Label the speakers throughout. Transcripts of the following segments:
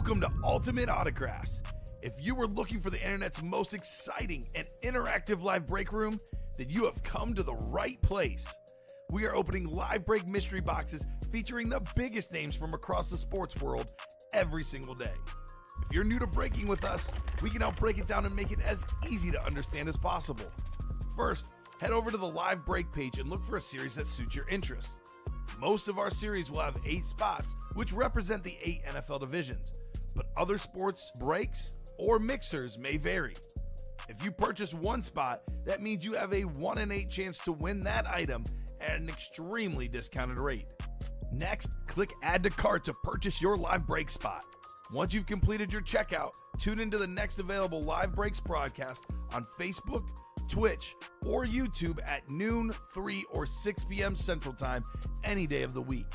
Speaker 1: Welcome to Ultimate Autographs. If you were looking for the internet's most exciting and interactive live break room, then you have come to the right place. We are opening live break mystery boxes featuring the biggest names from across the sports world every single day. If you're new to breaking with us, we can help break it down and make it as easy to understand as possible. First, head over to the live break page and look for a series that suits your interests. Most of our series will have 8 spots, which represent the 8 NFL divisions, but other sports breaks or mixers may vary. If you purchase one spot, that means you have a 1 in 8 chance to win that item at an extremely discounted rate. Next, click Add to Cart to purchase your live break spot. Once you've completed your checkout, tune into the next available live breaks broadcast on Facebook, Twitch, or YouTube at noon, 3, or 6 p.m. Central Time any day of the week.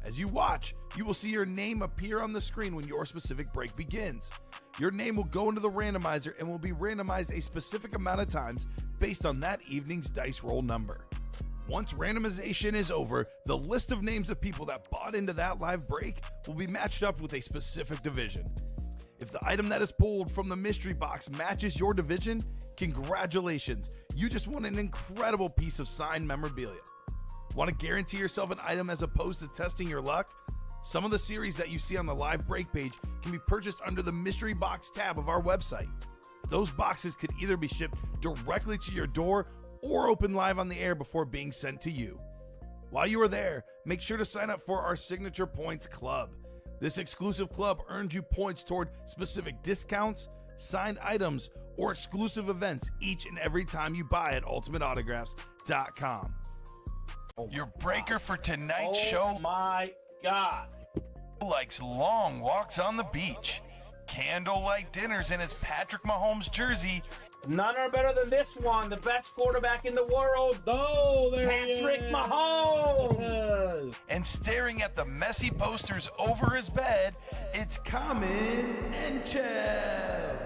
Speaker 1: As you watch, you will see your name appear on the screen when your specific break begins. Your name will go into the randomizer and will be randomized a specific amount of times based on that evening's dice roll number. Once randomization is over, the list of names of people that bought into that live break will be matched up with a specific division. If the item that is pulled from the mystery box matches your division, congratulations, you just won an incredible piece of signed memorabilia. Want to guarantee yourself an item as opposed to testing your luck? Some of the series that you see on the live break page can be purchased under the mystery box tab of our website. Those boxes could either be shipped directly to your door or open live on the air before being sent to you. While you are there, make sure to sign up for our Signature Points Club. This exclusive club earns you points toward specific discounts, signed items, or exclusive events each and every time you buy at ultimateautographs.com. Your breaker for tonight's show.
Speaker 2: Oh my God.
Speaker 1: Likes long walks on the beach, candlelight dinners in his Patrick Mahomes jersey.
Speaker 2: None are better than this one, the best quarterback in the world.
Speaker 3: Oh, there
Speaker 2: Patrick
Speaker 3: he is.
Speaker 2: Mahomes.
Speaker 1: And staring at the messy posters over his bed, it's Kamen Entchev.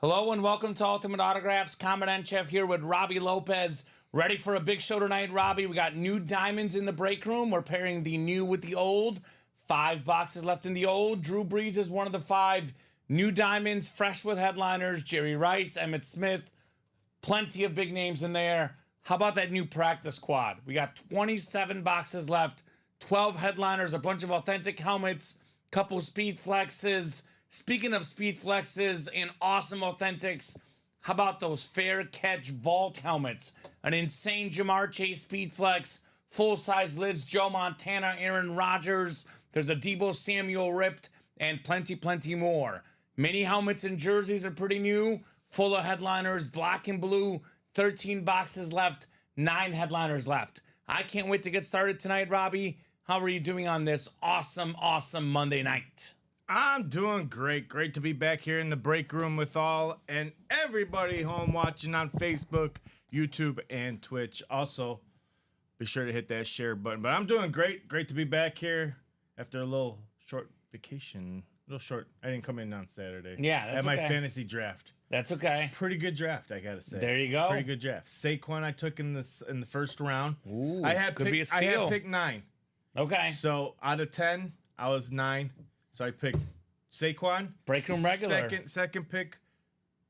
Speaker 2: Hello and welcome to Ultimate Autographs. Kamen Entchev here with Robbie Lopez. Ready for a big show tonight, Robbie. We got new diamonds in the break room. We're pairing the new with the old. 5 boxes left in the old. Drew Brees is one of the 5 new diamonds, fresh with headliners. Jerry Rice, Emmitt Smith, plenty of big names in there. How about that new practice squad? We got 27 boxes left, 12 headliners, a bunch of authentic helmets, couple speed flexes. Speaking of speed flexes and awesome authentics, how about those fair catch vault helmets? An insane Jamar Chase speed flex, full-size lids, Joe Montana, Aaron Rodgers. There's a Deebo Samuel ripped, and plenty more. Mini helmets and jerseys are pretty new, full of headliners, black and blue, 13 boxes left, 9 headliners left. I can't wait to get started tonight, Robbie. How are you doing on this awesome Monday night?
Speaker 3: I'm doing great. Great to be back here in the break room with all and everybody home watching on Facebook, YouTube, and Twitch. Also, be sure to hit that share button. But I'm doing great. Great to be back here after a little short vacation. A little short. I didn't come in on Saturday.
Speaker 2: Yeah, that's
Speaker 3: at my
Speaker 2: okay.
Speaker 3: fantasy draft.
Speaker 2: That's okay.
Speaker 3: Pretty good draft, I gotta say.
Speaker 2: There you go.
Speaker 3: Pretty good draft. Saquon I took in the first round.
Speaker 2: Ooh,
Speaker 3: I had
Speaker 2: could be a
Speaker 3: I
Speaker 2: steal.
Speaker 3: had pick 9.
Speaker 2: Okay.
Speaker 3: So out of 10, I was 9. So I picked Saquon.
Speaker 2: Break room regular.
Speaker 3: Second pick,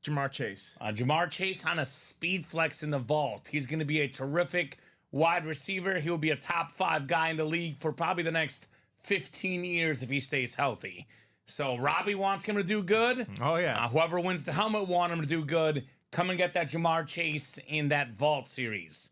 Speaker 3: Jamar Chase.
Speaker 2: Jamar Chase on a speed flex in the vault. He's going to be a terrific wide receiver. He'll be a top 5 guy in the league for probably the next 15 years if he stays healthy. So Robbie wants him to do good.
Speaker 3: Oh, yeah.
Speaker 2: Whoever wins the helmet want him to do good. Come and get that Jamar Chase in that vault series.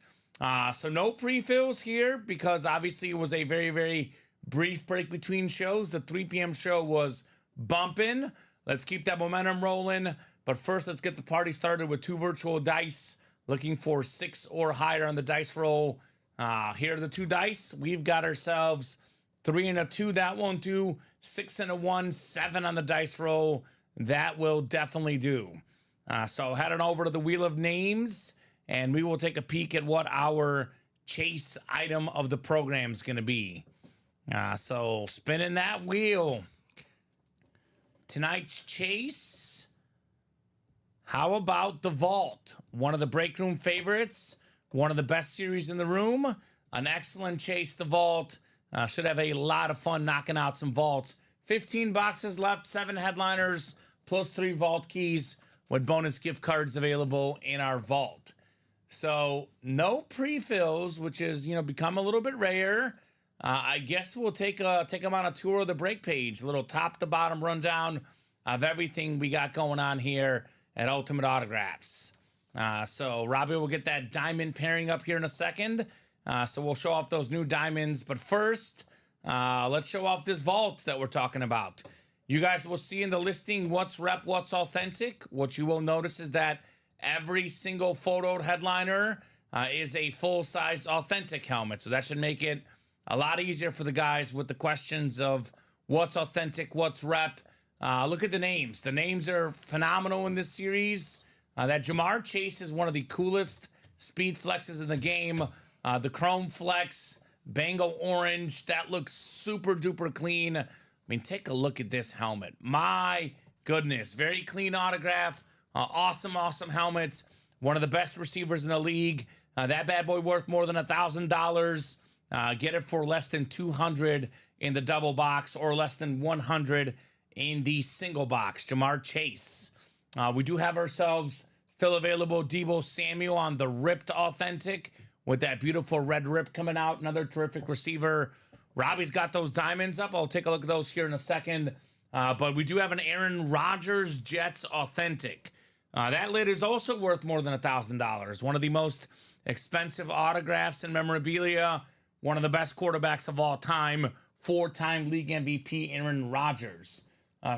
Speaker 2: So no pre-fills here because obviously it was a very brief break between shows. The 3 p.m. show was bumping. Let's keep that momentum rolling. But first, let's get the party started with 2 virtual dice. Looking for 6 or higher on the dice roll. Here are the 2 dice. We've got ourselves 3 and a 2. That won't do. 6 and a 1. 7 on the dice roll. That will definitely do. So head on over to the Wheel of Names, and we will take a peek at what our chase item of the program is going to be. So spinning that wheel. Tonight's chase. How about the Vault? One of the break room favorites. One of the best series in the room. An excellent chase, the Vault. Should have a lot of fun knocking out some vaults 15 boxes left, 7 headliners, plus 3 vault keys with bonus gift cards available in our vault. So no pre-fills, which is, become a little bit rare. I guess we'll take them on a tour of the break page, a little top to bottom rundown of everything we got going on here at Ultimate Autographs. So Robbie will get that diamond pairing up here in a second. So we'll show off those new diamonds. But first, let's show off this vault that we're talking about. You guys will see in the listing what's rep, what's authentic. What you will notice is that every single photoed headliner is a full-size authentic helmet. So that should make it a lot easier for the guys with the questions of what's authentic, what's rep. Look at the names. The names are phenomenal in this series. That Jamar Chase is one of the coolest speed flexes in the game. The Chrome Flex, Bango Orange, that looks super duper clean. I mean, take a look at this helmet. My goodness, very clean autograph. Awesome helmet. One of the best receivers in the league. That bad boy worth more than $1,000. Get it for less than $200 in the double box or less than $100 in the single box. Jamar Chase. We do have ourselves still available Deebo Samuel on the ripped authentic with that beautiful red rip coming out. Another terrific receiver. Robbie's got those diamonds up. I'll take a look at those here in a second. But we do have an Aaron Rodgers Jets authentic. That lid is also worth more than $1,000. One of the most expensive autographs and memorabilia. One of the best quarterbacks of all time. 4-time league MVP Aaron Rodgers.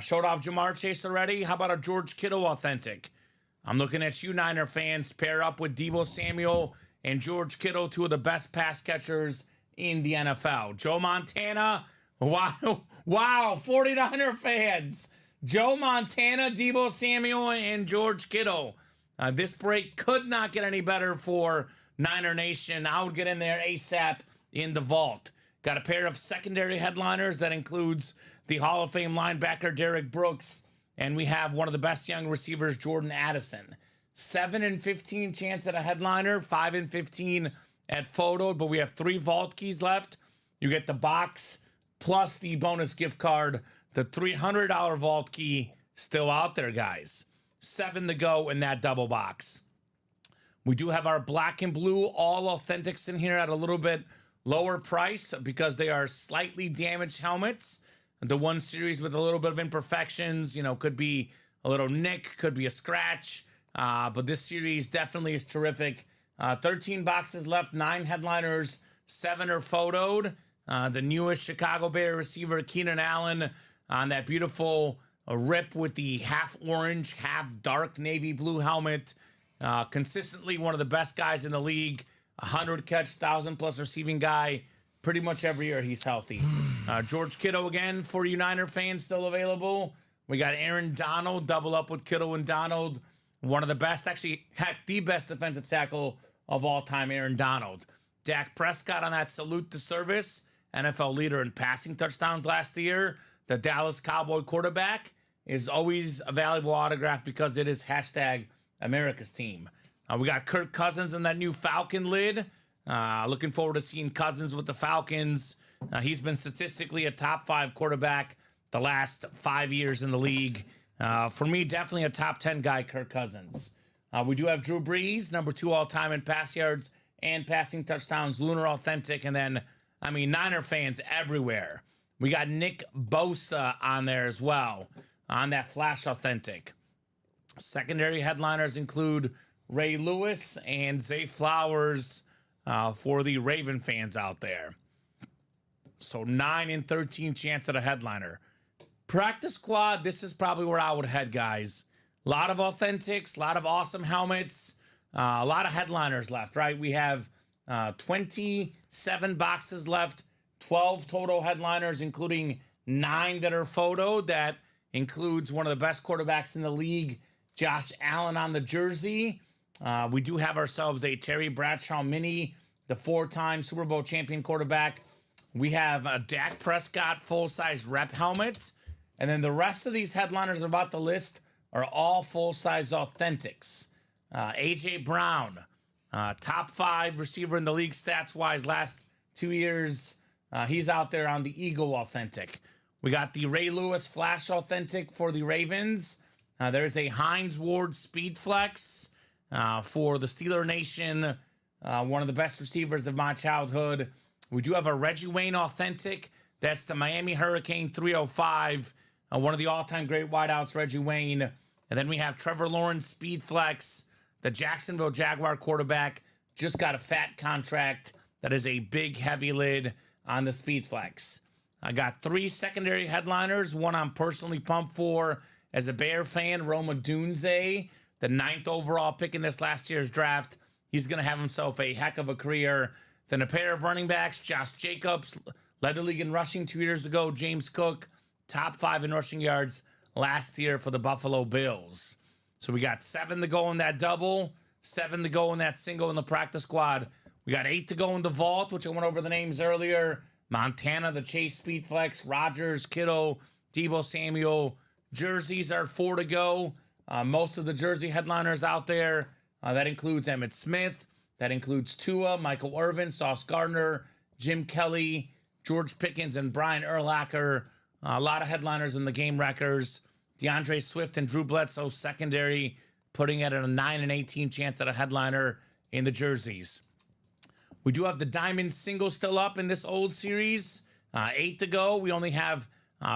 Speaker 2: Showed off Jamar Chase already. How about a George Kittle authentic? I'm looking at you, Niner fans. Pair up with Deebo Samuel and George Kittle, 2 of the best pass catchers in the NFL. Joe Montana. Wow, 49er fans. Joe Montana, Deebo Samuel, and George Kittle. This break could not get any better for Niner Nation. I would get in there ASAP in the vault. Got a pair of secondary headliners that includes the Hall of Fame linebacker Derek Brooks, and we have one of the best young receivers, Jordan Addison. 7 and 15 chance at a headliner, 5 and 15 at photo, but we have 3 vault keys left. You get the box plus the bonus gift card. The $300 vault key still out there, guys. 7 to go in that double box. We do have our black and blue all authentics in here at a little bit lower price because they are slightly damaged helmets. The one series with a little bit of imperfections, could be a little nick, could be a scratch. But this series definitely is terrific. 13 boxes left, 9 headliners, 7 are photoed. The newest Chicago Bear receiver, Keenan Allen, on that beautiful rip with the half orange, half dark navy blue helmet. Consistently one of the best guys in the league. 100 catch, 1,000+ receiving guy. Pretty much every year he's healthy. George Kittle again for you Niner fans still available. We got Aaron Donald, double up with Kittle and Donald. One of the best, actually, heck, the best defensive tackle of all time, Aaron Donald. Dak Prescott on that salute to service. NFL leader in passing touchdowns last year. The Dallas Cowboy quarterback is always a valuable autograph because it is hashtag America's team. We got Kirk Cousins in that new Falcon lid. Looking forward to seeing Cousins with the Falcons. He's been statistically a top 5 quarterback the last 5 years in the league. For me, definitely a top 10 guy, Kirk Cousins. We do have Drew Brees, number 2 all-time in pass yards and passing touchdowns, Lunar Authentic, and then, Niner fans everywhere. We got Nick Bosa on there as well, on that Flash Authentic. Secondary headliners include Ray Lewis and Zay Flowers for the Raven fans out there. So 9 and 13 chance at a headliner. Practice squad, this is probably where I would head, guys. A lot of authentics, a lot of awesome helmets, a lot of headliners left, right? We have 27 boxes left, 12 total headliners, including 9 that are photoed. That includes one of the best quarterbacks in the league, Josh Allen on the jersey. We do have ourselves a Terry Bradshaw mini, the 4-time Super Bowl champion quarterback. We have a Dak Prescott full-size rep helmet. And then the rest of these headliners about the list are all full-size authentics. A.J. Brown, top 5 receiver in the league stats-wise last 2 years. He's out there on the Eagle authentic. We got the Ray Lewis Flash Authentic for the Ravens. There's a Hines Ward Speed Flex for the Steeler Nation, one of the best receivers of my childhood. We do have a Reggie Wayne Authentic. That's the Miami Hurricane 305, one of the all-time great wideouts, Reggie Wayne. And then we have Trevor Lawrence Speed Flex, the Jacksonville Jaguar quarterback. Just got a fat contract. That is a big, heavy lid on the Speed Flex. I got 3 secondary headliners. One I'm personally pumped for as a Bear fan, Roma Dunze, the 9th overall pick in this last year's draft. He's going to have himself a heck of a career. Then a pair of running backs, Josh Jacobs, led the league in rushing 2 years ago. James Cook, top 5 in rushing yards last year for the Buffalo Bills. So we got 7 to go in that double, 7 to go in that single in the practice squad. We got 8 to go in the vault, which I went over the names earlier. Montana, the Chase Speed Flex, Rodgers, Kittle, Deebo Samuel. Jerseys are 4 to go. Most of the jersey headliners out there. That includes Emmitt Smith. That includes Tua, Michael Irvin, Sauce Gardner, Jim Kelly, George Pickens, and Brian Urlacher. A lot of headliners in the game wreckers. DeAndre Swift and Drew Bledsoe secondary, putting it at a 9 and 18 chance at a headliner in the jerseys. We do have the Diamond single still up in this old series. 8 to go. We only have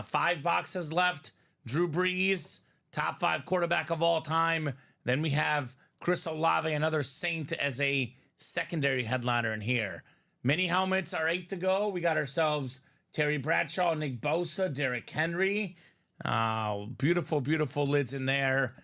Speaker 2: 5 boxes left. Drew Brees, top 5 quarterback of all time. Then we have Chris Olave, another Saint, as a secondary headliner in here. Mini helmets are 8 to go. We got ourselves Terry Bradshaw, Nick Bosa, Derrick Henry. Beautiful, beautiful lids in there.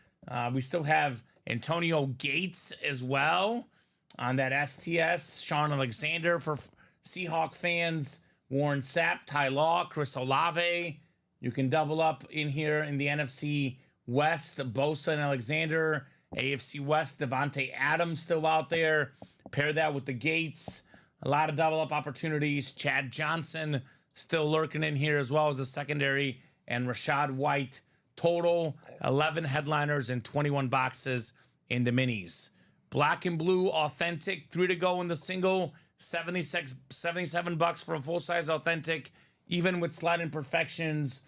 Speaker 2: We still have Antonio Gates as well on that STS. Sean Alexander for Seahawk fans. Warren Sapp, Ty Law, Chris Olave. You can double up in here in the NFC West. Bosa and Alexander. AFC West, Devontae Adams still out there. Pair that with the Gates. A lot of double up opportunities. Chad Johnson still lurking in here as well as a secondary. And Rashad White. Total 11 headliners and 21 boxes in the minis. Black and blue authentic, 3 to go in the single, 77 bucks for a full-size authentic, even with slight imperfections,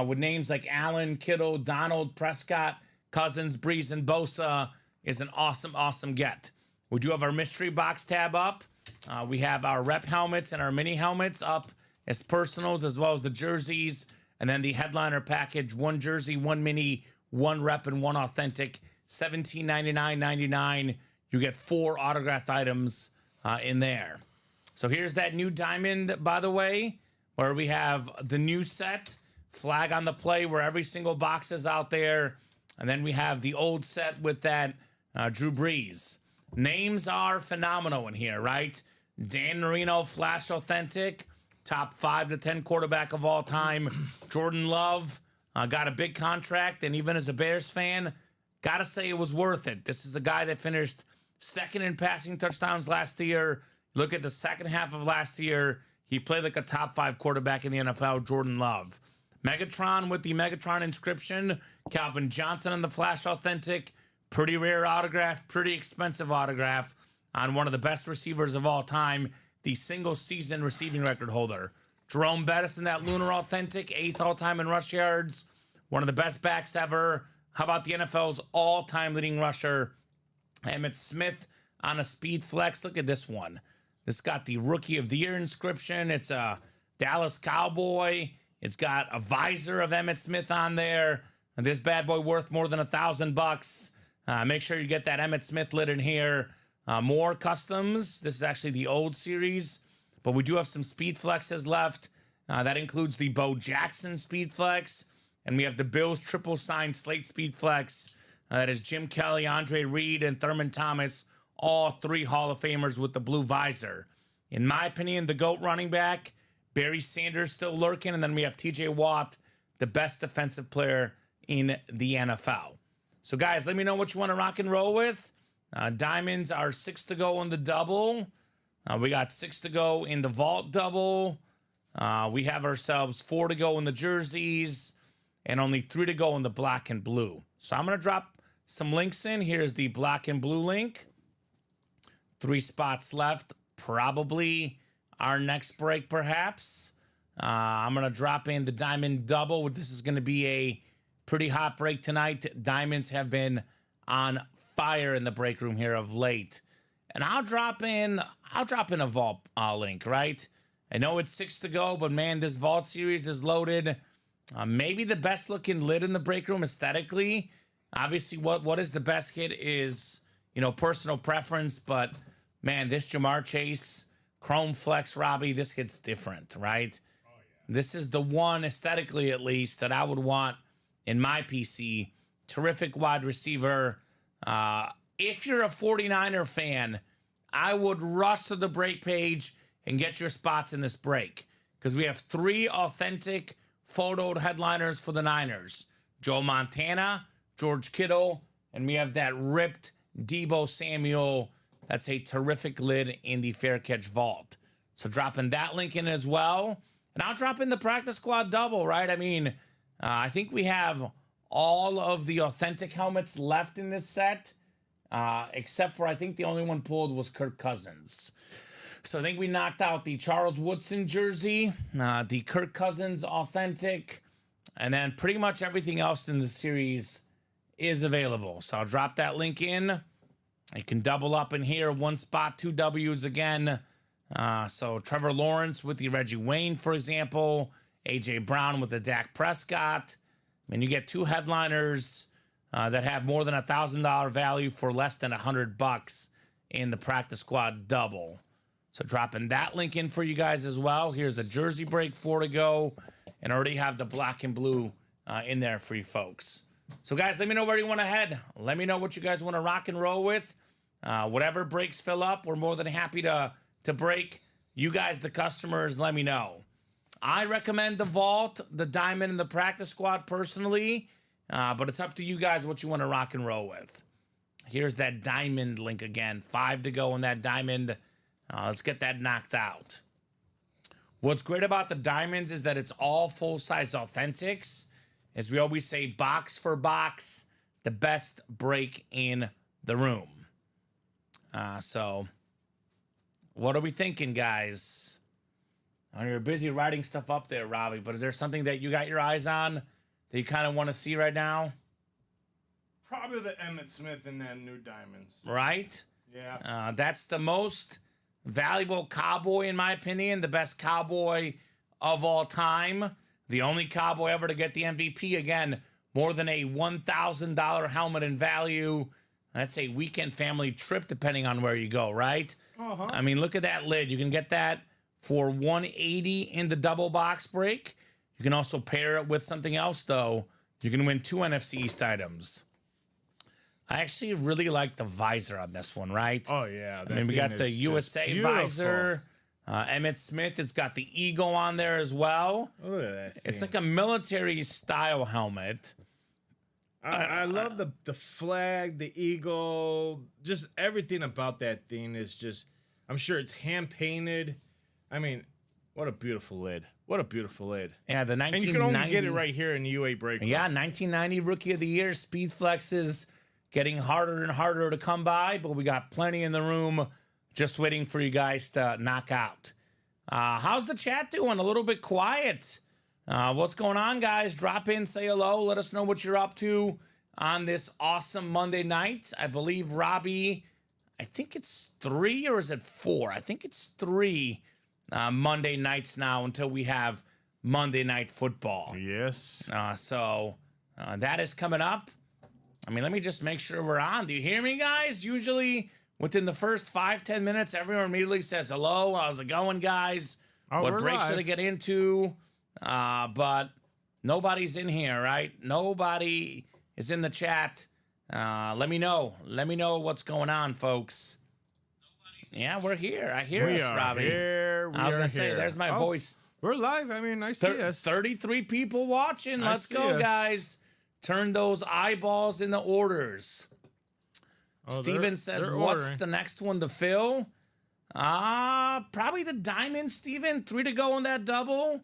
Speaker 2: with names like Allen, Kittle, Donald, Prescott, Cousins, Breeze, and Bosa, is an awesome, awesome get. We do have our mystery box tab up. We have our rep helmets and our mini helmets up as personals, as well as the jerseys, and then the headliner package, 1 jersey, 1 mini, 1 rep, and 1 authentic, $17.99.99. You get 4 autographed items in there. So here's that new diamond, by the way, where we have the new set, flag on the play, where every single box is out there. And then we have the old set with that Drew Brees. Names are phenomenal in here, right? Dan Marino, Flash Authentic, top 5 to 10 quarterback of all time. Jordan Love got a big contract, and even as a Bears fan, gotta say it was worth it. This is a guy that finished 2nd in passing touchdowns last year. Look at the second half of last year. He played like a top 5 quarterback in the NFL, Jordan Love. Megatron with the Megatron inscription. Calvin Johnson and the Flash Authentic. Pretty rare autograph, pretty expensive autograph on one of the best receivers of all time, the single-season receiving record holder. Jerome Bettis in that Lunar Authentic, 8th all-time in rush yards. One of the best backs ever. How about the NFL's all-time leading rusher, Emmitt Smith, on a Speed Flex? Look at this one. This got the Rookie of the Year inscription. It's a Dallas Cowboy. It's got a visor of Emmitt Smith on there. And this bad boy worth more than $1,000. Make sure you get that Emmitt Smith lid in here. More customs. This is actually the old series, but we do have some Speed Flexes left. That includes the Bo Jackson Speed Flex, and we have the Bills triple signed slate Speed Flex. That is Jim Kelly, Andre Reed, and Thurman Thomas, all 3 Hall of Famers with the blue visor. In my opinion, the GOAT running back, Barry Sanders still lurking, and then we have TJ Watt, the best defensive player in the NFL. So guys, let me know what you want to rock and roll with. Diamonds are 6 to go in the double. We got 6 to go in the vault double. We have ourselves 4 to go in the jerseys and only 3 to go in the black and blue. So I'm going to drop some links in. Here's the black and blue link. 3 spots left. Probably our next break, perhaps. I'm going to drop in the diamond double. This is going to be a pretty hot break tonight. Diamonds have been on fire in the break room here of late. And I'll drop in a vault link, right? I know it's 6 to go, but man, this vault series is loaded. Maybe the best looking lid in the break room aesthetically. Obviously, what is the best hit is, you know, personal preference, but man, this Jamar Chase Chrome Flex, Robbie, this hits different, right? Oh, yeah. This is the one aesthetically, at least, that I would want in my PC. Terrific wide receiver. If you're a 49er fan, I would rush to the break page and get your spots in this break, because we have 3 authentic photoed headliners for the Niners. Joe Montana, George Kittle, and we have that ripped Deebo Samuel. That's a terrific lid in the Fair Catch Vault. So dropping that link in as well. And I'll drop in the practice squad double, right? I mean, I think we have all of the authentic helmets left in this set, except for I think the only one pulled was Kirk Cousins. So I think we knocked out the Charles Woodson jersey, the Kirk Cousins authentic, and then pretty much everything else in the series is available. So I'll drop that link in. You can double up in here, 1 spot, 2 W's again. So Trevor Lawrence with the Reggie Wayne, for example. A.J. Brown with the Dak Prescott. And you get 2 headliners that have more than $1,000 value for less than $100 in the practice squad double. So dropping that link in for you guys as well. Here's the jersey break 4 to go. And already have the black and blue in there for you folks. So guys, let me know where you want to head. Let me know what you guys want to rock and roll with. Whatever breaks fill up, we're more than happy to break. You guys, the customers, let me know. I recommend the vault, the diamond, and the practice squad personally. But it's up to you guys what you want to rock and roll with. Here's that diamond link again. 5 to go on that diamond. Let's get that knocked out. What's great about the diamonds is that it's all full-size authentics. As we always say, box for box, the best break in the room. So, what are we thinking, guys? I know you're busy writing stuff up there, Robbie, but is there something that you got your eyes on that you kind of want to see right now?
Speaker 3: Probably the Emmitt Smith and then new diamonds.
Speaker 2: Right?
Speaker 3: Yeah.
Speaker 2: That's the most valuable cowboy, in my opinion, the best cowboy of all time. The only cowboy ever to get the MVP. Again, more than a $1,000 helmet in value. That's a weekend family trip, depending on where you go, right?
Speaker 3: Uh-huh.
Speaker 2: I mean, look at that lid. You can get that for $180 in the double box break. You can also pair it with something else, though. You can win 2 NFC East items. I actually really like the visor on this one, right?
Speaker 3: Oh, yeah.
Speaker 2: I mean, we got the USA visor. Emmitt Smith, it's got the eagle on there as well.
Speaker 3: Look at that thing.
Speaker 2: It's like a military style helmet.
Speaker 3: I love the flag, the eagle, just everything about that thing is just, I'm sure it's hand painted. I mean, what a beautiful lid. What a beautiful lid.
Speaker 2: Yeah, the 1990.
Speaker 3: And you can only get it right here in the UA break.
Speaker 2: Yeah, 1990 Rookie of the Year, Speed Flexes getting harder and harder to come by, but we got plenty in the room just waiting for you guys to knock out. How's the chat doing? A little bit quiet. What's going on, guys? Drop in, say hello. Let us know what you're up to on this awesome Monday night. I believe, Robbie, I think it's 3 or is it 4? I think it's 3 Monday nights now until we have Monday Night Football.
Speaker 3: Yes.
Speaker 2: So that is coming up. I mean, let me just make sure we're on. Do you hear me, guys? Usually within the first 5-10 minutes, everyone immediately says hello. How's it going, guys?
Speaker 3: Oh,
Speaker 2: what
Speaker 3: we're
Speaker 2: break
Speaker 3: live.
Speaker 2: should I get into? But nobody's in here, right? Nobody is in the chat. Let me know. Let me know what's going on, folks. Yeah, we're here. I hear us, Robbie.
Speaker 3: Here.
Speaker 2: I was going to say, there's my voice.
Speaker 3: We're live. I mean, I see us.
Speaker 2: 33 people watching.
Speaker 3: I
Speaker 2: Let's
Speaker 3: see
Speaker 2: go,
Speaker 3: us.
Speaker 2: guys. Turn those eyeballs into orders.
Speaker 3: Oh,
Speaker 2: Steven says,
Speaker 3: they're
Speaker 2: what's
Speaker 3: ordering.
Speaker 2: the next one to fill? Probably the diamond, Steven. 3 to go on that double.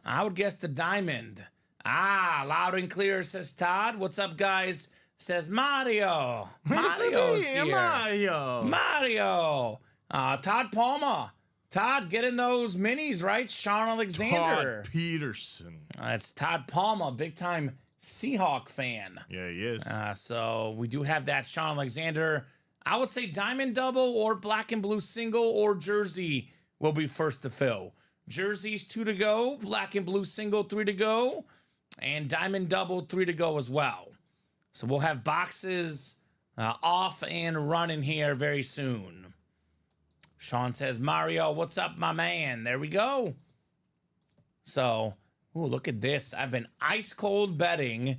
Speaker 2: I would guess the diamond. Loud and clear, says Todd. What's up, guys? Says Mario.
Speaker 3: It's
Speaker 2: Mario's
Speaker 3: me,
Speaker 2: here.
Speaker 3: Mario.
Speaker 2: Mario. Todd Palmer. Todd, getting those minis, right? Sean Alexander.
Speaker 3: Todd Peterson.
Speaker 2: It's Todd Palma, big time Seahawk fan.
Speaker 3: Yeah, he is.
Speaker 2: So we do have that Sean Alexander. I would say diamond double or black and blue single or jersey will be first to fill. Jerseys 2 to go, black and blue single 3 to go, and diamond double 3 to go as well. So we'll have boxes off and running here very soon. Sean says, Mario, what's up, my man? There we go. So, ooh, look at this. I've been ice cold betting,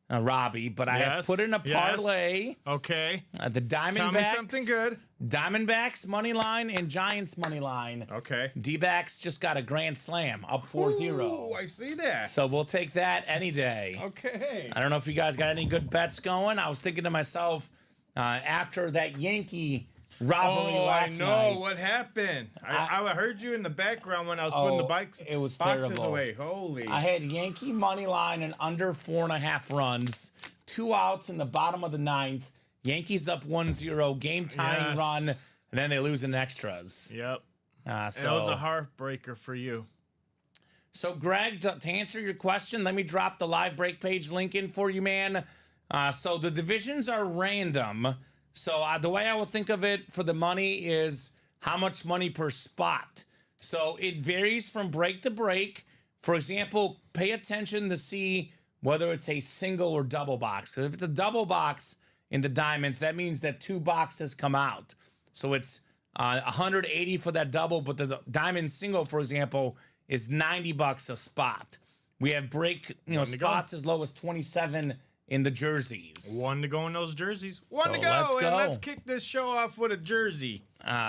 Speaker 2: Robbie, but I have put in a parlay.
Speaker 3: Okay.
Speaker 2: The Diamondbacks.
Speaker 3: Tell me something good.
Speaker 2: Diamondbacks money line and Giants money line.
Speaker 3: Okay.
Speaker 2: D-backs just got a grand slam, up 4-0.
Speaker 3: Oh, I see that.
Speaker 2: So we'll take that any day.
Speaker 3: Okay.
Speaker 2: I don't know if you guys got any good bets going. I was thinking to myself, after that Yankee robbery last night.
Speaker 3: I know what happened. I heard you in the background when I was putting the boxes
Speaker 2: terrible.
Speaker 3: away. Holy.
Speaker 2: I had Yankee money line and under 4.5 runs, 2 outs in the bottom of the 9th. Yankees up 1-0, game tying run, and then they lose in extras.
Speaker 3: Yep.
Speaker 2: So
Speaker 3: that was a heartbreaker for you.
Speaker 2: So, Greg, to answer your question, let me drop the live break page link in for you, man. So the divisions are random. So the way I would think of it for the money is how much money per spot. So it varies from break to break. For example, pay attention to see whether it's a single or double box. Because if it's a double box in the diamonds, that means that 2 boxes come out. So it's 180 for that double, but the diamond single, for example, is $90 a spot. We have break, spots as low as 27 in the jerseys.
Speaker 3: 1 to go in those jerseys. 1 to go.
Speaker 2: Let's go.
Speaker 3: And let's kick this show off with a jersey.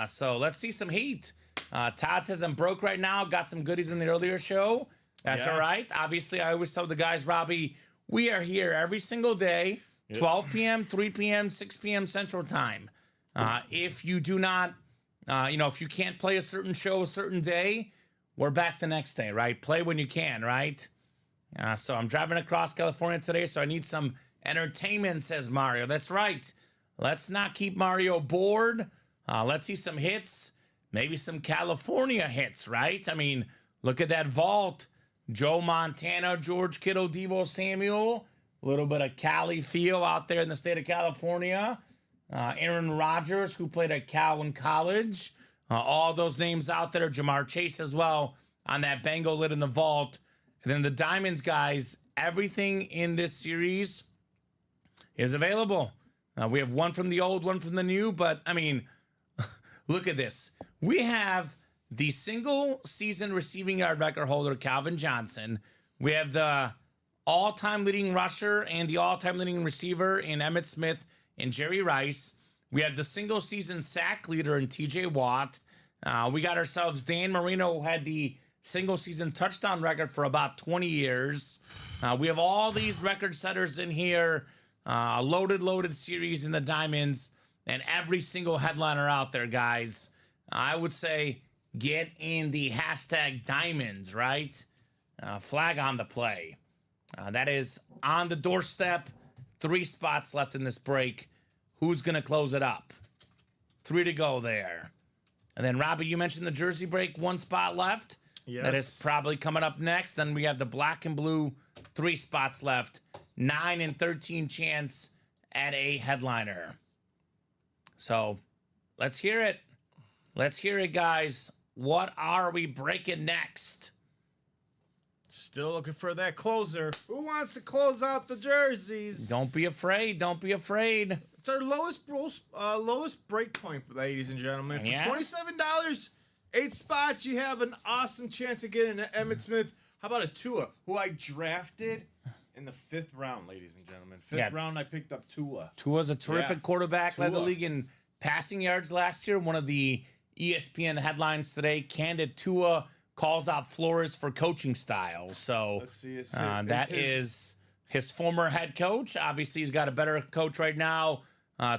Speaker 2: So let's see some heat. Todd says I'm broke right now. Got some goodies in the earlier show. That's all right. Obviously, I always tell the guys, Robbie, we are here every single day, 12 p.m., 3 p.m., 6 p.m. Central Time. If you do not, if you can't play a certain show a certain day, we're back the next day, right? Play when you can, right? So I'm driving across California today, so I need some entertainment, says Mario. That's right. Let's not keep Mario bored. Let's see some hits, maybe some California hits, right? I mean, look at that vault. Joe Montana, George Kittle, Deebo Samuel. A little bit of Cali feel out there in the state of California. Aaron Rodgers, who played at Cal in college. All those names out there. Jamar Chase as well on that Bengal lid in the vault. And then the Diamonds, guys, everything in this series is available. We have one from the old, one from the new, but, I mean, look at this. We have the single season receiving yard record holder, Calvin Johnson. We have the all-time leading rusher and the all-time leading receiver in Emmitt Smith and Jerry Rice. We have the single season sack leader in TJ Watt. We got ourselves Dan Marino, who had the single season touchdown record for about 20 years. We have all these record setters in here. Loaded series in the Diamonds, and every single headliner out there, guys. I would say get in the hashtag Diamonds, right? Flag on the play. That is on the doorstep. 3 spots left in this break. Who's going to close it up? 3 to go there. And then, Robbie, you mentioned the jersey break, 1 spot left.
Speaker 3: Yes.
Speaker 2: That is probably coming up next. Then we have the black and blue, 3 spots left. 9 and 13 chance at a headliner. So let's hear it. Let's hear it, guys. What are we breaking next?
Speaker 3: Still looking for that closer. Who wants to close out the jerseys?
Speaker 2: Don't be afraid. Don't be afraid.
Speaker 3: It's our lowest break point, ladies and gentlemen. For $27, 8 spots, you have an awesome chance of getting an Emmitt Smith. How about a Tua, who I drafted in the 5th round, ladies and gentlemen. 5th round, I picked up Tua.
Speaker 2: Tua's a terrific quarterback. Led the league in passing yards last year. One of the ESPN headlines today, Candid Tua calls out Flores for coaching style. So
Speaker 3: let's see,
Speaker 2: that is his former head coach. Obviously, he's got a better coach right now.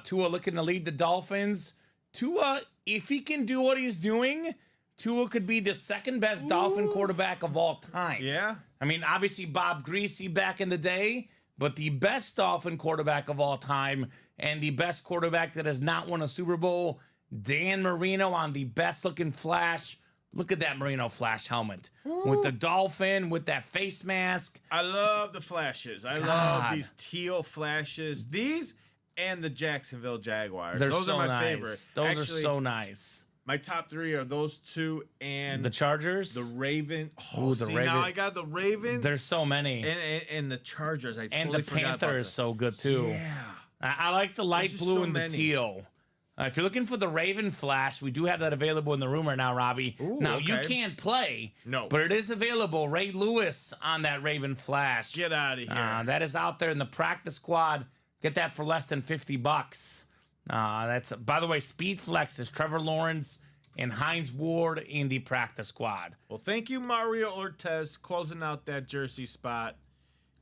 Speaker 2: Tua looking to lead the Dolphins. Tua, if he can do what he's doing, Tua could be the 2nd best Dolphin quarterback of all time.
Speaker 3: Yeah.
Speaker 2: I mean, obviously Bob Greasy back in the day, but the best Dolphin quarterback of all time and the best quarterback that has not won a Super Bowl, Dan Marino on the best looking flash Look at that Merino Flash helmet with the dolphin, with that face mask.
Speaker 3: I love the flashes. I love these teal flashes. These and the Jacksonville Jaguars. Those are my favorite.
Speaker 2: Those
Speaker 3: Actually,
Speaker 2: are so nice.
Speaker 3: My top 3 are those 2 and
Speaker 2: The Chargers?
Speaker 3: the Raven.
Speaker 2: Ooh, the Raven.
Speaker 3: Now I got the Ravens.
Speaker 2: There's so many.
Speaker 3: And the Chargers. I
Speaker 2: And
Speaker 3: totally
Speaker 2: the
Speaker 3: forgot
Speaker 2: Panther
Speaker 3: about
Speaker 2: is
Speaker 3: that.
Speaker 2: so good too.
Speaker 3: Yeah.
Speaker 2: I like the light
Speaker 3: just
Speaker 2: blue
Speaker 3: so
Speaker 2: and the
Speaker 3: many.
Speaker 2: teal. If you're looking for the Raven Flash, we do have that available in the room right now, Robbie.
Speaker 3: Ooh,
Speaker 2: now, you
Speaker 3: okay.
Speaker 2: can't play.
Speaker 3: No.
Speaker 2: But it is available. Ray Lewis on that Raven Flash.
Speaker 3: Get out of here.
Speaker 2: That is out there in the practice squad. Get that for less than $50. That's, by the way, Speed Flex is Trevor Lawrence and Hines Ward in the practice squad.
Speaker 3: Well, thank you, Mario Ortiz, closing out that jersey spot.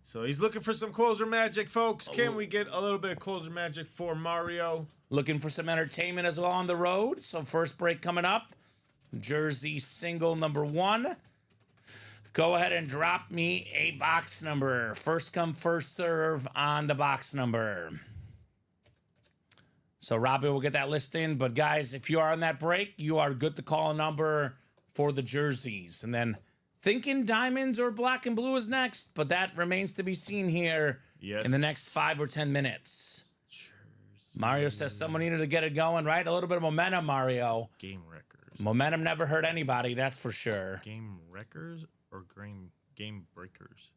Speaker 3: So he's looking for some closer magic, folks. Can we get a little bit of closer magic for Mario?
Speaker 2: Looking for some entertainment as well on the road. So first break coming up. Jersey single number 1. Go ahead and drop me a box number. First come, first serve on the box number. So Robbie will get that list in. But guys, if you are on that break, you are good to call a number for the jerseys. And then thinking diamonds or black and blue is next. But that remains to be seen here in the next 5 or 10 minutes. Mario says someone needed to get it going, right? A little bit of momentum, Mario.
Speaker 3: Game wreckers.
Speaker 2: Momentum never hurt anybody, that's for sure.
Speaker 3: Game wreckers or game breakers?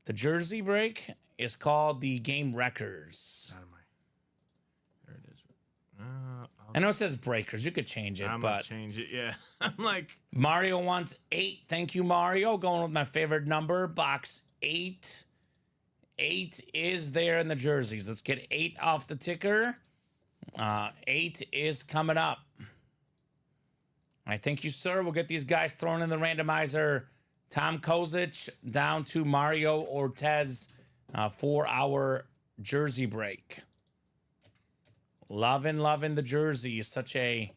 Speaker 2: The jersey break is called the Game Wreckers.
Speaker 3: There it is.
Speaker 2: I know it says breakers. You could change it,
Speaker 3: I'm
Speaker 2: but
Speaker 3: gonna change it. Yeah, I'm like
Speaker 2: Mario wants 8. Thank you, Mario. Going with my favorite number, box 8. 8 is there in the jerseys. Let's get 8 off the ticker. 8 is coming up. I thank you, sir. We'll get these guys thrown in the randomizer. Tom Kozic down to Mario Ortiz for our jersey break. Loving the jersey. Such a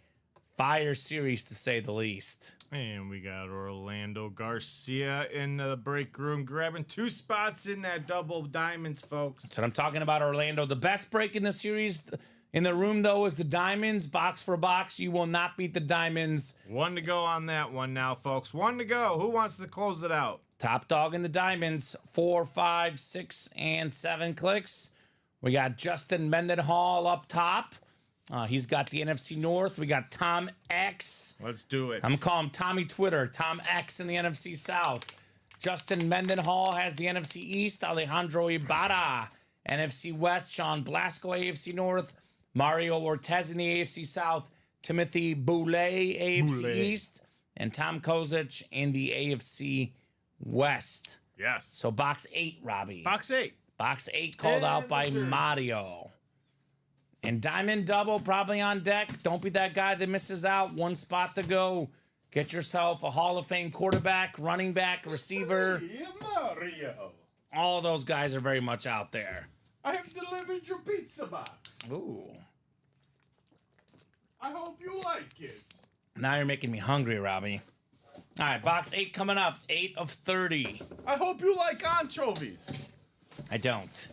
Speaker 2: fire series, to say the least.
Speaker 3: And we got Orlando Garcia in the break room, grabbing 2 spots in that double diamonds, folks.
Speaker 2: That's what I'm talking about, Orlando. The best break in the series in the room, though, is the diamonds, box for box. You will not beat the diamonds.
Speaker 3: 1 to go on that one now, folks. 1 to go. Who wants to close it out?
Speaker 2: Top dog in the diamonds, 4, 5, 6, and 7 clicks. We got Justin Mendenhall up top. He's got the NFC North. We got Tom X.
Speaker 3: Let's do it.
Speaker 2: I'm calling him Tommy Twitter. Tom X in the NFC South. Justin Mendenhall has the NFC East. Alejandro Ibarra, NFC West. Sean Blasco, AFC North. Mario Ortiz in the AFC South. Timothy Boulay, AFC East. And Tom Kozic in the AFC West.
Speaker 3: Yes.
Speaker 2: So box 8, Robbie.
Speaker 3: Box 8.
Speaker 2: Box 8 called out by Mario. And Diamond Double probably on deck. Don't be that guy that misses out. 1 spot to go. Get yourself a Hall of Fame quarterback, running back, receiver.
Speaker 3: Mario.
Speaker 2: All those guys are very much out there.
Speaker 3: I have delivered your pizza box.
Speaker 2: Ooh.
Speaker 3: I hope you like it.
Speaker 2: Now you're making me hungry, Robbie. All right, box 8 coming up. 8 of 30.
Speaker 3: I hope you like anchovies.
Speaker 2: I don't.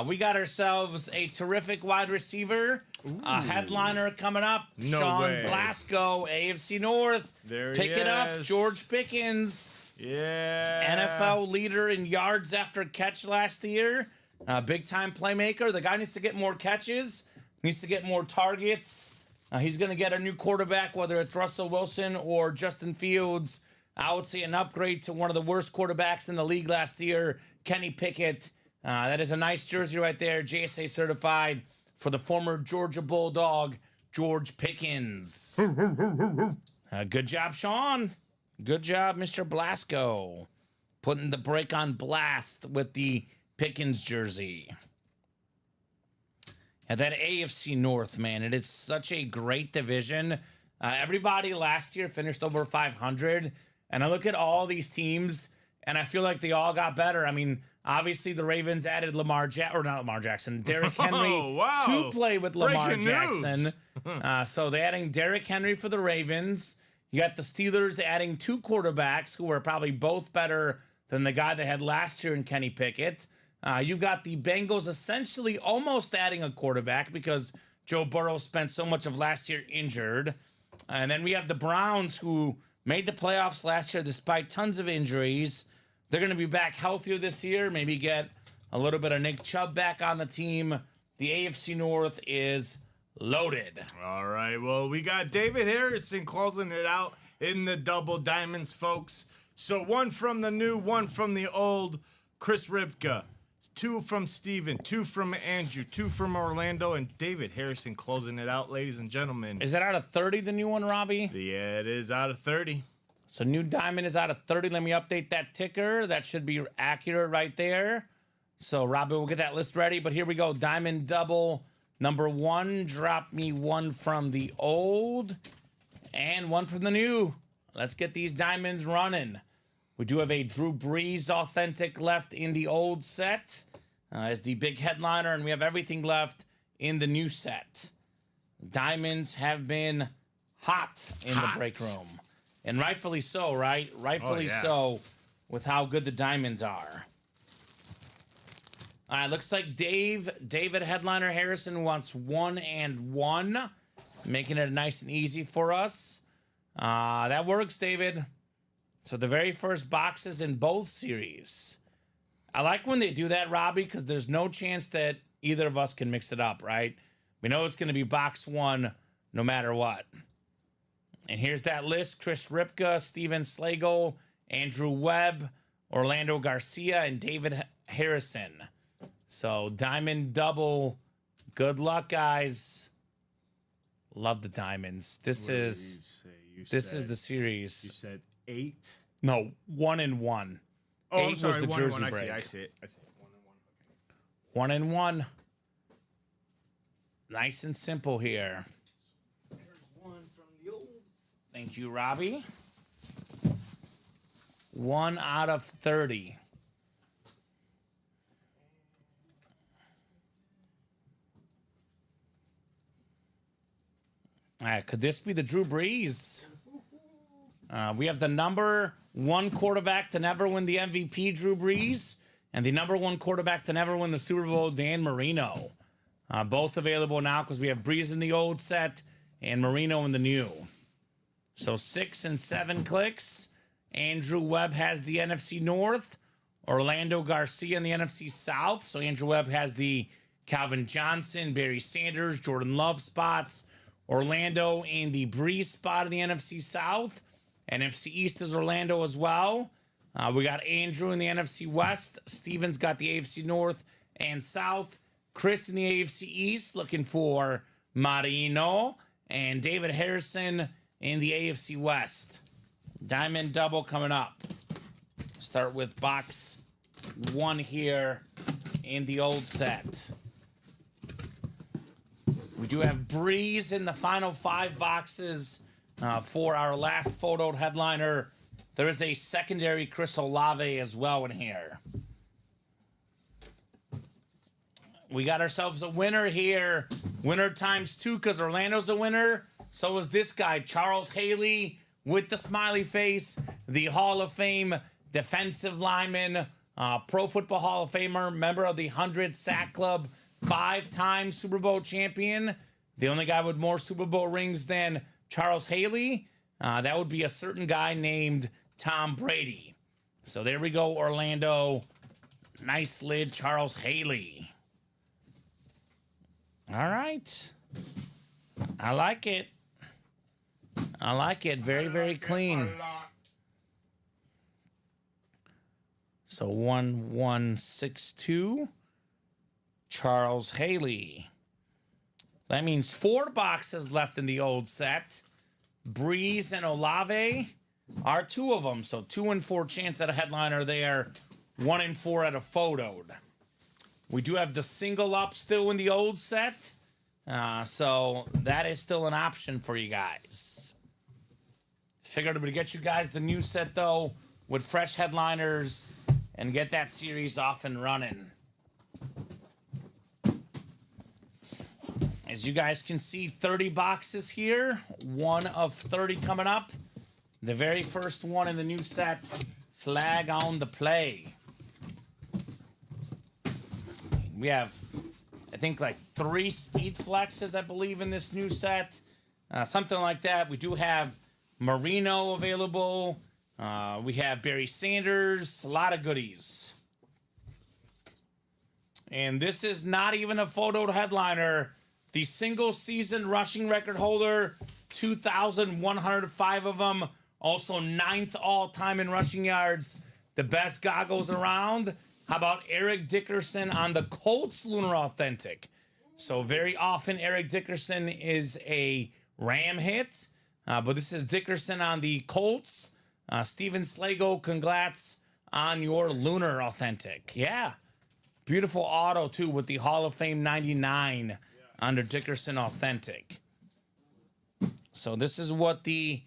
Speaker 2: We got ourselves a terrific wide receiver. A headliner coming up.
Speaker 3: No
Speaker 2: Sean
Speaker 3: way.
Speaker 2: Blasco, AFC North.
Speaker 3: There
Speaker 2: Pick
Speaker 3: he
Speaker 2: it up,
Speaker 3: is.
Speaker 2: George Pickens.
Speaker 3: Yeah.
Speaker 2: NFL leader in yards after catch last year. Big time playmaker. The guy needs to get more catches, needs to get more targets. He's going to get a new quarterback, whether it's Russell Wilson or Justin Fields. I would say an upgrade to one of the worst quarterbacks in the league last year, Kenny Pickett. That is a nice jersey right there, JSA certified for the former Georgia Bulldog, George Pickens. Good job, Sean. Good job, Mr. Blasco. Putting the break on blast with the Pickens jersey. And that AFC North, man, it is such a great division. Everybody last year finished over 500. And I look at all these teams, and I feel like they all got better. I mean, obviously the Ravens added Derrick Henry to play with Lamar Jackson. So they're adding Derrick Henry for the Ravens. You got the Steelers adding 2 quarterbacks who are probably both better than the guy they had last year in Kenny Pickett. You got the Bengals essentially almost adding a quarterback because Joe Burrow spent so much of last year injured. And then we have the Browns, who made the playoffs last year despite tons of injuries. They're going to be back healthier this year. Maybe get a little bit of Nick Chubb back on the team. The AFC North is loaded.
Speaker 3: All right. Well, we got David Harrison closing it out in the double diamonds, folks. So 1 from the new, 1 from the old. Chris Ripka. 2 from Steven, 2 from Andrew, 2 from Orlando, and David Harrison closing it out, ladies and gentlemen.
Speaker 2: Is that out of 30, the new one, Robbie?
Speaker 3: Yeah, it is out of 30.
Speaker 2: So new diamond is out of 30. Let me update that ticker. That should be accurate right there. So, Robbie, we'll get that list ready. But here we go. Diamond double. Number 1, drop me 1 from the old and 1 from the new. Let's get these diamonds running. We do have a Drew Brees authentic left in the old set as the big headliner, and we have everything left in the new set. Diamonds have been hot in the break room. And rightfully so, right? Rightfully so with how good the diamonds are. All right, looks like David Headliner Harrison wants 1 and 1, making it nice and easy for us. That works, David. So the very first boxes in both series. I like when they do that, Robbie, because there's no chance that either of us can mix it up, right? We know it's going to be box 1 no matter what. And here's that list. Chris Ripka, Steven Slagle, Andrew Webb, Orlando Garcia, and David Harrison. So diamond double. Good luck, guys. Love the diamonds. This is the series.
Speaker 3: You said 8?
Speaker 2: No, 1 and 1.
Speaker 3: Oh,
Speaker 2: 8
Speaker 3: I'm sorry,
Speaker 2: was the
Speaker 3: 1 and
Speaker 2: jersey
Speaker 3: 1.
Speaker 2: break.
Speaker 3: I see it. 1 and 1.
Speaker 2: 1 and 1. Nice and simple here.
Speaker 3: There's 1 from the old.
Speaker 2: Thank you, Robbie. 1 out of 30. All right, could this be the Drew Brees? We have the number 1 quarterback to never win the MVP, Drew Brees, and the number 1 quarterback to never win the Super Bowl, Dan Marino. Both available now because we have Brees in the old set and Marino in the new. So 6 and 7 clicks. Andrew Webb has the NFC North. Orlando Garcia in the NFC South. So Andrew Webb has the Calvin Johnson, Barry Sanders, Jordan Love spots. Orlando in the Brees spot in the NFC South. NFC East is Orlando as well. We got Andrew in the NFC West. Steven's got the AFC North and South. Chris in the AFC East looking for Marino. And David Harrison in the AFC West. Diamond double coming up. Start with box 1 here in the old set. We do have Brees in the final 5 boxes for our last photoed headliner. There is a secondary Chris Olave as well in here. We got ourselves a winner here. Winner times 2 because Orlando's a winner. So is this guy, Charles Haley, with the smiley face, the Hall of Fame defensive lineman, Pro Football Hall of Famer, member of the 100 Sack Club, 5-time Super Bowl champion, the only guy with more Super Bowl rings than Charles Haley. That would be a certain guy named Tom Brady. So there we go, Orlando. Nice lid, Charles Haley. All right. I like it. I like it. Very, very clean. So 1162. Charles Haley. That means 4 boxes left in the old set. Brees and Olave are 2 of them. So 2 and 4 chance at a headliner there. 1 and 4 at a photoed. We do have the single up still in the old set. So that is still an option for you guys. Figured to get you guys the new set, though, with fresh headliners and get that series off and running. As you guys can see, 30 boxes here. 1 of 30 coming up. The very first one in the new set, flag on the play. We have, I think, like 3 speed flexes, I believe, in this new set. something like that. We do have Marino available. We have Barry Sanders, a lot of goodies. And this is not even a photoed headliner. The single season rushing record holder, 2,105 of them. Also 9th all time in rushing yards. The best goggles around. How about Eric Dickerson on the Colts Lunar Authentic? So very often Eric Dickerson is a Ram hit. But this is Dickerson on the Colts. Steven Slago, congrats on your Lunar Authentic. Yeah. Beautiful auto, too, with the Hall of Fame 99 under Dickerson Authentic. So this is what the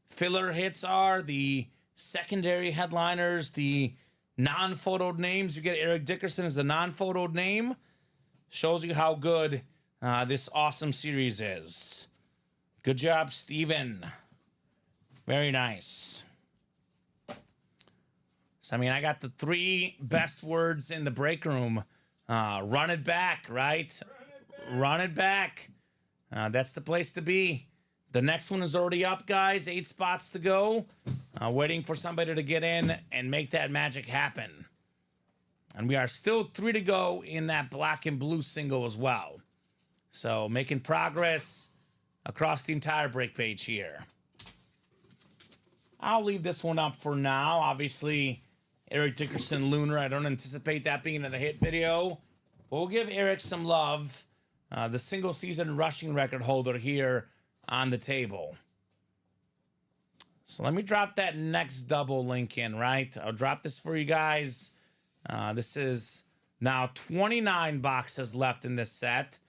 Speaker 2: filler hits are, the secondary headliners, the non-photoed names. You get Eric Dickerson as the non-photoed name. Shows you how good this awesome series is. Good job, Steven. Very nice. So, I mean, I got the 3 best words in the break room. Run it back, right? Run it back. That's the place to be. The next one is already up, guys. 8 spots to go. Waiting for somebody to get in and make that magic happen. And we are still 3 to go in that black and blue single as well. So, making progress across the entire break page here. I'll leave this one up for now. Obviously, Eric Dickerson Lunar. I don't anticipate that being in the hit video. But we'll give Eric some love. The single season rushing record holder here on the table. So let me drop that next double link in, right? I'll drop this for you guys. This is now 29 boxes left in this set.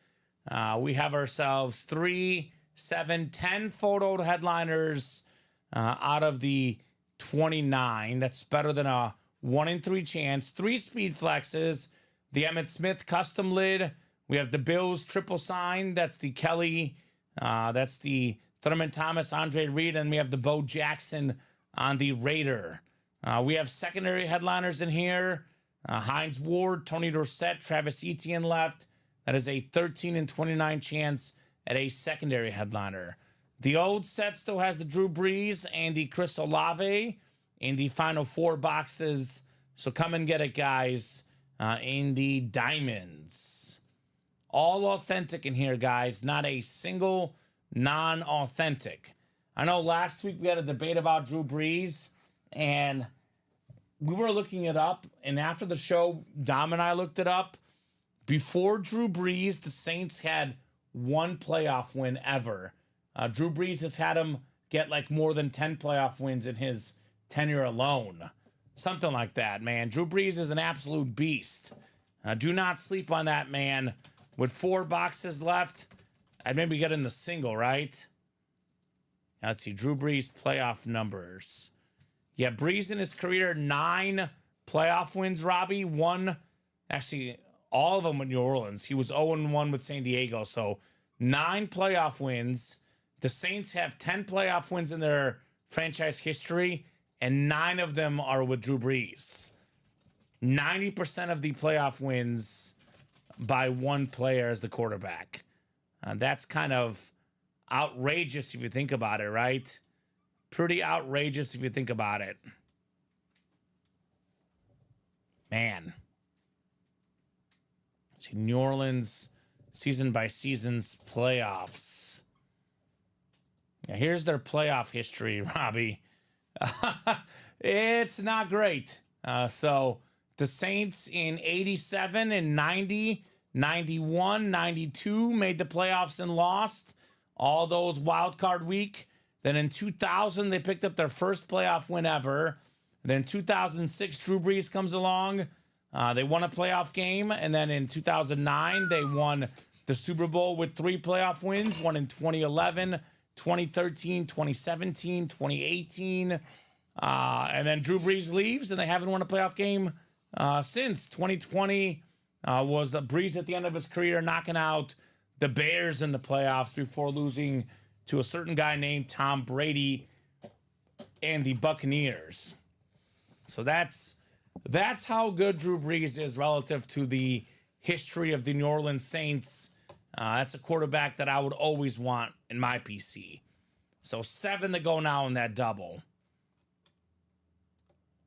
Speaker 2: We have ourselves 3, 7, 10 photoed headliners out of the 29. That's better than a 1 in 3 chance. 3 speed flexes. The Emmitt Smith custom lid. We have the Bills triple sign. That's the Kelly. That's the Thurman Thomas, Andre Reed. And we have the Bo Jackson on the Raider. We have secondary headliners in here. Hines Ward, Tony Dorsett, Travis Etienne left. That is a 13 in 29 chance at a secondary headliner. The old set still has the Drew Brees and the Chris Olave in the final 4 boxes. So come and get it, guys, in the diamonds. All authentic in here, guys. Not a single non-authentic. I know last week we had a debate about Drew Brees, and we were looking it up. And after the show, Dom and I looked it up. Before Drew Brees, the Saints had 1 playoff win ever. Drew Brees has had him get like more than 10 playoff wins in his tenure alone. Something like that, man. Drew Brees is an absolute beast. Do not sleep on that, man. With 4 boxes left, I'd maybe get in the single, right? Let's see. Drew Brees playoff numbers. Yeah, Brees in his career, 9 playoff wins, Robbie. 1, actually, all of them with New Orleans. He was 0-1 with San Diego. So 9 playoff wins. The Saints have 10 playoff wins in their franchise history, and 9 of them are with Drew Brees. 90% of the playoff wins by 1 player as the quarterback. That's kind of outrageous if you think about it, right? Pretty outrageous if you think about it. Man. Let's see, New Orleans season by season's playoffs. Yeah, here's their playoff history, Robbie. It's not great. So the Saints in 87 and 90, 91, 92 made the playoffs and lost. All those wild card week. Then in 2000, they picked up their first playoff win ever. Then 2006, Drew Brees comes along. They won a playoff game. And then in 2009, they won the Super Bowl with 3 playoff wins. One in 2011, 2013, 2017, 2018. And then Drew Brees leaves, and they haven't won a playoff game since. 2020 was a Brees at the end of his career, knocking out the Bears in the playoffs before losing to a certain guy named Tom Brady and the Buccaneers. So that's how good Drew Brees is relative to the history of the New Orleans Saints. That's a quarterback that I would always want in my PC. So 7 to go now in that double.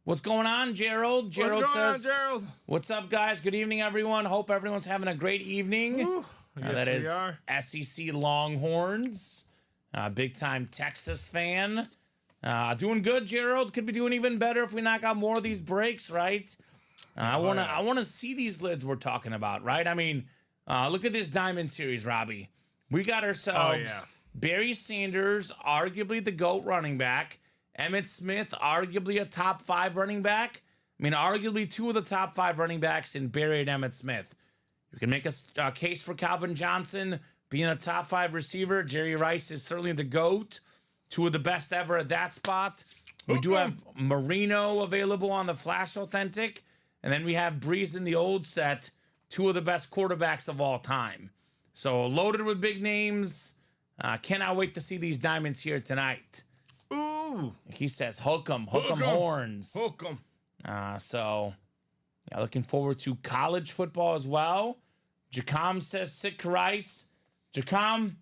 Speaker 2: What's going on, Gerald? Gerald
Speaker 3: What's going
Speaker 2: says,
Speaker 3: on, Gerald?
Speaker 2: "What's up, guys? Good evening, everyone. Hope everyone's having a great evening."
Speaker 3: Yes,
Speaker 2: That is
Speaker 3: we are.
Speaker 2: SEC Longhorns, big time Texas fan. Doing good, Gerald. Could be doing even better if we knock out more of these breaks, right? I wanna see these lids we're talking about, right? I mean, look at this Diamond Series, Robbie. We got ourselves Barry Sanders, arguably the GOAT running back. Emmitt Smith, arguably a top 5 running back. I mean, arguably 2 of the top 5 running backs in Barry and Emmitt Smith. You can make a case for Calvin Johnson being a top 5 receiver. Jerry Rice is certainly the GOAT. 2 of the best ever at that spot. We do have Marino available on the Flash Authentic. And then we have Breeze in the old set. 2 of the best quarterbacks of all time. So loaded with big names. Cannot wait to see these diamonds here tonight.
Speaker 3: Ooh.
Speaker 2: He says, hook 'em horns.
Speaker 3: Hook 'em.
Speaker 2: So, yeah, looking forward to college football as well. Jacom says, sick rice. Jacom,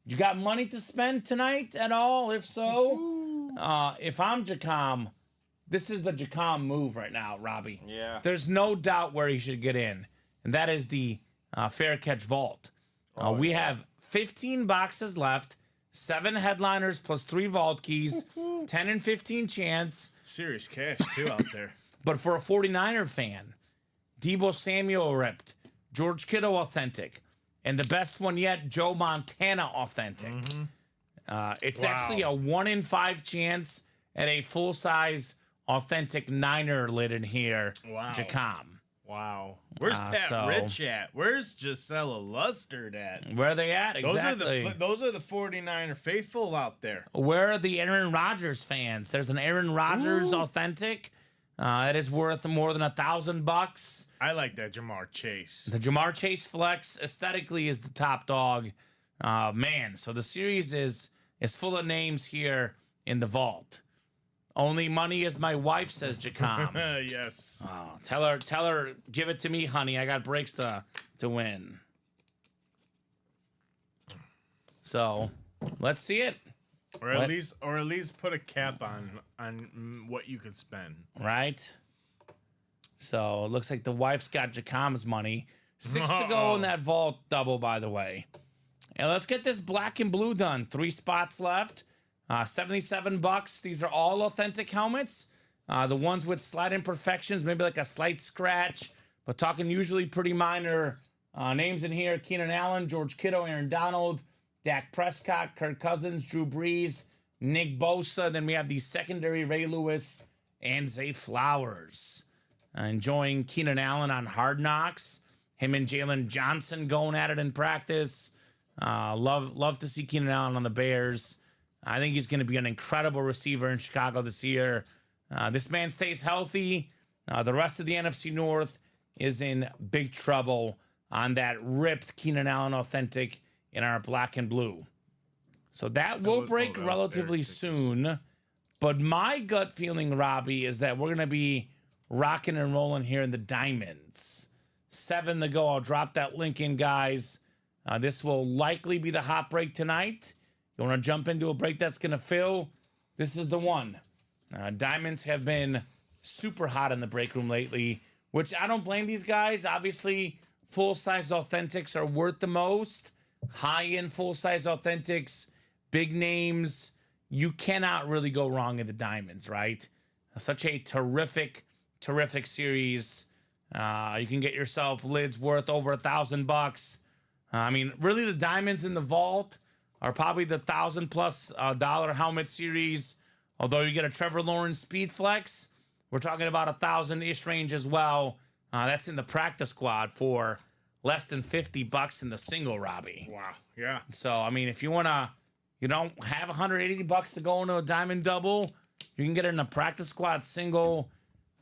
Speaker 2: you got money to spend tonight at all? If so, if I'm Jacom, this is the Jacom move right now, Robbie.
Speaker 3: Yeah.
Speaker 2: There's no doubt where he should get in, and that is the Fair Catch Vault. We have 15 boxes left. 7 headliners plus 3 vault keys, 10 and 15 chance.
Speaker 3: Serious cash, too, out there.
Speaker 2: But for a 49er fan, Deebo Samuel ripped, George Kittle authentic, and the best one yet, Joe Montana authentic. It's actually a 1 in 5 chance at a full-size authentic Niner lid in here, Jacom.
Speaker 3: Wow. Where's Pat Rich at? Where's Gisela Lustard at?
Speaker 2: Where are they at? Exactly.
Speaker 3: Those are the 49er faithful out there.
Speaker 2: Where are the Aaron Rodgers fans? There's an Aaron Rodgers authentic. It is worth more than $1,000.
Speaker 3: I like that Jamar Chase.
Speaker 2: The Jamar Chase flex aesthetically is the top dog. Man, so the series is full of names here in the vault. Only money is my wife, says Jacom.
Speaker 3: Yes.
Speaker 2: Tell her, give it to me, honey. I got breaks to win. So let's see it.
Speaker 3: Or at least put a cap on what you could spend.
Speaker 2: Right. So it looks like the wife's got Jacom's money. 6 to go in that vault double, by the way. And let's get this black and blue done. 3 spots left. $77. These are all authentic helmets. The ones with slight imperfections, maybe like a slight scratch, but talking usually pretty minor names in here. Keenan Allen, George Kittle, Aaron Donald, Dak Prescott, Kirk Cousins, Drew Brees, Nick Bosa. Then we have the secondary Ray Lewis and Zay Flowers. Enjoying Keenan Allen on Hard Knocks. Him and Jalen Johnson going at it in practice. Love to see Keenan Allen on the Bears. I think he's going to be an incredible receiver in Chicago this year. This man stays healthy. The rest of the NFC North is in big trouble on that ripped Keenan Allen authentic in our black and blue. So that will break relatively soon. But my gut feeling, Robbie, is that we're going to be rocking and rolling here in the diamonds. 7 to go. I'll drop that link in, guys. This will likely be the hot break tonight. You want to jump into a break that's going to fill? This is the one. Diamonds have been super hot in the break room lately, which I don't blame these guys. Obviously, full-size authentics are worth the most. High-end full-size authentics, big names. You cannot really go wrong in the diamonds, right? Such a terrific series. You can get yourself lids worth over $1,000. I mean, really, the diamonds in the vault are probably the $1,000+ helmet series. Although you get a Trevor Lawrence Speed Flex, we're talking about $1,000-ish range as well. That's in the practice squad for less than $50 in the single, Robbie.
Speaker 3: Wow. Yeah.
Speaker 2: So I mean, if you don't have $180 to go into a diamond double, you can get it in a practice squad single.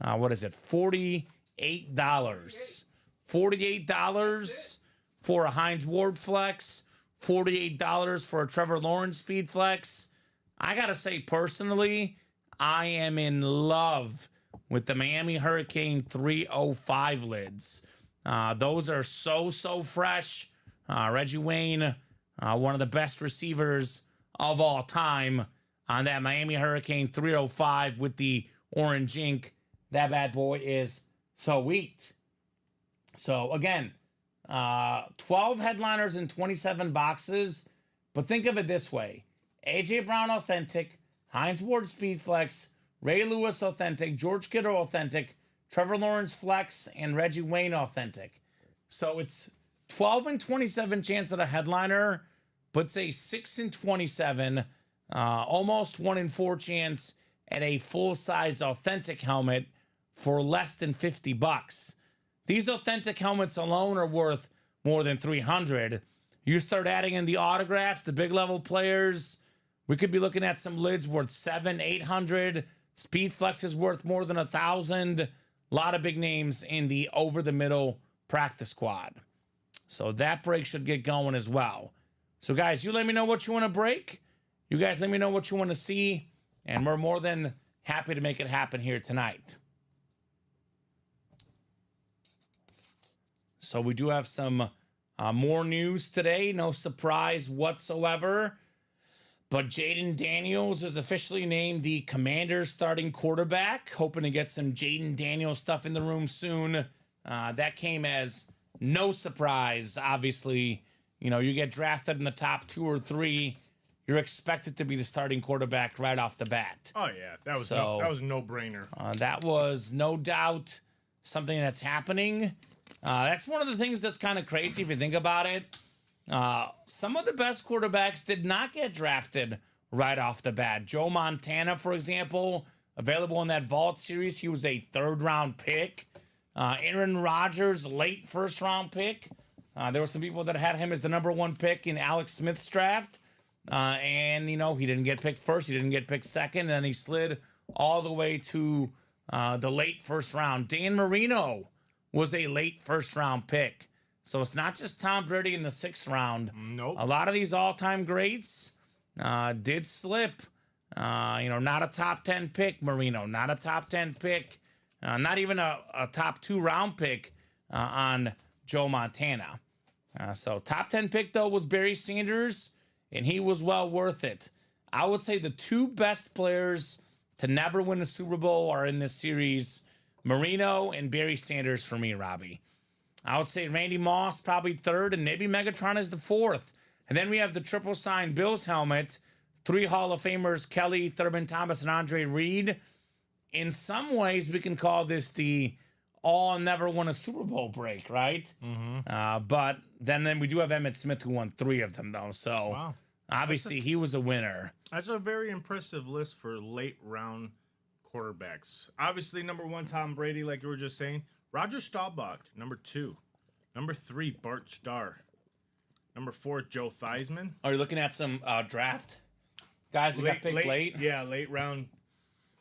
Speaker 2: What is it? $48. $48 for a Hines Ward Flex. $48 for a Trevor Lawrence Speed Flex. I gotta say, personally, I am in love with the Miami Hurricane 305 lids. Those are so fresh. Reggie Wayne one of the best receivers of all time on that Miami Hurricane 305 with the orange ink. That bad boy is sweet. So again, 12 headliners and 27 boxes. But think of it this way. A.J. Brown Authentic, Hines Ward Speed Flex, Ray Lewis Authentic, George Kittle Authentic, Trevor Lawrence Flex, and Reggie Wayne Authentic. So it's 12 and 27 chance at a headliner, but say 6 and 27, almost 1 in 4 chance at a full-size authentic helmet for less than $50. These authentic helmets alone are worth more than $300. You start adding in the autographs, the big level players, we could be looking at some lids worth $700, $800. Speed Flex is worth more than $1,000. A lot of big names in the over the middle practice squad. So that break should get going as well. So guys, you let me know what you want to break. You guys let me know what you want to see. And we're more than happy to make it happen here tonight. So we do have some more news today. No surprise whatsoever. But Jaden Daniels is officially named the Commanders' starting quarterback. Hoping to get some Jaden Daniels stuff in the room soon. That came as no surprise. Obviously, you know, you get drafted in the top 2 or 3. You're expected to be the starting quarterback right off the bat.
Speaker 3: Oh, yeah. That was a no-brainer.
Speaker 2: That was no doubt something that's happening. That's one of the things that's kind of crazy if you think about it. Some of the best quarterbacks did not get drafted right off the bat. Joe Montana, for example, available in that Vault series, he was a 3rd-round pick. Aaron Rodgers, late 1st-round pick. There were some people that had him as the number 1 pick in Alex Smith's draft. And, you know, he didn't get picked first. He didn't get picked second. And then he slid all the way to the late 1st round. Dan Marino was a late 1st round pick. So it's not just Tom Brady in the 6th round.
Speaker 3: Nope.
Speaker 2: A lot of these all-time greats did slip. You know, not a top 10 pick, Marino. Not a top 10 pick. Not even a top 2 round pick on Joe Montana. So top 10 pick, though, was Barry Sanders, and he was well worth it. I would say the 2 best players to never win a Super Bowl are in this series, Marino and Barry Sanders for me, Robbie. I would say Randy Moss probably 3rd, and maybe Megatron is the 4th. And then we have the triple sign Bills helmet, 3 Hall of Famers, Kelly, Thurman Thomas, and Andre Reed. In some ways, we can call this the all never won a Super Bowl break, right? Mm-hmm. But then we do have Emmitt Smith, who won 3 of them, though. So
Speaker 3: wow.
Speaker 2: Obviously he was a winner.
Speaker 3: That's a very impressive list for late round quarterbacks. Obviously, number 1, Tom Brady, like you were just saying. Roger Staubach, number 2. Number 3, Bart Starr. Number 4, Joe Theismann.
Speaker 2: Are you looking at some draft guys that got picked late?
Speaker 3: Yeah, late round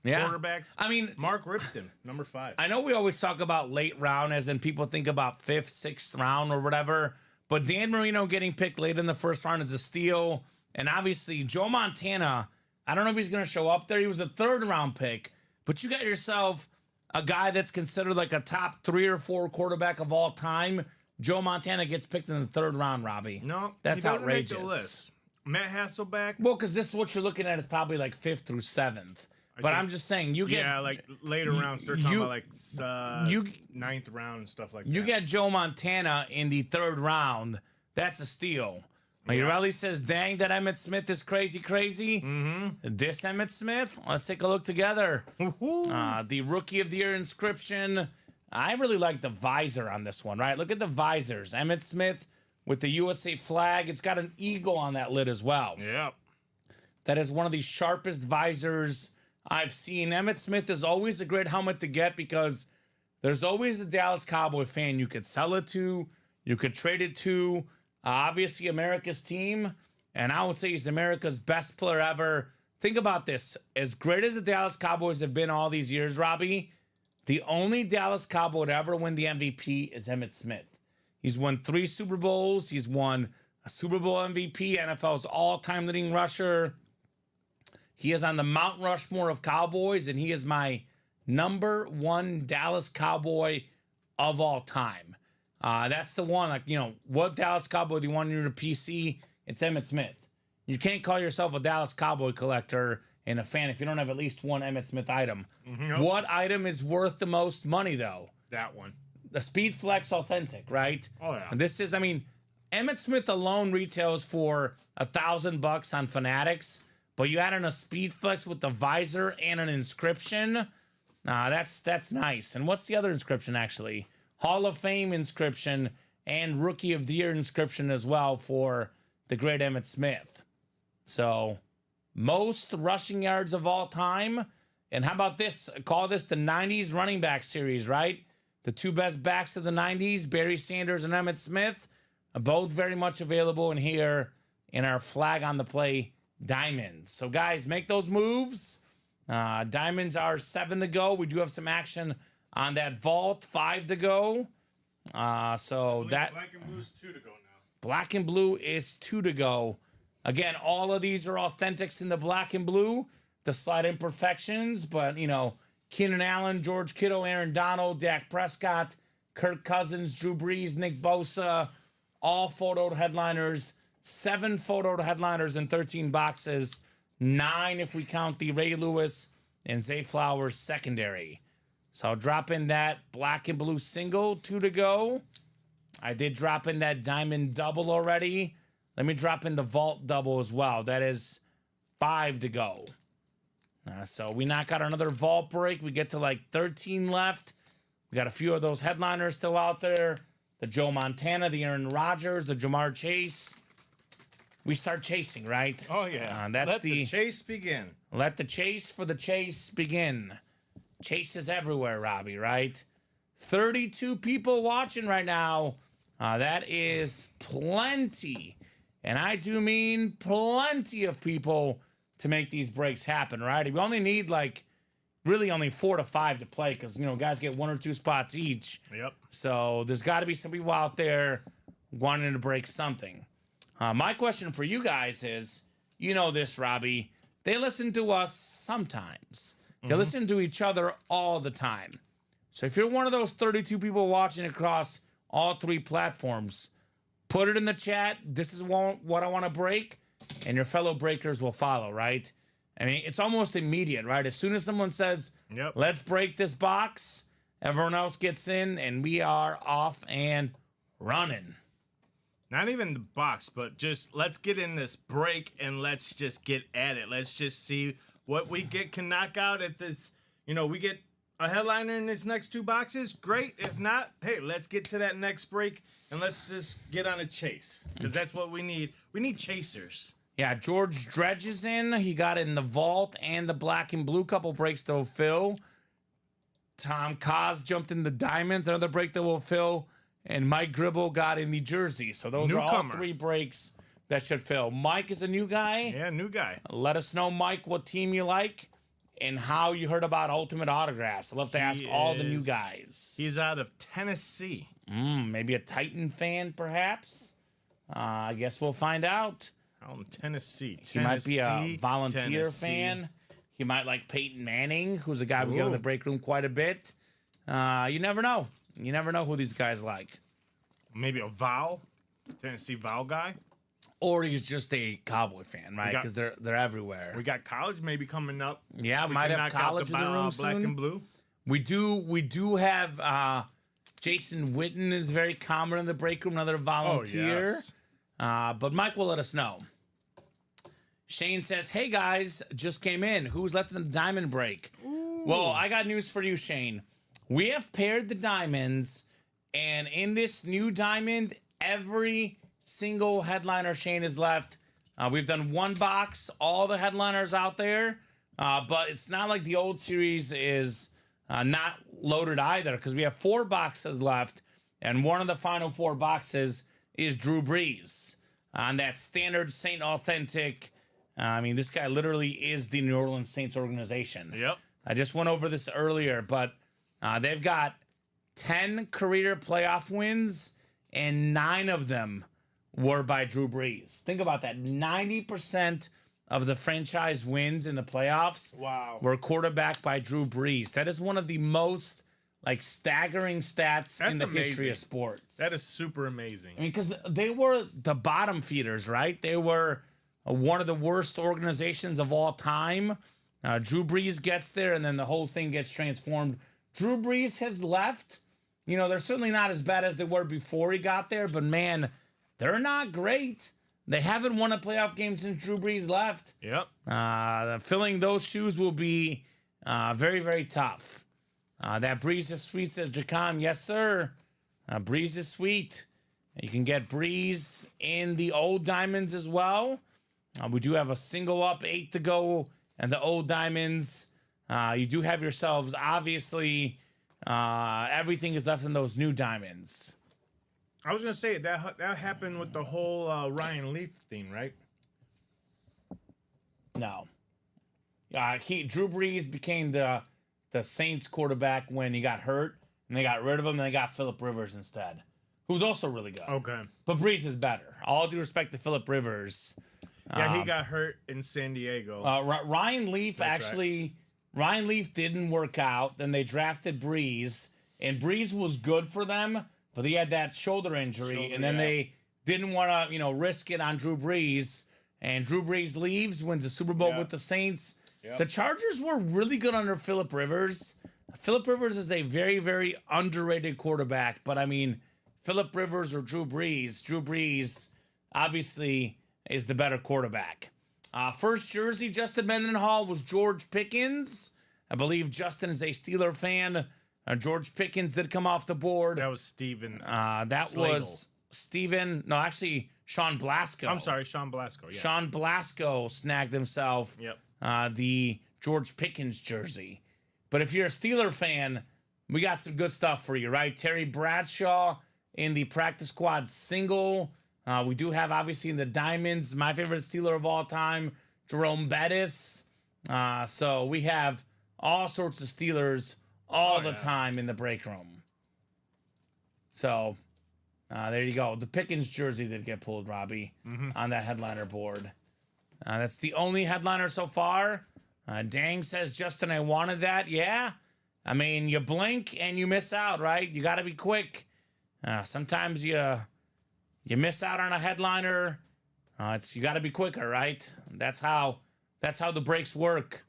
Speaker 3: quarterbacks.
Speaker 2: I mean,
Speaker 3: Mark Ripton, number 5.
Speaker 2: I know we always talk about late round as in people think about 5th, 6th round or whatever, but Dan Marino getting picked late in the 1st round is a steal. And obviously, Joe Montana, I don't know if he's going to show up there. He was a 3rd round pick, but you got yourself a guy that's considered like a top 3 or 4 quarterback of all time. Joe Montana gets picked in the 3rd round, Robbie.
Speaker 3: No,
Speaker 2: that's
Speaker 3: he doesn't
Speaker 2: outrageous.
Speaker 3: Make the list. Matt Hasselbeck.
Speaker 2: Well, because this is what you're looking at is probably like 5th through 7th. But I'm just saying, you get
Speaker 3: like later rounds. They're talking about like 9th round and stuff like that.
Speaker 2: You get Joe Montana in the 3rd round. That's a steal. Urelli says, "Dang, that Emmitt Smith is crazy." Mm-hmm. This Emmitt Smith. Let's take a look together. The Rookie of the Year inscription. I really like the visor on this one. Right, look at the visors. Emmitt Smith with the USA flag. It's got an eagle on that lid as well.
Speaker 3: Yeah,
Speaker 2: that is one of the sharpest visors I've seen. Emmitt Smith is always a great helmet to get because there's always a Dallas Cowboy fan you could sell it to, you could trade it to. Obviously, America's team, and I would say he's America's best player ever. Think about this. As great as the Dallas Cowboys have been all these years, Robbie, the only Dallas Cowboy to ever win the MVP is Emmitt Smith. He's won 3 Super Bowls. He's won a Super Bowl MVP, NFL's all-time leading rusher. He is on the Mount Rushmore of Cowboys, and he is my number 1 Dallas Cowboy of all time. That's the one, like, you know, what Dallas Cowboy do you want in your PC? it's Emmitt Smith. You can't call yourself a Dallas Cowboy collector and a fan if you don't have at least one Emmitt Smith item.
Speaker 3: Nope.
Speaker 2: What item is worth the most money, though?
Speaker 3: That one.
Speaker 2: The Speed Flex Authentic, right?
Speaker 3: Oh, yeah.
Speaker 2: And this is, I mean, Emmitt Smith alone retails for $1,000 on Fanatics, but you add in a Speed Flex with the visor and an inscription. That's nice. And what's the other inscription, actually? Hall of Fame inscription and Rookie of the Year inscription as well for the great Emmitt Smith. So, most rushing yards of all time. And how about this? Call this the 90s running back series, right? The two best backs of the 90s, Barry Sanders and Emmitt Smith, are both very much available in here in our flag on the play diamonds. So, guys, make those moves. Diamonds are 7 to go. We do have some action on that vault, 5 to go. So that
Speaker 3: Black and Blue's 2 to go now.
Speaker 2: Black and Blue is 2 to go. Again, all of these are authentics in the Black and Blue. The slight imperfections, but, you know, Keenan Allen, George Kittle, Aaron Donald, Dak Prescott, Kirk Cousins, Drew Brees, Nick Bosa, all photoed headliners. 7 photoed headliners in 13 boxes. 9 if we count the Ray Lewis and Zay Flowers secondary. So I'll drop in that Black and Blue single, 2 to go. I did drop in that Diamond double already. Let me drop in the Vault double as well. That is 5 to go. So we knock out another Vault break. We get to like 13 left. We got a few of those headliners still out there. The Joe Montana, the Aaron Rodgers, the Jamar Chase. We start chasing, right?
Speaker 3: Oh, yeah.
Speaker 2: Let
Speaker 3: the chase begin.
Speaker 2: Let the chase for the chase begin. Chase is everywhere, Robbie, right? 32 people watching right now. That is plenty. And I do mean plenty of people to make these breaks happen, right? We only need, like, really only 4 to 5 to play because, you know, guys get 1 or 2 spots each.
Speaker 3: Yep.
Speaker 2: So there's got to be some people out there wanting to break something. My question for you guys is, you know this, Robbie, they listen to us sometimes. They listen to each other all the time. So if you're one of those 32 people watching across all 3 platforms, put it in the chat. This is what I want to break, and your fellow breakers will follow, right? I mean, it's almost immediate, right? As soon as someone says,
Speaker 3: Yep.
Speaker 2: Let's break this box, everyone else gets in, and we are off and running.
Speaker 3: Not even the box, but just let's get in this break and let's just get at it. Let's just see what we can knock out at this. You know, we get a headliner in this next 2 boxes. Great. If not, hey, let's get to that next break and let's just get on a chase because that's what we need. We need chasers.
Speaker 2: Yeah, George Dredge is in. He got in the Vault and the Black and Blue. Couple breaks that will fill. Tom Kaz jumped in the Diamonds. Another break that will fill. And Mike Gribble got in the Jersey. So those are all 3 breaks that should fill. Mike is a new guy.
Speaker 3: Yeah, new guy.
Speaker 2: Let us know, Mike, what team you like and how you heard about Ultimate Autographs. I'd love to ask all the new guys.
Speaker 3: He's out of Tennessee.
Speaker 2: Maybe a Titan fan, perhaps. I guess we'll find out.
Speaker 3: Out in Tennessee.
Speaker 2: He might be a volunteer fan. He might like Peyton Manning, who's a guy we get in the break room quite a bit. You never know. You never know who these guys like.
Speaker 3: Maybe a Tennessee Val guy.
Speaker 2: Or he's just a Cowboy fan, right? Because they're everywhere.
Speaker 3: We got college maybe coming up.
Speaker 2: Yeah, might have college in the room soon.
Speaker 3: Black and Blue.
Speaker 2: We do have Jason Witten is very common in the break room, another volunteer.
Speaker 3: Oh, yes.
Speaker 2: But Mike will let us know. Shane says, hey guys, just came in. Who's left in the diamond break? Ooh. Well, I got news for you, Shane. We have paired the diamonds, and in this new diamond, every single headliner Shane is left. We've done 1 box, all the headliners out there, but it's not like the old series is not loaded either because we have 4 boxes left, and one of the final 4 boxes is Drew Brees on that standard Saint Authentic. I mean, this guy literally is the New Orleans Saints organization.
Speaker 3: Yep.
Speaker 2: I just went over this earlier, but they've got 10 career playoff wins, and 9 of them were by Drew Brees. Think about that. 90% of the franchise wins in the playoffs were quarterbacked by Drew Brees. That is one of the most like staggering stats in
Speaker 3: That's
Speaker 2: the history
Speaker 3: amazing.
Speaker 2: of sports.
Speaker 3: That is super amazing.
Speaker 2: I mean, because they were the bottom feeders, right? They were one of the worst organizations of all time. Drew Brees gets there, and then the whole thing gets transformed. Drew Brees has left. You know, they're certainly not as bad as they were before he got there, but man, they're not great. They haven't won a playoff game since Drew Brees left.
Speaker 3: Yep.
Speaker 2: Filling those shoes will be very, very tough. That Breeze is sweet, says Jacom. Yes, sir. Breeze is sweet. You can get Breeze in the old diamonds as well. We do have a single up, 8 to go, and the old diamonds. You do have yourselves, obviously, everything is left in those new diamonds.
Speaker 3: I was gonna say that happened with the whole Ryan Leaf thing, right?
Speaker 2: No. Drew Brees became the Saints quarterback when he got hurt, and they got rid of him, and they got Phillip Rivers instead, who's also really good.
Speaker 3: Okay.
Speaker 2: But Brees is better. All due respect to Phillip Rivers.
Speaker 3: Yeah, he got hurt in San Diego.
Speaker 2: Ryan Leaf
Speaker 3: That's
Speaker 2: Ryan Leaf didn't work out. Then they drafted Brees, and Brees was good for them, but he had that shoulder injury, and then they didn't want to, risk it on Drew Brees. And Drew Brees leaves, wins the Super Bowl with the Saints.
Speaker 3: Yep.
Speaker 2: The Chargers were really good under Phillip Rivers. Phillip Rivers is a very, very underrated quarterback, but I mean, Phillip Rivers or Drew Brees obviously is the better quarterback. First jersey, Justin Mendenhall, was George Pickens. I believe Justin is a Steeler fan. George Pickens did come off the board.
Speaker 3: That was Steven.
Speaker 2: That
Speaker 3: Slagle.
Speaker 2: was Steven. No, actually, Sean Blasco.
Speaker 3: I'm sorry, Sean Blasco. Yeah.
Speaker 2: Sean Blasco snagged himself the George Pickens jersey. But if you're a Steeler fan, we got some good stuff for you, right? Terry Bradshaw in the practice squad single. We do have, obviously, in the diamonds, my favorite Steeler of all time, Jerome Bettis. So we have all sorts of Steelers all the time in the break room. So there you go. The Pickens jersey did get pulled, Robbie, on that headliner board. That's the only headliner so far. Dang says, Justin, I wanted that. Yeah. I mean, you blink and you miss out, right? You got to be quick. Sometimes you miss out on a headliner. You got to be quicker, right? That's how the breaks work.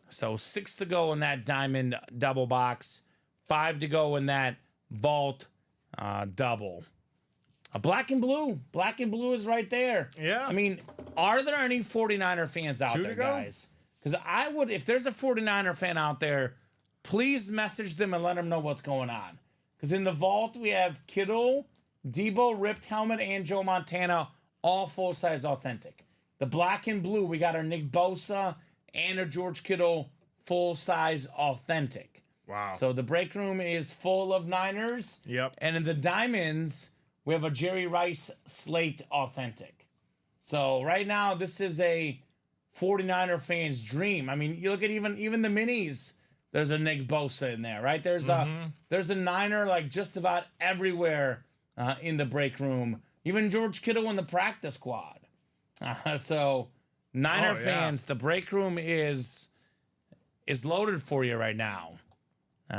Speaker 2: So 6 to go in that diamond double box, 5 to go in that vault double. Black and blue is right there.
Speaker 3: Yeah.
Speaker 2: I mean, are there any 49er fans out
Speaker 3: 2
Speaker 2: there,
Speaker 3: to go?
Speaker 2: guys? Because I would, if there's a 49er fan out there, please message them and let them know what's going on. Because in the vault, we have Kittle, Debo, ripped helmet, and Joe Montana, all full-size authentic. The black and blue, we got our Nick Bosa and our George Kittle full-size authentic.
Speaker 3: Wow.
Speaker 2: So the break room is full of Niners.
Speaker 3: Yep.
Speaker 2: And in the diamonds, we have a Jerry Rice slate authentic. So right now, this is a 49er fan's dream. I mean, you look at even the minis. There's a Nick Bosa in there, right? There's a Niner like just about everywhere in the break room. Even George Kittle in the practice squad. So Niner fans, the break room is loaded for you right now.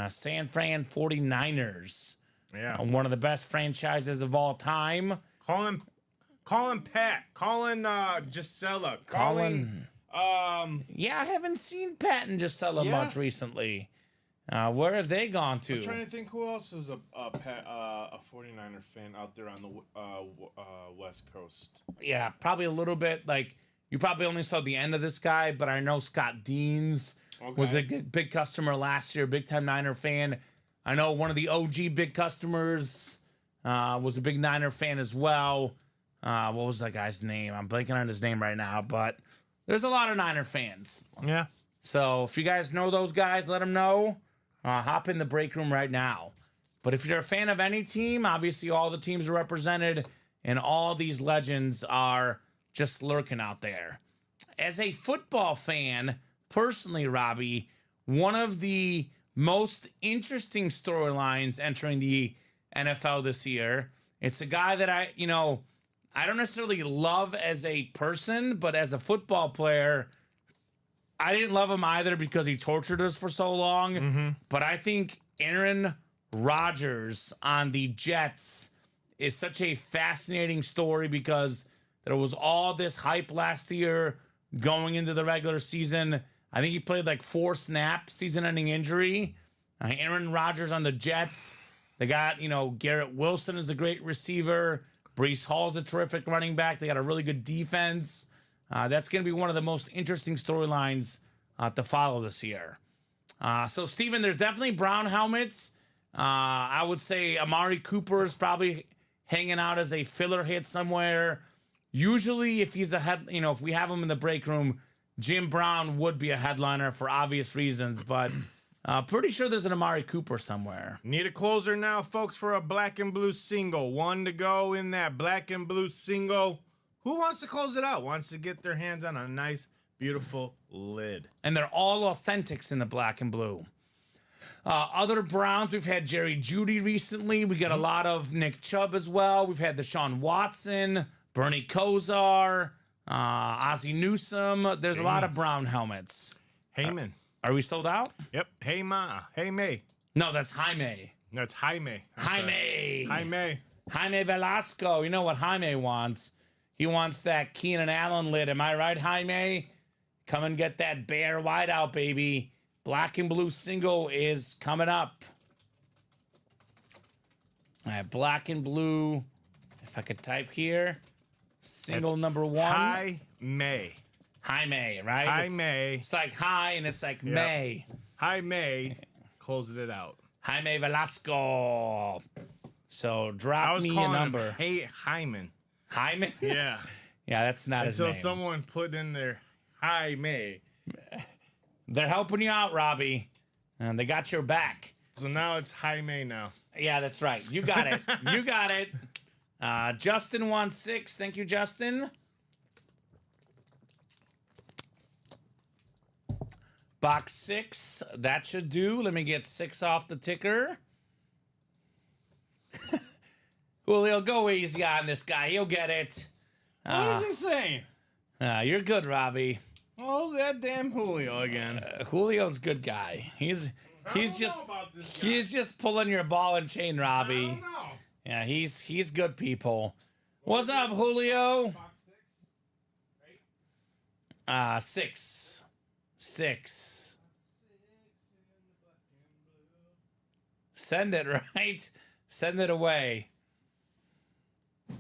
Speaker 2: San Fran 49ers.
Speaker 3: Yeah.
Speaker 2: One of the best franchises of all time.
Speaker 3: Calling Pat. Calling Gisela.
Speaker 2: Yeah, I haven't seen Pat and Gisela much recently. Where have they gone to?
Speaker 3: I'm trying to think who else is a 49er fan out there on the West Coast.
Speaker 2: Yeah, probably a little bit. Like, you probably only saw the end of this guy, but I know Scott Deans was a big customer last year, big-time Niner fan. I know one of the OG big customers was a big Niner fan as well. What was that guy's name? I'm blanking on his name right now, but there's a lot of Niner fans.
Speaker 3: Yeah.
Speaker 2: So if you guys know those guys, let them know. Hop in the break room right now. But if you're a fan of any team, obviously all the teams are represented, and all these legends are just lurking out there. As a football fan, personally, Robbie, one of the most interesting storylines entering the NFL this year, it's a guy that I don't necessarily love as a person, but as a football player, I didn't love him either because he tortured us for so long. But I think Aaron Rodgers on the Jets is such a fascinating story because there was all this hype last year going into the regular season. I think he played like 4 snaps, season-ending injury. Aaron Rodgers on the Jets. They got, Garrett Wilson is a great receiver. Breece Hall is a terrific running back. They got a really good defense. That's going to be one of the most interesting storylines to follow this year. So, Steven, there's definitely brown helmets. I would say Amari Cooper is probably hanging out as a filler hit somewhere. Usually, if he's if we have him in the break room, Jim Brown would be a headliner for obvious reasons, but pretty sure there's an Amari Cooper somewhere.
Speaker 3: Need a closer now, folks, for a black and blue single. 1 to go in that black and blue single. Who wants to close it out? Wants to get their hands on a nice, beautiful lid.
Speaker 2: And they're all authentics in the black and blue. Other Browns, we've had Jerry Jeudy recently. We got a lot of Nick Chubb as well. We've had Deshaun Watson, Bernie Kosar, Ozzie Newsome. There's a lot of brown helmets.
Speaker 3: Heyman.
Speaker 2: Are we sold out?
Speaker 3: Yep. Hey Ma. Hey May.
Speaker 2: No, that's Jaime.
Speaker 3: That's Jaime.
Speaker 2: Jaime Velasco. You know what Jaime wants? He wants that Keenan Allen lid. Am I right, Jaime? Come and get that bear wideout, baby. Black and blue single is coming up. All right, black and blue. If I could type here. Single
Speaker 3: That's
Speaker 2: number 1.
Speaker 3: Jaime,
Speaker 2: right?
Speaker 3: Jaime.
Speaker 2: It's like hi and it's like May.
Speaker 3: Jaime. Closing it out.
Speaker 2: Jaime Velasco. So drop me a
Speaker 3: calling
Speaker 2: number.
Speaker 3: him Hey Hyman.
Speaker 2: Jaime?
Speaker 3: Yeah.
Speaker 2: Yeah, that's not his name.
Speaker 3: Until someone put in there Jaime.
Speaker 2: They're helping you out, Robbie. And they got your back.
Speaker 3: So now it's Jaime now.
Speaker 2: Yeah, that's right. You got it. You got it. Justin wants 6. Thank you, Justin. Box 6. That should do. Let me get 6 off the ticker. Julio, go easy on this guy. He'll get it.
Speaker 3: What is he saying?
Speaker 2: You're good, Robbie.
Speaker 3: Oh, that damn Julio again.
Speaker 2: Julio's a good guy. He's just pulling your ball and chain, Robbie.
Speaker 3: I don't know.
Speaker 2: Yeah, he's good people. What's up, Julio? 6. 6. Send it, right? Send it away.
Speaker 3: I'm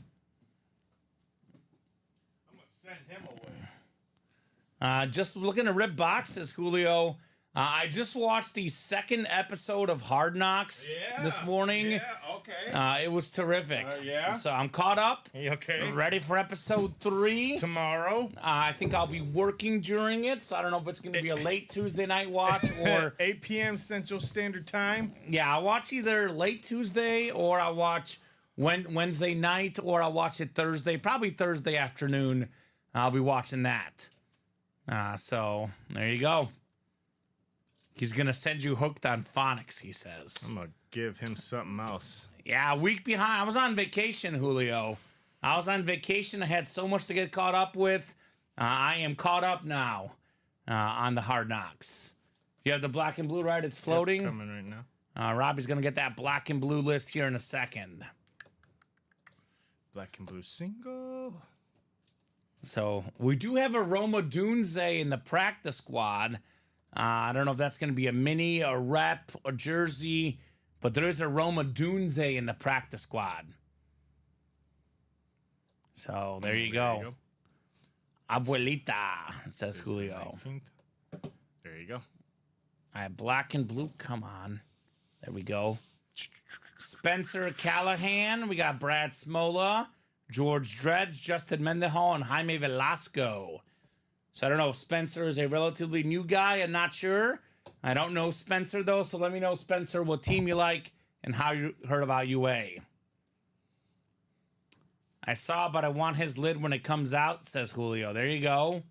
Speaker 3: gonna send him away.
Speaker 2: Just looking to rip boxes, Julio. I just watched the 2nd episode of Hard Knocks this morning.
Speaker 3: Yeah, okay.
Speaker 2: It was terrific.
Speaker 3: Yeah?
Speaker 2: So I'm caught up.
Speaker 3: Okay.
Speaker 2: Ready for episode 3.
Speaker 3: Tomorrow.
Speaker 2: I think I'll be working during it, so I don't know if it's going to be a late Tuesday night watch or
Speaker 3: 8 p.m. Central Standard Time.
Speaker 2: Yeah, I'll watch either late Tuesday or I'll watch Wednesday night or I'll watch it Thursday, probably Thursday afternoon. I'll be watching that. So there you go. He's going to send you hooked on phonics, he says.
Speaker 3: I'm going to give him something else.
Speaker 2: Yeah, a week behind. I was on vacation, Julio. I was on vacation. I had so much to get caught up with. I am caught up now on the Hard Knocks. You have the black and blue, right? It's floating.
Speaker 3: Yep, coming right now.
Speaker 2: Robbie's going to get that black and blue list here in a second.
Speaker 3: Black and blue single.
Speaker 2: So we do have a Roma Dunze in the practice squad. I don't know if that's going to be a mini, a rep, a jersey, but there is a Roma Dunze in the practice squad. So there you go. Abuelita, says Julio.
Speaker 3: 19th. There you go.
Speaker 2: All right, black and blue. Come on. There we go. Spencer Callahan. We got Brad Smola, George Dredge, Justin Mendenhall, and Jaime Velasco. So I don't know if Spencer is a relatively new guy. I'm not sure. I don't know Spencer, though, so let me know, Spencer, what team you like and how you heard about UA. I saw, but I want his lid when it comes out, says Julio. There you go.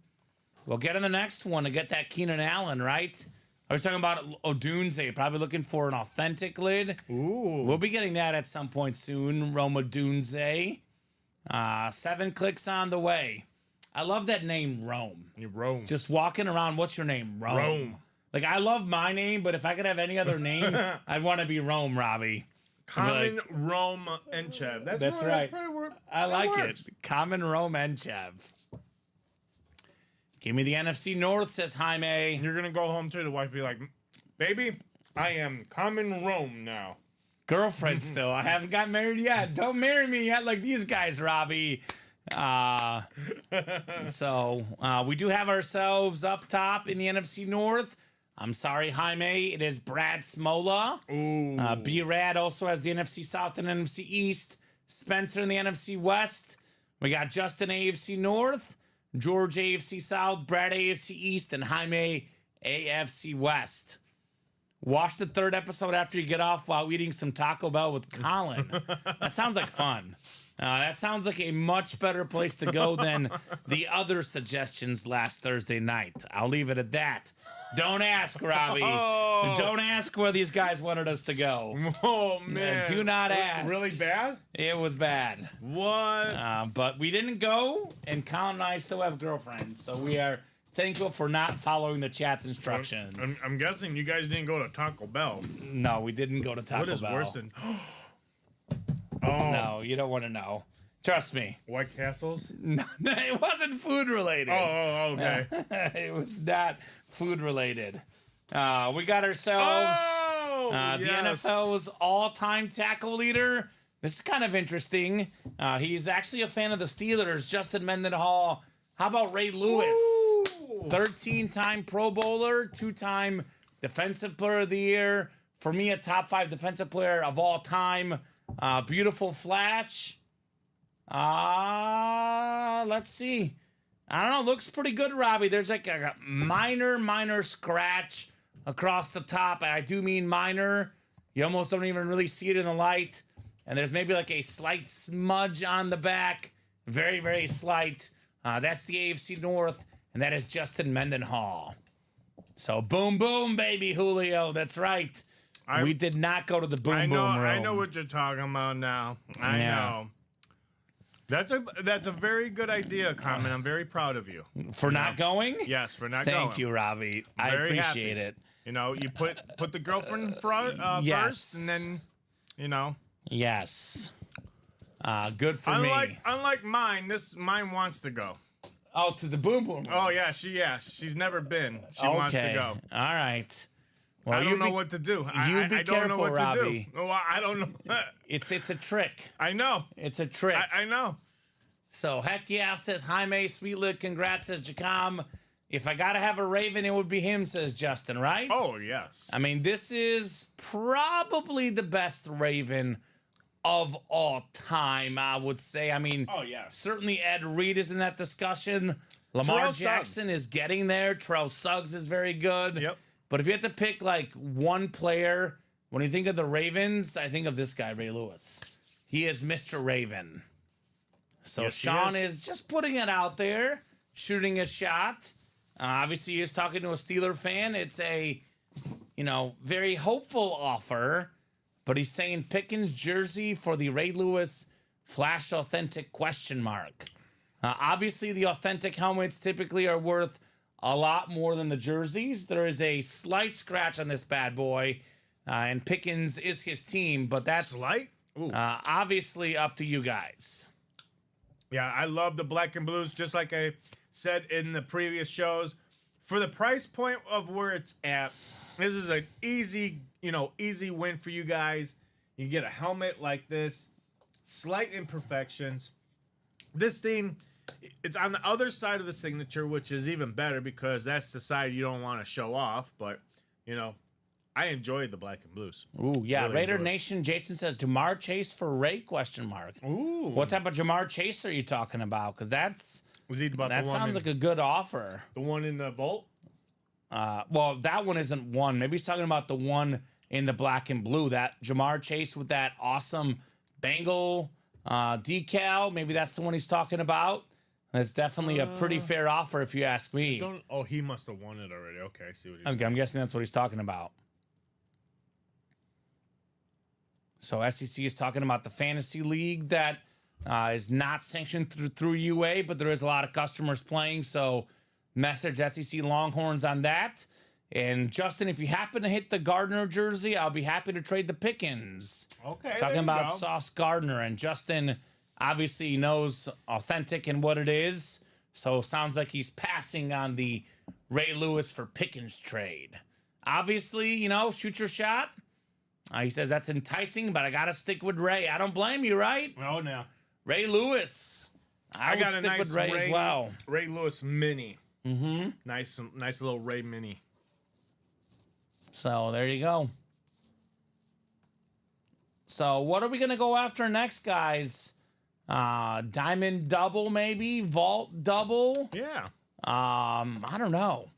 Speaker 2: We'll get in the next one to get that Keenan Allen, right? I was talking about Odunze, probably looking for an authentic lid.
Speaker 3: Ooh.
Speaker 2: We'll be getting that at some point soon, Roma Dunze. 7 clicks on the way. I love that name, Rome.
Speaker 3: You're Rome.
Speaker 2: Just walking around, what's your name? Rome.
Speaker 3: Rome.
Speaker 2: Like, I love my name, but if I could have any other name, I'd want to be Rome, Robbie.
Speaker 3: Kamen Entchev.
Speaker 2: That's right. I like it. Kamen Entchev. Give me the NFC North, says Jaime.
Speaker 3: You're gonna go home too. The wife be like, "Baby, I am Kamen Rome now."
Speaker 2: Girlfriend still. I haven't got married yet. Don't marry me yet like these guys, Robbie. So we do have ourselves up top in the NFC North. I'm sorry, Jaime. It is Brad Smola.
Speaker 3: Ooh.
Speaker 2: B-Rad also has the NFC South and NFC East. Spencer in the NFC West. We got Justin AFC North, George AFC South, Brad AFC East, and Jaime AFC West. Watch the third episode after you get off while eating some Taco Bell with Colin. That sounds like fun. That sounds like a much better place to go than the other suggestions last Thursday night. I'll leave it at that. Don't ask, Robbie.
Speaker 3: Oh.
Speaker 2: Don't ask where these guys wanted us to go.
Speaker 3: Oh, man.
Speaker 2: Do not ask.
Speaker 3: Really bad?
Speaker 2: It was bad.
Speaker 3: What?
Speaker 2: But we didn't go, and Colin and I still have girlfriends, so we are thankful for not following the chat's instructions.
Speaker 3: I'm guessing you guys didn't go to Taco Bell.
Speaker 2: No, we didn't go to Taco Bell.
Speaker 3: What is worse than...
Speaker 2: No, you don't want to know. Trust me.
Speaker 3: White Castles?
Speaker 2: No, it wasn't food related.
Speaker 3: Oh, okay.
Speaker 2: It was not food related. We got ourselves the NFL's all-time tackle leader. This is kind of interesting. He's actually a fan of the Steelers, Justin Mendenhall. How about Ray Lewis? 13-time Pro Bowler, 2-time Defensive Player of the Year. For me, a top 5 defensive player of all time. Beautiful flash. Let's see. I don't know. Looks pretty good, Robbie. There's like a minor scratch across the top. And I do mean minor. You almost don't even really see it in the light. And there's maybe like a slight smudge on the back. Very, very slight. That's the AFC North. And that is Justin Mendenhall. So boom, boom, baby, Julio. That's right. We did not go to the boom boom room.
Speaker 3: I know what you're talking about now. I know. That's a very good idea, Carmen. I'm very proud of you.
Speaker 2: For not going?
Speaker 3: Yes, for not going.
Speaker 2: Thank you, Robbie. I appreciate it.
Speaker 3: You know, you put the girlfriend first, and then, you know.
Speaker 2: Yes. Good for me.
Speaker 3: Unlike mine, mine wants to go.
Speaker 2: Oh, to the boom boom room.
Speaker 3: Oh yeah, she's never been. She wants to go.
Speaker 2: All right. Well,
Speaker 3: I don't know what to do.
Speaker 2: You be careful,
Speaker 3: don't know what
Speaker 2: Robbie.
Speaker 3: to do. Well, I don't know.
Speaker 2: It's a trick.
Speaker 3: I know.
Speaker 2: It's a trick.
Speaker 3: I know.
Speaker 2: So, heck yeah, says Jaime. Sweetlit, congrats, says Jacom. If I got to have a Raven, it would be him, says Justin, right?
Speaker 3: Oh, yes.
Speaker 2: I mean, this is probably the best Raven of all time, I would say. I mean, certainly Ed Reed is in that discussion. Lamar
Speaker 3: Terrell
Speaker 2: Jackson
Speaker 3: Suggs
Speaker 2: is getting there. Terrell Suggs is very good.
Speaker 3: Yep.
Speaker 2: But if you had to pick like one player, when you think of the Ravens, I think of this guy, Ray Lewis. He is Mr. Raven. So yes, Sean is just putting it out there, shooting a shot. Obviously, he's talking to a Steeler fan. It's a, very hopeful offer. But he's saying Pickens jersey for the Ray Lewis Flash Authentic ? Obviously, the authentic helmets typically are worth a lot more than the jerseys. There is a slight scratch on this bad boy, and Pickens is his team, but that's
Speaker 3: slight.
Speaker 2: Obviously up to you guys.
Speaker 3: Yeah, I love the black and blues, just like I said in the previous shows. For the price point of where it's at, this is an easy win for you guys. You get a helmet like this, slight imperfections. This thing, it's on the other side of the signature, which is even better because that's the side you don't want to show off. But, I enjoyed the black and blues.
Speaker 2: Ooh, yeah. Really Raider Nation, Jason says, Jamar Chase for Ray, ?
Speaker 3: Ooh.
Speaker 2: What type of Jamar Chase are you talking about? Because that sounds like a good offer.
Speaker 3: The one in the vault?
Speaker 2: Well, that one isn't one. Maybe he's talking about the one in the black and blue. That Jamar Chase with that awesome Bengal decal. Maybe that's the one he's talking about. That's definitely a pretty fair offer if you ask me.
Speaker 3: He must have won it already. Okay, I see what he's
Speaker 2: saying. I'm guessing that's what he's talking about. So SEC is talking about the fantasy league that is not sanctioned through UA, but there is a lot of customers playing. So message SEC Longhorns on that. And Justin, if you happen to hit the Gardner jersey, I'll be happy to trade the Pickens.
Speaker 3: Okay.
Speaker 2: Talking about Sauce Gardner, and Justin obviously knows authentic and what it is. So sounds like he's passing on the Ray Lewis for Pickens trade. Obviously, you know, shoot your shot. He says that's enticing, but I got to stick with Ray. I don't blame you, right?
Speaker 3: Oh, no.
Speaker 2: Ray Lewis. I would stick with Ray as well.
Speaker 3: Ray Lewis mini. Nice little Ray mini.
Speaker 2: So there you go. So what are we going to go after next, guys? Diamond double, maybe? Vault double?
Speaker 3: Yeah.
Speaker 2: I don't know.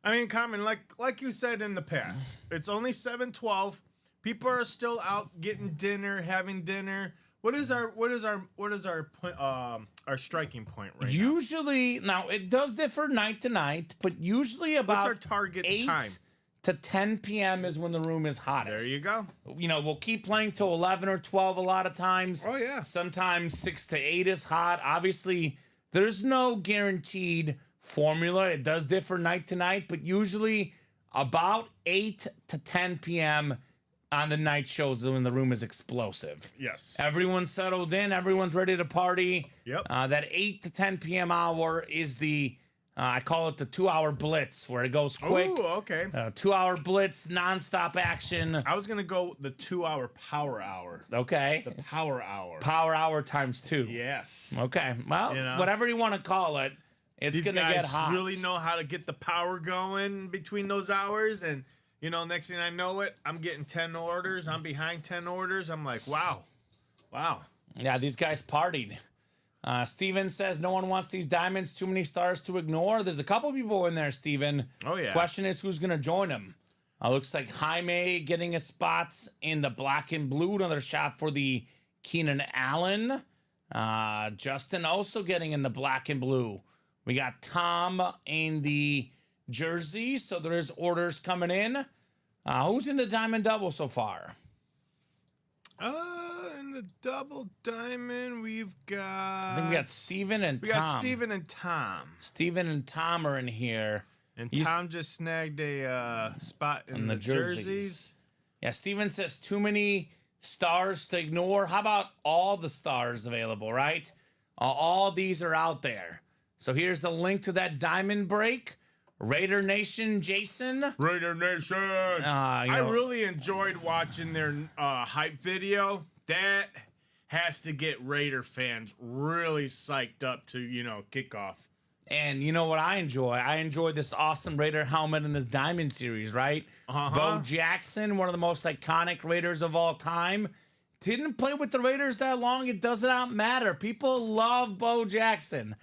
Speaker 3: I mean, Kamen, like you said in the past, it's only 7:12. People are still out getting dinner, having dinner. What is our striking point right
Speaker 2: Usually, now it does differ night to night, but usually about
Speaker 3: What's our target
Speaker 2: 8
Speaker 3: time?
Speaker 2: to 10 p.m. is when the room is hottest.
Speaker 3: There you go.
Speaker 2: You know, we'll keep playing till 11 or 12 a lot of times.
Speaker 3: Oh, yeah.
Speaker 2: Sometimes 6 to 8 is hot. Obviously, there's no guaranteed formula. It does differ night to night, but usually about 8 to 10 p.m. on the night shows when the room is explosive.
Speaker 3: Yes.
Speaker 2: Everyone's settled in. Everyone's ready to party.
Speaker 3: Yep.
Speaker 2: That 8 to 10 p.m. hour is the, I call it the 2-hour blitz, where it goes quick.
Speaker 3: Ooh, okay.
Speaker 2: 2-hour blitz, nonstop action.
Speaker 3: I was going to go the 2-hour power hour.
Speaker 2: Okay.
Speaker 3: The power hour.
Speaker 2: Power hour times 2.
Speaker 3: Yes.
Speaker 2: Okay. Well,
Speaker 3: You know?
Speaker 2: whatever you want to call it, it's
Speaker 3: These
Speaker 2: going to
Speaker 3: guys
Speaker 2: get hot.
Speaker 3: really know how to get the power going between those hours. And, you know, next thing I know it, I'm getting 10 orders. I'm behind 10 orders. I'm like, wow. Wow.
Speaker 2: Yeah, these guys partied. Steven says no one wants these diamonds. Too many stars to ignore. There's a couple people in there, Steven.
Speaker 3: Oh, yeah.
Speaker 2: Question is who's going to join them. Looks like Jaime getting his spots in the black and blue. Another shot for the Keenan Allen. Justin also getting in the black and blue. We got Tom in the jersey. So there's orders coming in. Who's in the diamond double so far?
Speaker 3: In the double diamond, we've got...
Speaker 2: I think we got Steven and Tom.
Speaker 3: We got Steven and Tom.
Speaker 2: Steven and Tom are in here.
Speaker 3: And
Speaker 2: He's-
Speaker 3: Tom just snagged a spot in the
Speaker 2: jerseys.
Speaker 3: jerseys.
Speaker 2: Yeah, Steven says too many stars to ignore. How about all the stars available, right? All these are out there. So here's the link to that diamond break. Raider Nation, Jason.
Speaker 3: Raider Nation. I really enjoyed watching their hype video. That has to get Raider fans really psyched up to, you know, kickoff.
Speaker 2: And you know what I enjoy? I enjoy this awesome Raider helmet in this Diamond series, right? Bo Jackson, one of the most iconic Raiders of all time. Didn't play with the Raiders that long. It does not matter. People love Bo Jackson.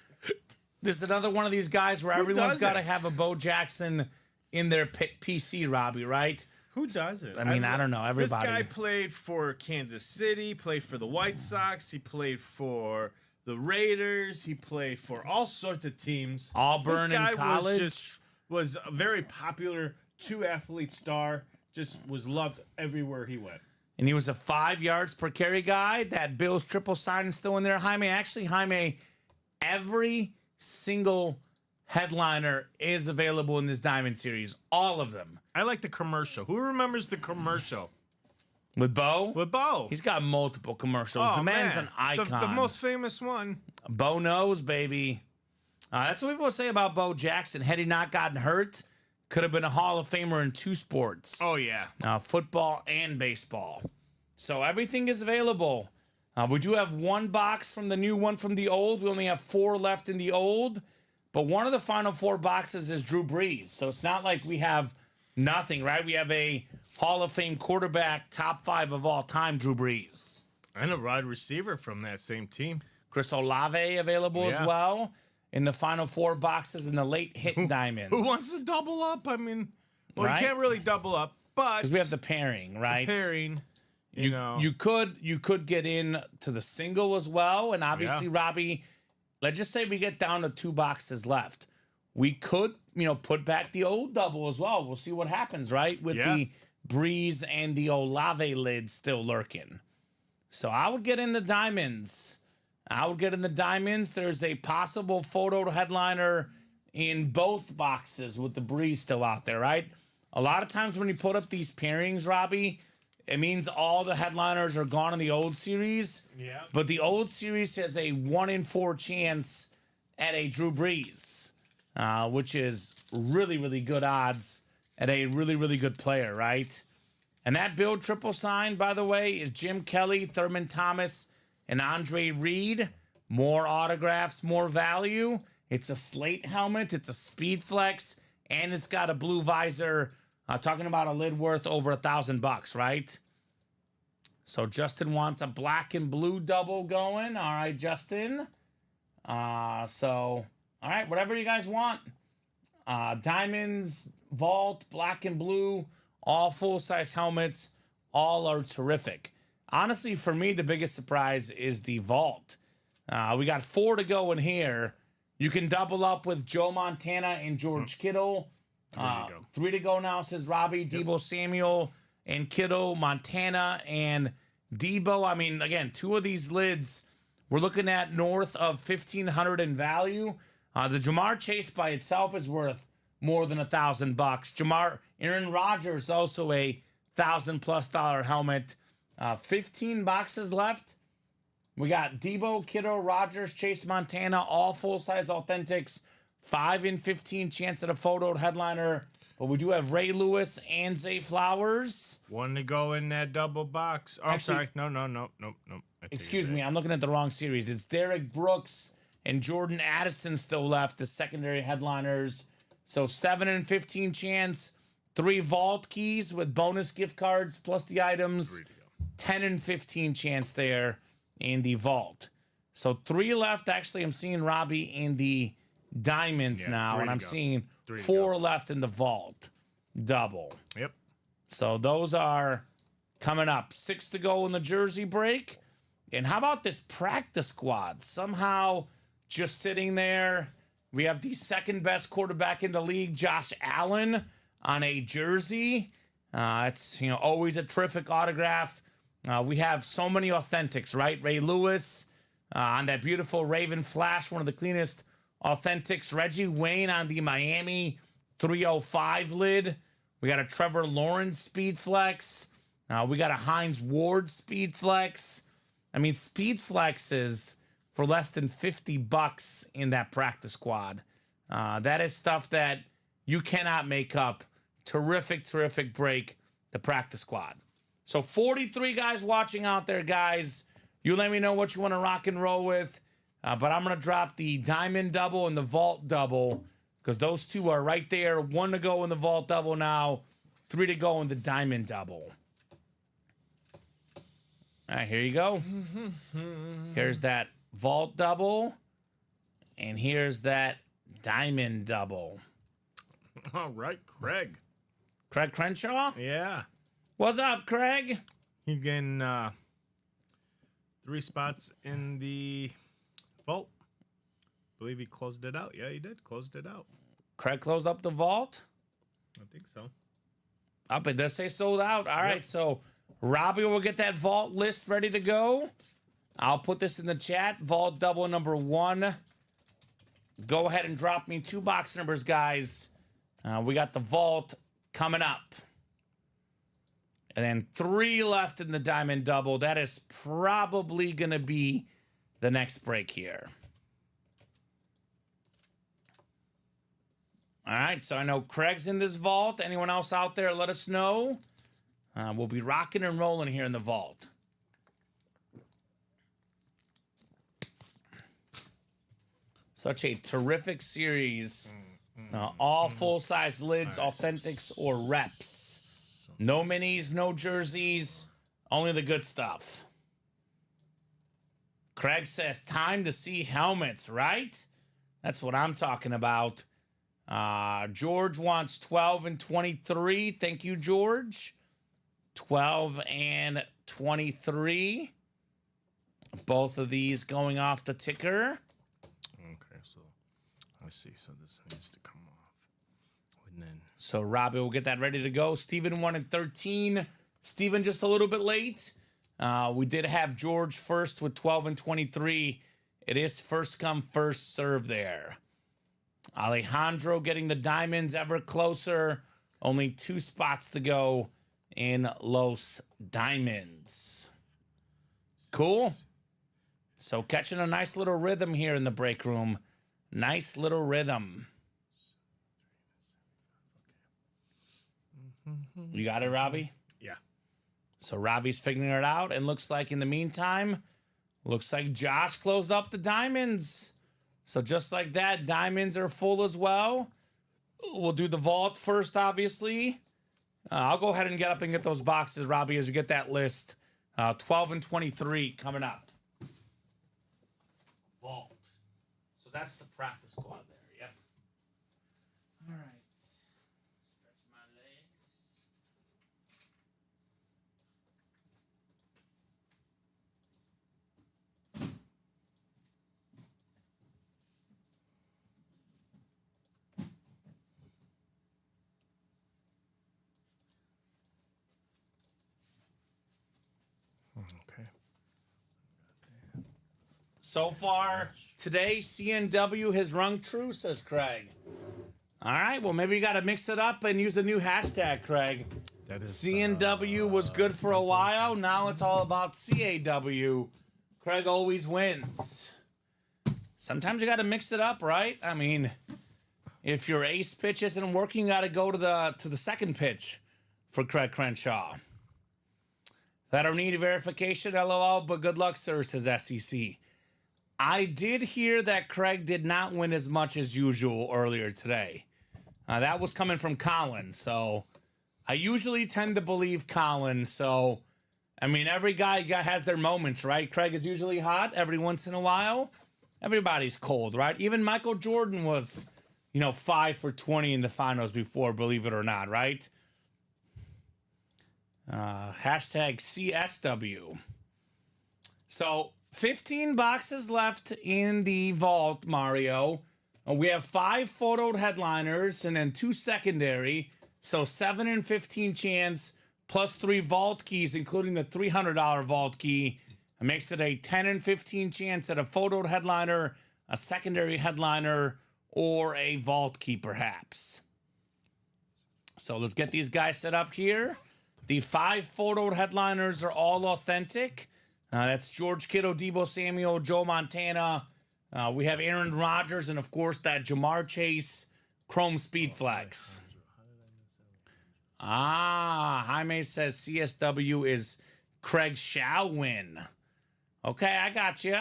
Speaker 2: This is another one of these guys where everyone's got to have a Bo Jackson in their PC, Robbie, right?
Speaker 3: Who doesn't?
Speaker 2: I mean, I don't know. Everybody.
Speaker 3: This guy played for Kansas City, played for the White Sox. He played for the Raiders. He played for all sorts of teams.
Speaker 2: Auburn
Speaker 3: this guy
Speaker 2: in college.
Speaker 3: Was a very popular 2-athlete star. Just was loved everywhere he went.
Speaker 2: And he was a 5 yards per carry guy. That Bills triple sign is still in there. Jaime, every single headliner is available in this Diamond series. All of them.
Speaker 3: I like the commercial. Who remembers the commercial?
Speaker 2: With Bo?
Speaker 3: With Bo.
Speaker 2: He's got multiple commercials. The man's an icon.
Speaker 3: The most famous one.
Speaker 2: Bo knows, baby. That's what people say about Bo Jackson. Had he not gotten hurt, could have been a Hall of Famer in 2 sports.
Speaker 3: Oh, yeah.
Speaker 2: Football and baseball. So everything is available. We do have 1 box from the new, 1 from the old. We only have 4 left in the old. But one of the final 4 boxes is Drew Brees. So it's not like we have nothing, right? We have a Hall of Fame quarterback, top 5 of all time, Drew Brees.
Speaker 3: And a wide receiver from that same team.
Speaker 2: Chris Olave available as well in the final 4 boxes in the late hit diamonds.
Speaker 3: Who wants to double up? I mean, well,
Speaker 2: Right?
Speaker 3: you can't really double up, but
Speaker 2: Because we have the pairing, right?
Speaker 3: pairing. You know,
Speaker 2: You could get in to the single as well. And obviously, Robbie, let's just say we get down to 2 boxes left. We could, put back the old double as well. We'll see what happens, right? With the Breeze and the Olave lid still lurking. So I would get in the diamonds. There's a possible photo headliner in both boxes with the Breeze still out there, right? A lot of times when you put up these pairings, Robbie, it means all the headliners are gone in the old series.
Speaker 3: Yeah.
Speaker 2: But the old series has a 1 in 4 chance at a Drew Brees, which is really, really good odds at a really, really good player, right? And that build triple sign, by the way, is Jim Kelly, Thurman Thomas, and Andre Reed. More autographs, more value. It's a slate helmet. It's a speed flex, and it's got a blue visor. Talking about a lid worth over $1,000, right? So Justin wants a black and blue double going. All right, Justin. All right, whatever you guys want. Diamonds, vault, black and blue, all full-size helmets, all are terrific. Honestly, for me, the biggest surprise is the vault. We got 4 to go in here. You can double up with Joe Montana and George Kittle. 3 to go now, says Robbie. Debo Samuel and Kittle, Montana and Debo. I mean, again, 2 of these lids, we're looking at north of $1,500 in value. The Jamar Chase by itself is worth more than $1,000. Aaron Rodgers, also a $1,000+ helmet. 15 boxes left. We got Debo, Kittle, Rodgers, Chase, Montana, all full-size authentics. 5 in 15 chance at a photoed headliner. But we do have Ray Lewis and Zay Flowers.
Speaker 3: 1 to go in that double box. Oh,
Speaker 2: Actually,
Speaker 3: I'm sorry. No.
Speaker 2: Excuse me, I'm looking at the wrong series. It's Derek Brooks and Jordan Addison still left, the secondary headliners. So 7 in 15 chance. 3 vault keys with bonus gift cards plus the items. 10 in 15 chance there in the vault. So 3 left. Actually, I'm seeing Robbie in the diamonds now, and I'm seeing 4 left in the vault double.
Speaker 3: Yep.
Speaker 2: So those are coming up. 6 to go in the jersey break. And how about this practice squad? Somehow just sitting there. We have the second best quarterback in the league, Josh Allen, on a jersey. It's always a terrific autograph. We have so many authentics, right? Ray Lewis on that beautiful Raven Flash, one of the cleanest authentics. Reggie Wayne on the Miami 305 lid. We got a Trevor Lawrence speed flex. We got a Hines Ward speed flex. I mean, speed flexes for less than $50 in that practice squad. That is stuff that you cannot make up. Terrific, terrific break, the practice squad. So 43 guys watching out there, guys. You let me know what you want to rock and roll with. But I'm going to drop the diamond double and the vault double because those 2 are right there. 1 to go in the vault double now. 3 to go in the diamond double. All right, here you go. Here's that vault double. And here's that diamond double.
Speaker 3: All right, Craig.
Speaker 2: Craig Crenshaw?
Speaker 3: Yeah.
Speaker 2: What's up, Craig?
Speaker 3: You getting 3 spots in the vault. Believe he closed it out. Yeah, he did. Closed it out.
Speaker 2: Craig closed up the vault?
Speaker 3: I think so.
Speaker 2: Up, it does say sold out. All right, so Robbie will get that vault list ready to go. I'll put this in the chat. Vault double number 1. Go ahead and drop me 2 box numbers, guys. We got the vault coming up. And then 3 left in the diamond double. That is probably going to be the next break here. All right, so I know Craig's in this vault. Anyone else out there, let us know. We'll be rocking and rolling here in the vault. Such a terrific series. All full-size lids, authentics, or reps. No minis, no jerseys, only the good stuff. Craig says, time to see helmets, right? That's what I'm talking about. George wants 12 and 23. Thank you, George. 12 and 23. Both of these going off the ticker.
Speaker 3: Okay, so let's see. So this needs to come off. And then
Speaker 2: So Robbie will get that ready to go. Steven 1 and 13. Steven just a little bit late. We did have George first with 12 and 23. It is first come, first serve there. Alejandro getting the diamonds ever closer. Only 2 spots to go in Los Diamonds. Cool. So catching a nice little rhythm here in the break room. Nice little rhythm. You got it, Robbie?
Speaker 3: Yeah.
Speaker 2: So Robbie's figuring it out, and looks like in the meantime, looks like Josh closed up the diamonds. So just like that, diamonds are full as well. We'll do the vault first, obviously. I'll go ahead and get up and get those boxes, Robbie, as you get that list. 12 and 23 coming up. Vault. So that's the practice squad there, yep. All right. Stretch my legs.
Speaker 3: Okay.
Speaker 2: So far today, CNW has rung true, says Craig. All right, well, maybe you got to mix it up and use a new hashtag, Craig.
Speaker 3: That is
Speaker 2: CNW was good for a while. Now it's all about CAW. Craig always wins. Sometimes you got to mix it up, right? I mean, if your ace pitch isn't working, you got to go to the second pitch for Craig Crenshaw. I don't need a verification, LOL, but good luck, sir, says SEC. I did hear that Craig did not win as much as usual earlier today. That was coming from Colin, so I usually tend to believe Colin. So, I mean, every guy has their moments, right? Craig is usually hot every once in a while. Everybody's cold, right? Even Michael Jordan was, 5 for 20 in the finals before, believe it or not, right? Hashtag CSW. So 15 boxes left in the vault, Mario. We have 5 photoed headliners and then 2 secondary. So 7 and 15 chance plus 3 vault keys, including the $300 vault key. It makes it a 10 and 15 chance at a photoed headliner, a secondary headliner, or a vault key perhaps. So let's get these guys set up here. The 5 photoed headliners are all authentic. That's George Kittle, Deebo Samuel, Joe Montana. We have Aaron Rodgers, and of course that Jamar Chase Chrome Speed Flex. Jaime says CSW is Craig shall win. Okay, I got you.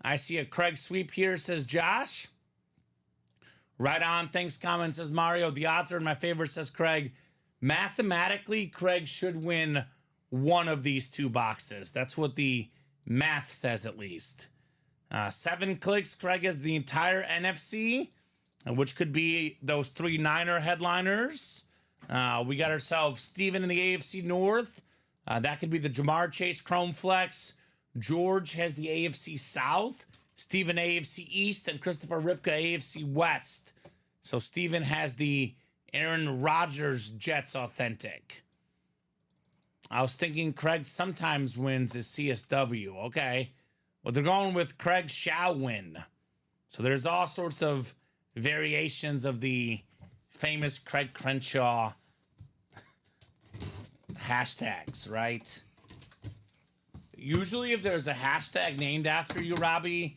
Speaker 2: I see a Craig sweep here, says Josh. Right on, thanks, comment, says Mario. The odds are in my favor, says Craig. Mathematically, Craig should win one of these 2 boxes. That's what the math says, at least. 7 clicks, Craig has the entire NFC, which could be those 3 Niner headliners. We got ourselves Steven in the AFC North. That could be the Jamar Chase Chrome Flex. George has the AFC South. Steven AFC East, and Christopher Ripka AFC West. So Steven has the Aaron Rodgers Jets authentic. I was thinking Craig sometimes wins as CSW. Okay. Well, they're going with Craig shall win. So there's all sorts of variations of the famous Craig Crenshaw hashtags, right? Usually if there's a hashtag named after you, Robbie,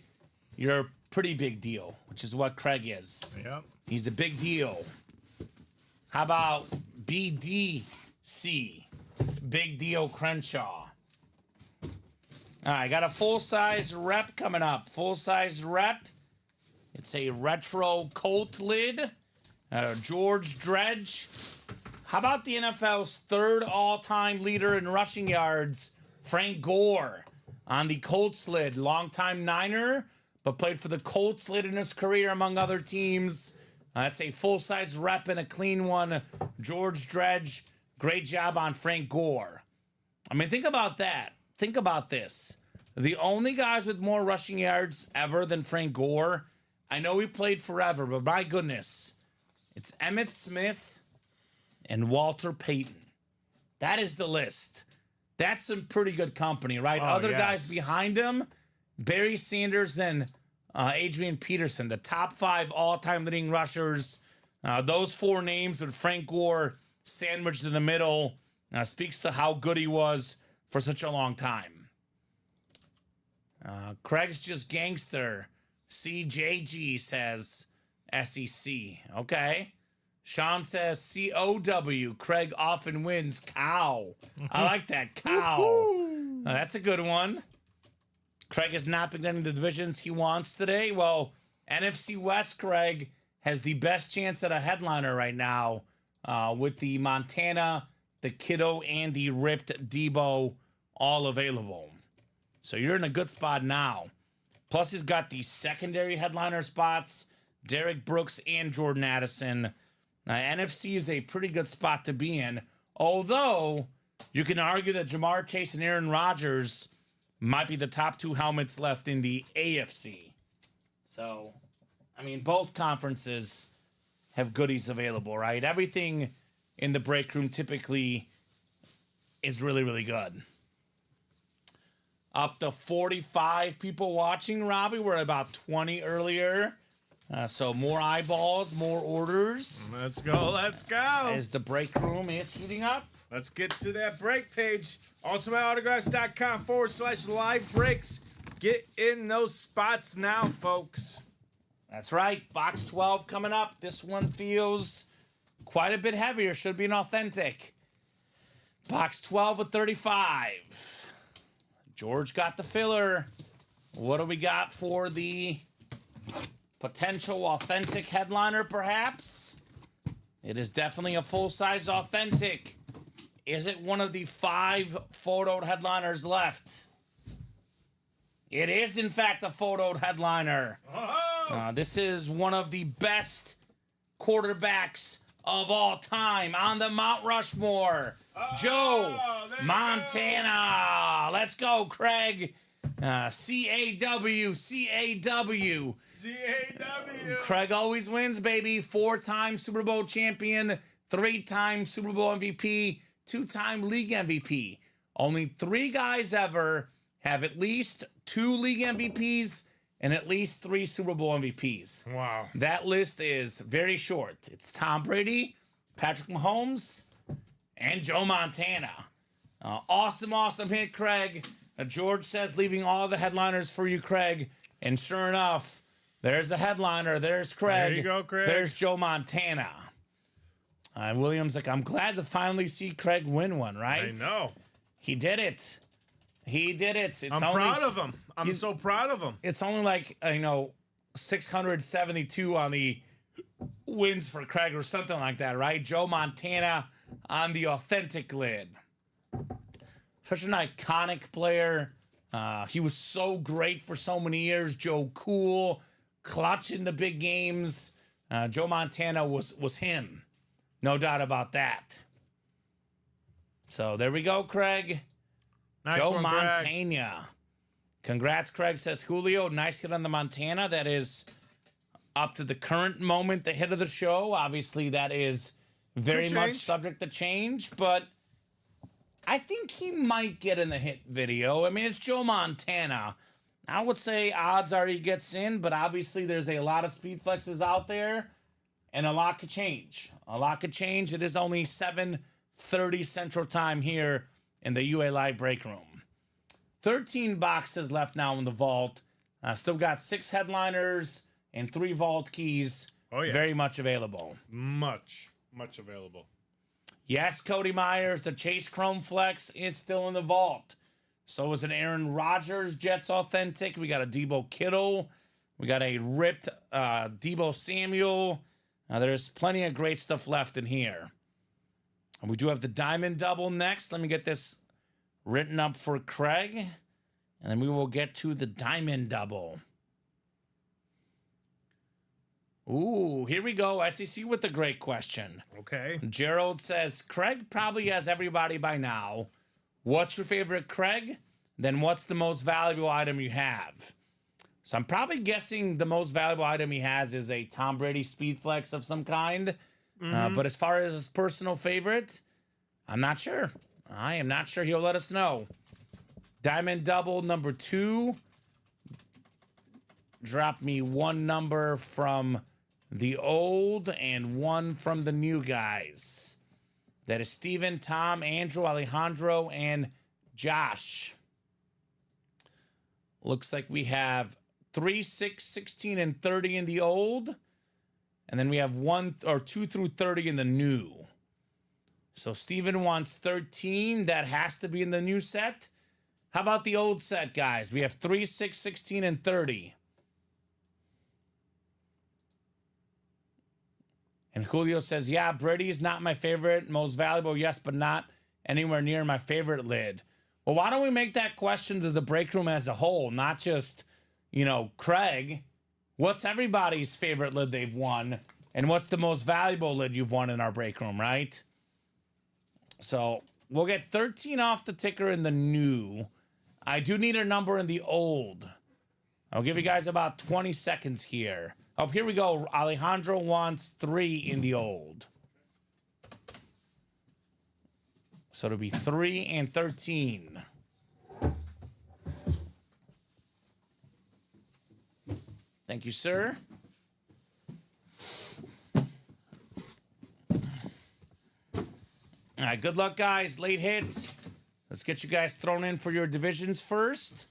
Speaker 2: you're a pretty big deal, which is what Craig is.
Speaker 3: Yep.
Speaker 2: He's a big deal. How about BDC? Big Deal Crenshaw. All right, got a full-size rep coming up. Full-size rep. It's a retro Colt lid. George Dredge. How about the NFL's 3rd all-time leader in rushing yards, Frank Gore, on the Colts lid. Longtime Niner, but played for the Colts lid in his career, among other teams. That's a full-size rep and a clean one. George Dredge, great job on Frank Gore. I mean, think about that. Think about this. The only guys with more rushing yards ever than Frank Gore, I know he played forever, but my goodness, it's Emmitt Smith and Walter Payton. That is the list. That's some pretty good company, right?
Speaker 3: Oh,
Speaker 2: Other
Speaker 3: yes.
Speaker 2: guys behind him, Barry Sanders and Adrian Peterson, the top 5 all-time leading rushers. Those 4 names with Frank Gore sandwiched in the middle speaks to how good he was for such a long time. Craig's just gangster. CJG says SEC. Okay. Sean says COW. Craig often wins. Cow. I like that. Cow. That's a good one. Craig has not picked any of the divisions he wants today. Well, NFC West, Craig, has the best chance at a headliner right now with the Montana, the Kiddo, and the Ripped Debo all available. So you're in a good spot now. Plus, he's got the secondary headliner spots, Derek Brooks and Jordan Addison. NFC is a pretty good spot to be in, although you can argue that Jamar Chase and Aaron Rodgers might be the top 2 helmets left in the AFC. So, I mean, both conferences have goodies available, right? Everything in the break room typically is really, really good. Up to 45 people watching, Robbie. We're at about 20 earlier. So more eyeballs, more orders.
Speaker 3: Let's go. Let's go.
Speaker 2: As the break room is heating up.
Speaker 3: Let's get to that break page. UltimateAutographs.com/live breaks. Get in those spots now, folks.
Speaker 2: That's right. Box 12 coming up. This one feels quite a bit heavier. Should be an authentic. Box 12 of 35. George got the filler. What do we got for the potential authentic headliner, perhaps? It is definitely a full-size authentic. Is it one of the 5 photoed headliners left? It is, in fact, a photoed headliner. This is one of the best quarterbacks of all time on the Mount Rushmore. Joe Montana. Let's go, Craig. C-A-W. Craig always wins, baby. 4-time Super Bowl champion, 3-time Super Bowl MVP, 2-time league MVP. Only 3 guys ever have at least 2 league MVPs and at least 3 Super Bowl MVPs.
Speaker 3: Wow.
Speaker 2: That list is very short. It's Tom Brady, Patrick Mahomes, and Joe Montana. Awesome hit, Craig. George says leaving all the headliners for you, Craig. And sure enough, there's the headliner. There's Craig.
Speaker 3: There you go, Craig.
Speaker 2: There's Joe Montana. William's like, I'm glad to finally see Craig win one, right?
Speaker 3: I know.
Speaker 2: He did it. It's
Speaker 3: I'm proud of him. I'm so proud of him.
Speaker 2: It's only like, 672 on the wins for Craig or something like that, right? Joe Montana on the authentic lid. Such an iconic player. He was so great for so many years. Joe Cool, clutch in the big games. Joe Montana was him. No doubt about that. So there we go, Craig.
Speaker 3: Nice
Speaker 2: Joe
Speaker 3: one,
Speaker 2: Montana.
Speaker 3: Craig.
Speaker 2: Congrats, Craig, says Julio. Nice hit on the Montana. That is up to the current moment, the hit of the show. Obviously, that is very much subject to change, but I think he might get in the hit video. I mean, it's Joe Montana. I would say odds are he gets in, but obviously there's a lot of speed flexes out there, and a lot could change. It is only 7:30 Central Time here in the UA Live break room. 13 boxes left now in the vault. Still got 6 headliners and 3 vault keys.
Speaker 3: Oh, yeah.
Speaker 2: Very much available.
Speaker 3: Much available.
Speaker 2: Yes, Cody Myers, the Chase Chrome Flex is still in the vault. So is an Aaron Rodgers Jets authentic. We got a Debo Kittle. We got a ripped Debo Samuel. There's plenty of great stuff left in here. And we do have the Diamond Double next. Let me get this written up for Craig. And then we will get to the Diamond Double. Ooh, here we go. SEC with the great question.
Speaker 3: Okay.
Speaker 2: Gerald says, Craig probably has everybody by now. What's your favorite Craig? Then what's the most valuable item you have? So I'm probably guessing the most valuable item he has is a Tom Brady Speed Flex of some kind. But as far as his personal favorite, I'm not sure. I am not sure. He'll let us know. Diamond Double number 2. drop me one number from the old and one from the new guys. That is Steven, Tom, Andrew, Alejandro, and Josh. Looks like we have 3, 6, 16, and 30 in the old. And then we have 2 through 30 in the new. So Steven wants 13. That has to be in the new set. How about the old set, guys? We have 3, 6, 16, and 30. And Julio says, yeah, Brady's not my favorite. Most valuable, yes, but not anywhere near my favorite lid. Well, why don't we make that question to the break room as a whole, not just, Craig. What's everybody's favorite lid they've won? And what's the most valuable lid you've won in our break room, right? So we'll get 13 off the ticker in the new. I do need a number in the old. I'll give you guys about 20 seconds here. Oh, here we go. Alejandro wants 3 in the old. So it'll be 3 and 13. Thank you, sir. All right, good luck, guys. Late hits. Let's get you guys thrown in for your divisions first.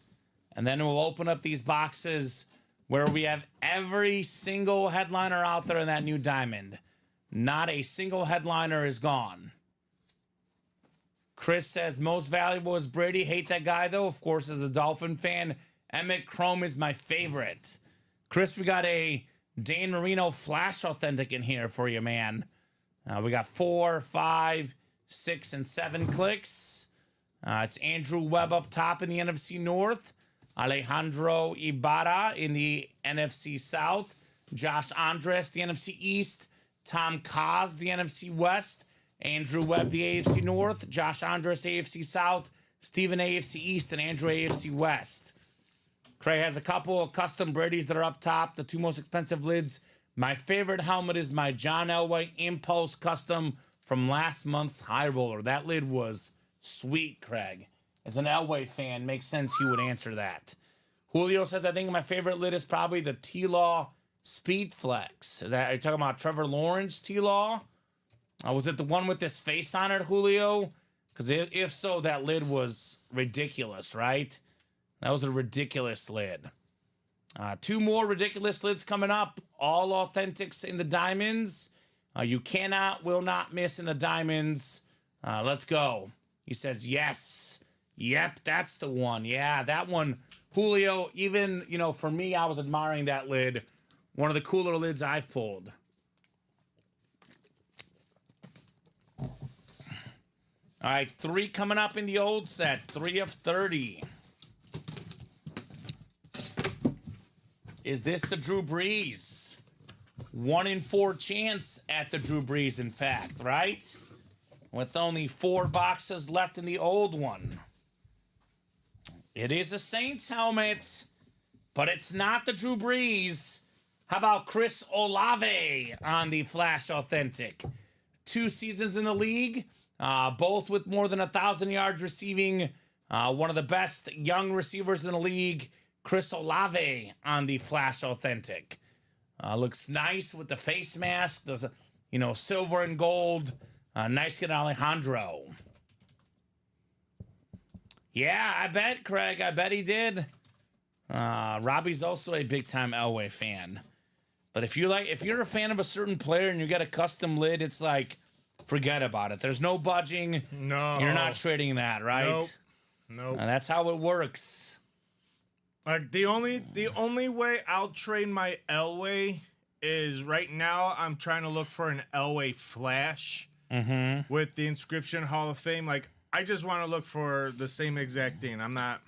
Speaker 2: And then we'll open up these boxes where we have every single headliner out there in that new diamond. Not a single headliner is gone. Chris says, most valuable is Brady. Hate that guy, though. Of course, as a Dolphin fan, Emmett Chrome is my favorite. Chris, we got a Dan Marino Flash Authentic in here for you, man. We got 4, 5, 6, and 7 clicks. It's Andrew Webb up top in the NFC North. Alejandro Ibarra in the NFC South. Josh Andres, the NFC East. Tom Kaz, the NFC West. Andrew Webb, the AFC North. Josh Andres, AFC South. Steven, AFC East. And Andrew, AFC West. Craig has a couple of custom Brady's that are up top. The 2 most expensive lids. My favorite helmet is my John Elway Impulse Custom from last month's High Roller. That lid was sweet, Craig. As an Elway fan, makes sense he would answer that. Julio says, I think my favorite lid is probably the T-Law Speed Flex. Are you talking about Trevor Lawrence T-Law? Was it the one with this face on it, Julio? Because if so, that lid was ridiculous, right? That was a ridiculous lid. 2 more ridiculous lids coming up. All authentics in the diamonds. You will not miss in the diamonds. Let's go. He says, yes. Yep, that's the one. Yeah, that one. Julio, even, for me, I was admiring that lid. One of the cooler lids I've pulled. All right, 3 coming up in the old set. 3 of 30. Is this the Drew Brees? 1 in 4 chance at the Drew Brees, in fact, right? With only 4 boxes left in the old one. It is a Saints helmet, but it's not the Drew Brees. How about Chris Olave on the Flash Authentic? 2 seasons in the league, both with more than 1,000 yards receiving. One of the best young receivers in the league. Chris Olave on the Flash Authentic. Looks nice with the face mask. Does silver and gold. Nice get Alejandro. Yeah, I bet, Craig. I bet he did. Robbie's also a big-time Elway fan. But if you're a fan of a certain player and you get a custom lid, it's like, forget about it. There's no budging.
Speaker 3: No.
Speaker 2: You're not trading that, right?
Speaker 3: Nope.
Speaker 2: That's how it works.
Speaker 3: Like the only way I'll trade my Elway is right now I'm trying to look for an Elway Flash with the inscription Hall of Fame. Like I just want to look for the same exact thing. I'm not,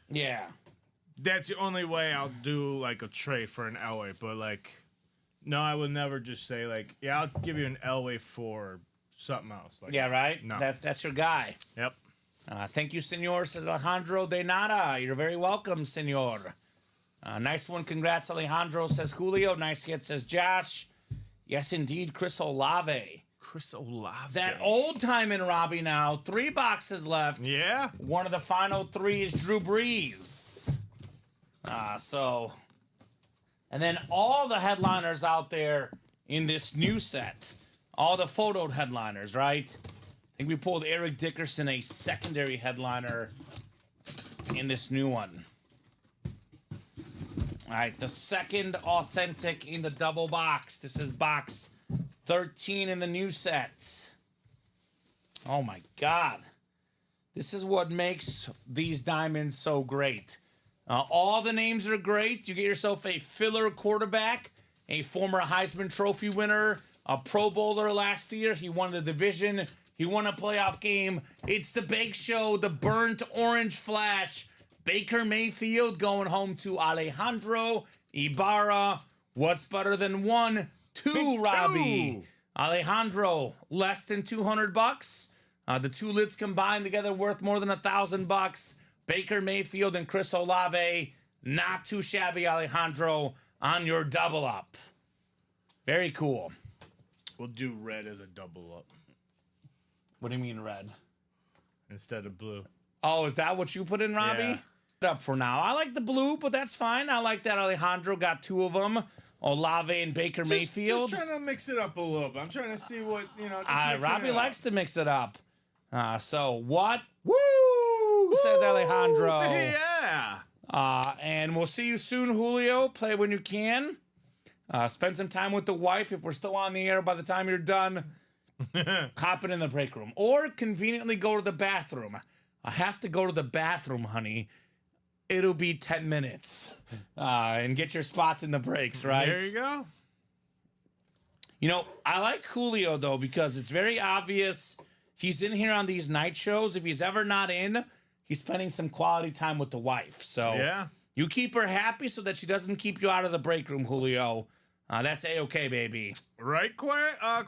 Speaker 2: Yeah.
Speaker 3: That's the only way I'll do like a trade for an Elway. But like, no, I would never just say like, yeah, I'll give you an Elway for something else. Like,
Speaker 2: Yeah, right?
Speaker 3: No.
Speaker 2: That's your guy.
Speaker 3: Yep.
Speaker 2: Thank you, Senor, says Alejandro de Nada. You're very welcome, Senor. Nice one. Congrats, Alejandro, says Julio. Nice hit, says Josh. Yes, indeed, Chris Olave.
Speaker 3: Chris Olave.
Speaker 2: That old time in Robbie now. 3 boxes left.
Speaker 3: Yeah.
Speaker 2: One of the final 3 is Drew Brees. So And then all the headliners out there in this new set, all the photoed headliners, right? I think we pulled Eric Dickerson, a secondary headliner in this new one. All right, the second authentic in the double box. This is box 13 in the new set. Oh my God. This is what makes these diamonds so great. All the names are great. You get yourself a filler quarterback, a former Heisman Trophy winner, a Pro Bowler last year. He won the division. He won a playoff game. It's the Bake Show, the burnt orange flash. Baker Mayfield going home to Alejandro Ibarra. What's better than 1, 2, Robbie? Alejandro, less than $200. The two lids combined together worth more than $1,000. Baker Mayfield and Chris Olave, not too shabby, Alejandro, on your double up. Very cool.
Speaker 3: We'll do red as a double up
Speaker 2: What do you mean red?
Speaker 3: instead of blue.
Speaker 2: Oh, is that what you put in, Robbie?
Speaker 3: Yeah.
Speaker 2: Up for now. I like the blue, but that's fine. I like that Alejandro got two of them. Olave and Baker Mayfield.
Speaker 3: Just trying to mix it up a little bit. I'm trying to see what,
Speaker 2: Robbie likes to mix it up. So what? Woo! Says Alejandro.
Speaker 3: Yeah.
Speaker 2: And we'll see you soon, Julio. Play when you can. Spend some time with the wife. If we're still on the air by the time you're done, hop in the break room. Or conveniently go to the bathroom. I have to go to the bathroom, honey. It'll be 10 minutes. And get your spots in the breaks, right?
Speaker 3: There you go.
Speaker 2: You know, I like Julio, though, because it's very obvious he's in here on these night shows. If he's ever not in, he's spending some quality time with the wife. So
Speaker 3: Yeah.
Speaker 2: you keep her happy so that she doesn't keep you out of the break room, Julio. That's A-okay, baby.
Speaker 3: Right, Craig? Not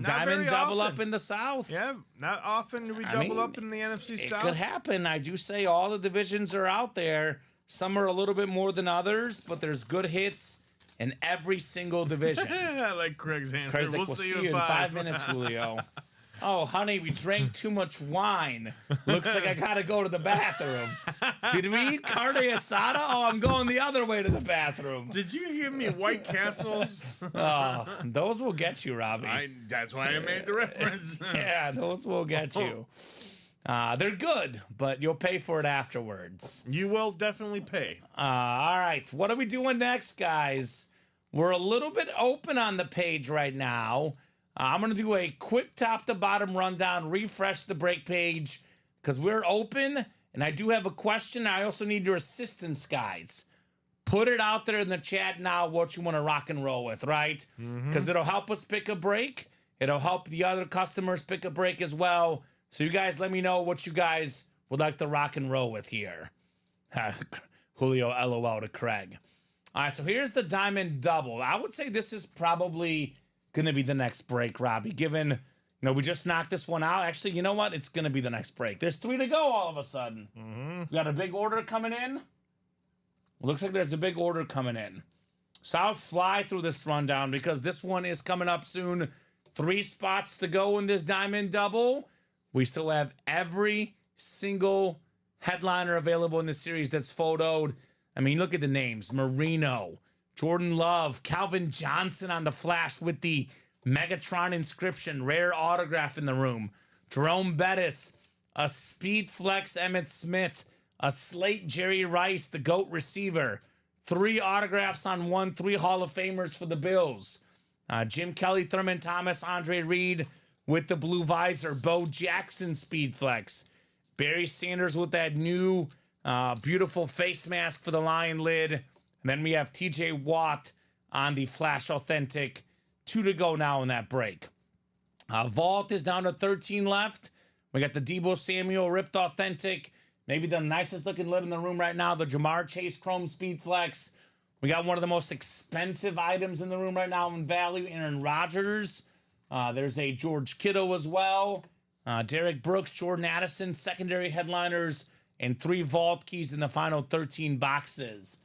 Speaker 2: Diamond
Speaker 3: very
Speaker 2: double
Speaker 3: often.
Speaker 2: up in the South.
Speaker 3: Yeah, not often do we double up in the NFC
Speaker 2: It
Speaker 3: South.
Speaker 2: could happen. I do say all the divisions are out there. Some are a little bit more than others, but there's good hits in every single division.
Speaker 3: I like Craig's answer.
Speaker 2: Craig's like,
Speaker 3: We'll
Speaker 2: we'll
Speaker 3: see you in 5
Speaker 2: minutes, Julio. Oh, honey, we drank too much wine. Looks like I gotta go to the bathroom. Did we eat carne asada? Oh, I'm going the other way to the bathroom.
Speaker 3: Did you give me White Castles?
Speaker 2: Oh, those will get you, Robbie.
Speaker 3: That's why I made the reference.
Speaker 2: Yeah, those will get you. They're good, but you'll pay for it afterwards.
Speaker 3: You will definitely pay.
Speaker 2: All right, what are we doing next, guys? We're a little bit open on the page right now. I'm going to do a quick top-to-bottom rundown, refresh the break page, because we're open, and I do have a question. I also need your assistance, guys. Put it out there in the chat now what you want to rock and roll with, right? Because it'll help us pick a break. It'll help the other customers pick a break as well. So you guys let me know what you guys would like to rock and roll with here. Julio LOL to Craig. All right, so here's the Diamond Double. I would say this is probably going to be the next break, Robbie, given, we just knocked this one out. Actually, you know what? It's going to be the next break. There's 3 to go all of a sudden. We got a big order coming in. Looks like there's a big order coming in. So I'll fly through this rundown because this one is coming up soon. 3 spots to go in this Diamond Double. We still have every single headliner available in the series that's photoed. I mean, look at the names. Marino, Jordan Love, Calvin Johnson on the flash with the Megatron inscription, rare autograph in the room. Jerome Bettis, a Speed Flex Emmitt Smith, a Slate Jerry Rice, the GOAT receiver. 3 autographs on 1, 3 Hall of Famers for the Bills. Jim Kelly, Thurman Thomas, Andre Reed with the blue visor. Bo Jackson Speed Flex. Barry Sanders with that new beautiful face mask for the lion lid. And then we have TJ Watt on the Flash Authentic. 2 to go now in that break. Vault is down to 13 left. We got the Debo Samuel Ripped Authentic. Maybe the nicest looking lid in the room right now. The Jamar Chase Chrome Speed Flex. We got one of the most expensive items in the room right now in value, Aaron Rodgers. There's a George Kittle as well. Derek Brooks, Jordan Addison, secondary headliners, and 3 vault keys in the final 13 boxes.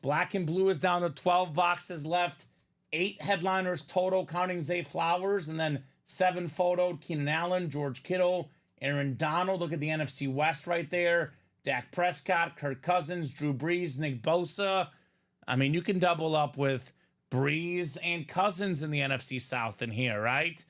Speaker 2: Black and blue is down to 12 boxes left. 8 headliners total, counting Zay Flowers, and then 7 photoed. Keenan Allen, George Kittle, Aaron Donald. Look at the NFC West right there. Dak Prescott, Kirk Cousins, Drew Brees, Nick Bosa. I mean, you can double up with Breeze and Cousins in the NFC South in here, right?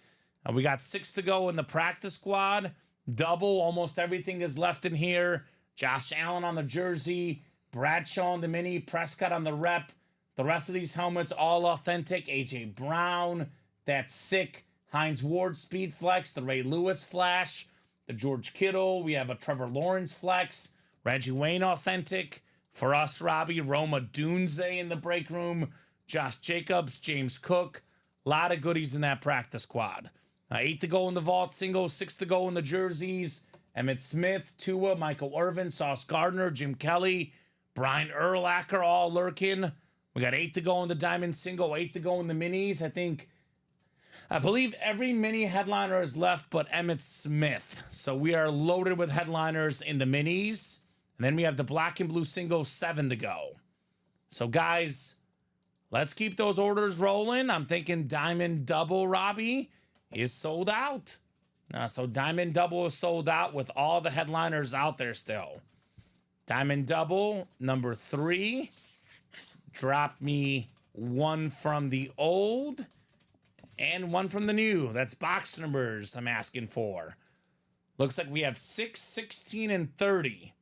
Speaker 2: We got 6 to go in the practice squad. Double, almost everything is left in here. Josh Allen on the jersey, Bradshaw on the mini, Prescott on the rep. The rest of these helmets, all authentic. A.J. Brown, that's sick. Hines Ward Speed Flex, the Ray Lewis Flash, the George Kittle. We have a Trevor Lawrence Flex, Reggie Wayne authentic. For us, Robbie, Roma Dunze in the break room, Josh Jacobs, James Cook. A lot of goodies in that practice squad. 8 to go in the vault singles, 6 to go in the jerseys. Emmitt Smith, Tua, Michael Irvin, Sauce Gardner, Jim Kelly, Brian Urlacher, all lurking. We got 8 to go in the diamond single, 8 to go in the minis. I believe every mini headliner is left but Emmitt Smith. So we are loaded with headliners in the minis. And then we have the black and blue single, 7 to go. So guys, let's keep those orders rolling. I'm thinking Diamond Double, Robbie, is sold out. So Diamond Double is sold out with all the headliners out there still. Diamond Double, number 3. Drop me 1 from the old and 1 from the new. That's box numbers I'm asking for. Looks like we have 6, 16, and 30.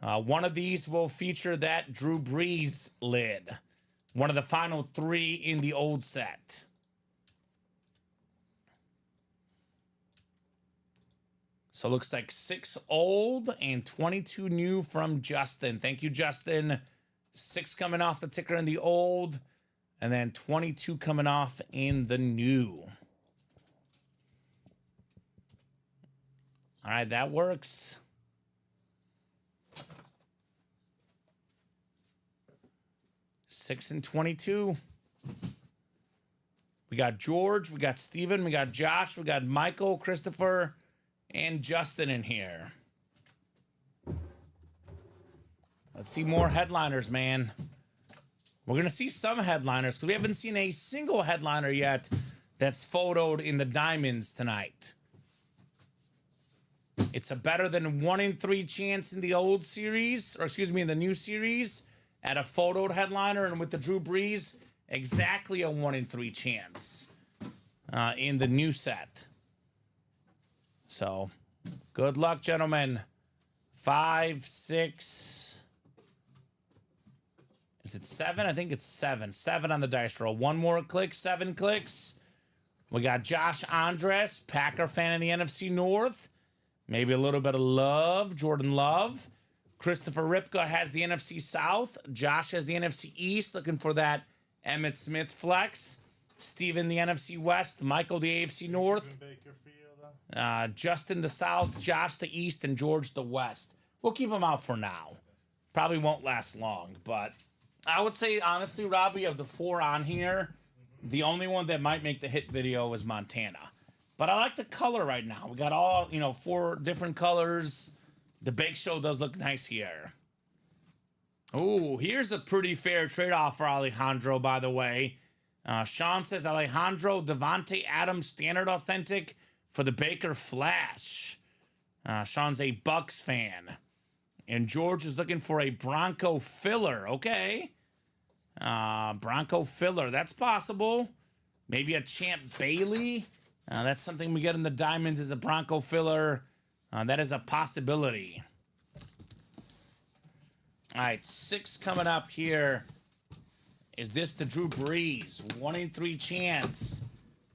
Speaker 2: One of these will feature that Drew Brees lid. One of the final 3 in the old set. So it looks like 6 old and 22 new from Justin. Thank you, Justin. 6 coming off the ticker in the old, and then 22 coming off in the new. All right, that works. Six and 22. We got George, we got Steven, we got Josh, we got Michael, Christopher, and Justin in here. Let's see more headliners, man. We're going to see some headliners because we haven't seen a single headliner yet that's photoed in the diamonds tonight. It's a better than 1 in 3 chance in the old series, or excuse me, in the new series, at a photoed headliner, and with the Drew Brees, exactly a 1 in 3 chance in the new set. So, good luck, gentlemen. 5, 6. Is it 7? I think it's 7. 7 on the dice roll. 1 more click, 7 clicks. We got Josh Andres, Packer fan in the NFC North. Maybe a little bit of love, Jordan Love. Christopher Ripka has the NFC South. Josh has the NFC East, looking for that Emmitt Smith flex. Steven, the NFC West. Michael, the AFC North. Justin, the South. Josh, the East. And George, the West. We'll keep them out for now. Probably won't last long, but I would say, honestly, Robbie, of the 4 on here, the only one that might make the hit video is Montana. But I like the color right now. We got all, 4 different colors. The bake show does look nice here. Oh, here's a pretty fair trade-off for Alejandro, by the way. Sean says Alejandro, Devontae Adams, standard authentic for the Baker Flash. Sean's a Bucks fan. And George is looking for a Bronco filler. Okay. Bronco filler. That's possible. Maybe a Champ Bailey. That's something we get in the diamonds is a Bronco filler. That is a possibility. All right, 6 coming up here. Is this the Drew Brees? 1 in 3 chance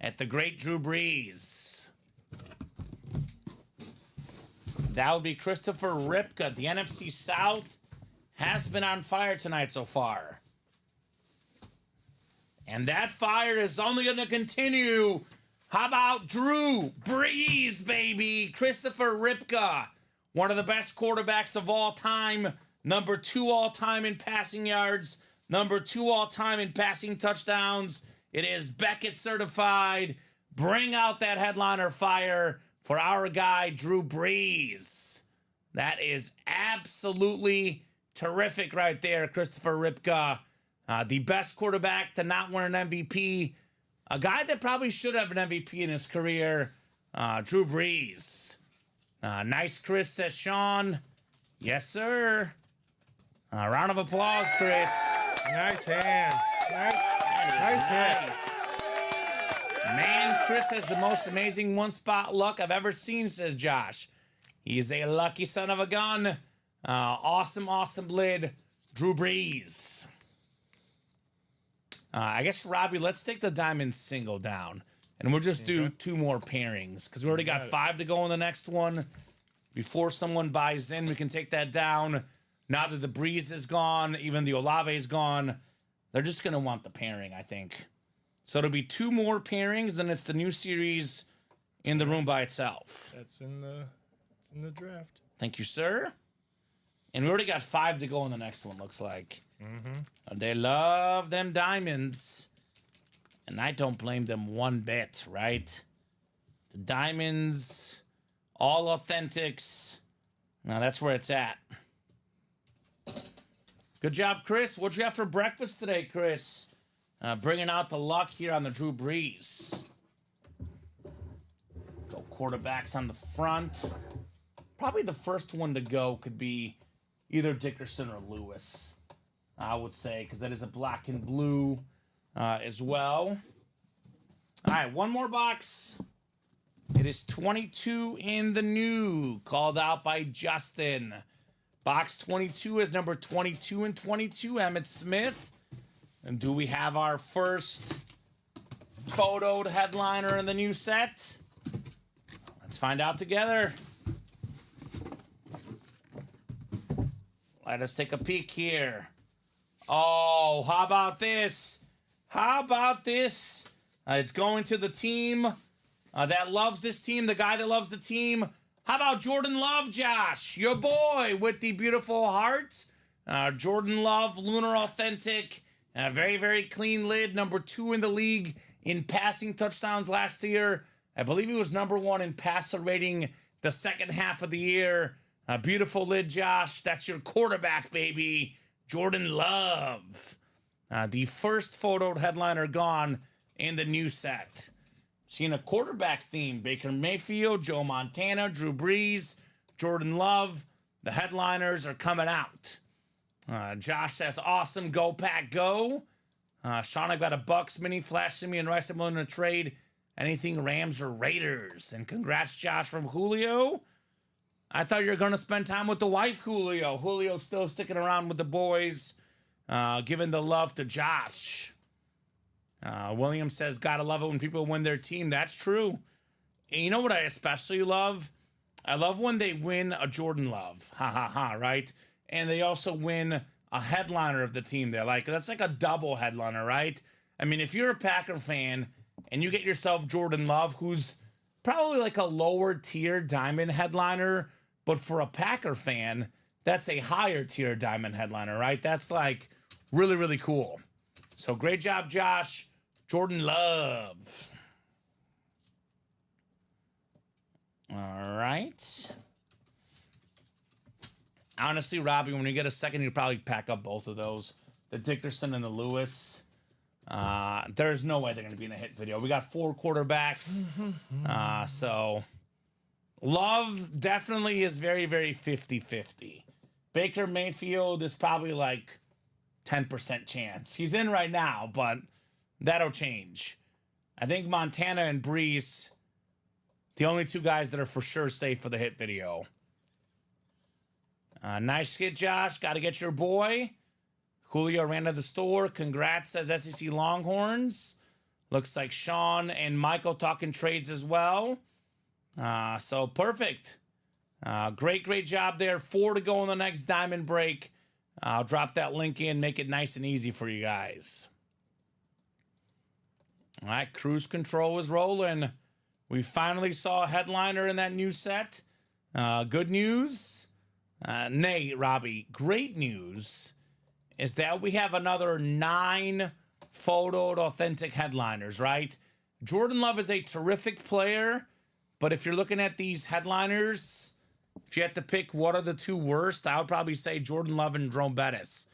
Speaker 2: at the great Drew Brees. That would be Christopher Ripka. The NFC South has been on fire tonight so far. And that fire is only going to continue. How about Drew Brees, baby? Christopher Ripka, one of the best quarterbacks of all time. Number 2 all time in passing yards. Number 2 all time in passing touchdowns. It is Beckett certified. Bring out that headliner fire for our guy, Drew Brees. That is absolutely terrific right there, Christopher Ripka. The best quarterback to not win an MVP. A guy that probably should have an MVP in his career, Drew Brees. Nice, Chris, says Sean. Yes, sir. Round of applause, Chris.
Speaker 3: Nice hand. Nice hit.
Speaker 2: Nice. Man, Chris has the most amazing one-spot luck I've ever seen, says Josh. He's a lucky son of a gun. Awesome lid. Drew Brees. I guess, Robbie, let's take the diamond single down. And we'll just do 2 more pairings. Because we already got 5 to go in the next one. Before someone buys in, we can take that down. Now that the Breeze is gone, even the Olave is gone, they're just going to want the pairing, I think. So it'll be 2 more pairings, then it's the new series in the room by itself.
Speaker 3: That's in the draft.
Speaker 2: Thank you, sir. And we already got 5 to go in the next one, looks like. They love them diamonds. And I don't blame them one bit, right? The diamonds, all authentics. Now that's where it's at. Good job, Chris. What'd you have for breakfast today, Chris? Bringing out the luck here on the Drew Brees. Go quarterbacks on the front. Probably the first one to go could be either Dickerson or Lewis, I would say, because that is a black and blue as well. All right, one more box. It is 22 in the new, called out by Justin. Box 22 is number 22 and 22, Emmitt Smith. And do we have our first photoed headliner in the new set? Let's find out together. Let us take a peek here. Oh, how about this? How about this? It's going to the team that loves this team, the guy that loves the team. How about Jordan Love, Josh? Your boy with the beautiful heart. Jordan Love, Lunar Authentic. Very, very clean lid. Number 2 in the league in passing touchdowns last year. I believe he was number 1 in passer rating the second half of the year. Beautiful lid, Josh. That's your quarterback, baby. Jordan Love. The first photoed headliner gone in the new set. Seeing a quarterback theme. Baker Mayfield, Joe Montana, Drew Brees, Jordan Love. The headliners are coming out. Josh says, awesome, go pack, go. Sean, I've got a Bucks mini, Flash Simi, and Rice. I'm willing to trade anything Rams or Raiders. And congrats, Josh, from Julio. I thought you were going to spend time with the wife, Julio. Julio's still sticking around with the boys, giving the love to Josh. William says, gotta love it when people win their team. That's true. And you know what I especially love? I love when they win a Jordan Love. Ha, ha, ha, right? And they also win a headliner of the team they like. That's like a double headliner, right? I mean, if you're a Packer fan and you get yourself Jordan Love, who's probably like a lower tier diamond headliner, but for a Packer fan, that's a higher tier diamond headliner, right? That's like really, really cool. So great job, Josh. Jordan Love. All right. Honestly, Robbie, when you get a second, you probably pack up both of those. The Dickerson and the Lewis. There's no way they're going to be in a hit video. We got 4 quarterbacks. So Love definitely is very, very 50-50. Baker Mayfield is probably like 10% chance. He's in right now, but that'll change. I think Montana and Brees, the only 2 guys that are for sure safe for the hit video. Nice hit, Josh. Got to get your boy. Julio ran to the store. Congrats, says SEC Longhorns. Looks like Sean and Michael talking trades as well. So perfect. Great job there. 4 to go in the next diamond break. I'll drop that link in, make it nice and easy for you guys. All right, cruise control is rolling. We finally saw a headliner in that new set. Good news. Nay, Robbie, great news is that we have another 9 photoed authentic headliners, right? Jordan Love is a terrific player, but if you're looking at these headliners, if you had to pick what are the 2 worst, I would probably say Jordan Love and Jerome Bettis.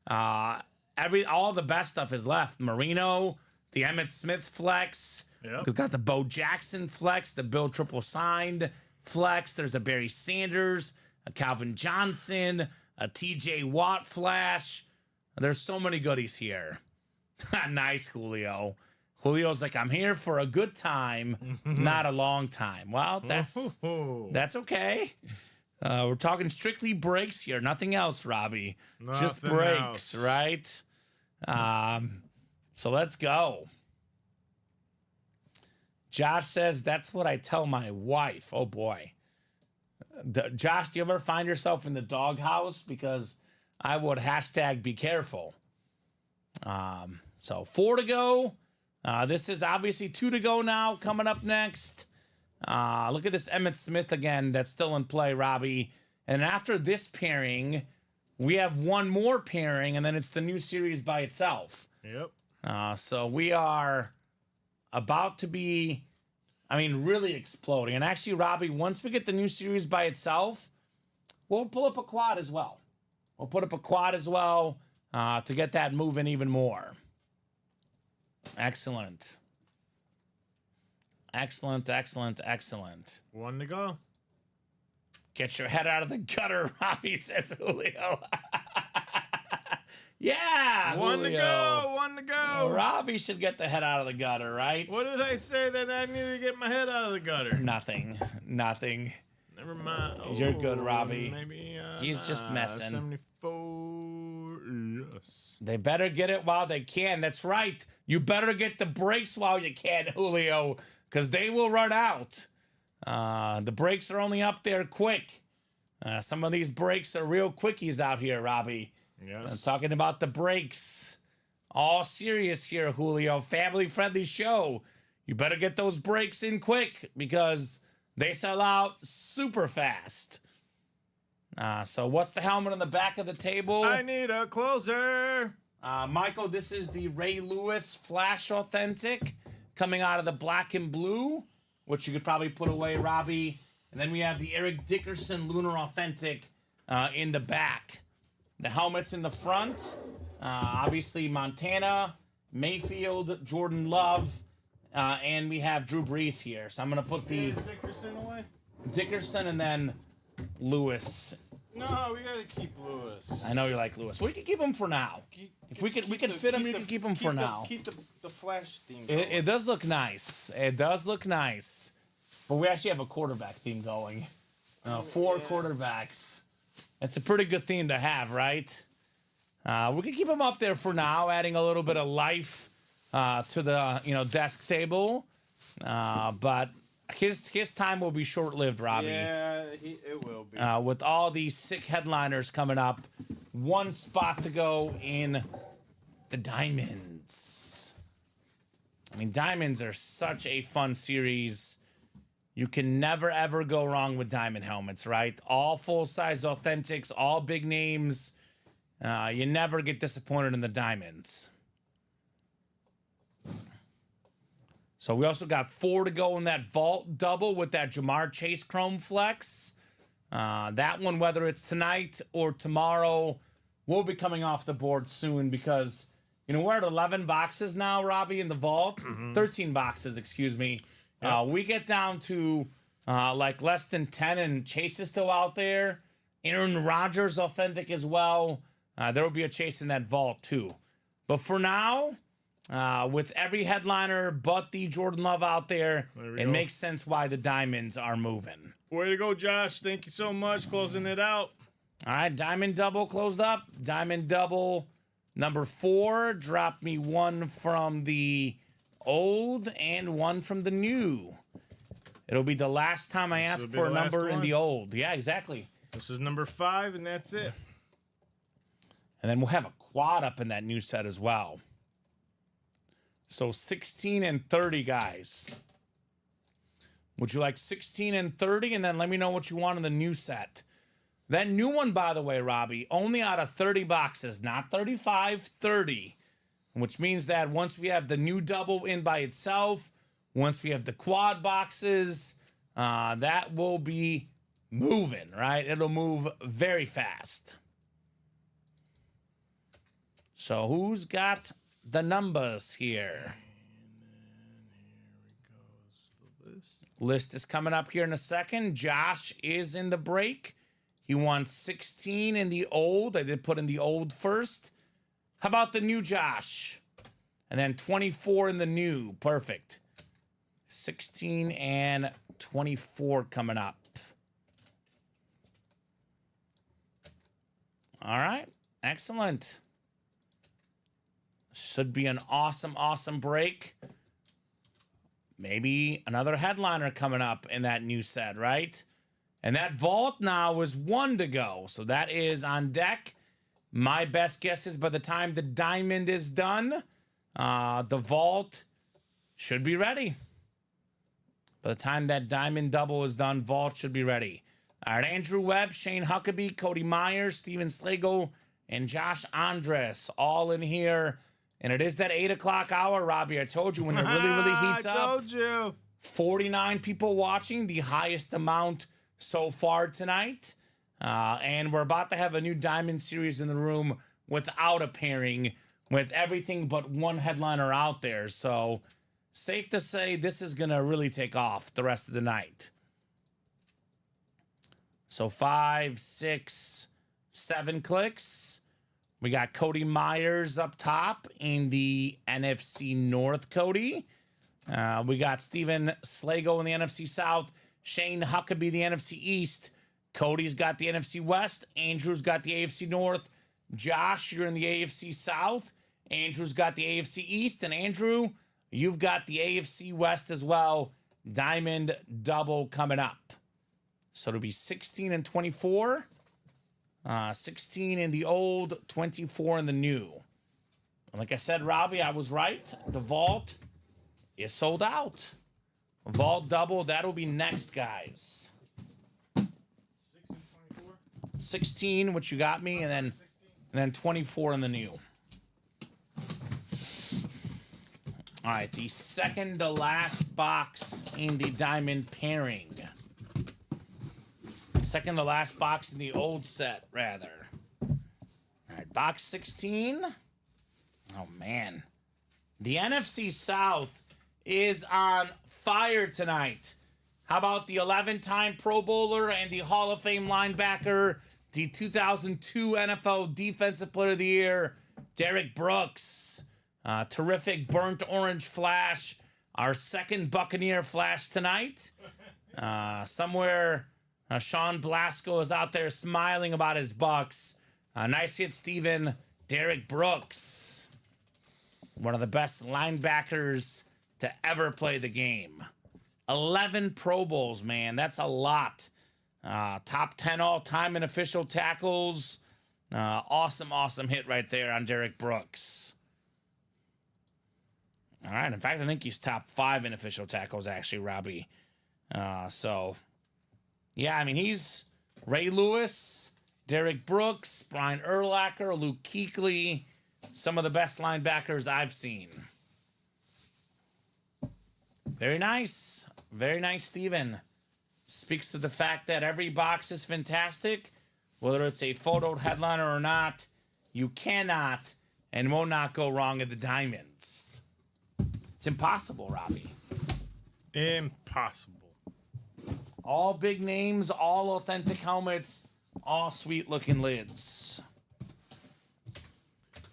Speaker 2: All the best stuff is left. Marino, the Emmitt Smith flex.
Speaker 3: Yep.
Speaker 2: We've got the Bo Jackson flex, the Bill Triple signed flex. There's a Barry Sanders, a Calvin Johnson, a TJ Watt flash. There's so many goodies here. Nice, Julio. Julio's like, I'm here for a good time, not a long time. Well, that's okay. We're talking strictly breaks here. Nothing else, Robbie. Just
Speaker 3: Nothing
Speaker 2: breaks,
Speaker 3: else.
Speaker 2: right? So let's go. Josh says, that's what I tell my wife. Oh, boy. Josh, do you ever find yourself in the doghouse? Because I would hashtag be careful. So 4 to go. This is obviously 2 to go now. Coming up next. Look at this Emmitt Smith again. That's still in play, Robbie. And after this pairing, we have one more pairing, and then it's the new series by itself.
Speaker 3: Yep.
Speaker 2: So we are about to be, really exploding. And actually, Robbie, once we get the new series by itself, we'll pull up a quad as well. We'll put up a quad as well to get that moving even more. Excellent. Excellent.
Speaker 3: 1 to go.
Speaker 2: Get your head out of the gutter, Robbie, says Julio. Yeah,
Speaker 3: 1 to
Speaker 2: Julio.
Speaker 3: go. 1 to go.
Speaker 2: Robbie should get the head out of the gutter, right?
Speaker 3: What did I say that I need to get my head out of the gutter?
Speaker 2: Nothing.
Speaker 3: Never mind.
Speaker 2: You're good, Robbie.
Speaker 3: Maybe
Speaker 2: He's just messing.
Speaker 3: 74. Yes.
Speaker 2: They better get it while they can. That's right. You better get the breaks while you can, Julio, because they will run out. The breaks are only up there quick. Some of these breaks are real quickies out here, Robbie.
Speaker 3: Yes.
Speaker 2: I'm talking about the breaks. All serious here, Julio. Family-friendly show. You better get those breaks in quick because they sell out super fast. So what's the helmet on the back of the table?
Speaker 3: I need a closer.
Speaker 2: Michael, this is the Ray Lewis Flash Authentic coming out of the black and blue, which you could probably put away, Robbie. And then we have the Eric Dickerson Lunar Authentic in the back. The helmet's in the front. Obviously, Montana, Mayfield, Jordan Love, and we have Drew Brees here. So I'm going to put the
Speaker 3: Dickerson away?
Speaker 2: Dickerson and then Lewis.
Speaker 4: No, we gotta keep Lewis.
Speaker 2: I know you like Lewis. We can keep him for now. If we could fit him, you can keep him for now.
Speaker 4: Keep the Flash theme going.
Speaker 2: It does look nice. It does look nice. But we actually have a quarterback theme going. 4 quarterbacks. It's a pretty good theme to have, right? We can keep him up there for now, adding a little bit of life to the desk table. But his time will be short-lived, Robbie.
Speaker 4: Yeah, it will be.
Speaker 2: With all these sick headliners coming up, 1 spot to go in the Diamonds. Diamonds are such a fun series. You can never, ever go wrong with diamond helmets, right? All full-size authentics, all big names. You never get disappointed in the Diamonds. So we also got 4 to go in that Vault double with that Jamar Chase Chrome Flex. That one, whether it's tonight or tomorrow, will be coming off the board soon because, we're at 11 boxes now, Robbie, in the Vault. 13 boxes, excuse me.
Speaker 3: Yep.
Speaker 2: We get down to less than 10, and Chase is still out there. Aaron Rodgers authentic as well. There will be a Chase in that Vault too. But for now, with every headliner but the Jordan Love out there, it makes sense why the Diamonds are moving.
Speaker 3: Way to go, Josh. Thank you so much. Closing it out.
Speaker 2: All right, Diamond Double closed up. Diamond Double number 4 dropped me 1 from the old and 1 from the new. It'll be the last time I ask for a number in the old. Yeah, exactly.
Speaker 3: This is number 5, and that's it.
Speaker 2: And then we'll have a quad up in that new set as well. So 16 and 30, guys. Would you like 16 and 30? And then let me know what you want in the new set. That new one, by the way, Robbie, only out of 30 boxes, not 35, 30. Which means that once we have the new double in by itself, once we have the quad boxes, that will be moving, right? It'll move very fast. So who's got the numbers here? List is coming up here in a second. Josh is in the break. He wants 16 in the old. I did put in the old first. How about the new Josh? And then 24 in the new. Perfect. 16 and 24 coming up. All right. Excellent. Should be an awesome, awesome break. Maybe another headliner coming up in that new set, right? And that vault now is 1 to go. So that is on deck. My best guess is by the time the diamond is done, the vault should be ready. By the time that diamond double is done, vault should be ready. All right, Andrew Webb, Shane Huckabee, Cody Myers, Steven Slago, and Josh Andres all in here. And it is that 8 o'clock hour, Robbie. I told you when it really, really heats up.
Speaker 3: I told you.
Speaker 2: 49 people watching, the highest amount so far tonight. And we're about to have a new Diamond Series in the room without a pairing, with everything but one headliner out there. So safe to say this is going to really take off the rest of the night. So 5, 6, 7 clicks. We got Cody Myers up top in the NFC North, Cody. We got Steven Slago in the NFC South. Shane Huckabee, the NFC East. Cody's got the NFC West. Andrew's got the AFC North. Josh, you're in the AFC South. Andrew's got the AFC East. And Andrew, you've got the AFC West as well. Diamond double coming up. So it'll be 16 and 24. 16 in the old, 24 in the new. And like I said, Robbie, I was right. The vault is sold out. Vault double, that'll be next, guys.
Speaker 3: 6 and 24.
Speaker 2: 16, which you got me, and then 24 in the new. All right, the second to last box in the diamond pairing. Second to last box in the old set, rather. All right, box 16. Oh, man. The NFC South is on fire tonight. How about the 11-time Pro Bowler and the Hall of Fame linebacker, the 2002 NFL Defensive Player of the Year, Derek Brooks. Terrific burnt orange flash. Our second Buccaneer flash tonight. Somewhere Sean Blasco is out there smiling about his Bucks. Nice hit, Steven. Derek Brooks. One of the best linebackers to ever play the game. 11 Pro Bowls, man. That's a lot. Top 10 all-time in official tackles. Awesome, awesome hit right there on Derek Brooks. All right. In fact, I think he's top 5 in official tackles, actually, Robbie. So, yeah, I mean, he's Ray Lewis, Derek Brooks, Brian Urlacher, Luke Kuechly. Some of the best linebackers I've seen. Very nice. Very nice, Steven. Speaks to the fact that every box is fantastic. Whether it's a photoed headliner or not, you cannot and will not go wrong at the Diamonds. It's impossible, Robbie.
Speaker 3: Impossible.
Speaker 2: All big names, all authentic helmets, all sweet-looking lids.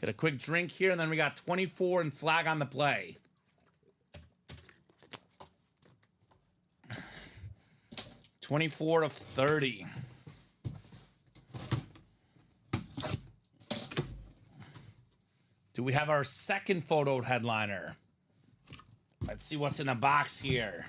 Speaker 2: Get a quick drink here, and then we got 24 and flag on the play. $24 of $30. Do we have our second photoed headliner? Let's see what's in the box here.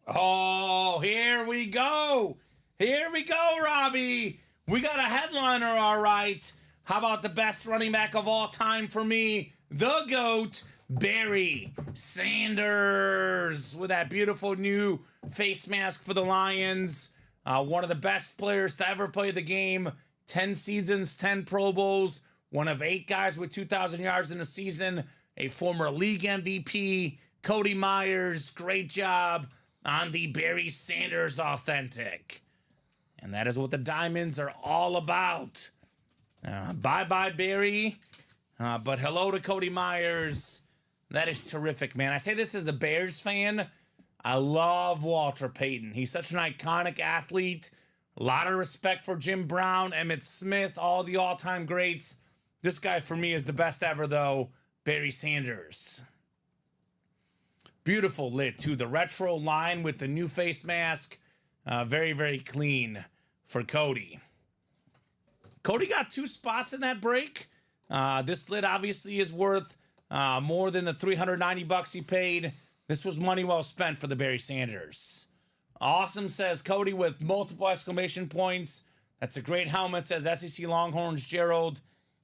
Speaker 2: Oh, here we go. Here we go, Robbie. We got a headliner, all right. How about the best running back of all time for me? The GOAT, Barry Sanders, with that beautiful new face mask for the Lions. One of the best players to ever play the game. 10 seasons, 10 Pro Bowls. One of 8 guys with 2,000 yards in a season. A former league MVP. Cody Myers, great job on the Barry Sanders Authentic. And that is what the Diamonds are all about. Bye-bye, Barry. But hello to Cody Myers. That is terrific, man. I say this as a Bears fan. I love Walter Payton. He's such an iconic athlete. A lot of respect for Jim Brown, Emmitt Smith, all the all-time greats. This guy for me is the best ever, though. Barry Sanders. Beautiful lid, too. The retro line with the new face mask. Very, very clean for Cody. Cody got 2 spots in that break. This lid obviously is worth more than the $390 he paid. This was money well spent for the Barry Sanders. Awesome, says Cody with multiple exclamation points. That's a great helmet, says SEC Longhorns Gerald.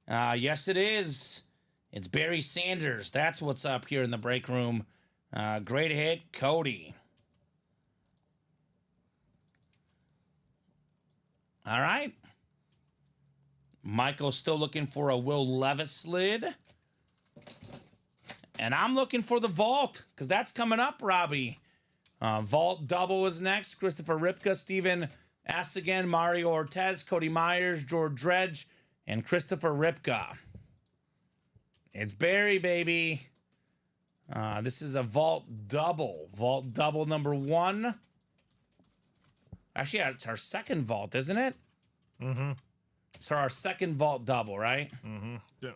Speaker 2: Yes, it is. It's Barry Sanders. That's what's up here in the break room. Great hit, Cody. All right. Michael's still looking for a Will Levis lid. And I'm looking for the vault, because that's coming up, Robbie. Vault double is next. Christopher Ripka, Steven Assagan, Mario Ortez, Cody Myers, George Dredge, and Christopher Ripka. It's Barry, baby. This is a vault double. Vault double number 1. Actually, it's our second vault, isn't it?
Speaker 3: Mm-hmm.
Speaker 2: So our second vault double, right?
Speaker 3: Mm-hmm. Yeah.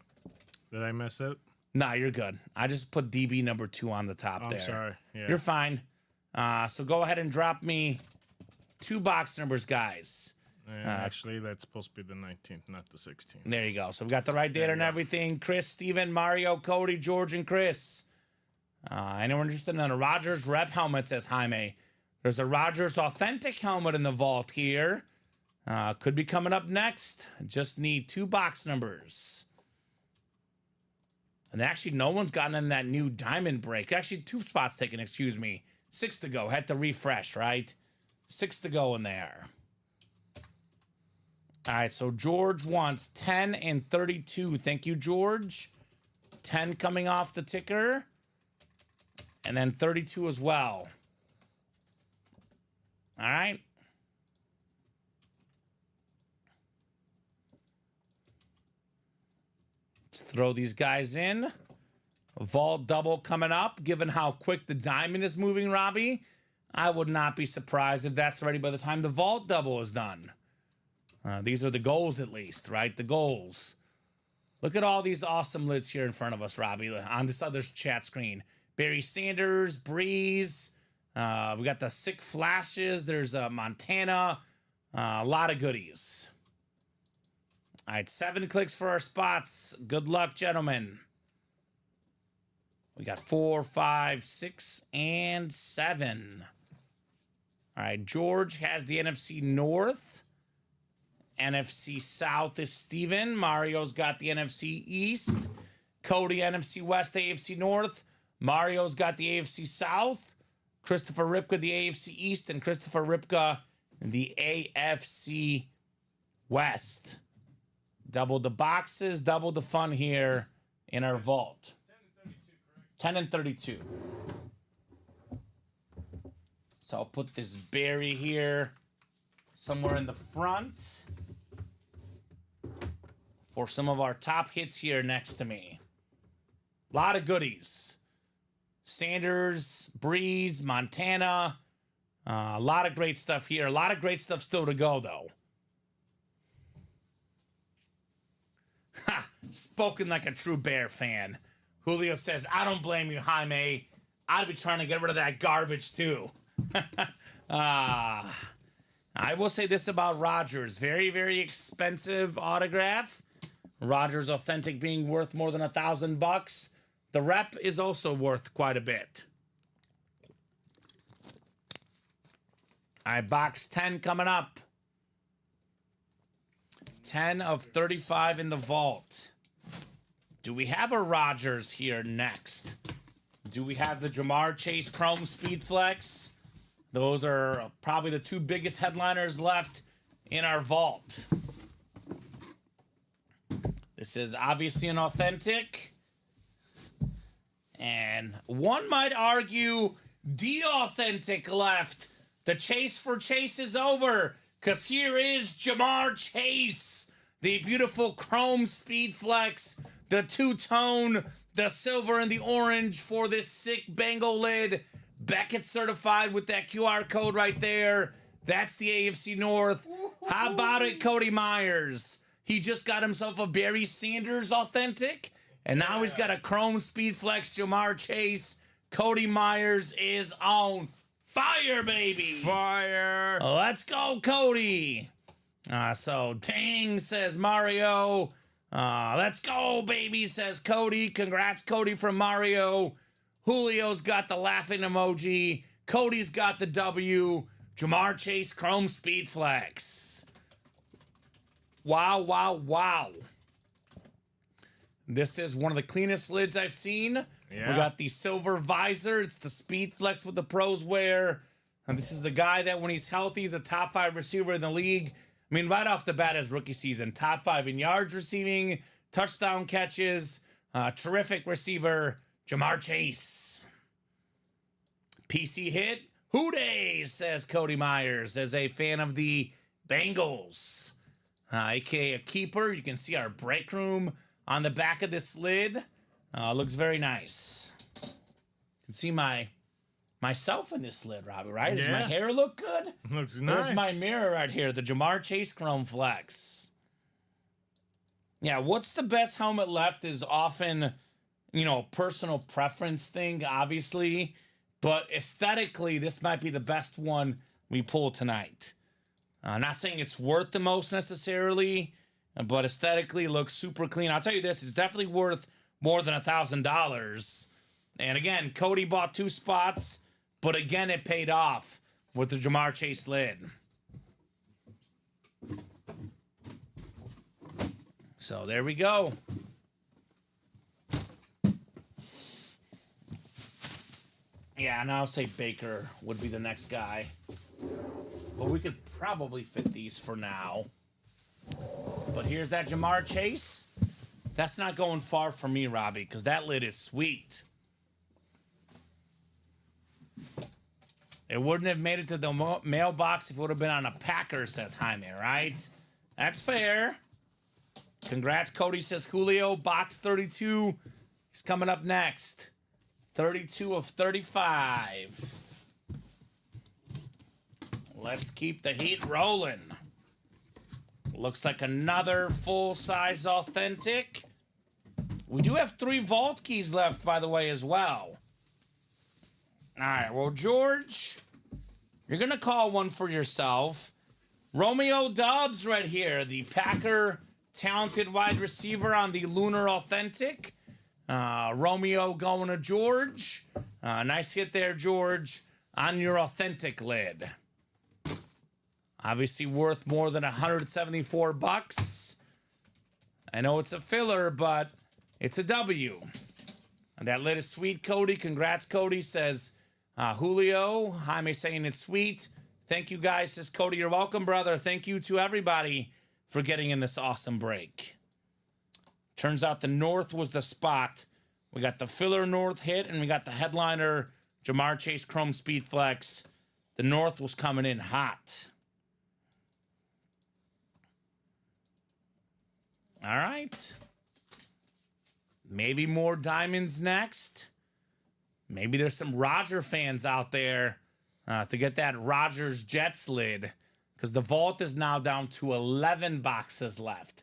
Speaker 3: Did I mess up?
Speaker 2: Nah, you're good. I just put DB number 2 on the top there.
Speaker 3: I'm sorry. Yeah.
Speaker 2: You're fine. So go ahead and drop me 2 box numbers, guys.
Speaker 3: And actually, that's supposed to be the 19th, not the 16th.
Speaker 2: There you go. So we got the right data and everything. Chris, Steven, Mario, Cody, George, and Chris. Anyone interested in a Rogers rep helmet, says Jaime. There's a Rogers authentic helmet in the vault here. Could be coming up next. Just need 2 box numbers. And actually, no one's gotten in that new diamond break. Actually, 2 spots taken, excuse me. 6 to go. Had to refresh, right? 6 to go in there. All right, so George wants 10 and 32. Thank you, George. 10 coming off the ticker. And then 32 as well. All right. Let's throw these guys in. A vault double coming up. Given how quick the diamond is moving, Robbie, I would not be surprised if that's ready by the time the vault double is done. These are the goals, at least, right? The goals. Look at all these awesome lids here in front of us, Robbie, on this other chat screen. Barry Sanders, Breeze. We got the sick flashes. There's Montana. A lot of goodies. All right, 7 clicks for our spots. Good luck, gentlemen. We got 4, 5, 6, and 7. All right, George has the NFC North. NFC South is Steven. Mario's got the NFC East. Cody, NFC West, AFC North. Mario's got the AFC South. Christopher Ripka, the AFC East. And Christopher Ripka, the AFC West. Double the boxes, double the fun here in our vault. 10 and 32. So I'll put this Barry here somewhere in the front for some of our top hits here next to me. A lot of goodies. Sanders, Breeze, Montana. A lot of great stuff here. A lot of great stuff still to go, though. Ha! Spoken like a true Bear fan. Julio says, I don't blame you, Jaime. I'd be trying to get rid of that garbage, too. I will say this about Rogers. Very, very expensive autograph. Rogers Authentic being worth more than $1,000. The rep is also worth quite a bit. All right, box 10 coming up. 10 of 35 in the vault. Do we have a Rogers here next? Do we have the Jamar Chase Chrome Speed Flex? Those are probably the 2 biggest headliners left in our vault. This is obviously an authentic. And one might argue de-authentic left. The chase for Chase is over. Because here is Jamar Chase. The beautiful Chrome Speed Flex. The 2-tone. The silver and the orange for this sick Bengal lid. Beckett certified with that QR code right there. That's the AFC North. How about it, Cody Myers? He just got himself a Barry Sanders authentic, and now he's got a Chrome Speed Flex Jamar Chase. Cody Myers is on fire, baby.
Speaker 3: Fire.
Speaker 2: Let's go, Cody. So, dang, says Mario. Let's go, baby, says Cody. Congrats, Cody, from Mario. Julio's got the laughing emoji. Cody's got the W. Jamar Chase Chrome Speed Flex. Wow, wow, wow. This is one of the cleanest lids I've seen.
Speaker 3: Yeah.
Speaker 2: We got the silver visor. It's the Speed Flex with the pros wear. And this is a guy that when he's healthy, he's a top 5 receiver in the league. I mean, right off the bat, his rookie season, top 5 in yards receiving, touchdown catches, terrific receiver, Jamar Chase. PC hit. Who days, says Cody Myers, as a fan of the Bengals. AKA a keeper. You can see our break room on the back of this lid. Looks very nice. You can see myself in this lid, Robbie, right? Does my hair look good?
Speaker 3: Looks nice.
Speaker 2: There's my mirror right here, the Jamar Chase Chrome Flex. Yeah, what's the best helmet left is often, personal preference thing, obviously. But aesthetically, this might be the best one we pull tonight. Not saying it's worth the most necessarily, but aesthetically looks super clean. I'll tell you this, it's definitely worth more than $1,000. And again, Cody bought 2 spots, but again, it paid off with the Jamar Chase lid. So there we go. Yeah, and I'll say Baker would be the next guy. But we could probably fit these for now. But here's that Jamar Chase. That's not going far for me, Robbie, because that lid is sweet. It wouldn't have made it to the mailbox if it would have been on a Packer, says Jaime, right? That's fair. Congrats, Cody, says Julio. Box 32 is coming up next. 32 of 35. Let's keep the heat rolling. Looks like another full-size authentic. We do have 3 vault keys left, by the way, as well. All right, well, George, you're going to call one for yourself. Romeo Doubs right here, the Packer talented wide receiver on the Lunar Authentic. Romeo going to George. Nice hit there, George, on your authentic lid. Obviously worth more than $174. I know it's a filler, but it's a W. And that lid is sweet, Cody. Congrats, Cody, says Julio. Jaime saying it's sweet. Thank you, guys, says Cody. You're welcome, brother. Thank you to everybody for getting in this awesome break. Turns out the North was the spot. We got the filler North hit, and we got the headliner Jamar Chase Chrome Speed Flex. The North was coming in hot. All right. Maybe more diamonds next. Maybe there's some Roger fans out there to get that Rogers Jets lid, because the vault is now down to 11 boxes left.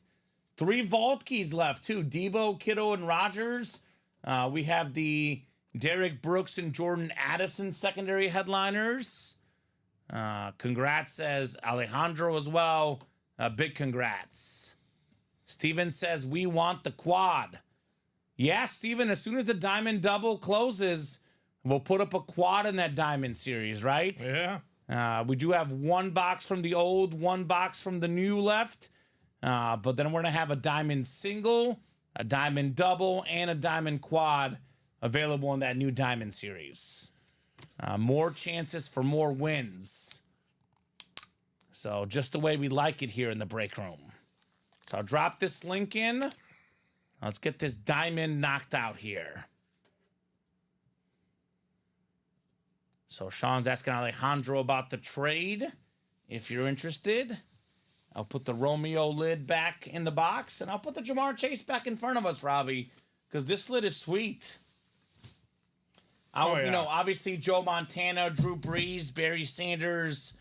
Speaker 2: 3 vault keys left, too. Debo, Kittle, and Rogers. We have the Derek Brooks and Jordan Addison secondary headliners. Congrats, says Alejandro as well. Big congrats. Steven says, we want the quad. Yeah, Steven, as soon as the diamond double closes, we'll put up a quad in that diamond series, right?
Speaker 3: Yeah.
Speaker 2: We do have 1 box from the old, 1 box from the new left. But then we're going to have a diamond single, a diamond double, and a diamond quad available in that new diamond series. More chances for more wins. So just the way we like it here in the break room. So I'll drop this link in. Let's get this diamond knocked out here. So Sean's asking Alejandro about the trade. If you're interested, I'll put the Romeo lid back in the box, and I'll put the Jamar Chase back in front of us, Robbie, because this lid is sweet. You know, obviously Joe Montana, Drew Brees, Barry Sanders,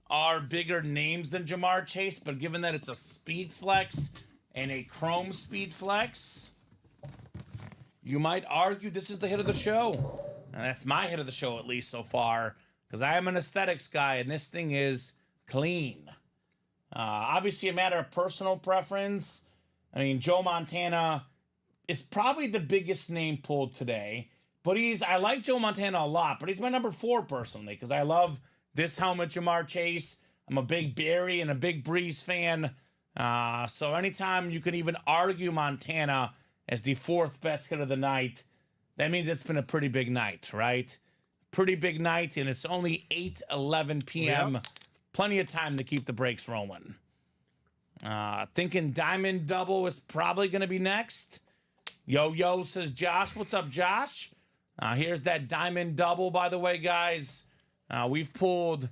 Speaker 2: are bigger names than Jamar Chase, but given that it's a speed flex and a chrome speed flex, you might argue this is the hit of the show. And that's my hit of the show, at least so far, because I am an aesthetics guy, and this thing is clean. Obviously, a matter of personal preference. I mean, Joe Montana is probably the biggest name pulled today, but I like Joe Montana a lot, but he's my number 4 personally, because I love this helmet, Jamar Chase. I'm a big Barry and a big Breeze fan. So anytime you can even argue Montana as the 4th best hit of the night, that means it's been a pretty big night, right? Pretty big night, and it's only 8:11 p.m.
Speaker 3: Yep.
Speaker 2: Plenty of time to keep the brakes rolling. Thinking Diamond Double is probably going to be next. Yo, says Josh. What's up, Josh? Here's that Diamond Double, by the way, guys. We've pulled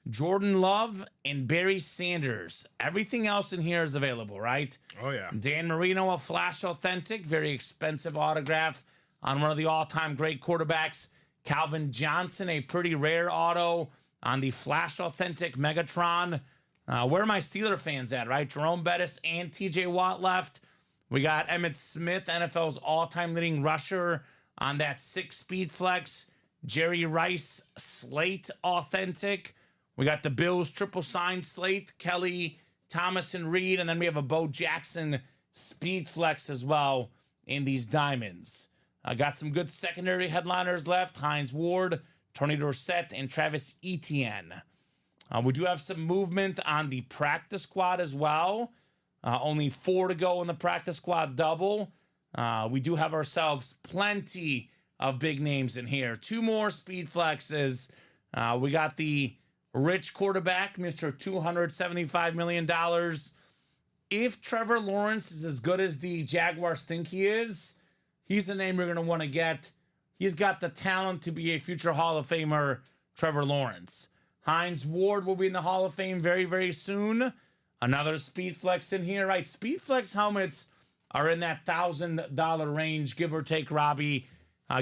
Speaker 2: Jordan Love and Barry Sanders. Everything else in here is available, right?
Speaker 3: Oh, yeah.
Speaker 2: Dan Marino, a Flash Authentic, very expensive autograph on one of the all-time great quarterbacks. Calvin Johnson, a pretty rare auto on the Flash Authentic Megatron. Where are my Steeler fans at, right? Jerome Bettis and TJ Watt left. We got Emmitt Smith, NFL's all-time leading rusher on that 6-speed flex. Jerry Rice, Slate Authentic. We got the Bills triple sign slate, Kelly, Thomas, and Reed. And then we have a Bo Jackson speed flex as well in these diamonds. I got some good secondary headliners left. Hines Ward, Tony Dorsett, and Travis Etienne. We do have some movement on the practice squad as well. Only 4 to go in the practice squad double. We do have ourselves plenty of big names in here. 2 more speed flexes. We got the rich quarterback, Mr. $275 million. If Trevor Lawrence is as good as the Jaguars think he is, he's a name you're going to want to get. He's got the talent to be a future Hall of Famer, Trevor Lawrence. Hines Ward will be in the Hall of Fame very, very soon. Another speed flex in here, right? Speed flex helmets are in that $1,000 range, give or take, Robbie.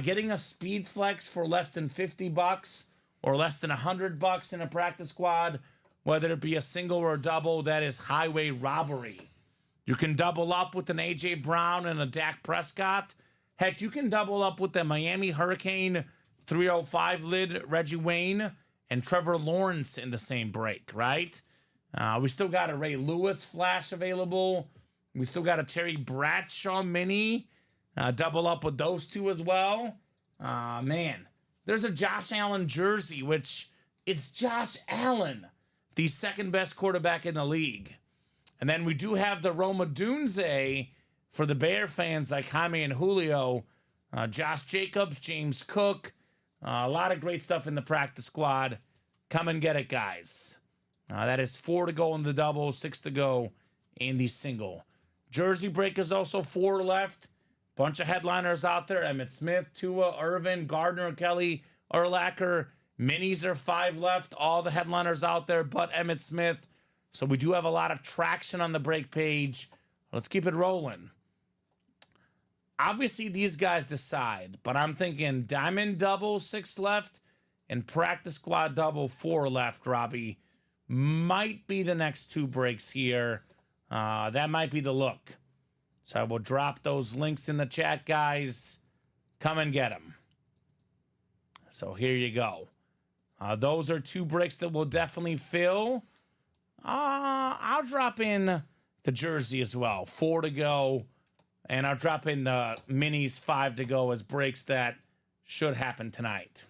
Speaker 2: Getting a speed flex for less than $50 or less than $100 in a practice squad, whether it be a single or a double, that is highway robbery. You can double up with an A.J. Brown and a Dak Prescott. Heck, you can double up with the Miami Hurricane 305 lid, Reggie Wayne, and Trevor Lawrence in the same break, right? We still got a Ray Lewis flash available. We still got a Terry Bradshaw mini. Double up with those 2 as well. Man, there's a Josh Allen jersey, which it's Josh Allen, the 2nd best quarterback in the league. And then we do have the Roma Dunze for the Bear fans like Jaime and Julio. Josh Jacobs, James Cook. A lot of great stuff in the practice squad. Come and get it, guys. That is 4 to go in the double, 6 to go in the single. Jersey break is also 4 left. Bunch of headliners out there. Emmitt Smith, Tua, Irvin, Gardner, Kelly, Urlacher. Minis are 5 left. All the headliners out there but Emmitt Smith. So we do have a lot of traction on the break page. Let's keep it rolling. Obviously, these guys decide, but I'm thinking Diamond Double, 6 left, and Practice Squad Double, 4 left, Robbie. Might be the next 2 breaks here. That might be the look. So I will drop those links in the chat, guys. Come and get them. So here you go. Those are 2 breaks that will definitely fill. I'll drop in the jersey as well. 4 to go. And I'll drop in the minis, 5 to go, as breaks that should happen tonight.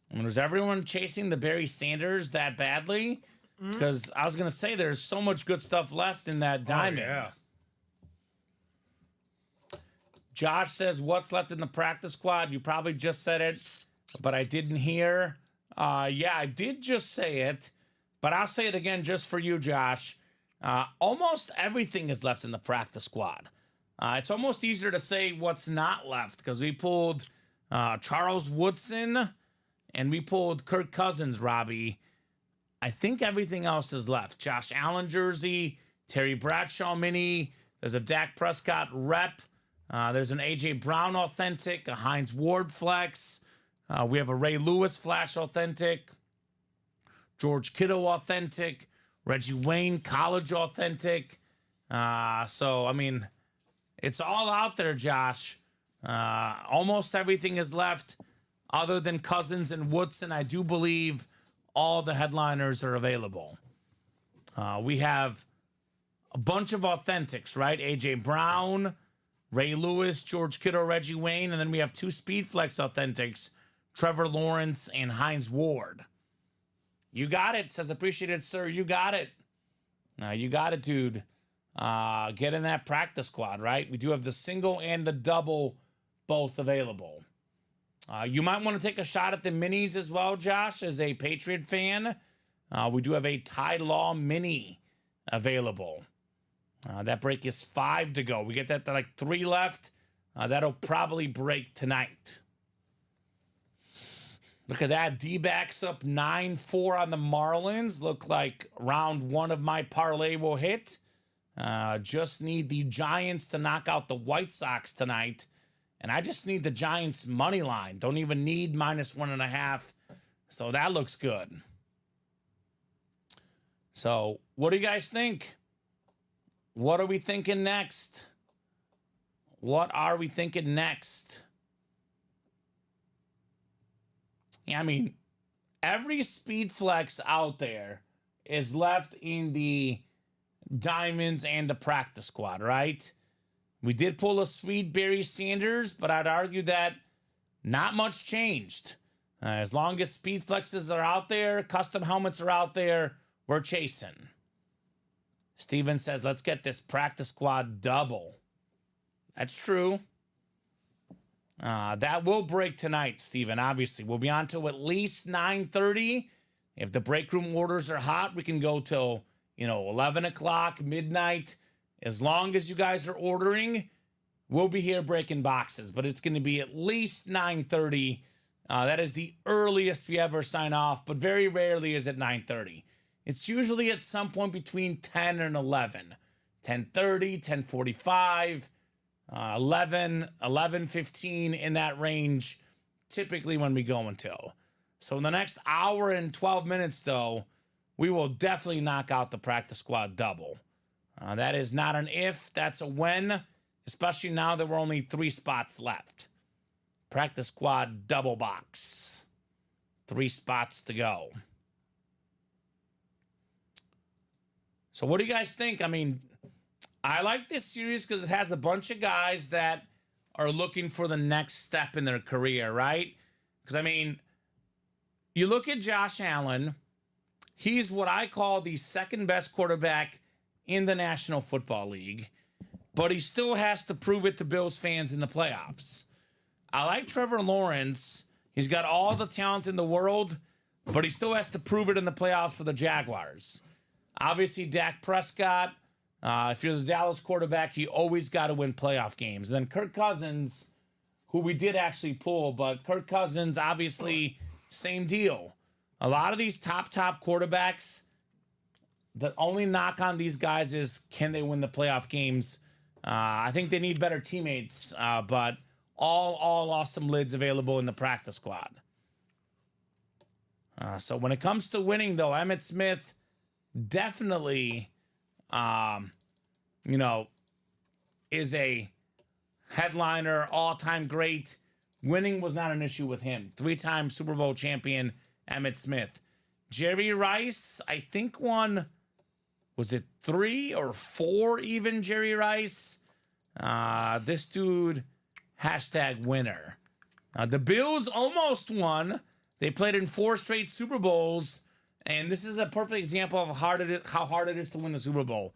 Speaker 2: And was everyone chasing the Barry Sanders that badly? Because I was going to say there's so much good stuff left in that diamond.
Speaker 3: Oh, yeah.
Speaker 2: Josh says, what's left in the practice squad? You probably just said it, but I didn't hear. Yeah, I did just say it, but I'll say it again just for you, Josh. Almost everything is left in the practice squad. It's almost easier to say what's not left because we pulled Charles Woodson and we pulled Kirk Cousins, Robbie. I think everything else is left. Josh Allen jersey, Terry Bradshaw mini. There's a Dak Prescott rep. There's an A.J. Brown authentic, a Hines Ward flex. We have a Ray Lewis flash authentic. George Kittle authentic, Reggie Wayne college authentic. So, I mean, it's all out there, Josh. Almost everything is left other than Cousins and Woodson. I do believe all the headliners are available. We have a bunch of authentics, right? A.J. Brown, Ray Lewis, George Kittle, Reggie Wayne, and then we have 2 Speedflex authentics, Trevor Lawrence and Hines Ward. You got it, says appreciated, sir. You got it. You got it, dude. Get in that practice squad, right? We do have the single and the double both available. You might want to take a shot at the minis as well, Josh, as a Patriot fan. We do have a Ty Law mini available. That break is 5 to go. We get that to like 3 left. That'll probably break tonight. Look at that. D-backs up 9-4 on the Marlins. Look like round 1 of my parlay will hit. Just need the Giants to knock out the White Sox tonight. And I just need the Giants money line. Don't even need -1.5. So that looks good. So what do you guys think? What are we thinking next? What are we thinking next? Yeah, I mean, every speed flex out there is left in the diamonds and the practice squad, right? We did pull a sweet Barry Sanders, but I'd argue that not much changed. As long as speed flexes are out there, custom helmets are out there, we're chasing. Steven says, let's get this practice squad double. That's true. That will break tonight, Steven, obviously. We'll be on till at least 9:30. If the break room orders are hot, we can go till, 11 o'clock, midnight. As long as you guys are ordering, we'll be here breaking boxes. But it's going to be at least 9:30. That is the earliest we ever sign off, but very rarely is it 9:30. It's usually at some point between 10 and 11. 10:30, 10:45, 11, 11:15, in that range, typically when we go until. So in the next hour and 12 minutes, though, we will definitely knock out the practice squad double. That is not an if, that's a when, especially now that we're only 3 spots left. Practice squad double box. 3 spots to go. So what do you guys think? I mean, I like this series because it has a bunch of guys that are looking for the next step in their career, right? Because, I mean, you look at Josh Allen, he's what I call the second best quarterback in the National Football League, but he still has to prove it to Bills fans in the playoffs. I like Trevor Lawrence. He's got all the talent in the world, but he still has to prove it in the playoffs for the Jaguars. Obviously, Dak Prescott, if you're the Dallas quarterback, you always got to win playoff games. And then Kirk Cousins, who we did actually pull, but Kirk Cousins, obviously, same deal. A lot of these top quarterbacks, the only knock on these guys is, can they win the playoff games? I think they need better teammates, but all awesome lids available in the practice squad. So when it comes to winning, though, Emmitt Smith definitely, is a headliner, all-time great. Winning was not an issue with him. 3-time Super Bowl champion, Emmitt Smith. Jerry Rice, I think won, was it 3 or 4 even, Jerry Rice? This dude, #winner. The Bills almost won. They played in 4 straight Super Bowls, and this is a perfect example of how hard it is to win the Super Bowl.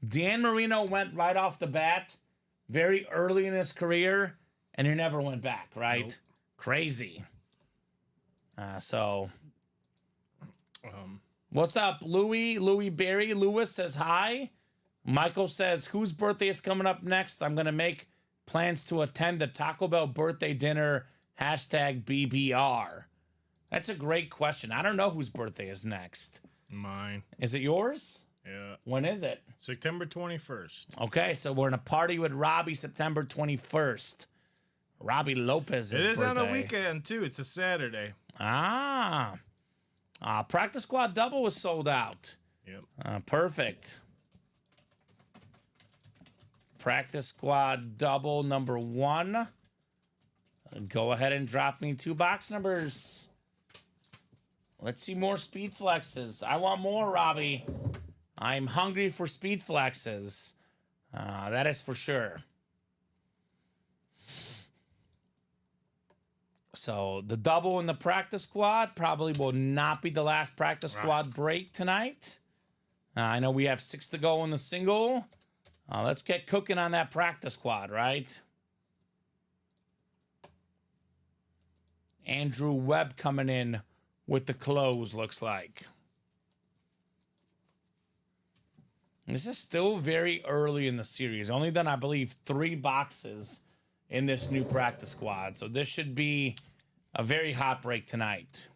Speaker 2: Dan Marino went right off the bat, very early in his career, and he never went back, right? Nope. Crazy. What's up, Louis? Louis Barry Lewis says hi. Michael says, whose birthday is coming up next? I'm going to make plans to attend the Taco Bell birthday dinner, #BBR. That's a great question. I don't know whose birthday is next.
Speaker 3: Mine.
Speaker 2: Is it yours?
Speaker 3: Yeah.
Speaker 2: When is it?
Speaker 3: September 21st.
Speaker 2: Okay, so we're in a party with Robbie September 21st. Robbie Lopez's birthday.
Speaker 3: It is on a weekend, too. It's a Saturday.
Speaker 2: Practice squad double was sold out.
Speaker 3: Yep.
Speaker 2: Perfect. Practice squad double number 1. Go ahead and drop me 2 box numbers. Let's see more speed flexes. I want more, Robbie. I'm hungry for speed flexes. That is for sure. So the double in the practice squad probably will not be the last practice squad break tonight. I know we have 6 to go in the single. Let's get cooking on that practice squad, right? Andrew Webb coming in with the close, looks like. This is still very early in the series. Only done, I believe, 3 boxes in this new practice squad. So this should be a very hot break tonight.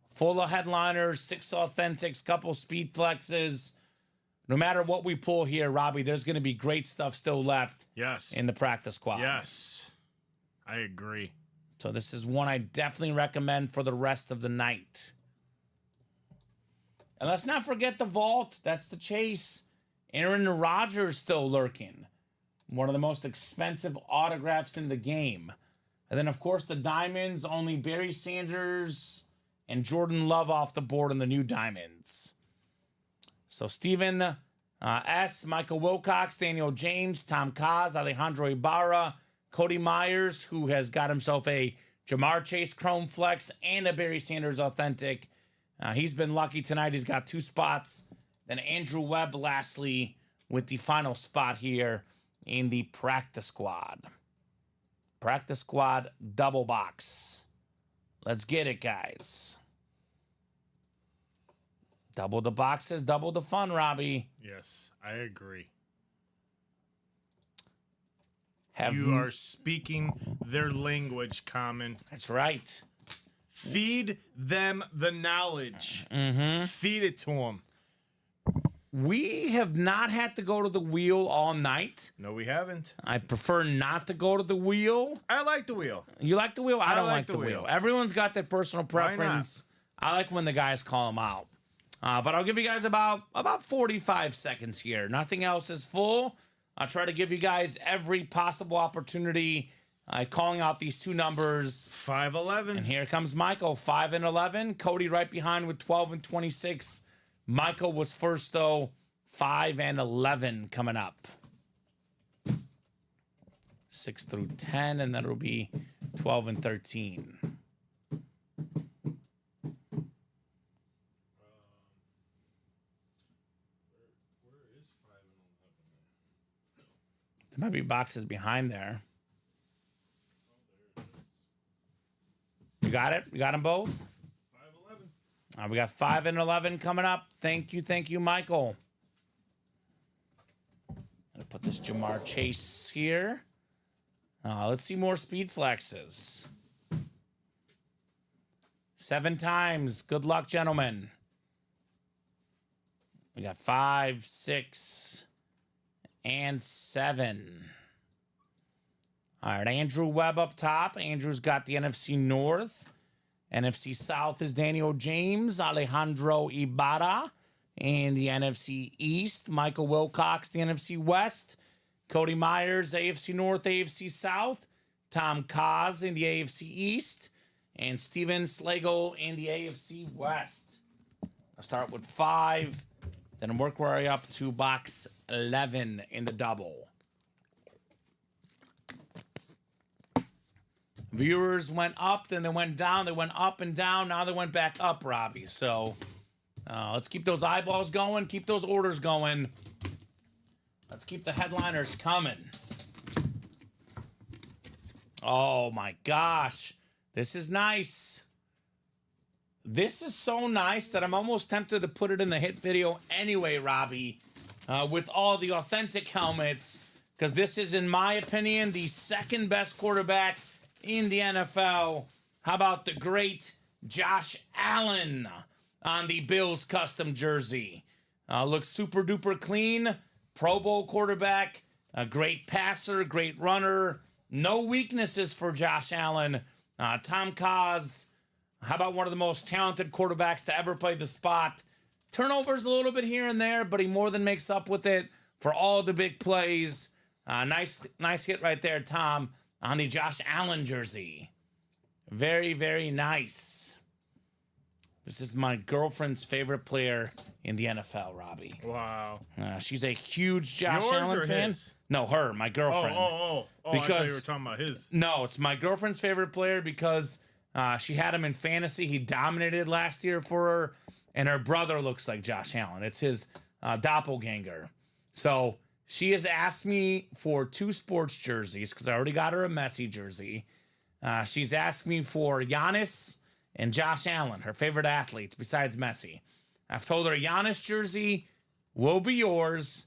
Speaker 2: Full of headliners, 6 authentics, couple speed flexes. No matter what we pull here, Robbie, there's going to be great stuff still left.
Speaker 3: Yes.
Speaker 2: In the practice squad.
Speaker 3: Yes. I agree.
Speaker 2: So this is one I definitely recommend for the rest of the night. And let's not forget the vault. That's the chase. Aaron Rodgers still lurking. One of the most expensive autographs in the game. And then, of course, the diamonds. Only Barry Sanders and Jordan Love off the board in the new diamonds. So Steven S., Michael Wilcox, Daniel James, Tom Kaz, Alejandro Ibarra, Cody Myers, who has got himself a Jamar Chase Chrome Flex and a Barry Sanders Authentic. He's been lucky tonight. He's got 2 spots. Then Andrew Webb, lastly, with the final spot here in the practice squad. Practice squad double box. Let's get it, guys. Double the boxes, double the fun, Robbie.
Speaker 3: Yes, I agree.
Speaker 2: Have
Speaker 3: You are speaking their language, Kamen.
Speaker 2: That's right.
Speaker 3: Feed them the knowledge.
Speaker 2: Mm-hmm.
Speaker 3: Feed it to them.
Speaker 2: We have not had to go to the wheel all night.
Speaker 3: No, we haven't.
Speaker 2: I prefer not to go to the wheel.
Speaker 3: I like the wheel.
Speaker 2: You like the wheel? I don't
Speaker 3: like
Speaker 2: like the
Speaker 3: the
Speaker 2: wheel.
Speaker 3: wheel.
Speaker 2: Everyone's got their personal
Speaker 3: Why not?
Speaker 2: preference. I like when the guys call them out. But I'll give you guys about 45 seconds here. Nothing else is full. I'll try to give you guys every possible opportunity calling out these 2 numbers.
Speaker 3: 5-11.
Speaker 2: And here comes Michael, 5 and 11. Cody right behind with 12 and 26. Michael was first, though, 5 and 11 coming up. 6 through 10, and then it'll be 12 and 13. There might be boxes behind there. You got it? You got them both?
Speaker 3: 5-11.
Speaker 2: We got 5 and 11 coming up. Thank you, Michael. I'll put this Jamar Chase here. Let's see more speed flexes. 7 times. Good luck, gentlemen. We got 5, 6, and 7. All right, Andrew Webb up top. Andrew's got the NFC North. NFC South is Daniel James, Alejandro Ibarra. In the NFC East, Michael Wilcox, the NFC West. Cody Myers, AFC North, AFC South. Tom Kaz in the AFC East. And Steven Slagle in the AFC West. I'll start with 5. Then work our way up to box 11 in the double. Viewers went up, then they went down. They went up and down. Now they went back up, Robbie. So let's keep those eyeballs going. Keep those orders going. Let's keep the headliners coming. Oh, my gosh. This is nice. This is so nice that I'm almost tempted to put it in the hit video anyway, Robbie, with all the authentic helmets, because this is, in my opinion, the second best quarterback in the NFL. How about the great Josh Allen on the Bills custom jersey? Looks super duper clean. Pro Bowl quarterback, a great passer, great runner. No weaknesses for Josh Allen. Tom Kaz, How about one of the most talented quarterbacks to ever play the spot? Turnovers a little bit here and there, but he more than makes up with it for all the big plays. Nice hit right there, Tom, on the Josh Allen jersey. Very, very nice. This is my girlfriend's favorite player in the NFL, Robbie.
Speaker 3: Wow.
Speaker 2: She's a huge Josh
Speaker 3: Yours
Speaker 2: Allen
Speaker 3: or
Speaker 2: fan.
Speaker 3: his?
Speaker 2: No, her, my girlfriend.
Speaker 3: Oh, I thought
Speaker 2: Because-
Speaker 3: you were talking about his.
Speaker 2: No, it's my girlfriend's favorite player because she had him in fantasy. He dominated last year for her, and her brother looks like Josh Allen. It's his doppelganger. So she has asked me for 2 sports jerseys because I already got her a Messi jersey. She's asked me for Giannis and Josh Allen, her favorite athletes besides Messi. I've told her Giannis jersey will be yours.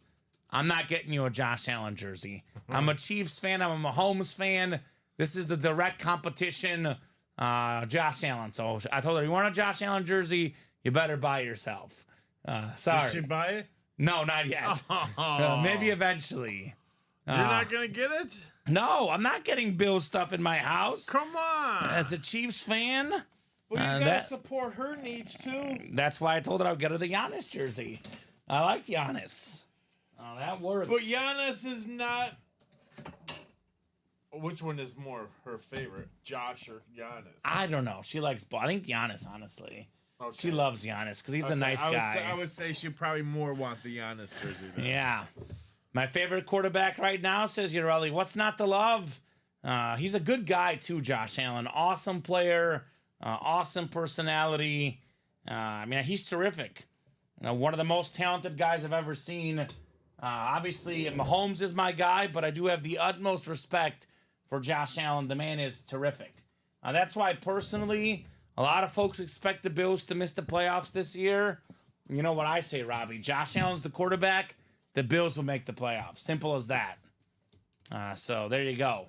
Speaker 2: I'm not getting you a Josh Allen jersey. I'm a Chiefs fan. I'm a Mahomes fan. This is the direct competition, Josh Allen. So I told her, you want a Josh Allen jersey? You better buy it yourself. Sorry.
Speaker 3: Did she buy it?
Speaker 2: No, not yet. Maybe eventually.
Speaker 3: You're not going to get it?
Speaker 2: No, I'm not getting Bill stuff in my house.
Speaker 3: Come on.
Speaker 2: As a Chiefs fan,
Speaker 4: Well, you gotta
Speaker 2: that-
Speaker 4: support her needs too.
Speaker 2: that's why I told her I would get her the Giannis jersey. I like Giannis. Oh, that works.
Speaker 4: But Giannis is not. Which one is more her favorite, Josh or Giannis?
Speaker 2: I don't know. She likes both. I think Giannis, honestly.
Speaker 4: Okay.
Speaker 2: She loves Giannis because he's a nice guy.
Speaker 3: I would say she probably more want the Giannis jersey. Than
Speaker 2: Yeah. My favorite quarterback right now, says Urelli. What's not to love? He's a good guy, too, Josh Allen. Awesome player. Awesome personality. He's terrific. One of the most talented guys I've ever seen. Obviously, Mahomes is my guy, but I do have the utmost respect for Josh Allen. The man is terrific. That's why, personally, a lot of folks expect the Bills to miss the playoffs this year. You know what I say, Robbie? Josh Allen's the quarterback. The Bills will make the playoffs. Simple as that. So there you go.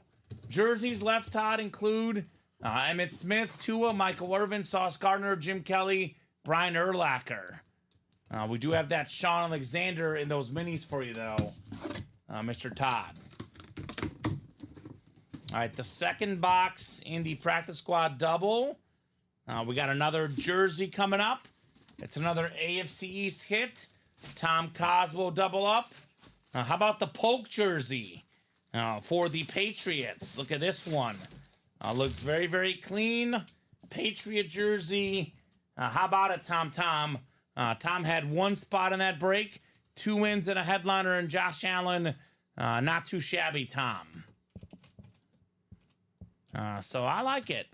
Speaker 2: Jerseys left, Todd, include Emmitt Smith, Tua, Michael Irvin, Sauce Gardner, Jim Kelly, Brian Urlacher. We do have that Sean Alexander in those minis for you, though, Mr. Todd. All right, the second box in the practice squad double. We got another jersey coming up. It's another AFC East hit. Tom Coswell double up. How about the Polk jersey for the Patriots? Look at this one. Looks very, very clean. Patriot jersey. How about it, Tom? Tom had 1 spot in that break. 2 wins and a headliner, and Josh Allen. Not too shabby, Tom. So I like it.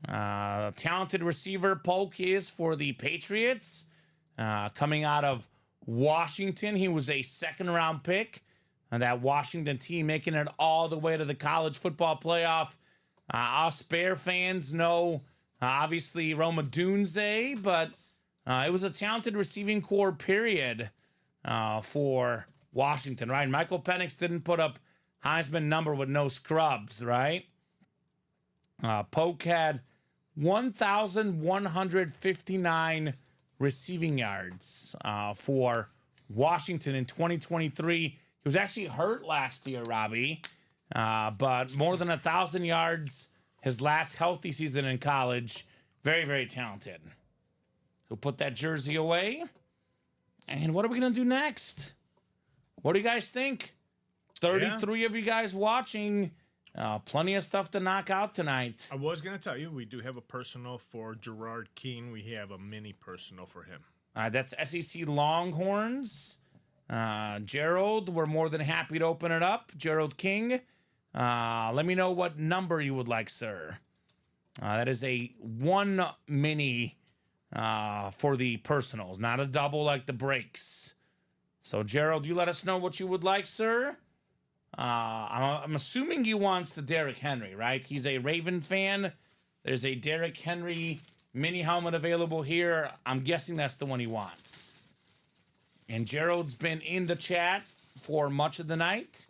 Speaker 2: Talented receiver Polk is for the Patriots. Coming out of Washington, he was a 2nd-round pick. And that Washington team making it all the way to the college football playoff. Us Bear fans know, obviously, Roma Dunze, but it was a talented receiving core, period, for Washington, right? Michael Penix didn't put up Heisman number with no scrubs, right? Polk had 1,159 receiving yards for Washington in 2023. He was actually hurt last year, Robbie, but more than 1,000 yards his last healthy season in college. Very, very talented. So put that jersey away. And what are we going to do next? What do you guys think? 33 of you guys watching. Plenty of stuff to knock out tonight.
Speaker 3: I was going to tell you, we do have a personal for Gerard Keene. We have a mini personal for him.
Speaker 2: That's SEC Longhorns. Gerald, we're more than happy to open it up. Gerald King, let me know what number you would like, sir. That is a 1 mini for the personals, not a double like the breaks. So, Gerald, you let us know what you would like, sir. I'm assuming he wants the Derrick Henry, right? He's a Raven fan. There's a Derrick Henry mini helmet available here. I'm guessing that's the one he wants. And Gerald's been in the chat for much of the night.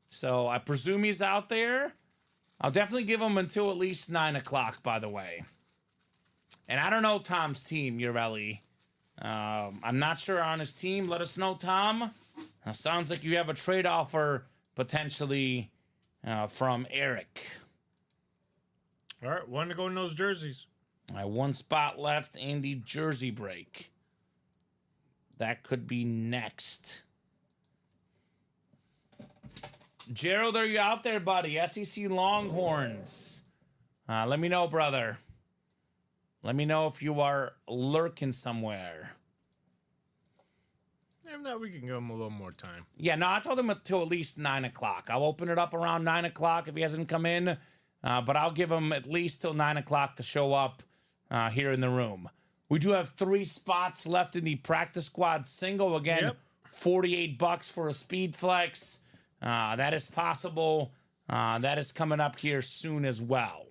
Speaker 2: So I presume he's out there. I'll definitely give him until at least 9 o'clock, by the way. And I don't know Tom's team, Urelli. I'm not sure on his team. Let us know, Tom. Sounds like you have a trade offer potentially from Eric.
Speaker 3: All right, want to go in those jerseys.
Speaker 2: All right, one spot left in the jersey break. That could be next. Gerald, are you out there, buddy? SEC Longhorns. Let me know, brother. Let me know if you are lurking somewhere.
Speaker 3: If not, we can give him a little more time.
Speaker 2: Yeah, no, I told him until at least 9 o'clock. I'll open it up around 9 o'clock if he hasn't come in. But I'll give him at least till 9 o'clock to show up here in the room. We do have 3 spots left in the practice squad single. Again,
Speaker 3: Yep.
Speaker 2: $48 for a speed flex. That is possible. That is coming up here soon as well.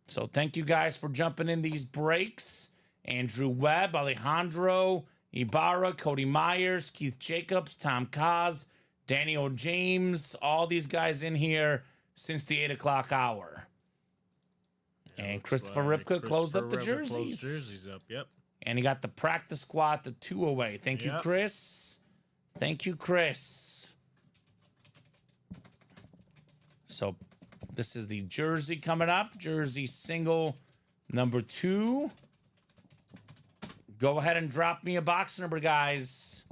Speaker 2: So thank you guys for jumping in these breaks. Andrew Webb, Alejandro, Ibarra, Cody Myers, Keith Jacobs, Tom Kaz, Daniel James, all these guys in here since the 8 o'clock hour. And Christopher Ripka closed up the jerseys.
Speaker 3: Closed jerseys up, yep.
Speaker 2: And he got the practice squad to 2 away. Thank you,
Speaker 3: Yep.
Speaker 2: Chris. Thank you, Chris. So this is the jersey coming up. Jersey single number 2. Go ahead and drop me a box number, guys.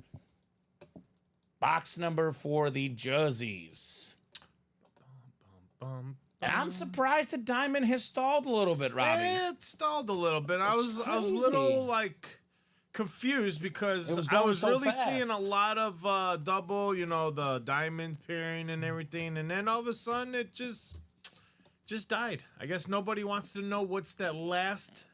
Speaker 2: Box number for the jerseys. And I'm surprised the diamond has stalled a little bit, Robbie.
Speaker 3: It stalled a little bit. I was a
Speaker 2: crazy.
Speaker 3: little like confused because
Speaker 2: It was
Speaker 3: I
Speaker 2: going
Speaker 3: was
Speaker 2: so
Speaker 3: really
Speaker 2: fast.
Speaker 3: seeing a lot of double, the diamond pairing and everything, and then all of a sudden it just died. I guess nobody wants to know what's that last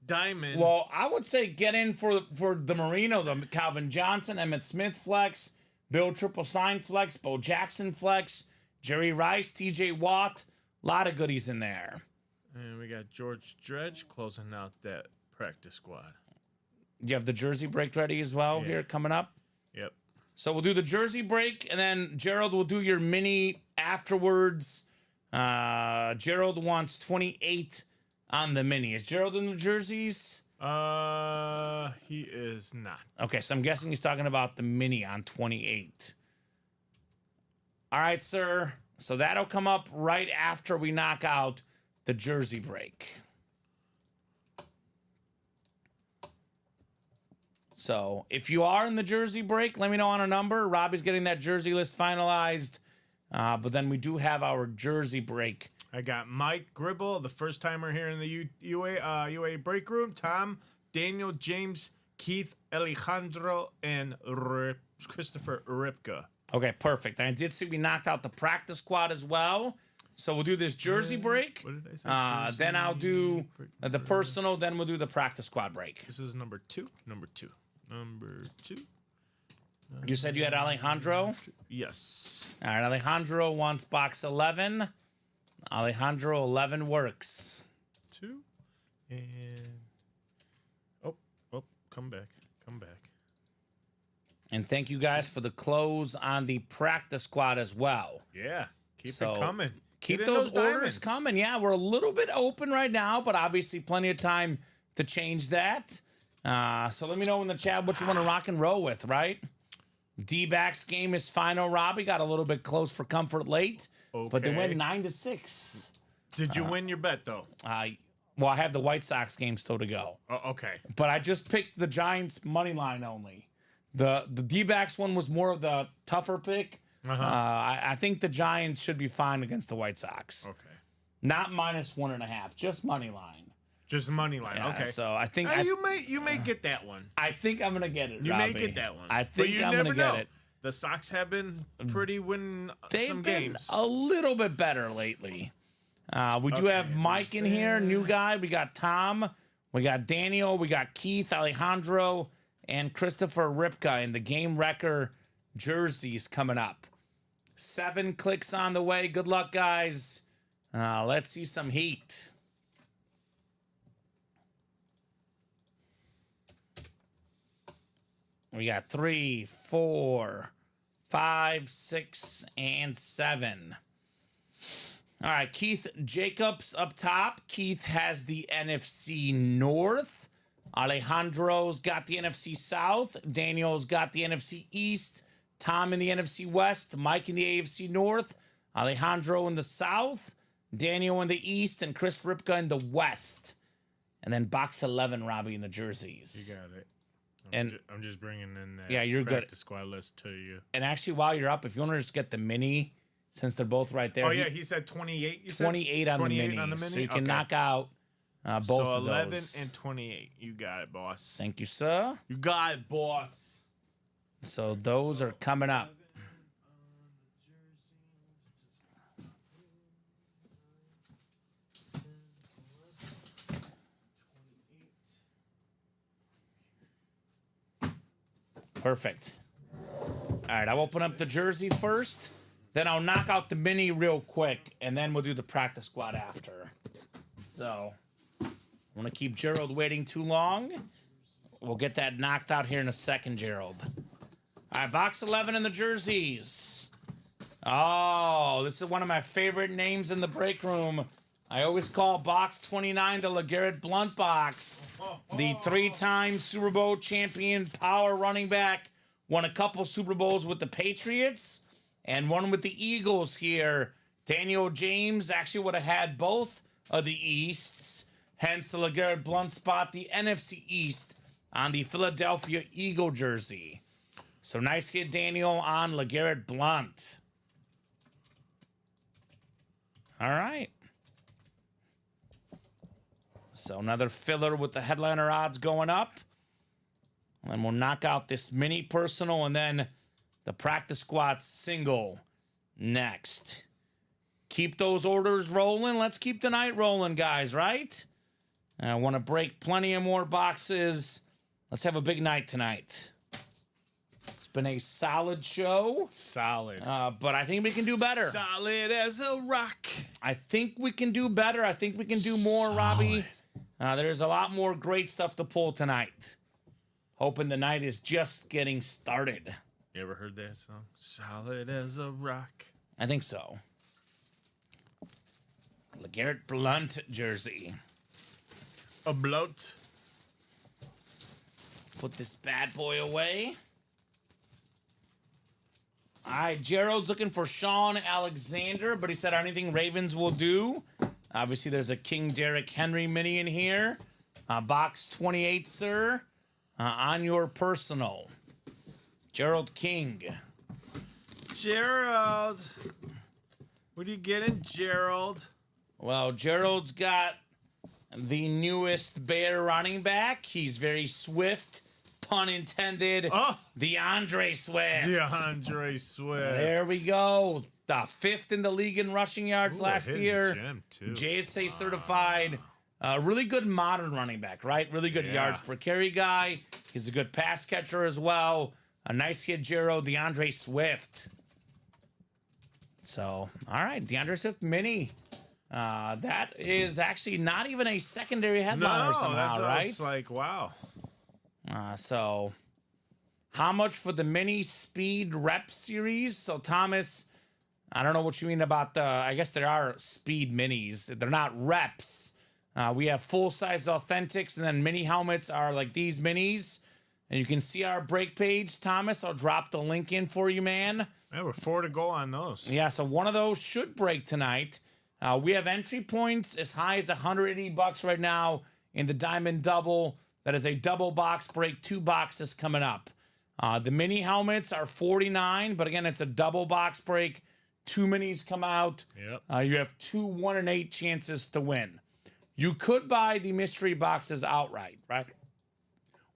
Speaker 3: diamond.
Speaker 2: Well, I would say get in for the Marino, the Calvin Johnson, Emmett Smith flex, Bill Triple Sign flex, Bo Jackson flex, Jerry Rice, TJ Watt. A lot of goodies in there.
Speaker 3: And we got George Dredge closing out that practice squad.
Speaker 2: You have the jersey break ready as well here coming up.
Speaker 3: Yep.
Speaker 2: So we'll do the jersey break, and then Gerald will do your mini afterwards. Gerald wants 28 on the mini. Is Gerald in the jerseys?
Speaker 3: He is not.
Speaker 2: Okay, so I'm guessing he's talking about the mini on 28. All right, sir. So that'll come up right after we knock out the jersey break. So if you are in the jersey break, let me know on a number. Robbie's getting that jersey list finalized. But then we do have our jersey break.
Speaker 3: I got Mike Gribble, the first timer here in the UA break room. Tom, Daniel, James, Keith, Alejandro, and Christopher Ripka.
Speaker 2: Okay, perfect. And I did see we knocked out the practice squad as well. So we'll do this jersey break.
Speaker 3: What did I say?
Speaker 2: Then I'll do
Speaker 3: break
Speaker 2: the personal. Then we'll do the practice squad break.
Speaker 3: This is number two. Number two.
Speaker 2: You said you had Alejandro?
Speaker 3: Yes.
Speaker 2: All right, Alejandro wants box 11. Alejandro, 11 works.
Speaker 3: 2. And... Oh, come back.
Speaker 2: And thank you guys for the close on the practice squad as well.
Speaker 3: Yeah. Keep
Speaker 2: So,
Speaker 3: it coming.
Speaker 2: Keep
Speaker 3: Get in
Speaker 2: those orders
Speaker 3: diamonds.
Speaker 2: coming. Yeah, we're a little bit open right now, but obviously plenty of time to change that. So let me know in the chat what you want to rock and roll with, right? D-backs game is final. Robbie got a little bit close for comfort late, but they
Speaker 3: Okay.
Speaker 2: went 9-6.
Speaker 3: Did you win your bet, though?
Speaker 2: Well, I have the White Sox game still to go,
Speaker 3: Oh, okay.
Speaker 2: but I just picked the Giants money line only. The D-backs one was more of the tougher pick. I think the Giants should be fine against the White Sox.
Speaker 3: Okay.
Speaker 2: Not -1.5, just money line.
Speaker 3: Just money line.
Speaker 2: Yeah,
Speaker 3: okay.
Speaker 2: So I think
Speaker 3: You may get that one.
Speaker 2: I think I'm gonna get it.
Speaker 3: You
Speaker 2: Robbie.
Speaker 3: may get that one.
Speaker 2: I
Speaker 3: But
Speaker 2: think
Speaker 3: you
Speaker 2: I'm
Speaker 3: never
Speaker 2: gonna get
Speaker 3: know.
Speaker 2: it.
Speaker 3: The Sox have been pretty winning
Speaker 2: They've
Speaker 3: some
Speaker 2: been
Speaker 3: games.
Speaker 2: a little bit better lately. We do have Mike in here, new guy. We got Tom, we got Daniel, we got Keith, Alejandro, and Christopher Ripka in the Game Wrecker jerseys coming up. 7 clicks on the way. Good luck, guys. Let's see some heat. We got 3, 4, 5, 6, and 7. All right, Keith Jacobs up top. Keith has the NFC North. Alejandro's got the NFC South. Daniel's got the NFC East. Tom in the NFC West. Mike in the AFC North. Alejandro in the South. Daniel in the East, and Chris Ripka in the West. And then box 11, Robbie, in the jerseys.
Speaker 3: You got it. I'm just bringing in that
Speaker 2: you're good.
Speaker 3: practice squad list to you.
Speaker 2: And actually, while you're up, if you want to just get the mini, since they're both right there.
Speaker 3: Oh, yeah, he said 28, you said?
Speaker 2: 28 on the mini. So you can knock out both
Speaker 3: so
Speaker 2: of
Speaker 3: 11
Speaker 2: those.
Speaker 3: and 28. You got it, boss.
Speaker 2: Thank you, sir.
Speaker 3: You got it, boss.
Speaker 2: So those are coming up. Perfect. All right, I'll open up the jersey first, then I'll knock out the mini real quick, and then we'll do the practice squad after. So, I want to keep Gerald waiting too long. We'll get that knocked out here in a second, Gerald. All right, box 11 in the jerseys. Oh, this is one of my favorite names in the break room. I always call box 29 the LeGarrette Blount box. The 3-time Super Bowl champion power running back. Won a couple Super Bowls with the Patriots and one with the Eagles here. Daniel James actually would have had both of the Easts. Hence the LeGarrette Blount spot, the NFC East on the Philadelphia Eagle jersey. So nice hit, Daniel, on LeGarrette Blount. All right. So another filler with the headliner odds going up. And then we'll knock out this mini personal and then the practice squad single next. Keep those orders rolling. Let's keep the night rolling, guys, right? I want to break plenty of more boxes. Let's have a big night tonight. It's been a solid show.
Speaker 3: Solid.
Speaker 2: But I think we can do better.
Speaker 3: Solid as a rock.
Speaker 2: I think we can do better. I think we can do more, Robbie. There's a lot more great stuff to pull tonight. Hoping the night is just getting started.
Speaker 3: You ever heard that song? Solid as a rock.
Speaker 2: I think so. LeGarrette Blount jersey.
Speaker 3: A bloat.
Speaker 2: Put this bad boy away. All right, Gerald's looking for Sean Alexander, but he said anything Ravens will do. Obviously, there's a King Derrick Henry mini in here. Box 28, sir. On your personal. Gerald King.
Speaker 3: Gerald. What are you getting, Gerald?
Speaker 2: Well, Gerald's got the newest Bear running back. He's very swift, pun intended.
Speaker 3: Oh,
Speaker 2: DeAndre Swift.
Speaker 3: DeAndre Swift.
Speaker 2: There we go. The 5th in the league in rushing yards last year.
Speaker 3: Gem too.
Speaker 2: JSA certified. Really good modern running back, right? Really good yards per carry guy. He's a good pass catcher as well. A nice hit, Gerald. DeAndre Swift. So, all right. DeAndre Swift mini. That is actually not even a secondary headliner somehow, right?
Speaker 3: It's like, wow.
Speaker 2: So, how much for the mini speed rep series? So, Thomas, I don't know what you mean about I guess there are speed minis. They're not reps. We have full-sized authentics, and then mini helmets are like these minis. And you can see our break page, Thomas. I'll drop the link in for you, man.
Speaker 3: Yeah, we're 4 to go on those.
Speaker 2: Yeah, so one of those should break tonight. We have entry points as high as $180 right now in the Diamond Double. That is a double box break, 2 boxes coming up. The mini helmets are $49, but again, it's a double box break. 2 minis come out.
Speaker 3: Yep.
Speaker 2: You have 2 1 in 8 chances to win. You could buy the mystery boxes outright, right?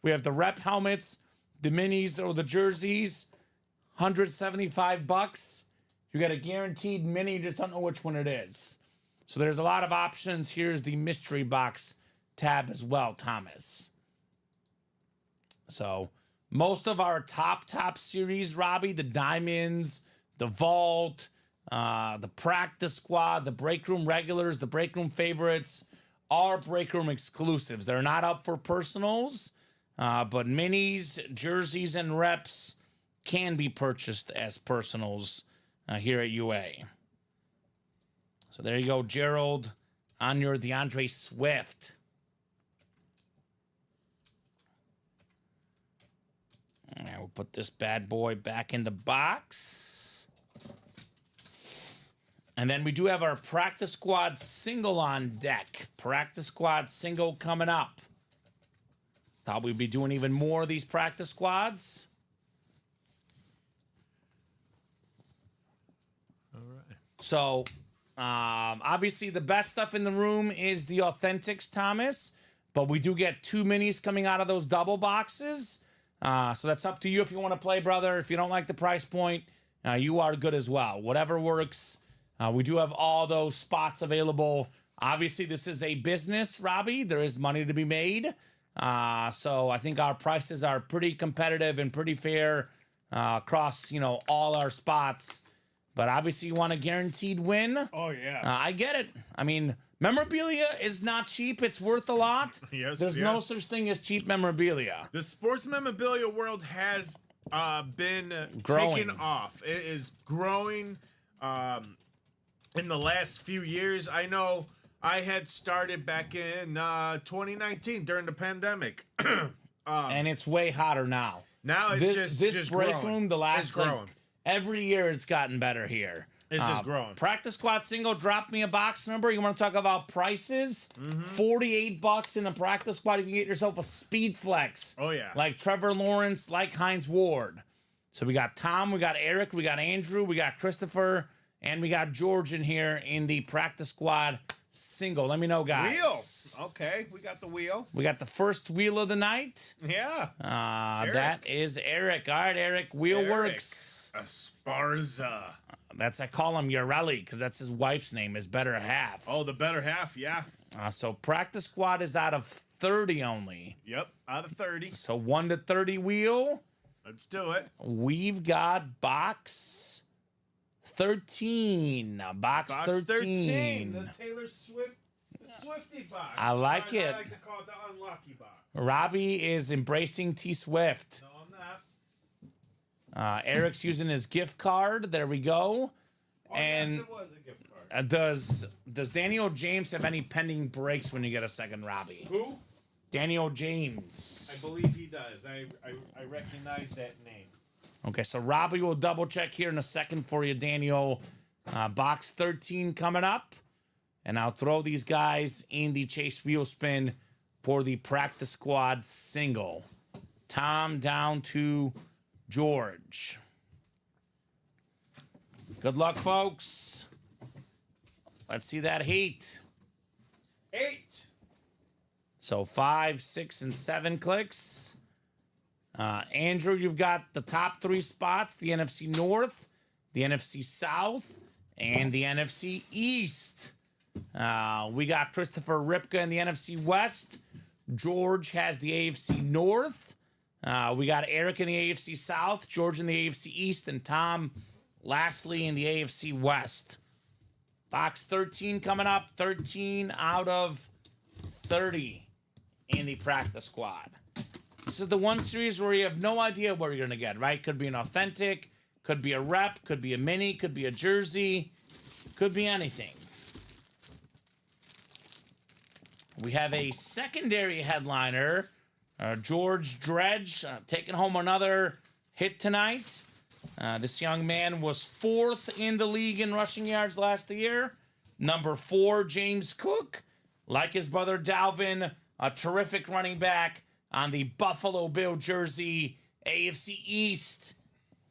Speaker 2: We have the rep helmets, the minis or the jerseys, $175. You got a guaranteed mini, you just don't know which one it is. So there's a lot of options. Here's the mystery box tab as well, Thomas. So most of our top series, Robbie, the Diamonds, the Vault, the Practice Squad, the Break Room Regulars, the Break Room Favorites, are Break Room exclusives. They're not up for personals, but minis, jerseys, and reps can be purchased as personals here at UA. So there you go, Gerald, on your DeAndre Swift. All right, we'll put this bad boy back in the box. And then we do have our practice squad single on deck. Practice squad single coming up. Thought we'd be doing even more of these practice squads.
Speaker 3: All right.
Speaker 2: So, obviously, the best stuff in the room is the Authentics, Thomas. But we do get 2 minis coming out of those double boxes. So that's up to you if you want to play, brother. If you don't like the price point, you are good as well. Whatever works. We do have all those spots available. Obviously, this is a business, Robbie. There is money to be made. So I think our prices are pretty competitive and pretty fair across, all our spots. But obviously, you want a guaranteed win.
Speaker 3: Oh, yeah.
Speaker 2: I get it. I mean, memorabilia is not cheap. It's worth a lot.
Speaker 3: Yes,
Speaker 2: There's no such thing as cheap memorabilia.
Speaker 3: The sports memorabilia world has been
Speaker 2: Growing.
Speaker 3: taken off. It is growing in the last few years. I know I had started back in 2019 during the pandemic.
Speaker 2: And it's way hotter now.
Speaker 3: Now it's
Speaker 2: this
Speaker 3: just
Speaker 2: break
Speaker 3: growing.
Speaker 2: room, the last
Speaker 3: It's growing.
Speaker 2: every year it's gotten better here.
Speaker 3: It's just growing.
Speaker 2: Practice squad single, drop me a box number. You want to talk about prices? $48 in a practice squad. You can get yourself a speed flex.
Speaker 3: Oh, yeah.
Speaker 2: Like Trevor Lawrence, like Hines Ward. So we got Tom, we got Eric, we got Andrew, we got Christopher, and we got George in here in the practice squad single. Let me know, guys.
Speaker 3: Wheel. Okay, we got the wheel.
Speaker 2: We got the first wheel of the night.
Speaker 3: Yeah.
Speaker 2: That is Eric. All right, Eric. Wheel
Speaker 3: Eric.
Speaker 2: works.
Speaker 3: Esparza.
Speaker 2: I call him Urelli because that's his wife's name, his better half.
Speaker 3: Oh, the better half, yeah.
Speaker 2: So practice squad is out of 30 only.
Speaker 3: Yep, out of 30.
Speaker 2: So 1 to 30 wheel.
Speaker 3: Let's do it.
Speaker 2: We've got box 13. Box 13.
Speaker 3: The Taylor Swift, the Swifty box.
Speaker 2: I like it.
Speaker 3: I like to call it the unlucky box.
Speaker 2: Robbie is embracing T Swift.
Speaker 3: No, I'm not.
Speaker 2: Eric's using his gift card. There we go.
Speaker 3: Oh,
Speaker 2: And
Speaker 3: yes, it was a gift card.
Speaker 2: does Daniel James have any pending breaks when you get a second, Robbie?
Speaker 3: Who?
Speaker 2: Daniel James.
Speaker 3: I believe he does. I recognize that name.
Speaker 2: Okay, so Robbie will double check here in a second for you, Daniel. Box 13 coming up. And I'll throw these guys in the chase wheel spin for the practice squad single. Tom down to George. Good luck, folks. Let's see that heat.
Speaker 3: 8.
Speaker 2: So 5, 6, and 7 clicks. Andrew, you've got the top 3 spots, the NFC North, the NFC South, and the NFC East. We got Christopher Ripka in the NFC West. George has the AFC North. We got Eric in the AFC South, George in the AFC East, and Tom lastly in the AFC West. Box 13 coming up, 13 out of 30 in the practice squad. This is the one series where you have no idea what you're going to get, right? Could be an authentic, could be a rep, could be a mini, could be a jersey, could be anything. We have a secondary headliner, George Dredge, taking home another hit tonight. This young man was 4th in the league in rushing yards last year. Number 4, James Cook. Like his brother Dalvin, a terrific running back on the Buffalo Bill jersey. AFC East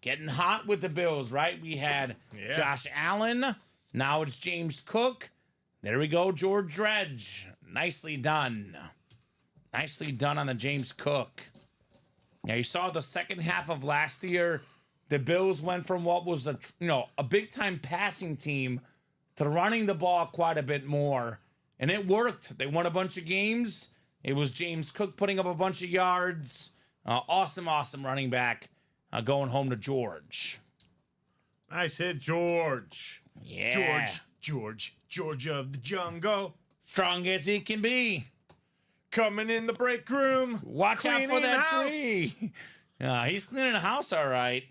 Speaker 2: getting hot with the Bills, right? We had Josh Allen. Now it's James Cook. There we go, George Dredge. Nicely done. Nicely done on the James Cook. Now, you saw the second half of last year, the Bills went from what was a big-time passing team to running the ball quite a bit more. And it worked. They won a bunch of games. It was James Cook putting up a bunch of yards. Awesome running back going home to George.
Speaker 3: Nice hit, George.
Speaker 2: Yeah.
Speaker 3: George of the jungle.
Speaker 2: Strong as he can be.
Speaker 3: Coming in the break room.
Speaker 2: Watch out for
Speaker 3: cleaning
Speaker 2: that
Speaker 3: house.
Speaker 2: tree. He's cleaning the house all right.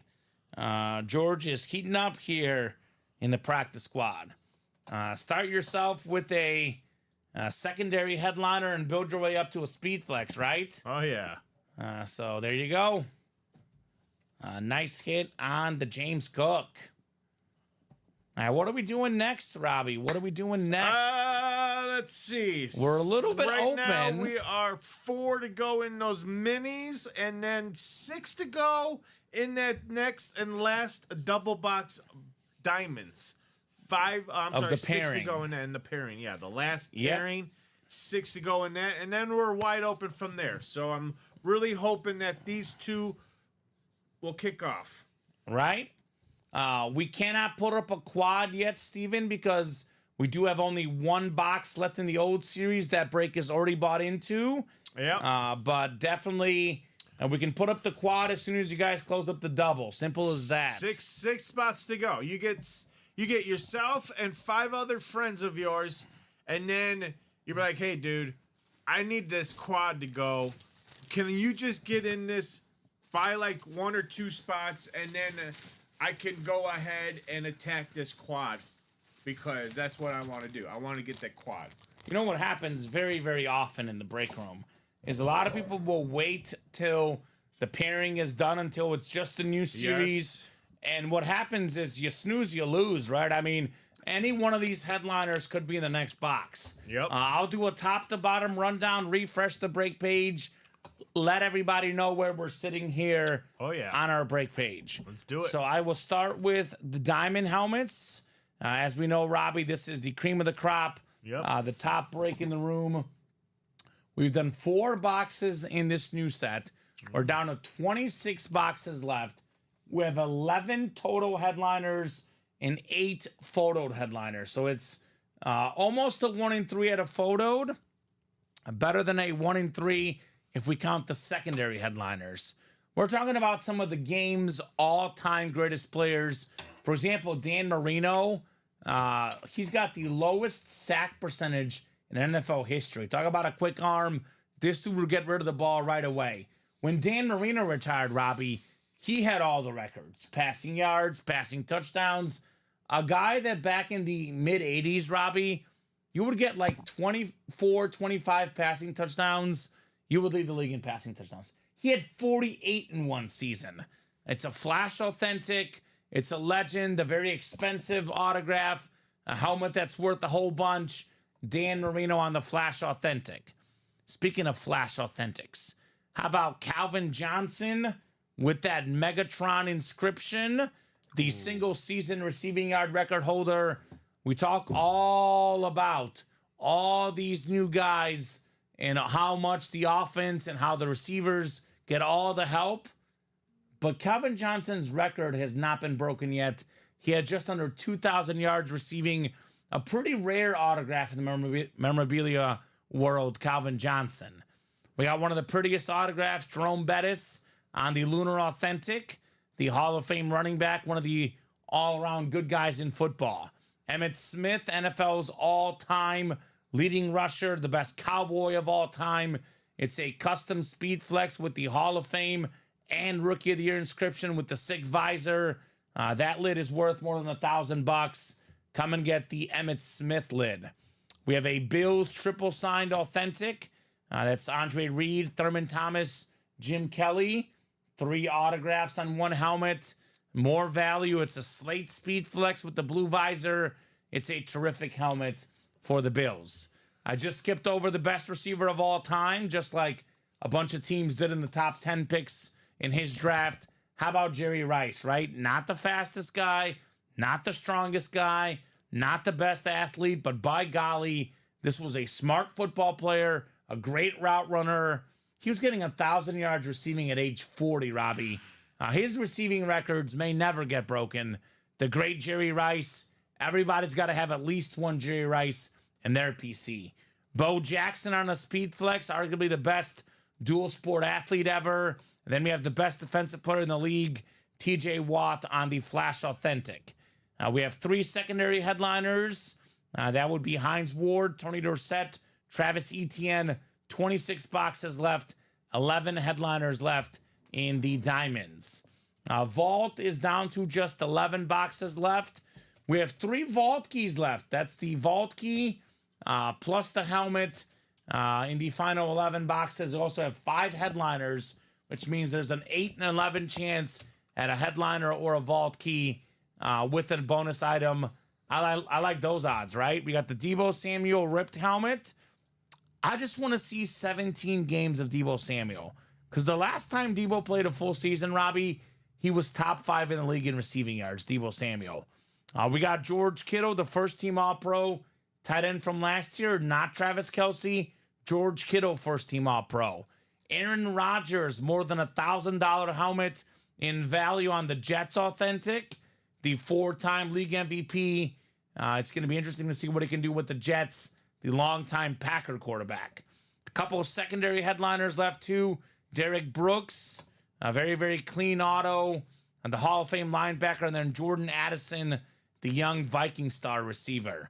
Speaker 2: George is heating up here in the practice squad. Start yourself with a secondary headliner and build your way up to a speed flex, right?
Speaker 3: Oh, yeah.
Speaker 2: So there you go. Nice hit on the James Cook. All right, what are we doing next, Robbie? What are we doing next?
Speaker 3: Let's see.
Speaker 2: We're a little bit
Speaker 3: right now,
Speaker 2: open.
Speaker 3: we are 4 to go in those minis, and then 6 to go in that next and last double box diamonds.
Speaker 2: Of the
Speaker 3: 6 to
Speaker 2: pairing.
Speaker 3: go in the pairing. Yeah, the last
Speaker 2: Yep.
Speaker 3: pairing, 6 to go in that, and then we're wide open from there. So I'm really hoping that these two will kick off.
Speaker 2: Right? We cannot put up a quad yet, Steven, because we do have only one box left in the old series that break is already bought into.
Speaker 3: Yeah.
Speaker 2: But definitely, we can put up the quad as soon as you guys close up the double. Simple as that.
Speaker 3: Six spots to go. You get yourself and 5 other friends of yours, and then you're like, hey, dude, I need this quad to go. Can you just get in this, buy like 1 or 2 spots, and then I can go ahead and attack this quad because that's what I want to do. I want to get that quad.
Speaker 2: You know what happens very, very often in the break room is a lot of people will wait till the pairing is done until it's just a new series.
Speaker 3: Yes.
Speaker 2: And what happens is you snooze, you lose, right? I mean, any one of these headliners could be in the next box.
Speaker 3: Yep.
Speaker 2: I'll do a top to bottom rundown, refresh the break page, let everybody know where we're sitting here on our break page.
Speaker 3: Let's do it.
Speaker 2: So I will start with the diamond helmets. As we know, Robbie, this is the cream of the crop.
Speaker 3: Yep.
Speaker 2: The top break in the room. We've done 4 boxes in this new set. We're down to 26 boxes left. We have 11 total headliners and 8 photoed headliners. So it's almost a 1 in 3 out of photoed. Better than a 1 in 3 if we count the secondary headliners. We're talking about some of the game's all-time greatest players. For example, Dan Marino. He's got the lowest sack percentage in NFL history. Talk about a quick arm. This dude would get rid of the ball right away. When Dan Marino retired, Robbie, he had all the records. Passing yards, passing touchdowns. A guy that back in the mid-'80s, Robbie, you would get like 24, 25 passing touchdowns. You would lead the league in passing touchdowns. He had 48 in one season. It's a Flash Authentic. It's a legend, a very expensive autograph, a helmet that's worth a whole bunch. Dan Marino on the Flash Authentic. Speaking of Flash Authentics, how about Calvin Johnson with that Megatron inscription, the single season receiving yard record holder? We talk all about all these new guys and how much the offense and how the receivers get all the help. But Calvin Johnson's record has not been broken yet. He had just under 2,000 yards receiving, a pretty rare autograph in the memorabilia world, Calvin Johnson. We got one of the prettiest autographs, Jerome Bettis on the Lunar Authentic, the Hall of Fame running back, one of the all-around good guys in football. Emmitt Smith, NFL's all-time leading rusher, the best cowboy of all time. It's a custom speed flex with the Hall of Fame and Rookie of the Year inscription with the sick visor. That lid is worth more than $1,000. Come and get the Emmitt Smith lid. We have a Bills triple signed authentic. That's Andre Reed, Thurman Thomas, Jim Kelly. 3 autographs on 1 helmet. More value. It's a slate speed flex with the blue visor. It's a terrific helmet for the Bills. I just skipped over the best receiver of all time, just like a bunch of teams did in the top 10 picks in his draft. How about Jerry Rice, right? Not the fastest guy, not the strongest guy, not the best athlete, but by golly, this was a smart football player, a great route runner. He was getting 1,000 yards receiving at age 40, Robbie. His receiving records may never get broken. The great Jerry Rice, everybody's got to have at least one Jerry Rice in their PC. Bo Jackson on a speed flex, arguably the best dual sport athlete ever. And then we have the best defensive player in the league, TJ Watt on the Flash Authentic. We have 3 secondary headliners. That would be Hines Ward, Tony Dorsett, Travis Etienne. 26 boxes left, 11 headliners left in the diamonds. Vault is down to just 11 boxes left. We have 3 vault keys left. That's the vault key plus the helmet in the final 11 boxes. We also have 5 headliners, which means there's an 8 and 11 chance at a headliner or a vault key with a bonus item I like those odds, right? We got the Deebo Samuel ripped helmet. I just want to see 17 games of Deebo Samuel. Because the last time Deebo played a full season, Robbie, he was top 5 in the league in receiving yards, Deebo Samuel. We got George Kittle, the first team All-Pro, tight end from last year, not Travis Kelce. George Kittle, first team All-Pro. Aaron Rodgers, more than $1,000 helmet in value on the Jets Authentic. The 4-time league MVP. It's going to be interesting to see what he can do with the Jets, the longtime Packer quarterback. A couple of secondary headliners left too. Derek Brooks, a very, very clean auto, and the Hall of Fame linebacker, and then Jordan Addison, the young Viking star receiver.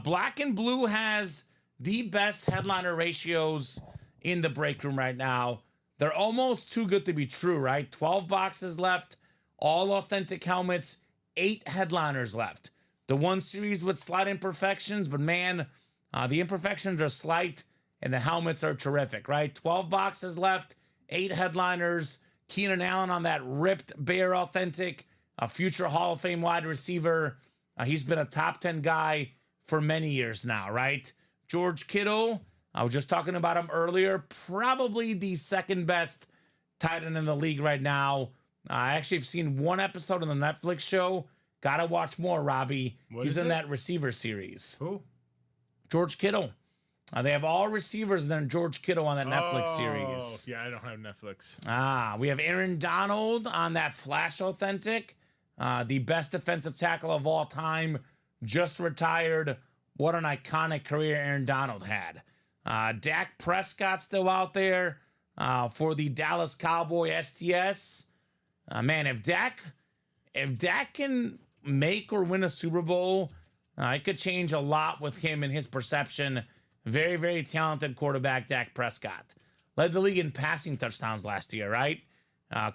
Speaker 2: Black and Blue has the best headliner ratios in the break room right now. They're almost too good to be true, right? 12 boxes left, all authentic helmets, 8 headliners left. The one series with slight imperfections, but man, the imperfections are slight and the helmets are terrific, right? 12 boxes left, 8 headliners. Keenan Allen on that ripped Bear Authentic, a future Hall of Fame wide receiver. He's been a top 10 guy for many years now, right? George Kittle, I was just talking about him earlier, probably the second best tight end in the league right now. I actually have seen one episode of the Netflix show. Gotta watch more, Robbie. He's in that receiver series.
Speaker 3: Who?
Speaker 2: George Kittle. They have all receivers and then George Kittle on that Netflix series.
Speaker 3: Yeah, I don't have Netflix.
Speaker 2: We have Aaron Donald on that Flash Authentic. The best defensive tackle of all time. Just retired. What an iconic career Aaron Donald had. Dak Prescott still out there for the Dallas Cowboy STS. Man, if Dak can make or win a Super Bowl, it could change a lot with him and his perception. Very, very talented quarterback, Dak Prescott. Led the league in passing touchdowns last year, right?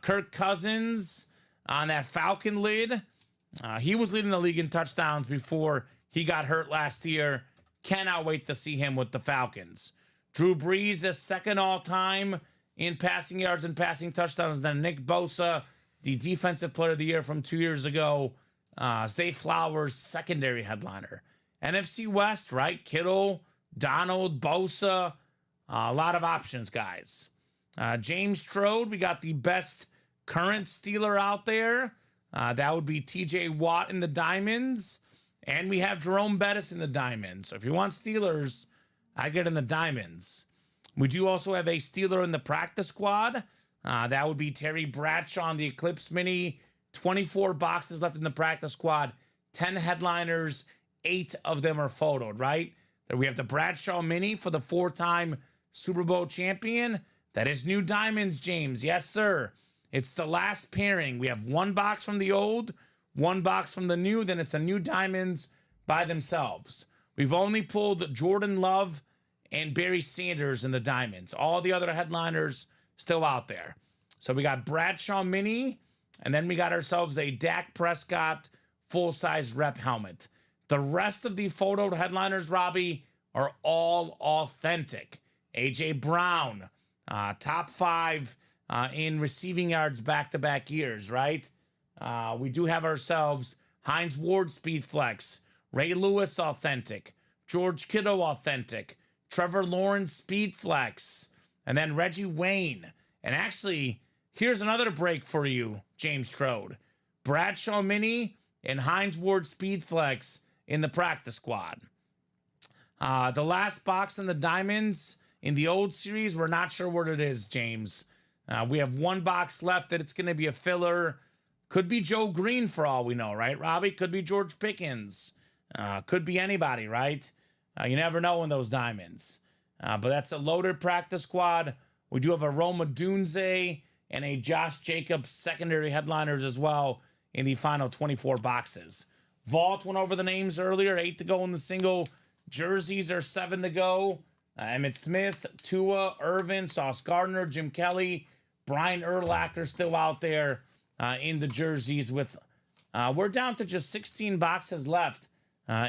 Speaker 2: Kirk Cousins on that Falcon lid. He was leading the league in touchdowns before he got hurt last year. Cannot wait to see him with the Falcons. Drew Brees is second all-time in passing yards and passing touchdowns. Then Nick Bosa, the defensive player of the year from 2 years ago. Zay Flowers, secondary headliner. NFC West, right? Kittle, Donald, Bosa. A lot of options, guys. James Strode, we got the best current Steeler out there. That would be TJ Watt in the Diamonds. And we have Jerome Bettis in the Diamonds. So if you want Steelers, I get in the Diamonds. We do also have a Steeler in the practice squad. That would be Terry Bradshaw on the Eclipse Mini. 24 boxes left in the practice squad. 10 headliners. 8 of them are photoed, right? Then we have the Bradshaw Mini for the 4-time Super Bowl champion. That is new Diamonds, James. Yes, sir. It's the last pairing. We have 1 box from the old, 1 box from the new. Then it's the new Diamonds by themselves. We've only pulled Jordan Love and Barry Sanders in the Diamonds. All the other headliners still out there. So we got Bradshaw Mini, and then we got ourselves a Dak Prescott full-size rep helmet. The rest of the photoed headliners, Robbie, are all authentic. A.J. Brown, top 5 in receiving yards back-to-back years, right? We do have ourselves Hines Ward Speed Flex, Ray Lewis Authentic, George Kittle Authentic, Trevor Lawrence Speed Flex, and then Reggie Wayne. And actually, here's another break for you, James Strode. Bradshaw Mini and Hines Ward Speed Flex in the practice squad. The last box in the Diamonds in the old series, we're not sure what it is, James. We have 1 box left that it's going to be a filler. Could be Joe Green for all we know, right, Robbie? Could be George Pickens. Could be anybody, right? You never know in those Diamonds. But that's a loaded practice squad. We do have a Roma Dunze and a Josh Jacobs secondary headliners as well in the final 24 boxes. Vault went over the names earlier. 8 to go in the single. Jerseys are 7 to go. Emmitt Smith, Tua, Irvin, Sauce Gardner, Jim Kelly, Brian Urlacher still out there in the jerseys with we're down to just 16 boxes left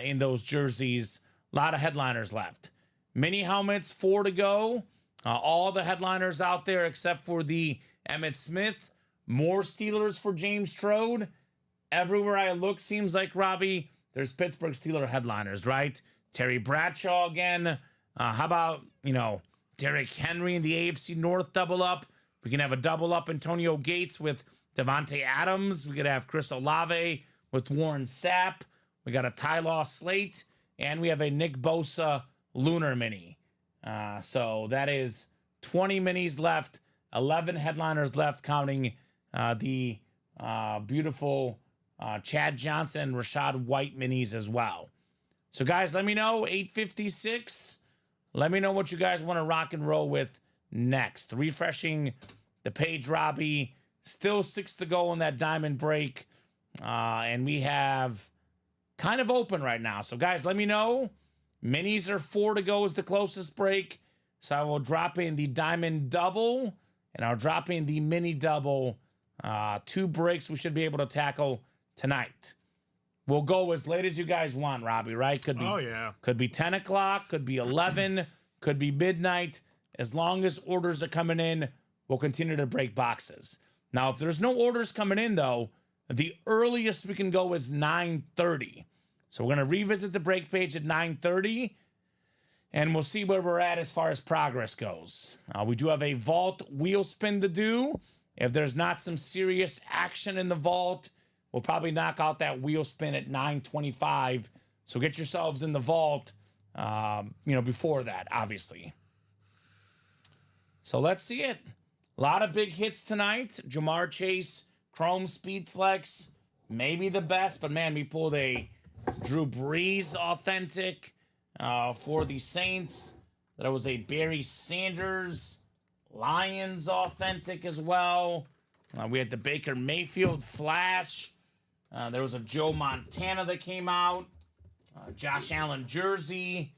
Speaker 2: in those jerseys. A lot of headliners left. Mini helmets, 4 to go. All the headliners out there except for the Emmitt Smith. More Steelers for James Strode. Everywhere I look seems like, Robbie, there's Pittsburgh Steelers headliners, right? Terry Bradshaw again. How about, Derrick Henry in the AFC North double up? We can have a double up Antonio Gates with Devontae Adams. We could have Chris Olave with Warren Sapp. We got a Ty Law slate, and we have a Nick Bosa Lunar mini. So that is 20 minis left, 11 headliners left, counting the beautiful Chad Johnson and Rashad White minis as well. So guys, let me know, 8:56. Let me know what you guys want to rock and roll with next. Refreshing the page, Robbie. Still 6 to go on that diamond break. And we have kind of open right now. So guys, let me know. Minis are 4 to go is the closest break. So I will drop in the diamond double and I'll drop in the mini double. 2 breaks we should be able to tackle tonight. We'll go as late as you guys want, Robbie, right? Could be 10 o'clock, could be 11, could be midnight. As long as orders are coming in, we'll continue to break boxes. Now, if there's no orders coming in, though, the earliest we can go is 9:30. So we're going to revisit the break page at 9:30, and we'll see where we're at as far as progress goes. We do have a vault wheel spin to do. If there's not some serious action in the vault, we'll probably knock out that wheel spin at 9:25. So get yourselves in the vault, before that, obviously. So let's see it. A lot of big hits tonight. Jamar Chase, Chrome Speed Flex, maybe the best, but man, we pulled a Drew Brees authentic for the Saints. There was a Barry Sanders Lions authentic as well. We had the Baker Mayfield Flash. There was a Joe Montana that came out. Josh Allen jersey.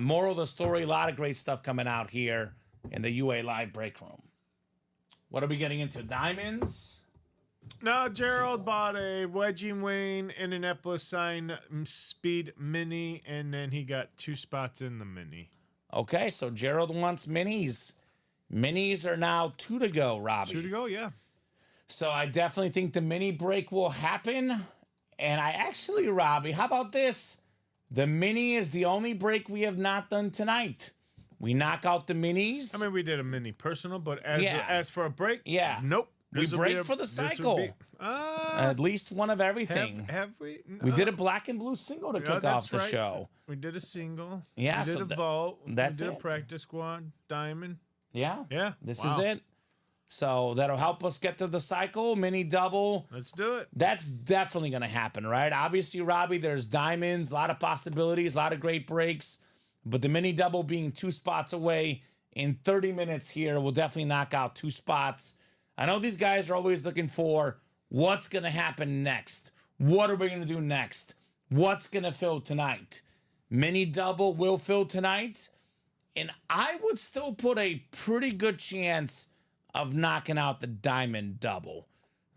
Speaker 2: Moral of the story, a lot of great stuff coming out here in the UA Live break room. What are we getting into? Diamonds?
Speaker 3: No, Gerald bought a Wedgie Wayne Indianapolis sign speed mini, and then he got 2 spots in the mini.
Speaker 2: Okay, so Gerald wants minis. Minis are now 2 to go, Robbie.
Speaker 3: 2 to go, yeah.
Speaker 2: So I definitely think the mini break will happen. And I actually, Robbie, how about this? The mini is the only break we have not done tonight. We knock out the minis.
Speaker 3: I mean, we did a mini personal, but as for a break, nope.
Speaker 2: We break for the cycle. At least one of everything.
Speaker 3: Have we?
Speaker 2: We did a black and blue single to kick off the show.
Speaker 3: We did a single.
Speaker 2: Yeah,
Speaker 3: we did a vault.
Speaker 2: That's
Speaker 3: we did a practice squad, diamond.
Speaker 2: Yeah. This
Speaker 3: Wow.
Speaker 2: is it. So that'll help us get to the cycle, mini double.
Speaker 3: Let's do it.
Speaker 2: That's definitely going to happen, right? Obviously, Robbie, there's diamonds, a lot of possibilities, a lot of great breaks. But the mini double being 2 spots away in 30 minutes here will definitely knock out 2 spots. I know these guys are always looking for what's going to happen next. What are we going to do next? What's going to fill tonight? Mini double will fill tonight. And I would still put a pretty good chance of knocking out the diamond double.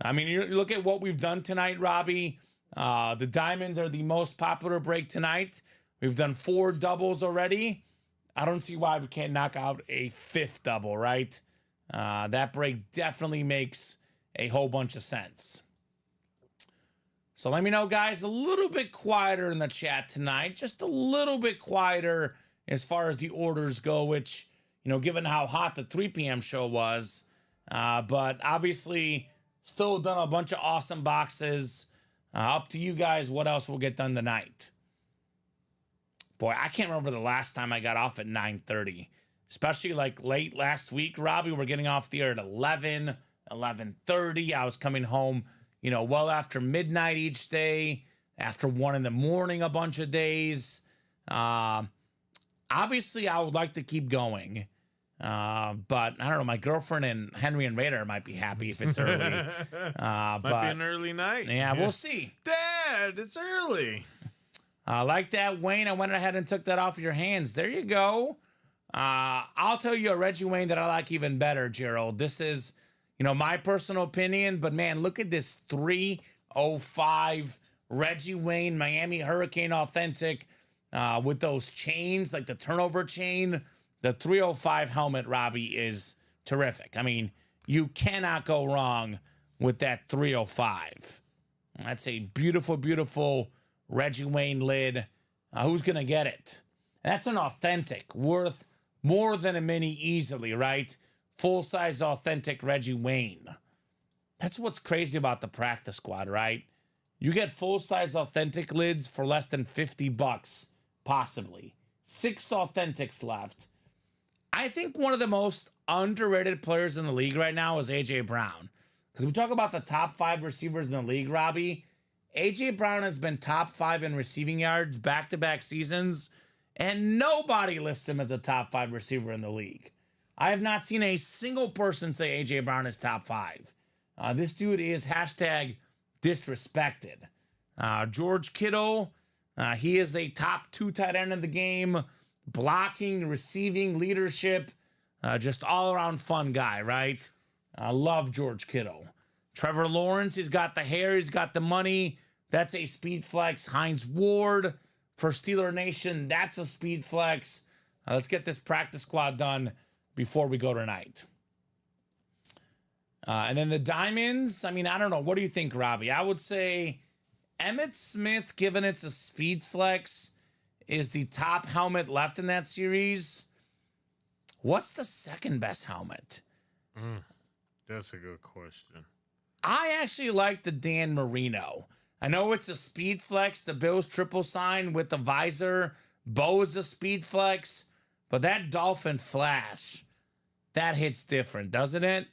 Speaker 2: I mean, you look at what we've done tonight, Robbie. The diamonds are the most popular break tonight. We've done 4 doubles already. I don't see why we can't knock out a 5th double, right? That break definitely makes a whole bunch of sense. So let me know, guys, a little bit quieter in the chat tonight. Just a little bit quieter as far as the orders go, which, given how hot the 3 p.m. show was. But obviously, still done a bunch of awesome boxes. Up to you guys what else will get done tonight. Boy, I can't remember the last time I got off at 9:30. Especially like late last week, Robbie. We're getting off the air at 11, 11:30. I was coming home, well after midnight each day. After 1 in the morning a bunch of days. Obviously, I would like to keep going. But I don't know. My girlfriend and Henry and Raider might be happy if it's early.
Speaker 3: Might be an early night.
Speaker 2: Yeah, we'll see.
Speaker 3: Dad, it's early.
Speaker 2: Like that, Wayne. I went ahead and took that off your hands. There you go. I'll tell you a Reggie Wayne that I like even better, Gerald. This is, my personal opinion. But, man, look at this 305 Reggie Wayne Miami Hurricane Authentic with those chains, like the turnover chain. The 305 helmet, Robbie, is terrific. I mean, you cannot go wrong with that 305. That's a beautiful, beautiful Reggie Wayne lid. Who's going to get it? That's an authentic, worth more than a mini easily, right? Full-size authentic Reggie Wayne. That's what's crazy about the practice squad, right? You get full-size authentic lids for less than $50, possibly. 6 authentics left. I think one of the most underrated players in the league right now is A.J. Brown. Because we talk about the top 5 receivers in the league, Robbie. A.J. Brown has been top 5 in receiving yards back-to-back seasons, and nobody lists him as a top 5 receiver in the league. I have not seen a single person say A.J. Brown is top 5. This dude is hashtag disrespected. George Kittle, he is a top 2 tight end in the game. Blocking, receiving, leadership. Just all-around fun guy, right? I love George Kittle. Trevor Lawrence, he's got the hair, he's got the money. That's a speed flex. Hines Ward for Steeler Nation, that's a speed flex. Let's get this practice squad done before we go tonight. And then the diamonds, I mean, I don't know. What do you think, Robbie? I would say Emmitt Smith, given it's a speed flex, is the top helmet left in that series. What's the second best helmet?
Speaker 3: That's a good question.
Speaker 2: I actually like the Dan Marino. I know it's a speed flex, the Bills triple sign with the visor. Bo is a speed flex, but that Dolphin flash, that hits different, doesn't it?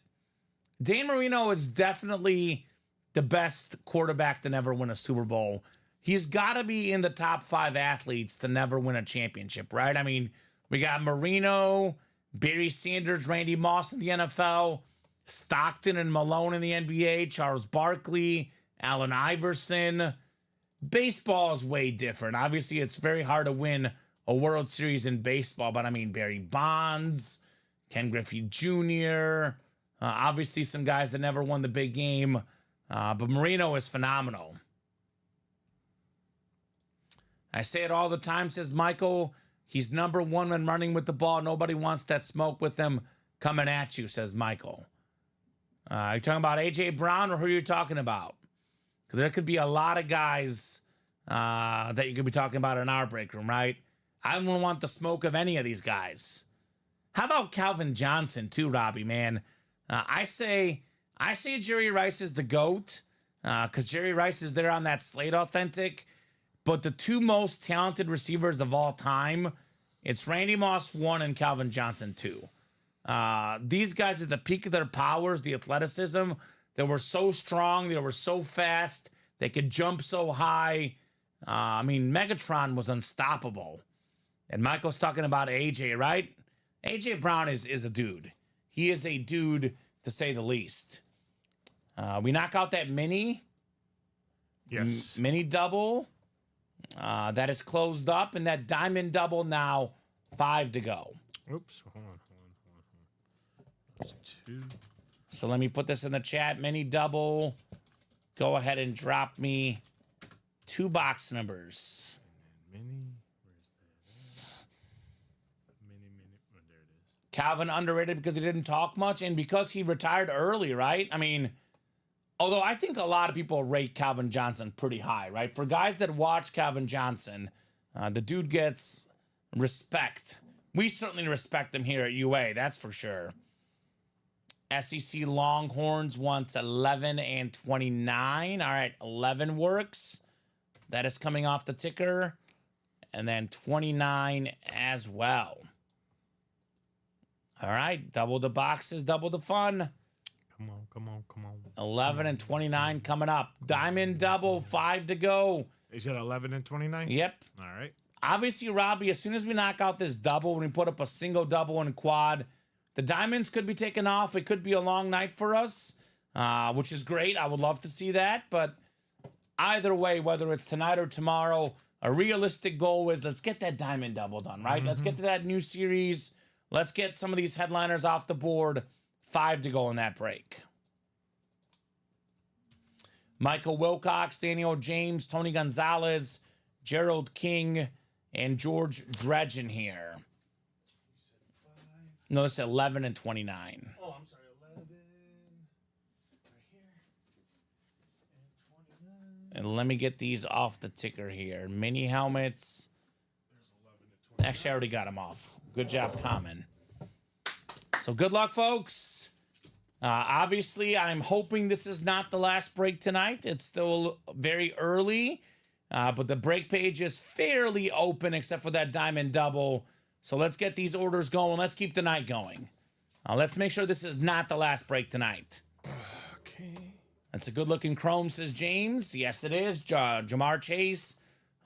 Speaker 2: Dan Marino is definitely the best quarterback to never win a Super Bowl. He's got to be in the top 5 athletes to never win a championship, right? I mean, we got Marino, Barry Sanders, Randy Moss in the NFL, Stockton and Malone in the NBA, Charles Barkley, Allen Iverson. Baseball is way different. Obviously, it's very hard to win a World Series in baseball, but I mean, Barry Bonds, Ken Griffey Jr., obviously some guys that never won the big game, but Marino is phenomenal. I say it all the time, says Michael. He's number 1 when running with the ball. Nobody wants that smoke with them coming at you, says Michael. Are you talking about A.J. Brown, or who are you talking about? Because there could be a lot of guys that you could be talking about in our break room, right? I don't want the smoke of any of these guys. How about Calvin Johnson too, Robbie, man? I say Jerry Rice is the GOAT because Jerry Rice is there on that Slate Authentic. But the 2 most talented receivers of all time, it's Randy Moss 1 and Calvin Johnson 2. These guys at the peak of their powers, the athleticism, they were so strong, they were so fast, they could jump so high. I mean, Megatron was unstoppable. And Michael's talking about AJ, right? AJ Brown is a dude. He is a dude, to say the least. We knock out that mini.
Speaker 3: Yes.
Speaker 2: Mini double. That is closed up. And that diamond double now, 5 to go.
Speaker 3: Oops. Hold on. That's 2.
Speaker 2: So let me put this in the chat. Mini double. Go ahead and drop me 2 box numbers.
Speaker 3: Mini. Where's that? Mini. Oh, there it is.
Speaker 2: Calvin underrated because he didn't talk much and because he retired early, right? I mean, although I think a lot of people rate Calvin Johnson pretty high, right? For guys that watch Calvin Johnson, the dude gets respect. We certainly respect him here at UA, that's for sure. SEC Longhorns wants 11 and 29. All right, 11 works. That is coming off the ticker. And then 29 as well. All right, double the boxes, double the fun.
Speaker 3: Come on.
Speaker 2: 11 and 29 coming up. Diamond double, 5 to go.
Speaker 3: You said 11 and 29?
Speaker 2: Yep.
Speaker 3: All right.
Speaker 2: Obviously, Robbie, as soon as we knock out this double, when we put up a single double and quad, the diamonds could be taken off. It could be a long night for us, which is great. I would love to see that. But either way, whether it's tonight or tomorrow, a realistic goal is let's get that diamond double done, right? Let's get to that new series. Let's get some of these headliners off the board. 5 to go in that break. Michael Wilcox, Daniel James, Tony Gonzalez, Gerald King, and George Dredgen here. No, it's 11 and 29.
Speaker 3: Oh, I'm sorry, 11. Right here.
Speaker 2: And let me get these off the ticker here. Mini helmets. Actually, I already got them off. Good job, Kamen. So good luck, folks. Obviously, I'm hoping this is not the last break tonight. It's still very early, but the break page is fairly open except for that diamond double. So let's get these orders going. Let's keep the night going. Let's make sure this is not the last break tonight.
Speaker 1: Okay.
Speaker 2: That's a good-looking chrome, says James. Yes, it is. Jamar Chase.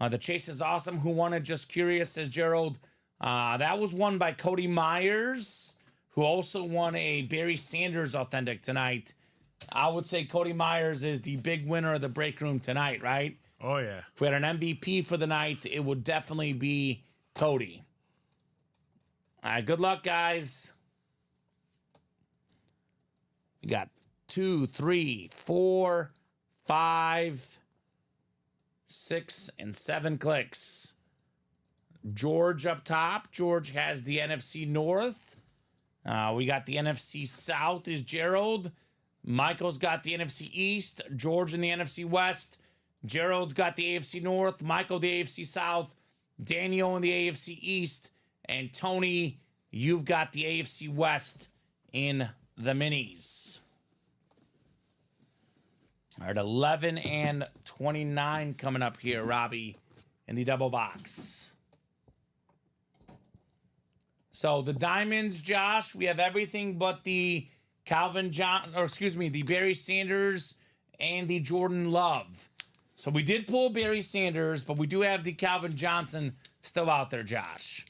Speaker 2: The chase is awesome. Who won it? Just curious, says Gerald. That was won by Cody Myers, who also won a Barry Sanders authentic tonight. I would say Cody Myers is the big winner of the break room tonight, right?
Speaker 3: Oh, yeah.
Speaker 2: If we had an MVP for the night, it would definitely be Cody. All right, good luck, guys. We got 2, 3, 4, 5, 6, and 7 clicks. George up top. George has the NFC North. We got the NFC South is Gerald. Michael's got the NFC East. George in the NFC West. Gerald's got the AFC North. Michael the AFC South. Daniel in the AFC East. And Tony, you've got the AFC West in the minis. All right, 11 and 29 coming up here, Robbie, in the double box. So the diamonds, Josh, we have everything but the the Barry Sanders and the Jordan Love. So we did pull Barry Sanders, but we do have the Calvin Johnson still out there, Josh.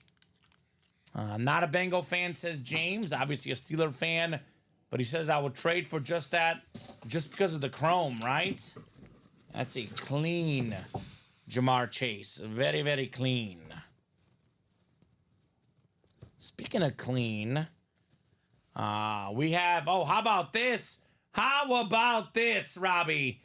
Speaker 2: Not a Bengal fan, says James. Obviously a Steeler fan, but he says I will trade for just that, just because of the chrome, right? That's a clean Jamar Chase. Very, very clean. Speaking of clean, we have, how about this? How about this, Robbie?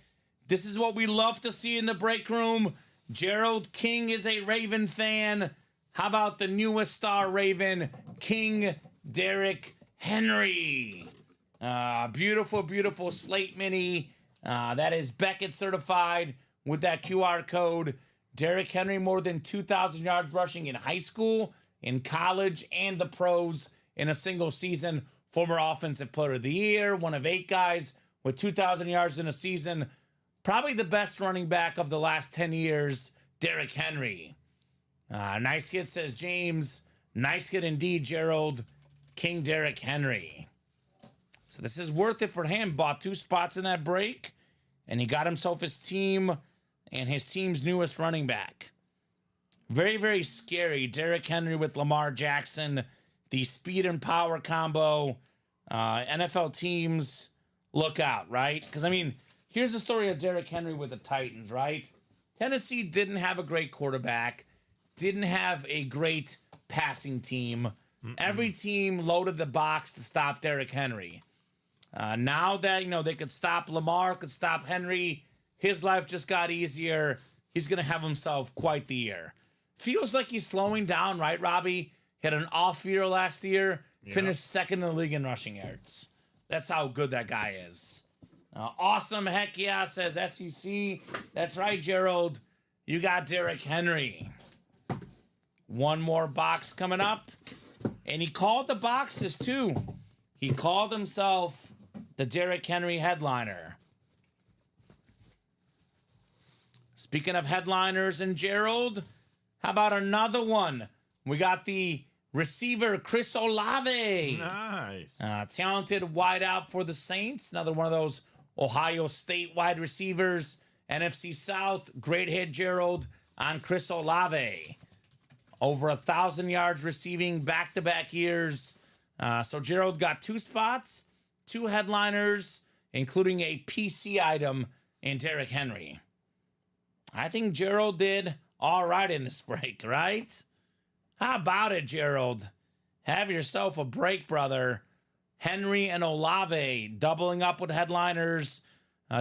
Speaker 2: This is what we love to see in the break room. Gerald King is a Raven fan. How about the newest star Raven, King Derrick Henry? Beautiful, beautiful slate mini. That is Beckett certified with that QR code. Derrick Henry, more than 2,000 yards rushing in high school, in college, and the pros in a single season. Former Offensive Player of the Year, one of 8 guys with 2,000 yards in a season. Probably the best running back of the last 10 years, Derrick Henry. Nice hit, says James. Nice hit indeed, Gerald. King Derrick Henry. So this is worth it for him. Bought 2 spots in that break, and he got himself his team and his team's newest running back. Very, very scary. Derrick Henry with Lamar Jackson. The speed and power combo. NFL teams, look out, right? Because, I mean, here's the story of Derrick Henry with the Titans, right? Tennessee didn't have a great quarterback. Didn't have a great passing team. Every team loaded the box to stop Derrick Henry. Now that, they could stop Lamar, could stop Henry, his life just got easier. He's going to have himself quite the year. Feels like he's slowing down, right, Robbie? He had an off year last year, finished second in the league in rushing yards. That's how good that guy is. Awesome, heck yeah, says SEC. That's right, Gerald. You got Derrick Henry. One more box coming up. And he called the boxes, too. He called himself the Derrick Henry headliner. Speaking of headliners and Gerald, how about another one? We got the receiver, Chris Olave.
Speaker 3: Nice.
Speaker 2: Talented wideout for the Saints. Another one of those Ohio State wide receivers. NFC South, great hit, Gerald, on Chris Olave. Over 1,000 yards receiving back-to-back years. So Gerald got 2 spots, 2 headliners, including a PC item in Derrick Henry. I think Gerald did all right in this break, right? How about it, Gerald? Have yourself a break, brother. Henry and Olave doubling up with headliners.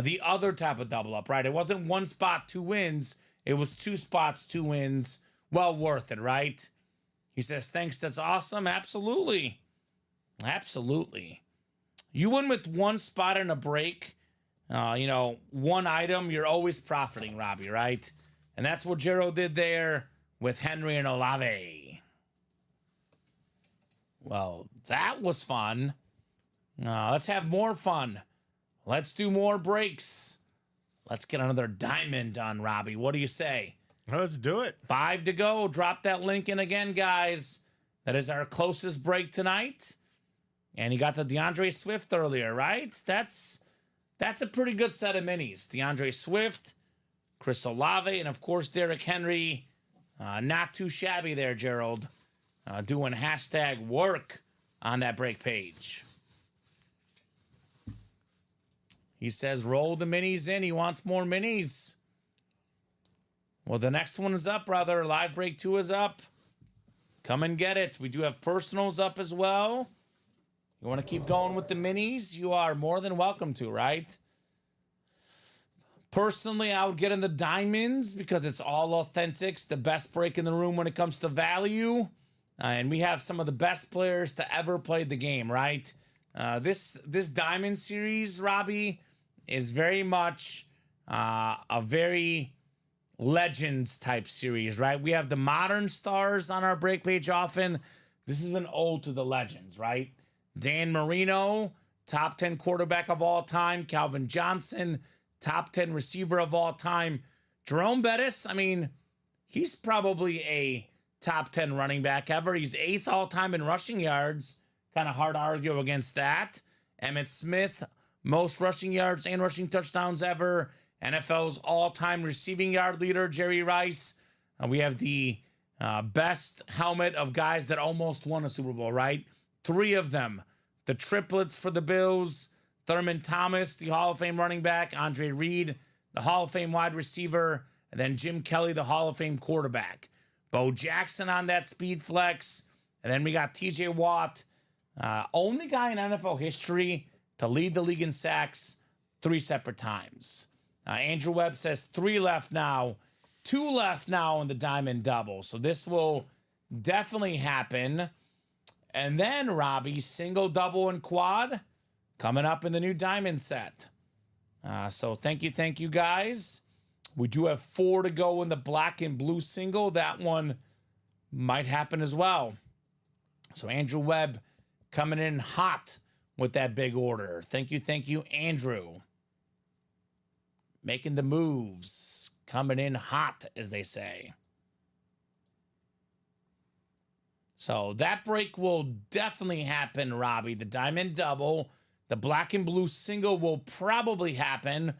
Speaker 2: The other type of double up, right? It wasn't 1 spot, 2 wins. It was 2 spots, 2 wins. Well worth it, right? He says, thanks, that's awesome. Absolutely. Absolutely. You win with 1 spot in a break. one item, you're always profiting, Robbie, right? And that's what Gerald did there with Henry and Olave. Well, that was fun. Let's have more fun. Let's do more breaks. Let's get another diamond done, Robbie. What do you say?
Speaker 3: Let's do it. 5
Speaker 2: to go. Drop that link in again, guys. That is our closest break tonight. And you got the DeAndre Swift earlier, right? That's a pretty good set of minis. DeAndre Swift, Chris Olave, and of course Derrick Henry. Not too shabby there, Gerald. Doing hashtag work on that break page. He says roll the minis in. He wants more minis. Well, the next one is up, brother. Live break 2 is up. Come and get it. We do have personals up as well. You want to keep going with the minis? You are more than welcome to, right? Personally, I would get in the diamonds because it's all authentics. The best break in the room when it comes to value. And we have some of the best players to ever play the game, right? This diamond series, Robbie, is very much a very Legends type series, right? We have the modern stars on our break page often. This is an ode to the legends, right? Dan Marino, top 10 quarterback of all time. Calvin Johnson, top 10 receiver of all time. Jerome Bettis, I mean, he's probably a top 10 running back ever. He's 8th all time in rushing yards. Kind of hard to argue against that. Emmitt Smith, most rushing yards and rushing touchdowns ever. NFL's all-time receiving yard leader, Jerry Rice. We have the best helmet of guys that almost won a Super Bowl, right? 3 of them. The triplets for the Bills. Thurman Thomas, the Hall of Fame running back. Andre Reed, the Hall of Fame wide receiver. And then Jim Kelly, the Hall of Fame quarterback. Bo Jackson on that speed flex. And then we got TJ Watt, only guy in NFL history to lead the league in sacks 3 separate times. Andrew Webb says 3 left now, 2 left now in the diamond double. So this will definitely happen. And then, Robbie, single, double, and quad coming up in the new diamond set. So thank you, guys. We do have 4 to go in the black and blue single. That one might happen as well. So Andrew Webb coming in hot with that big order. Thank you, Andrew. Making the moves. Coming in hot, as they say. So that break will definitely happen, Robbie. The diamond double. The black and blue single will probably happen.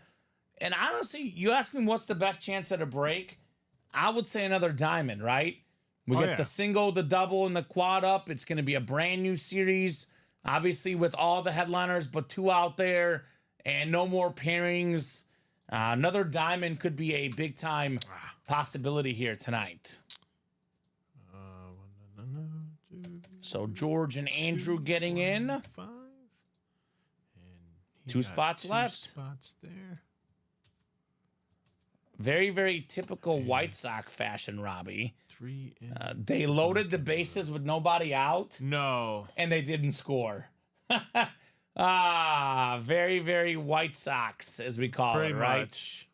Speaker 2: And honestly, you ask me what's the best chance at a break? I would say another diamond, right? We get the single, the double, and the quad up. It's going to be a brand new series. Obviously, with all the headliners, but 2 out there. And no more pairings. Another diamond could be a big-time possibility here tonight. So George and Andrew getting in.
Speaker 3: 5. And
Speaker 2: 2 spots left.
Speaker 3: 2 spots there.
Speaker 2: Very, very typical White Sox fashion, Robbie.
Speaker 3: 3.
Speaker 2: They loaded the bases with nobody out.
Speaker 3: No.
Speaker 2: And they didn't score. Very, very White Sox, as we call
Speaker 3: Pretty
Speaker 2: it, right?
Speaker 3: much.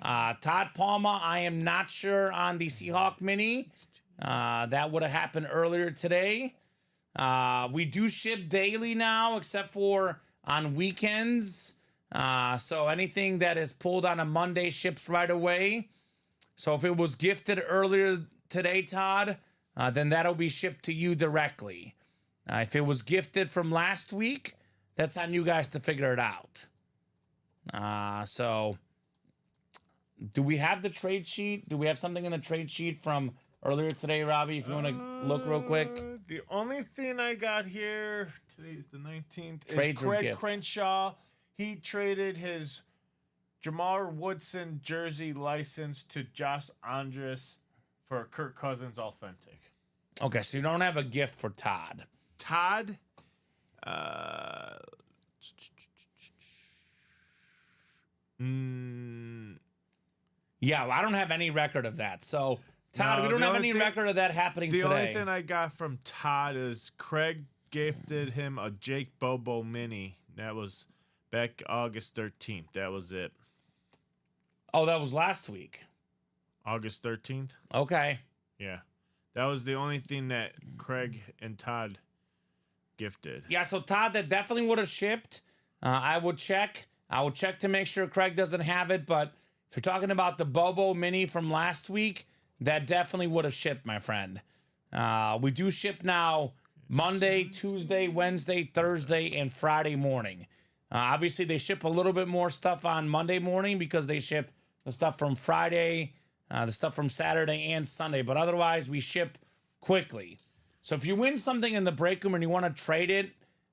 Speaker 2: Todd Palma, I am not sure on the Seahawk mini. That would have happened earlier today. We do ship daily now, except for on weekends. So anything that is pulled on a Monday ships right away. So if it was gifted earlier today, Todd, then that'll be shipped to you directly. If it was gifted from last week, that's on you guys to figure it out. So do we have the trade sheet? Do we have something in the trade sheet from earlier today, Robbie, if you want to look real quick?
Speaker 3: The only thing I got here, today's the 19th,
Speaker 2: Trades
Speaker 3: is
Speaker 2: or
Speaker 3: Craig
Speaker 2: gifts?
Speaker 3: Crenshaw. He traded his Jamar Woodson jersey license to Josh Andres for a Kirk Cousins authentic.
Speaker 2: Okay, so you don't have a gift for Todd.
Speaker 3: Todd,
Speaker 2: Yeah, I don't have any record of that. So, Todd,
Speaker 3: No,
Speaker 2: we don't
Speaker 3: the
Speaker 2: have
Speaker 3: only
Speaker 2: any
Speaker 3: thing-
Speaker 2: record of that happening
Speaker 3: the
Speaker 2: today.
Speaker 3: only thing I got from Todd is Craig gifted him a Jake Bobo Mini. That was back August 13th. That was it.
Speaker 2: Oh, that was last week.
Speaker 3: August 13th?
Speaker 2: Okay.
Speaker 3: Yeah. That was the only thing that Craig and Todd gifted.
Speaker 2: Yeah, so Todd, that definitely would have shipped. I would check. I would check to make sure Craig doesn't have it. But if you're talking about the Bobo Mini from last week, that definitely would have shipped, my friend. We do ship now Monday, Tuesday, Wednesday, Thursday, and Friday morning. Obviously, they ship a little bit more stuff on Monday morning because they ship the stuff from Friday, the stuff from Saturday and Sunday. But otherwise, we ship quickly. So if you win something in the break room and you want to trade it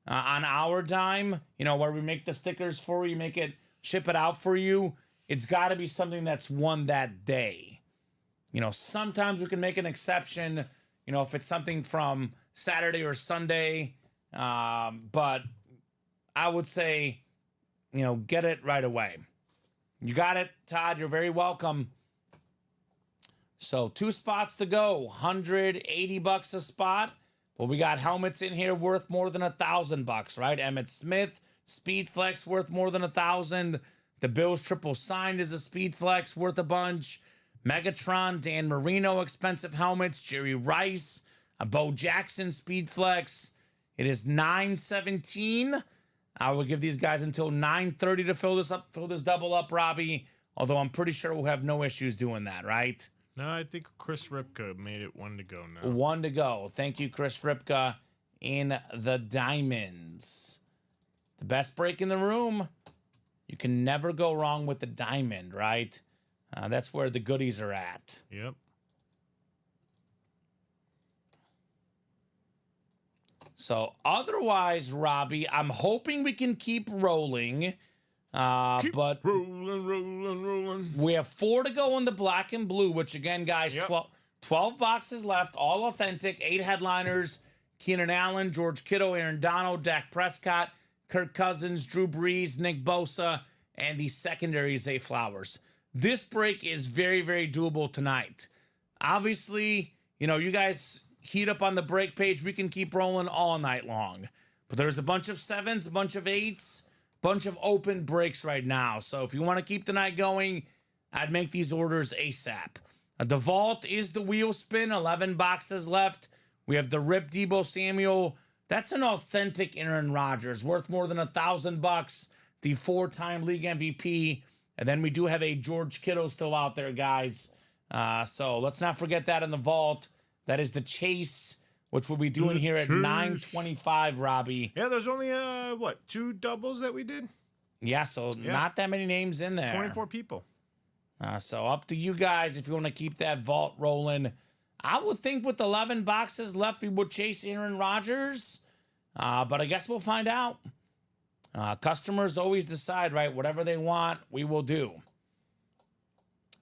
Speaker 2: on our dime, you know, where we make the stickers for you, make it, ship it out for you, it's got to be something that's won that day. You know, sometimes we can make an exception, you know, if it's something from Saturday or Sunday. But I would say, you know, get it right away. You got it, Todd. You're very welcome. So 2 spots to go, $180 a spot. But we got helmets in here worth more than $1,000, right? Emmitt Smith, Speed Flex worth more than $1,000. The Bills triple signed is a Speed Flex worth a bunch. Megatron, Dan Marino, expensive helmets. Jerry Rice, a Bo Jackson Speed Flex. It is 9:17. I will give these guys until 9:30 to fill this double up, Robbie. Although I'm pretty sure we'll have no issues doing that, right?
Speaker 3: No, I think Chris Ripka made it 1 to go now.
Speaker 2: 1 to go. Thank you, Chris Ripka in the diamonds. The best break in the room. You can never go wrong with the diamond, right? That's where the goodies are at.
Speaker 3: Yep.
Speaker 2: So otherwise, Robbie, I'm hoping we can keep rolling. But
Speaker 3: rolling.
Speaker 2: we have 4 to go in the black and blue, which again, guys,
Speaker 3: Yep.
Speaker 2: 12 boxes left, all authentic, 8 headliners. Keenan Allen, George Kittle, Aaron Donald, Dak Prescott, Kirk Cousins, Drew Brees, Nick Bosa, and the secondary Zay Flowers. This break is very, very doable tonight. Obviously, you know, you guys heat up on the break page. We can keep rolling all night long. But there's a bunch of 7s, a bunch of 8s, bunch of open breaks right now. So if you want to keep the night going, I'd make these orders ASAP. The vault is the wheel spin, 11 boxes left. We have the Rip Debo Samuel. That's an authentic Aaron Rodgers, worth more than $1,000. The 4-time league MVP. And then we do have a George Kittle still out there, guys. So let's not forget that in the vault. That is the chase, which we'll be doing here at 9:25, Robbie.
Speaker 3: Yeah, there's only, 2 doubles that we did?
Speaker 2: Yeah, so not that many names in there.
Speaker 3: 24 people.
Speaker 2: So up to you guys if you want to keep that vault rolling. I would think with 11 boxes left, we would chase Aaron Rodgers. But I guess we'll find out. Customers always decide, right? Whatever they want, we will do.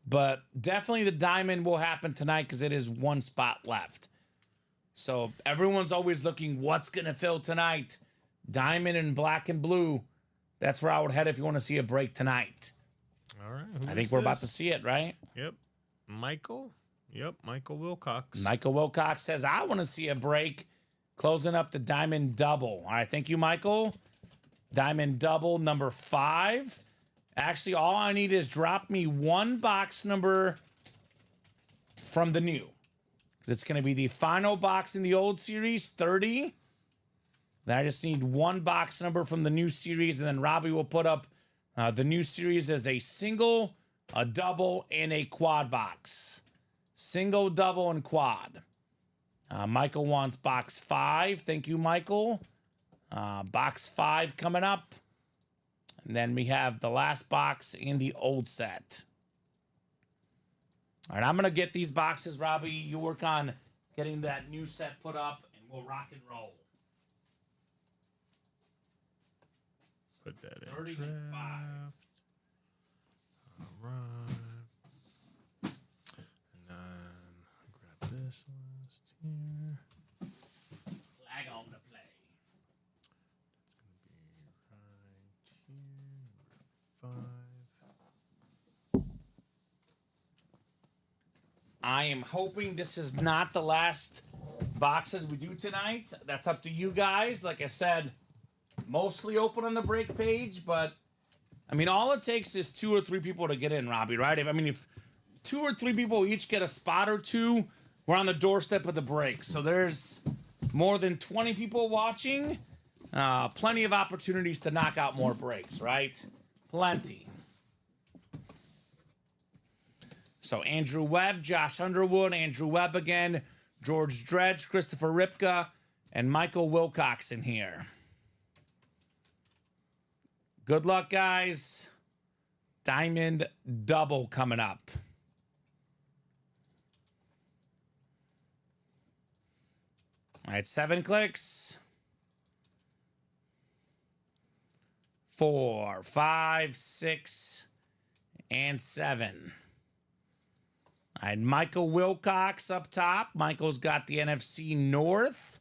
Speaker 2: But definitely the diamond will happen tonight because it is 1 spot left. So everyone's always looking what's going to fill tonight. Diamond and black and blue. That's where I would head if you want to see a break tonight.
Speaker 3: All right.
Speaker 2: I think we're about to see it, right?
Speaker 3: Yep. Michael? Yep, Michael Wilcox.
Speaker 2: Michael Wilcox says, I want to see a break. Closing up the diamond double. All right, thank you, Michael. Diamond double number 5. Actually, all I need is drop me 1 box number from the new. Because it's going to be the final box in the old series, 30. Then I just need 1 box number from the new series. And then Robbie will put up the new series as a single, a double, and a quad box. Single, double, and quad. Michael wants box 5. Thank you, Michael. Box 5 coming up. And then we have the last box in the old set. All right, I'm going to get these boxes, Robbie. You work on getting that new set put up, and we'll rock and roll.
Speaker 3: Put that in
Speaker 2: 30
Speaker 3: draft.
Speaker 2: and 5.
Speaker 3: All right. And then grab this list here.
Speaker 2: Flag on the play.
Speaker 3: Right here, number 5.
Speaker 2: I am hoping this is not the last boxes we do tonight. That's up to you guys. Like I said, mostly open on the break page, but I mean, all it takes is 2 or 3 people to get in, Robbie, right? If 2 or 3 people each get a spot or two, we're on the doorstep of the break. So there's more than 20 people watching. Plenty of opportunities to knock out more breaks, right? Plenty. So Andrew Webb, Josh Underwood, Andrew Webb again, George Dredge, Christopher Ripka, and Michael Wilcox in here. Good luck, guys. Diamond double coming up. All right, 7 clicks. 4, 5, 6, and 7. All right, Michael Wilcox up top. Michael's got the NFC North.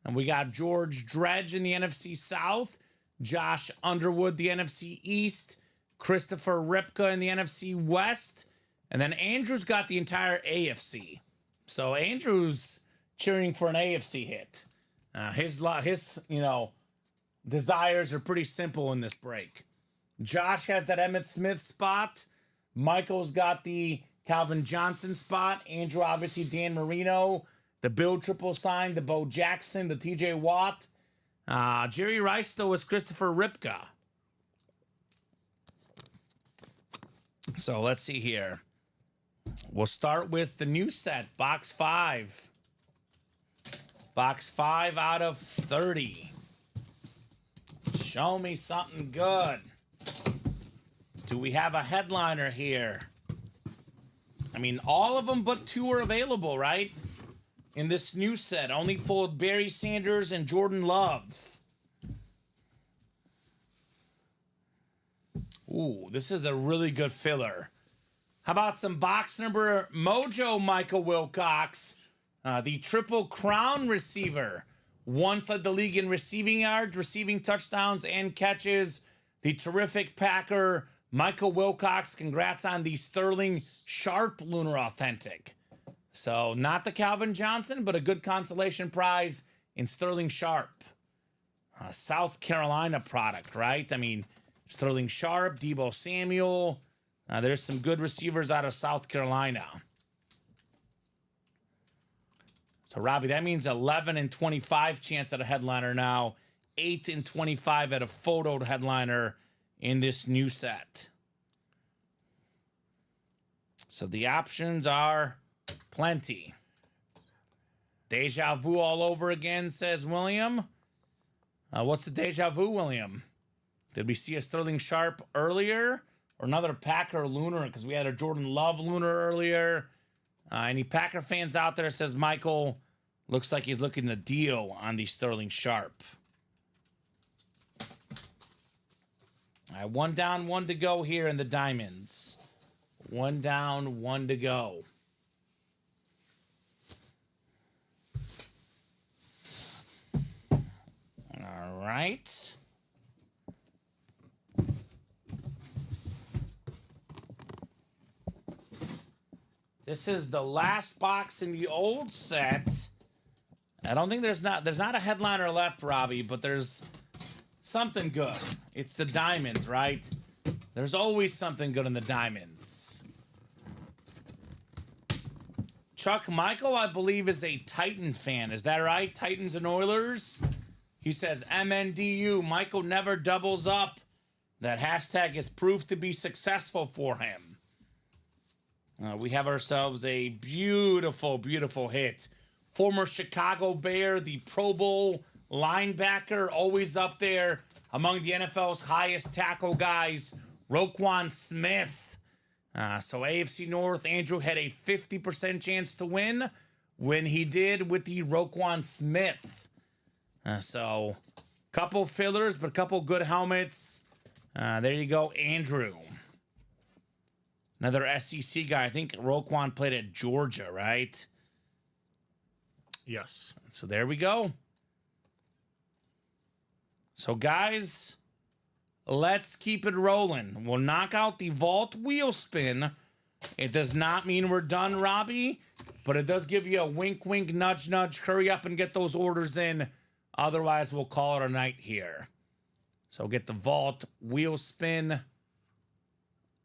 Speaker 2: And we got George Dredge in the NFC South. Josh Underwood, the NFC East. Christopher Ripka in the NFC West. And then Andrew's got the entire AFC. So Andrew's cheering for an AFC hit. His desires are pretty simple in this break. Josh has that Emmitt Smith spot. Michael's got the Calvin Johnson spot. Andrew, obviously, Dan Marino. The Bill Triple Sign, the Bo Jackson, the TJ Watt. Jerry Rice, though, is Christopher Ripka. So let's see here. We'll start with the new set, box 5. Box 5 out of 30. Show me something good. Do we have a headliner here? I mean, all of them but 2 are available, right? In this new set, only pulled Barry Sanders and Jordan Love. Ooh, this is a really good filler. How about some box number mojo Michael Wilcox, the Triple Crown receiver. Once led the league in receiving yards, receiving touchdowns, and catches. The terrific Packer, Michael Wilcox. Congrats on the Sterling Sharp Lunar Authentic. So not the Calvin Johnson, but a good consolation prize in Sterling Sharp. South Carolina product, right? I mean, Sterling Sharp, Deebo Samuel. There's some good receivers out of South Carolina. So, Robbie, that means 11 and 25 chance at a headliner now. 8 and 25 at a photoed headliner in this new set. So the options are plenty. Deja vu all over again, says William. What's the deja vu, William? Did we see a Sterling Sharp earlier? Or another Packer Lunar? Because we had a Jordan Love Lunar earlier. Any Packer fans out there, says Michael, looks like he's looking to deal on the Sterling Sharp. All right, 1 down, 1 to go here in the Diamonds. 1 down, 1 to go. All right. This is the last box in the old set. I don't think there's not a headliner left, Robbie, but there's something good. It's the Diamonds, right? There's always something good in the Diamonds. Chuck Michael, I believe, is a Titan fan. Is that right? Titans and Oilers? He says, MNDU, Michael never doubles up. That hashtag has proved to be successful for him. We have ourselves a beautiful, beautiful hit. Former Chicago Bear, the Pro Bowl linebacker, always up there among the NFL's highest tackle guys, Roquan Smith. So AFC North, Andrew had a 50% chance to win when he did with the Roquan Smith. So couple fillers, but a couple good helmets. There you go, Andrew. Another SEC guy. I think Roquan played at Georgia, right?
Speaker 3: Yes.
Speaker 2: So there we go. So, guys, let's keep it rolling. We'll knock out the vault wheel spin. It does not mean we're done, Robbie. But it does give you a wink, wink, nudge, nudge. Hurry up and get those orders in. Otherwise, we'll call it a night here. So get the vault wheel spin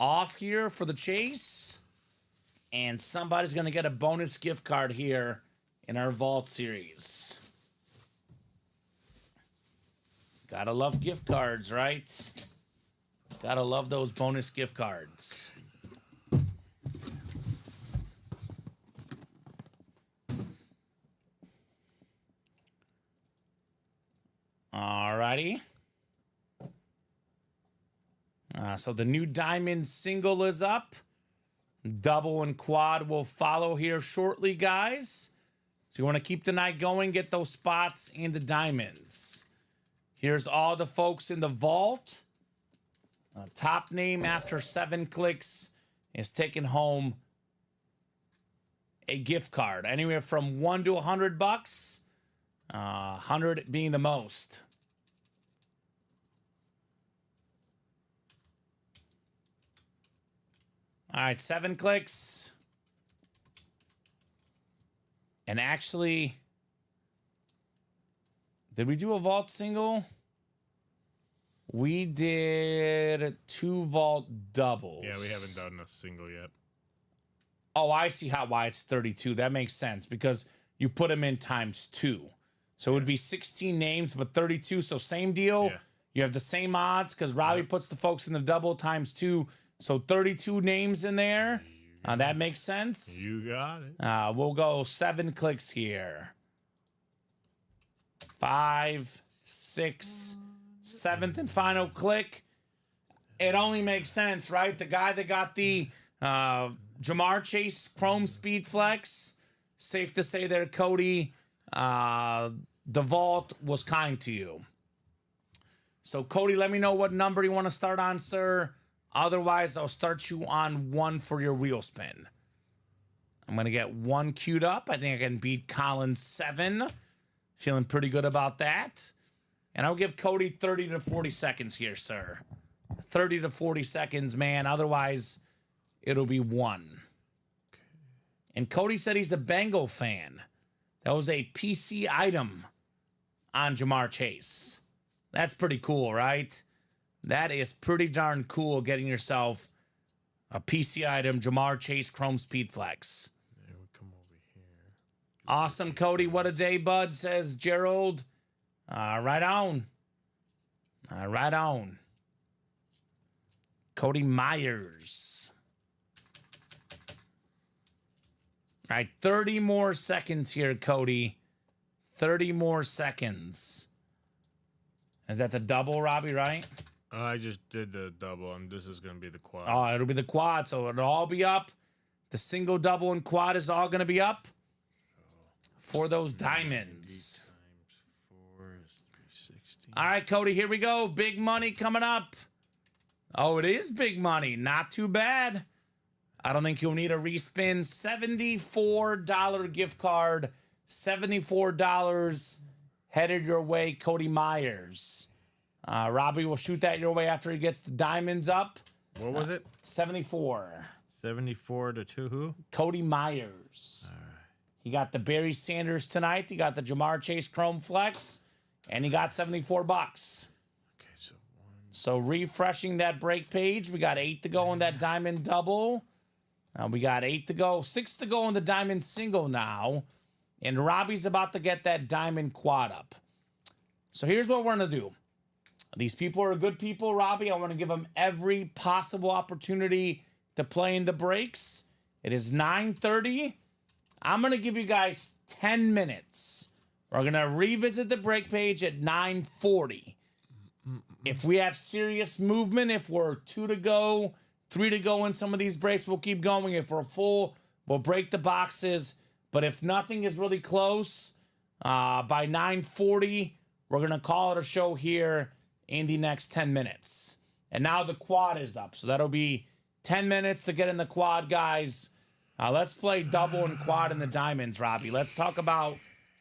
Speaker 2: off here for the chase. And somebody's going to get a bonus gift card here in our vault series. Gotta love gift cards, right? Gotta love those bonus gift cards. Alrighty. So the new diamond single is up. Double and quad will follow here shortly, guys. So you want to keep the night going, get those spots in the diamonds. Here's all the folks in the vault. Top name after 7 clicks is taking home a gift card. Anywhere from $1 to $100. 100 being the most. All right, 7 clicks. And actually, did we do a vault single? We did 2 vault doubles.
Speaker 3: Yeah, we haven't done a single yet.
Speaker 2: Oh, I see why it's 32. That makes sense because you put them in times 2. So it would be 16 names, but 32. So same deal.
Speaker 3: Yeah.
Speaker 2: You have the same odds because Robbie puts the folks in the double times 2. So 32 names in there. That makes sense.
Speaker 3: You got it.
Speaker 2: We'll go 7 clicks here. 5, 6, 7th and final click. It only makes sense, right? The guy that got the Jamar Chase Chrome Speed Flex, safe to say there, Cody, the vault was kind to you. So, Cody, let me know what number you want to start on, sir. Otherwise, I'll start you on 1 for your wheel spin. I'm going to get 1 queued up. I think I can beat Colin's 7. Feeling pretty good about that. And I'll give Cody 30 to 40 seconds here, sir. 30 to 40 seconds, man. Otherwise, it'll be 1. Okay. And Cody said he's a Bengal fan. That was a PC item on Jamar Chase. That's pretty cool, right? That is pretty darn cool, getting yourself a PC item, Jamar Chase Chrome Speed Flex.
Speaker 3: Yeah, we come over here.
Speaker 2: Awesome, Cody. What a day, bud, says Gerald. Right on. Right on. Cody Myers. All right, 30 more seconds here, Cody. 30 more seconds. Is that the double, Robbie, right?
Speaker 3: I just did the double, and this is going to be the quad.
Speaker 2: Oh, it'll be the quad, so it'll all be up. The single, double, and quad is all going to be up for those diamonds.
Speaker 3: Times 4 is 360.
Speaker 2: All right, Cody, here we go. Big money coming up. Oh, it is big money. Not too bad. I don't think you'll need a respin. $74 gift card. $74 headed your way, Cody Myers. Robbie will shoot that your way after he gets the diamonds up.
Speaker 3: What was it?
Speaker 2: 74.
Speaker 3: 74 to who?
Speaker 2: Cody Myers.
Speaker 3: All right.
Speaker 2: He got the Barry Sanders tonight. He got the Jamar Chase Chrome Flex. And he got $74.
Speaker 3: Okay, so 1.
Speaker 2: So refreshing that break page. We got 8 to go in that diamond double. We got 8 to go. 6 to go in the diamond single now. And Robbie's about to get that diamond quad up. So here's what we're going to do. These people are good people, Robbie. I want to give them every possible opportunity to play in the breaks. It is 9:30. I'm going to give you guys 10 minutes. We're going to revisit the break page at 9:40. If we have serious movement, if we're 2 to go, 3 to go in some of these breaks, we'll keep going. If we're full, we'll break the boxes. But if nothing is really close, by 9:40, we're going to call it a show here in the next 10 minutes. And now the quad is up. So that'll be 10 minutes to get in the quad, guys. Let's play double and quad in the diamonds, Robbie. Let's talk about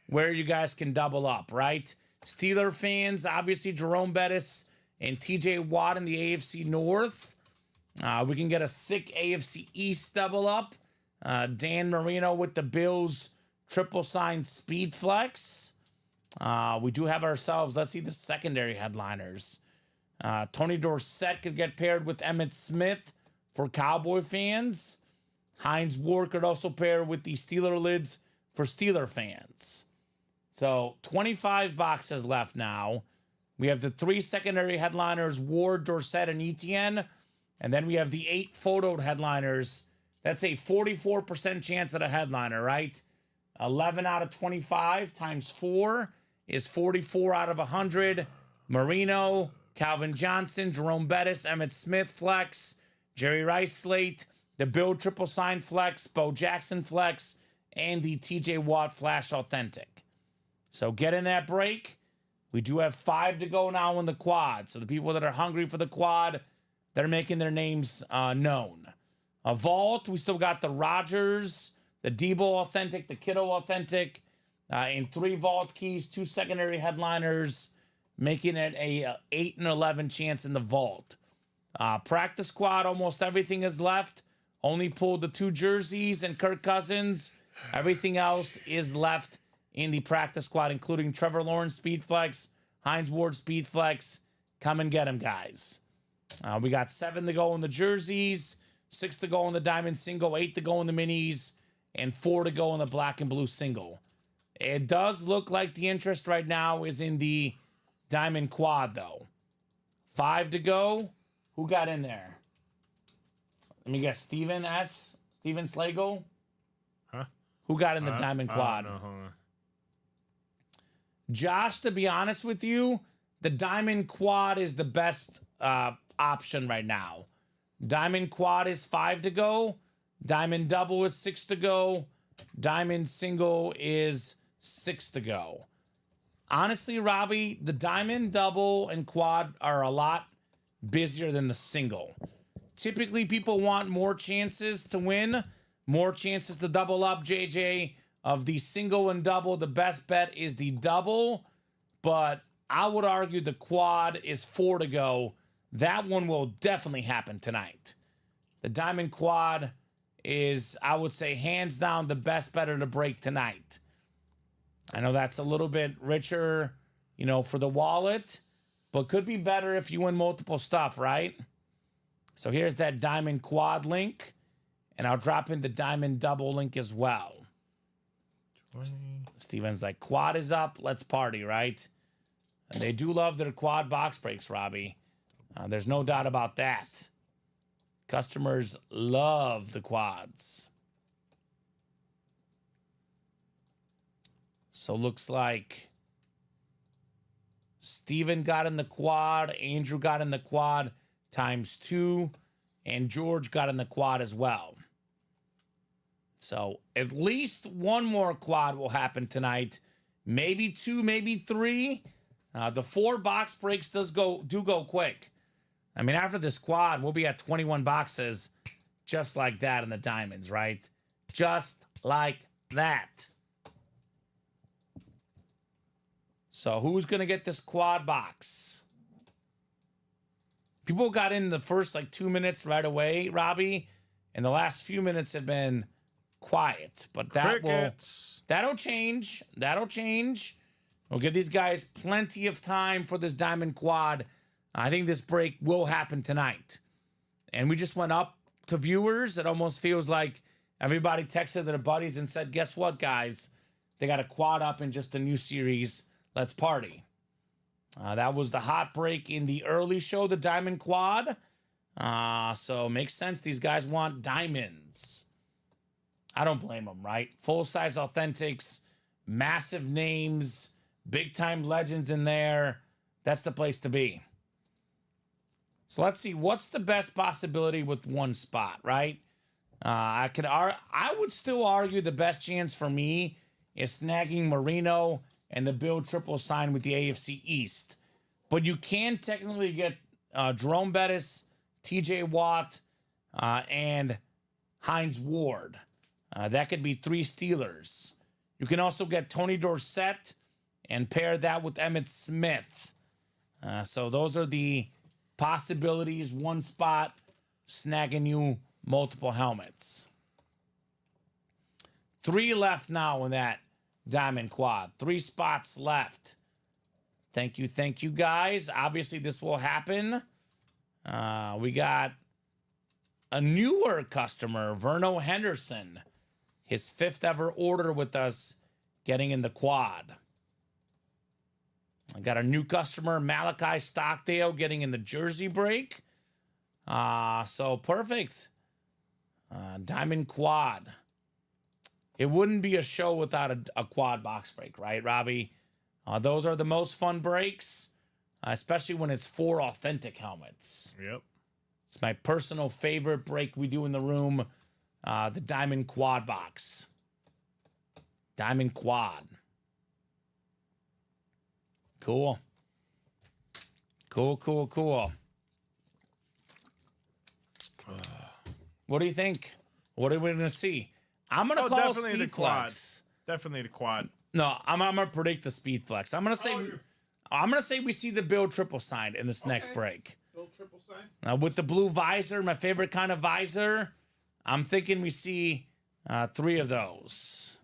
Speaker 2: where you guys can double up, right? Steeler fans, obviously Jerome Bettis and TJ Watt in the AFC North. We can get a sick AFC East double up. Dan Marino with the Bills triple sign speed flex. We do have ourselves, let's see the secondary headliners. Tony Dorsett could get paired with Emmitt Smith for Cowboy fans. Hines Ward could also pair with the Steeler lids for Steeler fans. So 25 boxes left now. We have the 3 secondary headliners, Ward, Dorsett, and Etienne. And then we have the 8 photoed headliners. That's a 44% chance at a headliner, right? 11 out of 25 times 4 is 44 out of 100. Marino, Calvin Johnson, Jerome Bettis, Emmitt Smith flex, Jerry Rice slate, the Bill triple sign flex, Bo Jackson flex, and the TJ Watt flash authentic. So get in that break. We do have 5 to go now in the quad. So the people that are hungry for the quad, they're making their names known. A vault, we still got the Rodgers, the Debo authentic, the Kittle authentic, and 3 vault keys, 2 secondary headliners, making it a 8 and 11 chance in the vault. Practice squad, almost everything is left. Only pulled the 2 jerseys and Kirk Cousins. Everything else is left in the practice squad, including Trevor Lawrence speed flex, Hines Ward speed flex. Come and get him, guys. We got 7 to go in the jerseys, 6 to go in the diamond single, 8 to go in the minis, and 4 to go in the black and blue single. It does look like the interest right now is in the diamond quad, though. 5 to go. Who got in there? Let me guess. Steven Slagle?
Speaker 3: Huh?
Speaker 2: Who got in the diamond quad?
Speaker 3: I don't know, hold on.
Speaker 2: Josh, to be honest with you, the diamond quad is the best option right now. Diamond quad is 5 to go. Diamond double is 6 to go. Diamond single is 6 to go. Honestly, Robbie, the diamond double and quad are a lot busier than the single. Typically, people want more chances to win, more chances to double up, JJ. Of the single and double, the best bet is the double, but I would argue the quad is 4 to go. That one will definitely happen tonight. The diamond quad is, I would say, hands down the best better to break tonight. I know that's a little bit richer, for the wallet, but could be better if you win multiple stuff, right? So here's that diamond quad link, and I'll drop in the diamond double link as well.
Speaker 3: 20.
Speaker 2: Steven's like, quad is up, let's party, right? And they do love their quad box breaks, Robbie. There's no doubt about that. Customers love the quads. So looks like Steven got in the quad, Andrew got in the quad times 2, and George got in the quad as well. So at least one more quad will happen tonight. Maybe 2, maybe 3. The 4 box breaks do go quick. I mean, after this quad, we'll be at 21 boxes just like that in the diamonds, right? Just like that. So who's going to get this quad box? People got in the first 2 minutes right away, Robbie, and the last few minutes have been quiet, but that'll change. That'll change. We'll give these guys plenty of time for this diamond quad. I think this break will happen tonight. And we just went up to viewers. It almost feels like everybody texted their buddies and said, guess what, guys? They got a quad up in just a new series. Let's party. That was the hot break in the early show, the diamond quad. So makes sense. These guys want diamonds. I don't blame them, right? Full-size authentics, massive names, big-time legends in there. That's the place to be. So let's see. What's the best possibility with one spot, right? I would still argue the best chance for me is snagging Marino and the Bill triple sign with the AFC East. But you can technically get Jerome Bettis, TJ Watt, and Hines Ward. That could be 3 Steelers. You can also get Tony Dorsett and pair that with Emmitt Smith. So those are the possibilities. One spot snagging you multiple helmets. 3 left now in that diamond quad. 3 spots left. Thank you, guys. Obviously, this will happen. We got a newer customer, Verno Henderson. His 5th ever order with us, getting in the quad. I got a new customer, Malachi Stockdale, getting in the jersey break. So perfect. Diamond quad. It wouldn't be a show without a quad box break, right, Robbie? Those are the most fun breaks, especially when it's 4 authentic helmets.
Speaker 3: Yep.
Speaker 2: It's my personal favorite break we do in the room, the Diamond Quad box. Diamond Quad. Cool. Cool. What do you think? What are we going to see? I'm going to call
Speaker 3: definitely
Speaker 2: Speed
Speaker 3: the quad.
Speaker 2: Flex.
Speaker 3: Definitely the quad.
Speaker 2: No, I'm going to predict the Speed Flex. I'm going to say we see the Bill triple sign in this next break.
Speaker 4: Bill triple sign.
Speaker 2: With the blue visor, my favorite kind of visor, I'm thinking we see 3 of those.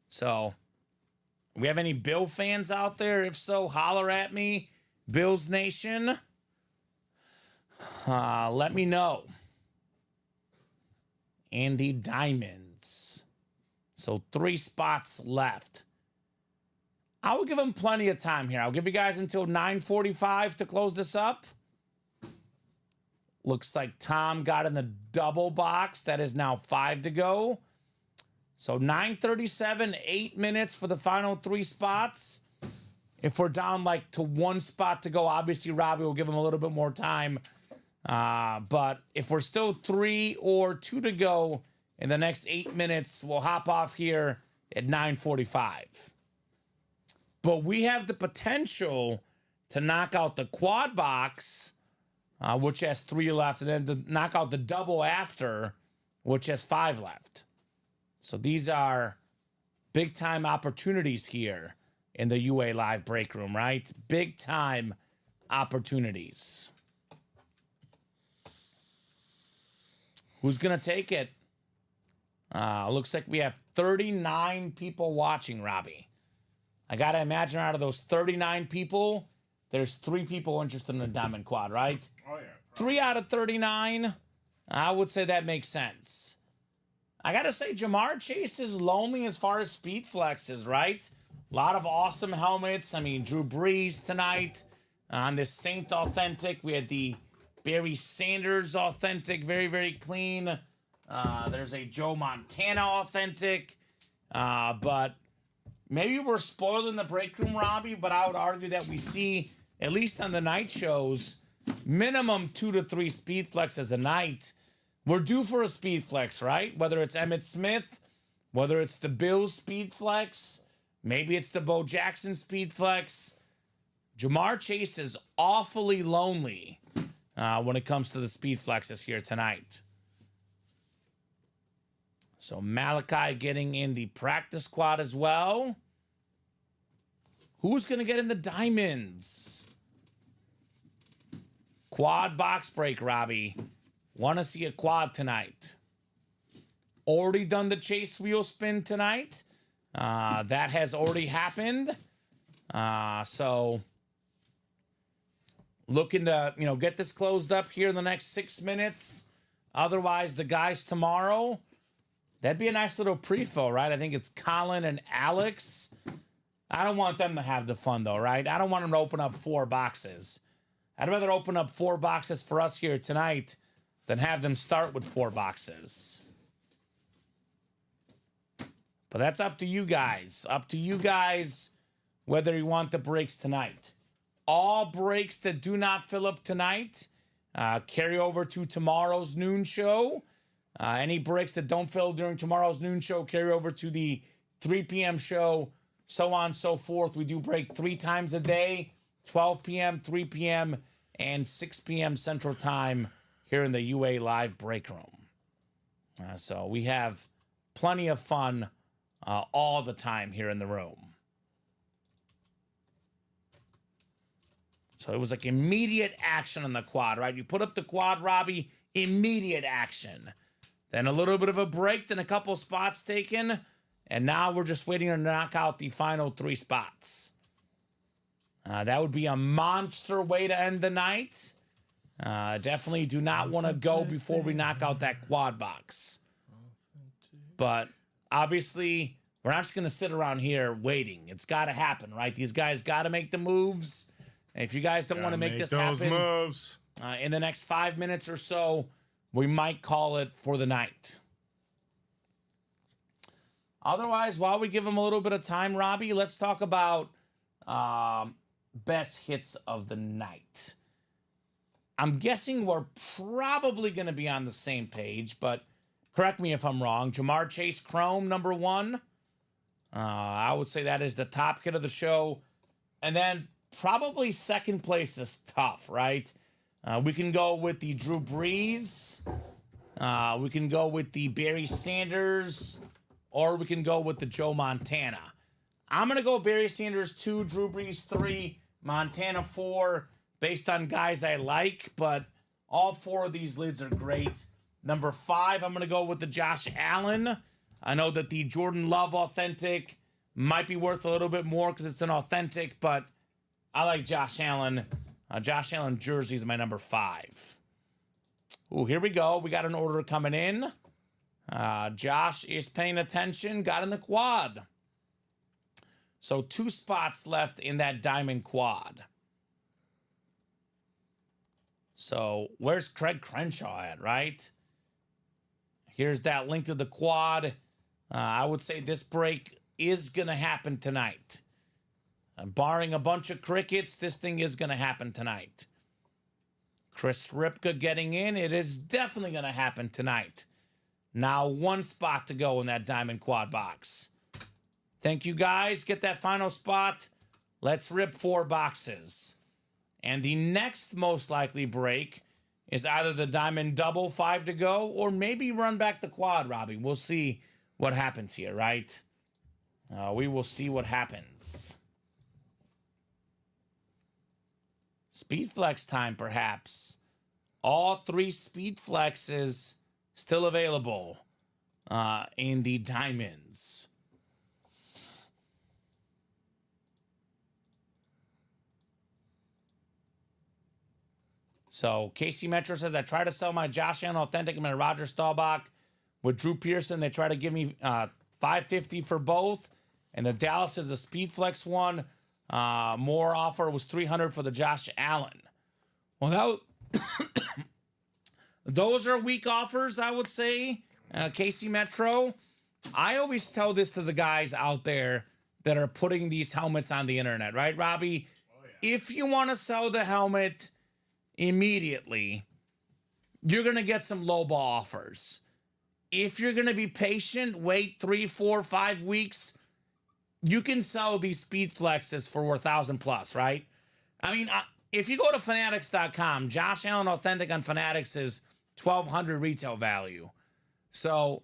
Speaker 2: So, we have any Bill fans out there? If so, holler at me. Bills Nation. Let me know. Andy Diamonds. So 3 spots left. I will give them plenty of time here. I'll give you guys until 9:45 to close this up. Looks like Tom got in the double box. That is now 5 to go. So 9:37, 8 minutes for the final 3 spots. If we're down like to 1 spot to go, obviously Robbie will give him a little bit more time. But if we're still 3 or 2 to go in the next 8 minutes, we'll hop off here at 9:45. But we have the potential to knock out the quad box, which has 3 left, and then to knock out the double after, which has 5 left. So these are big time opportunities here in the UA Live break room, right? Big time opportunities. Who's going to take it? Looks like we have 39 people watching, Robbie. I got to imagine out of those 39 people, there's 3 people interested in the Diamond Quad, right?
Speaker 4: Oh, yeah.
Speaker 2: 3 out of 39. I would say that makes sense. I got to say, Jamar Chase is lonely as far as Speed Flex is, right? A lot of awesome helmets. I mean, Drew Brees tonight on this Saint Authentic. We had the Barry Sanders Authentic, very, very clean. There's a Joe Montana Authentic. But maybe we're spoiling the break room, Robbie, but I would argue that we see, at least on the night shows, minimum 2 to 3 Speed Flexes a night. We're due for a Speed Flex, right? Whether it's Emmitt Smith, whether it's the Bills Speed Flex, maybe it's the Bo Jackson Speed Flex. Jamar Chase is awfully lonely when it comes to the Speed Flexes here tonight. So Malachi getting in the practice squad as well. Who's going to get in the diamonds? Quad box break, Robbie. Want to see a quad tonight. Already done the chase wheel spin tonight. That has already happened. So looking to, get this closed up here in the next 6 minutes. Otherwise, the guys tomorrow, that'd be a nice little pre-fill, right? I think it's Colin and Alex. I don't want them to have the fun, though, right? I don't want them to open up 4 boxes. I'd rather open up 4 boxes for us here tonight than have them start with 4 boxes. But that's up to you guys. Up to you guys whether you want the breaks tonight. All breaks that do not fill up tonight carry over to tomorrow's noon show. Any breaks that don't fill during tomorrow's noon show carry over to the 3 p.m. show, so on and so forth. We do break 3 times a day, 12 p.m., 3 p.m., and 6 p.m. Central Time here in the UA Live break room. So we have plenty of fun all the time here in the room. So it was like immediate action on the quad, right? You put up the quad, Robbie, immediate action. Then a little bit of a break, then a couple spots taken. And now we're just waiting to knock out the final 3 spots. That would be a monster way to end the night. Definitely do not want to go before we knock out that quad box. But obviously, we're not just going to sit around here waiting. It's got to happen, right? These guys got to make the moves. And if you guys don't want to make this happen
Speaker 3: moves.
Speaker 2: In the next 5 minutes or so, we might call it for the night. Otherwise, while we give them a little bit of time, Robbie, let's talk about best hits of the night. I'm guessing we're probably going to be on the same page, but correct me if I'm wrong. Jamar Chase Chrome, number 1. I would say that is the top hit of the show. And then probably second place is tough, right? We can go with the Drew Brees. We can go with the Barry Sanders. Or we can go with the Joe Montana. I'm going to go Barry Sanders 2, Drew Brees 3, Montana 4, based on guys I like. But all 4 of these lids are great. Number 5, I'm going to go with the Josh Allen. I know that the Jordan Love Authentic might be worth a little bit more because it's an authentic, but I like Josh Allen. Josh Allen jersey is my number 5. Ooh, here we go. We got an order coming in. Josh is paying attention. Got in the quad. So 2 spots left in that diamond quad. So where's Craig Crenshaw at, right? Here's that link to the quad. I would say this break is going to happen tonight. Barring a bunch of crickets, this thing is going to happen tonight. Chris Ripka getting in. It is definitely going to happen tonight. Now 1 spot to go in that diamond quad box. Thank you, guys. Get that final spot. Let's rip 4 boxes. And the next most likely break is either the diamond double, 5 to go, or maybe run back the quad, Robbie. We'll see what happens here, right? We will see what happens. Speed flex time, perhaps. All 3 speed flexes still available in the diamonds. So Casey Metro says, I try to sell my Josh Allen Authentic and my Roger Staubach with Drew Pearson. They try to give me $550 for both. And the Dallas is a speed flex one. More offer was $300 for the Josh Allen. Well, those are weak offers, I would say. Casey Metro. I always tell this to the guys out there that are putting these helmets on the internet, right, Robbie? Oh, yeah. If you want to sell the helmet immediately, you're going to get some lowball offers. If you're going to be patient, wait 3, 4, 5 weeks, you can sell these speed flexes for 1,000 plus, right? I mean, if you go to fanatics.com, Josh Allen Authentic on Fanatics is $1,200 retail value. So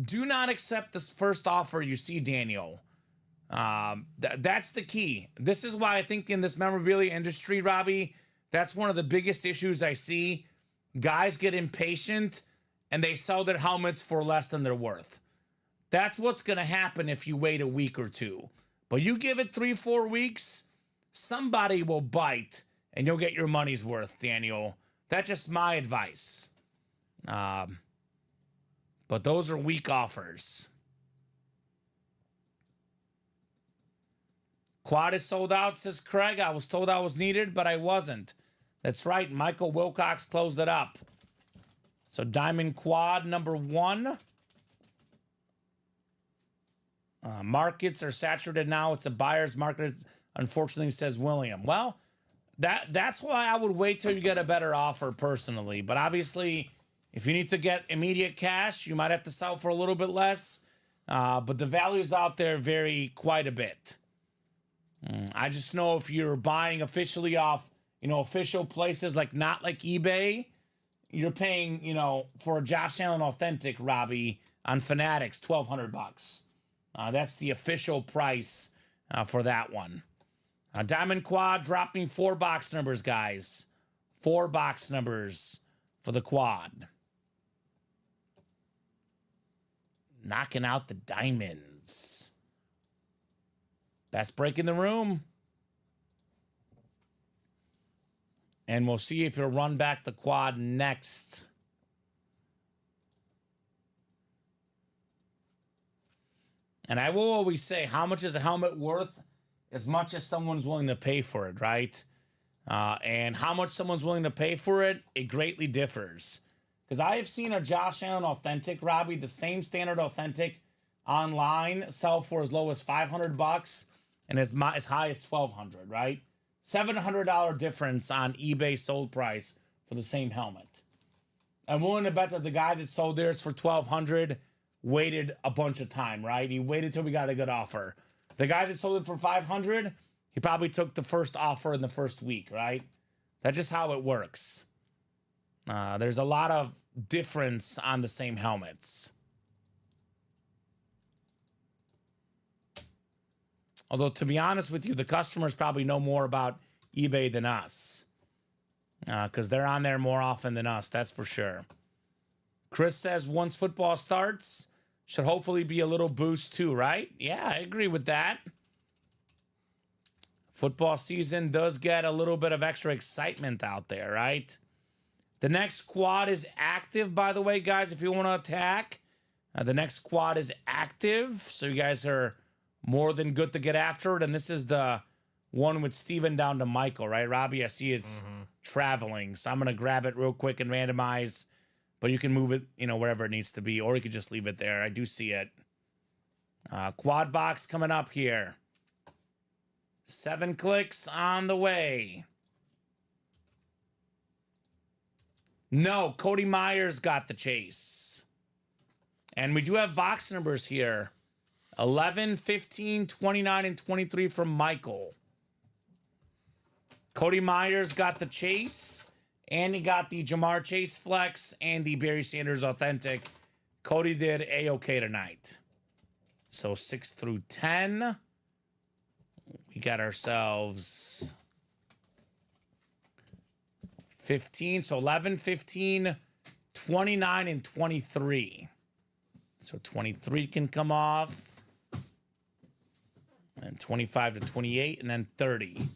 Speaker 2: do not accept this first offer you see, Daniel. That's the key. This is why I think in this memorabilia industry, Robbie, that's one of the biggest issues I see. Guys get impatient and they sell their helmets for less than they're worth. That's what's going to happen if you wait a week or 2. But you give it 3, 4 weeks, somebody will bite and you'll get your money's worth, Daniel. That's just my advice. But those are weak offers. Quad is sold out, says Craig. I was told I was needed, but I wasn't. That's right. Michael Wilcox closed it up. So Diamond Quad number 1. Markets are saturated now. It's a buyer's market, unfortunately, says William. Well, that's why I would wait till you get a better offer personally. But obviously, if you need to get immediate cash, you might have to sell for a little bit less. But the values out there vary quite a bit. I just know if you're buying officially off, official places not like eBay, you're paying, for a Josh Allen Authentic, Robbie, on Fanatics, $1,200. That's the official price for that one. Diamond Quad dropping 4 box numbers, guys. 4 box numbers for the quad. Knocking out the diamonds. Best break in the room. And we'll see if he'll run back the quad next. And I will always say, how much is a helmet worth? As much as someone's willing to pay for it, right? And how much someone's willing to pay for it, it greatly differs. Because I have seen a Josh Allen Authentic, Robbie, the same standard Authentic online sell for as low as $500 and as high as $1,200, right? $700 difference on eBay sold price for the same helmet. I'm willing to bet that the guy that sold theirs for $1,200 waited a bunch of time, right? He waited till we got a good offer. The guy that sold it for $500, he probably took the first offer in the first week, right? That's just how it works. There's a lot of difference on the same helmets. Although, to be honest with you, the customers probably know more about eBay than us. Because they're on there more often than us, that's for sure. Chris says once football starts, should hopefully be a little boost too, right? Yeah, I agree with that. Football season does get a little bit of extra excitement out there, right? The next quad is active, by the way, guys, if you want to attack. The next quad is active, so you guys are more than good to get after it. And this is the one with Steven down to Michael, right, Robbie? I see it's traveling, so I'm going to grab it real quick and randomize. But you can move it, wherever it needs to be, or you could just leave it there. I do see it. Quad box coming up here. 7 clicks on the way. No, Cody Myers got the chase. And we do have box numbers here. 11, 15, 29, and 23 from Michael. Cody Myers got the chase. And he got the Jamar Chase Flex and the Barry Sanders Authentic. Cody did A-OK tonight. So 6 through 10. We got ourselves 15. So 11, 15, 29, and 23. So 23 can come off. And 25 to 28, and then 30.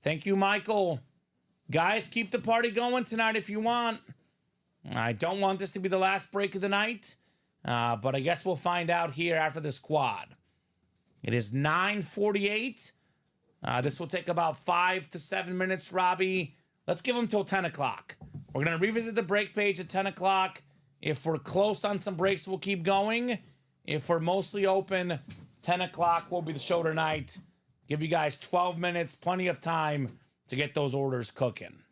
Speaker 2: Thank you, Michael. Guys, keep the party going tonight if you want. I don't want this to be the last break of the night, but I guess we'll find out here after this quad. It is 9:48. This will take about 5 to 7 minutes, Robbie. Let's give them till 10 o'clock. We're going to revisit the break page at 10 o'clock. If we're close on some breaks, we'll keep going. If we're mostly open, 10 o'clock will be the show tonight. Give you guys 12 minutes, plenty of time to get those orders cooking.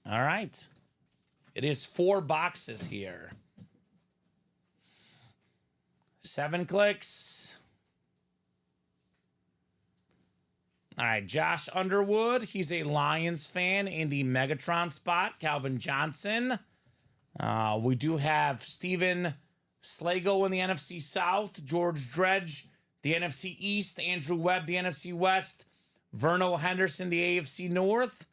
Speaker 2: All right. It is 4 boxes here. 7 clicks. All right, Josh Underwood. He's a Lions fan in the Megatron spot. Calvin Johnson. We do have Steven Slago in the NFC South. George Dredge, the NFC East. Andrew Webb, the NFC West. Verno Henderson, the AFC North.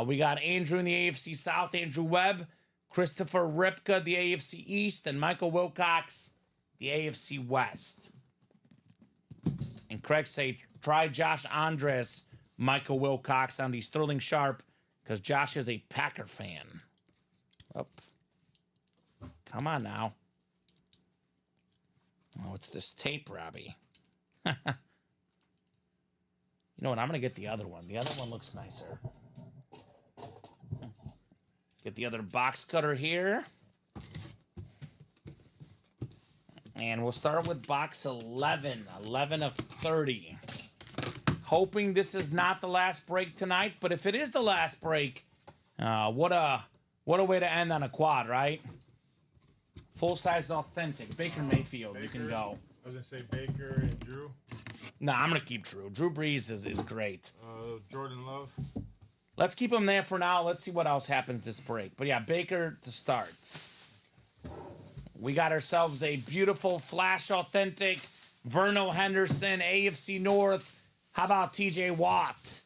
Speaker 2: We got Andrew in the AFC South. Andrew Webb. Christopher Ripka, the AFC East. And Michael Wilcox, the AFC West. And Craig say, try Josh Andres, Michael Wilcox on the Sterling Sharp, because Josh is a Packer fan. Oh. Come on now. Oh, it's this tape, Robbie. You know what? I'm going to get the other one. The other one looks nicer. Get the other box cutter here. And we'll start with box 11. 11 of 30. Hoping this is not the last break tonight, but if it is the last break, what a way to end on a quad, right? Full-size authentic. Baker Mayfield, you can go.
Speaker 3: I was going to say Baker and Drew.
Speaker 2: No, I'm going to keep Drew. Drew Brees is great.
Speaker 3: Jordan Love.
Speaker 2: Let's keep him there for now. Let's see what else happens this break. But yeah, Baker to start. we got ourselves a beautiful Flash Authentic Verno Henderson AFC North. How about TJ Watt?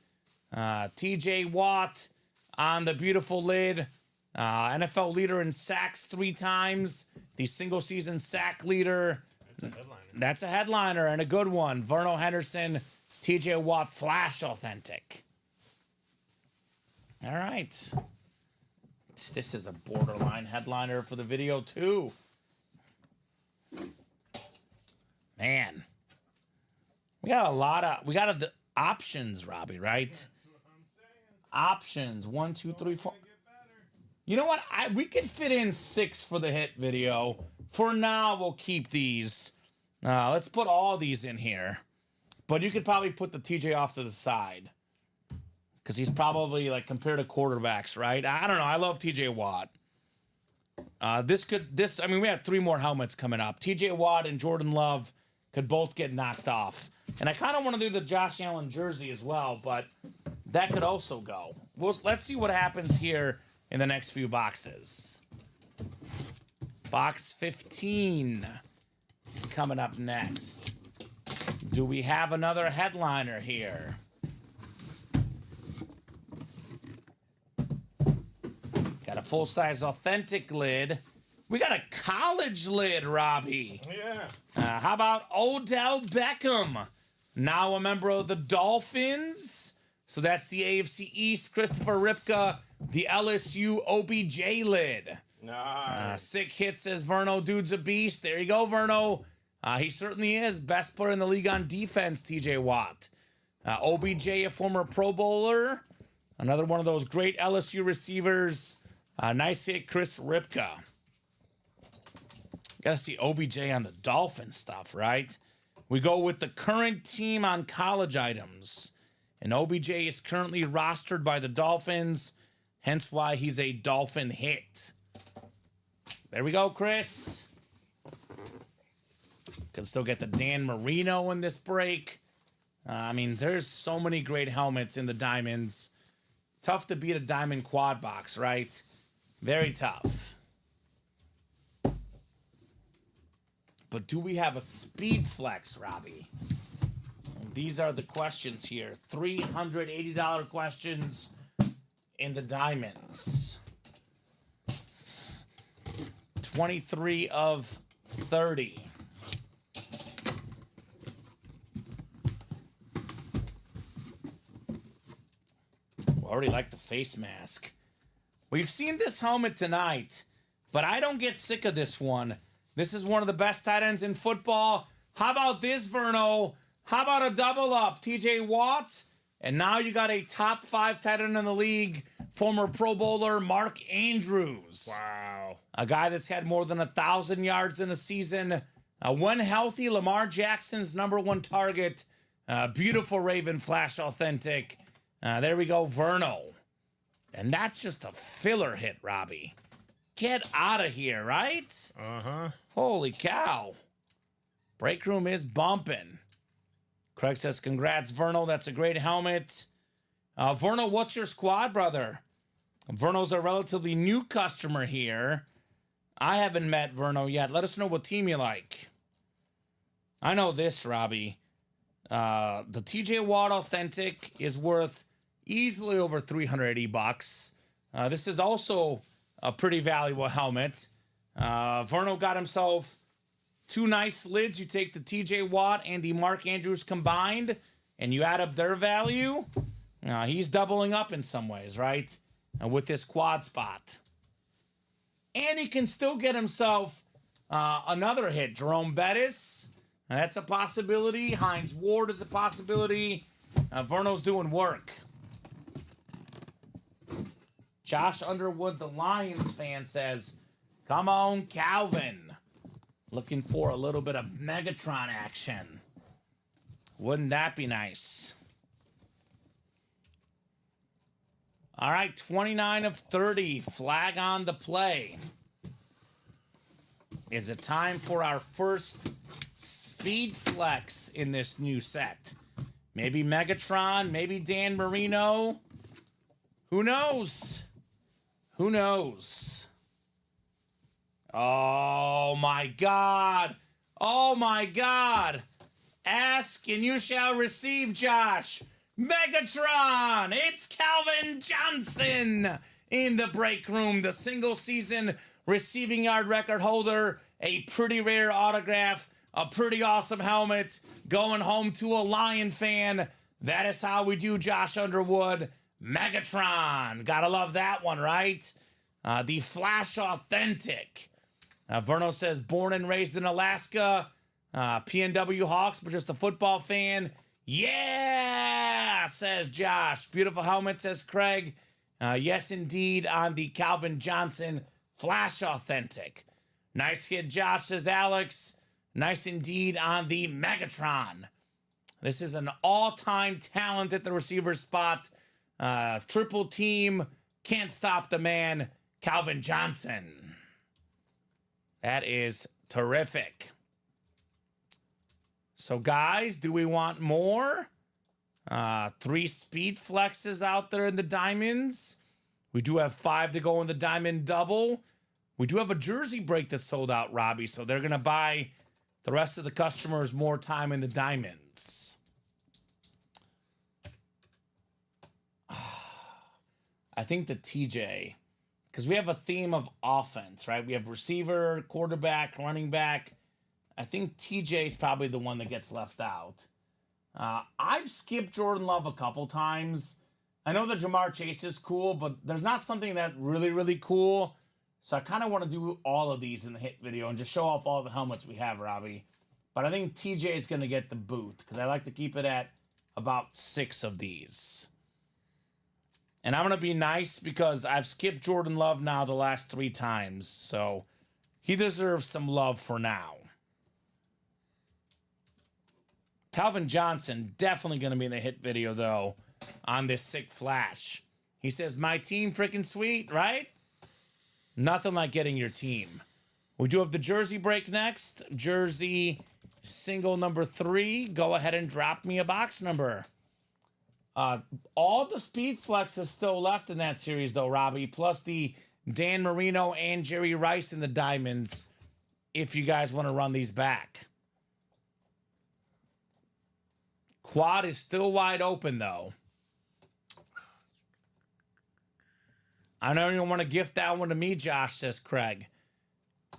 Speaker 2: TJ Watt on the beautiful lid. NFL leader in sacks 3 times. The single season sack leader. That's a headliner and a good one. Verno Henderson, TJ Watt Flash Authentic. All right. This is a borderline headliner for the video too. Man. We got the options, Robbie, right? Options. 1, 2, 3, 4. You know what? We could fit in 6 for the hit video. For now, we'll keep these. Let's put all these in here. But you could probably put the TJ off to the side. Because he's probably, like, compared to quarterbacks, right? I don't know. I love TJ Watt. I mean, we have 3 more helmets coming up. TJ Watt and Jordan Love could both get knocked off. And I kind of want to do the Josh Allen jersey as well, but that could also go. Let's see what happens here in the next few boxes. Box 15 coming up next. Do we have another headliner here? Got a full-size authentic lid. We got a college lid, Robbie.
Speaker 3: Yeah.
Speaker 2: How about Odell Beckham? Now a member of the Dolphins. So that's the AFC East. Christopher Ripka, the LSU OBJ lid.
Speaker 3: Nice.
Speaker 2: Sick hit, says Verno. Dude's a beast. There you go, Verno. He certainly is. Best player in the league on defense, TJ Watt. OBJ, a former Pro Bowler. Another one of those great LSU receivers. Nice hit, Chris Ripka. Got to see OBJ on the Dolphin stuff, right? We go with the current team on college items. And OBJ is currently rostered by the Dolphins, hence why he's a Dolphin hit. There we go, Chris. Can still get the Dan Marino in this break. I mean, there's so many great helmets in the Diamonds. Tough to beat a Diamond quad box, right? Very tough. But do we have a speed flex, Robbie? These are the questions here. $380 questions in the Diamonds. 23 of 30. I already like the face mask. We've seen this helmet tonight, but I don't get sick of this one. This is one of the best tight ends in football. How about this, Verno? How about a double up? TJ Watt. And now you got a top 5 tight end in the league, former Pro Bowler Mark Andrews.
Speaker 3: Wow.
Speaker 2: A guy that's had more than 1,000 yards in a season. When healthy, Lamar Jackson's #1 target. Beautiful Raven Flash Authentic. There we go, Verno. And that's just a filler hit, Robbie. Get out of here, right?
Speaker 3: Uh-huh.
Speaker 2: Holy cow. Break room is bumping. Craig says, congrats, Verno. That's a great helmet. Verno, what's your squad, brother? Verno's a relatively new customer here. I haven't met Verno yet. Let us know what team you like. I know this, Robbie. The TJ Watt Authentic is worth easily over $380. This is also a pretty valuable helmet. Verno got himself 2 nice lids. You take the TJ Watt and the Mark Andrews combined, and you add up their value. He's doubling up in some ways, right? With this quad spot. And he can still get himself another hit. Jerome Bettis, that's a possibility. Hines Ward is a possibility. Verno's doing work. Josh Underwood, the Lions fan, says, come on, Calvin. Looking for a little bit of Megatron action. Wouldn't that be nice? All right, 29 of 30. Flag on the play. Is it time for our first speed flex in this new set? Maybe Megatron, maybe Dan Marino. Who knows? Who knows? Oh my God. Oh my God. Ask and you shall receive, Josh. Megatron. It's Calvin Johnson in the break room, the single season receiving yard record holder, a pretty rare autograph, a pretty awesome helmet, going home to a Lion fan. That is how we do, Josh Underwood. Megatron. Gotta love that one, right? The Flash Authentic. Verno says, born and raised in Alaska. PNW Hawks, but just a football fan. Yeah, says Josh. Beautiful helmet, says Craig. Yes, indeed, on the Calvin Johnson Flash Authentic. Nice hit, Josh, says Alex. Nice indeed on the Megatron. This is an all-time talent at the receiver spot. Triple team, can't stop the man, Calvin Johnson. That is terrific. So, guys, do we want more? 3 speed flexes out there in the diamonds. We do have 5 to go in the diamond double. We do have a jersey break that's sold out, Robbie, so they're going to buy the rest of the customers more time in the diamonds. I think the TJ, because we have a theme of offense, right? We have receiver, quarterback, running back. I think TJ is probably the one that gets left out. I've skipped Jordan Love a couple times. I know that Jamar Chase is cool, but there's not something that really, really cool. So I kind of want to do all of these in the hit video and just show off all the helmets we have, Robbie. But I think TJ is going to get the boot because I like to keep it at about 6 of these. And I'm going to be nice because I've skipped Jordan Love now the last 3 times. So he deserves some love for now. Calvin Johnson, definitely going to be in the hit video, though, on this sick flash. He says, my team freaking sweet, right? Nothing like getting your team. We do have the jersey break next. Jersey single number 3. Go ahead and drop me a box number. All the speed flex is still left in that series, though, Robbie, plus the Dan Marino and Jerry Rice in the diamonds, if you guys want to run these back. Quad is still wide open, though. I know you want to gift that one to me, Josh, says Craig.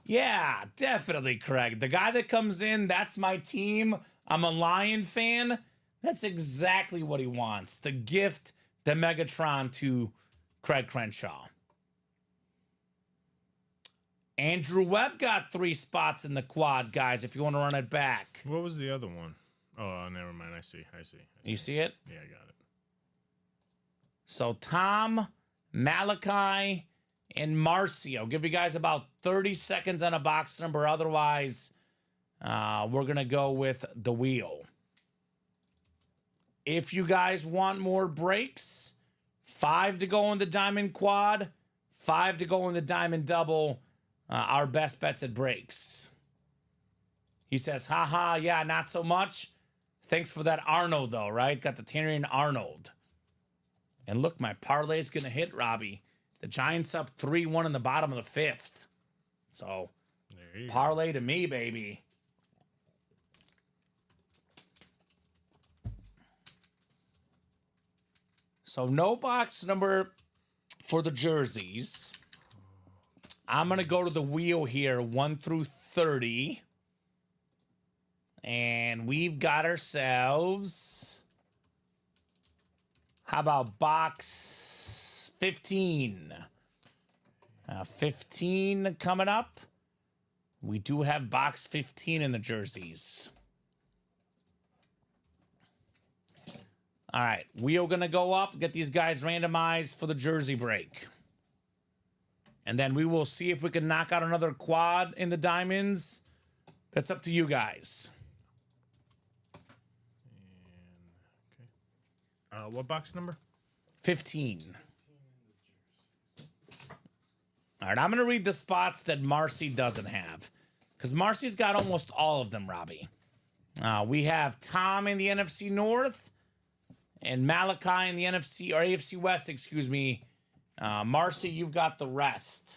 Speaker 2: Yeah, definitely, Craig. The guy that comes in, that's my team. I'm a Lion fan. That's exactly what he wants. To gift the Megatron to Craig Crenshaw. Andrew Webb got 3 spots in the quad, guys, if you want to run it back.
Speaker 3: What was the other one? Oh, never mind. I see.
Speaker 2: You see it?
Speaker 3: Yeah, I got it.
Speaker 2: So Tom, Malachi, and Marcy. I'll give you guys about 30 seconds on a box number. Otherwise, we're going to go with the wheel. If you guys want more breaks, 5 to go in the diamond quad, 5 to go in the diamond double. Our best bets at breaks. He says, haha, yeah, not so much. Thanks for that Arnold, though, right? Got the Tyrion Arnold. And look, my parlay is going to hit, Robbie. The Giants up 3-1 in the bottom of the 5th. So, parlay to me, baby. So, no box number for the jerseys. I'm going to go to the wheel here, 1 through 30. And we've got ourselves, how about box 15? 15 coming up. We do have box 15 in the jerseys. All right, wheel going to go up, get these guys randomized for the jersey break. And then we will see if we can knock out another quad in the diamonds. That's up to you guys.
Speaker 3: What box number?
Speaker 2: 15. All right, I'm going to read the spots that Marcy doesn't have. Because Marcy's got almost all of them, Robbie. We have Tom in the NFC North. And Malachi in the NFC, or AFC West, excuse me. Marcy, you've got the rest.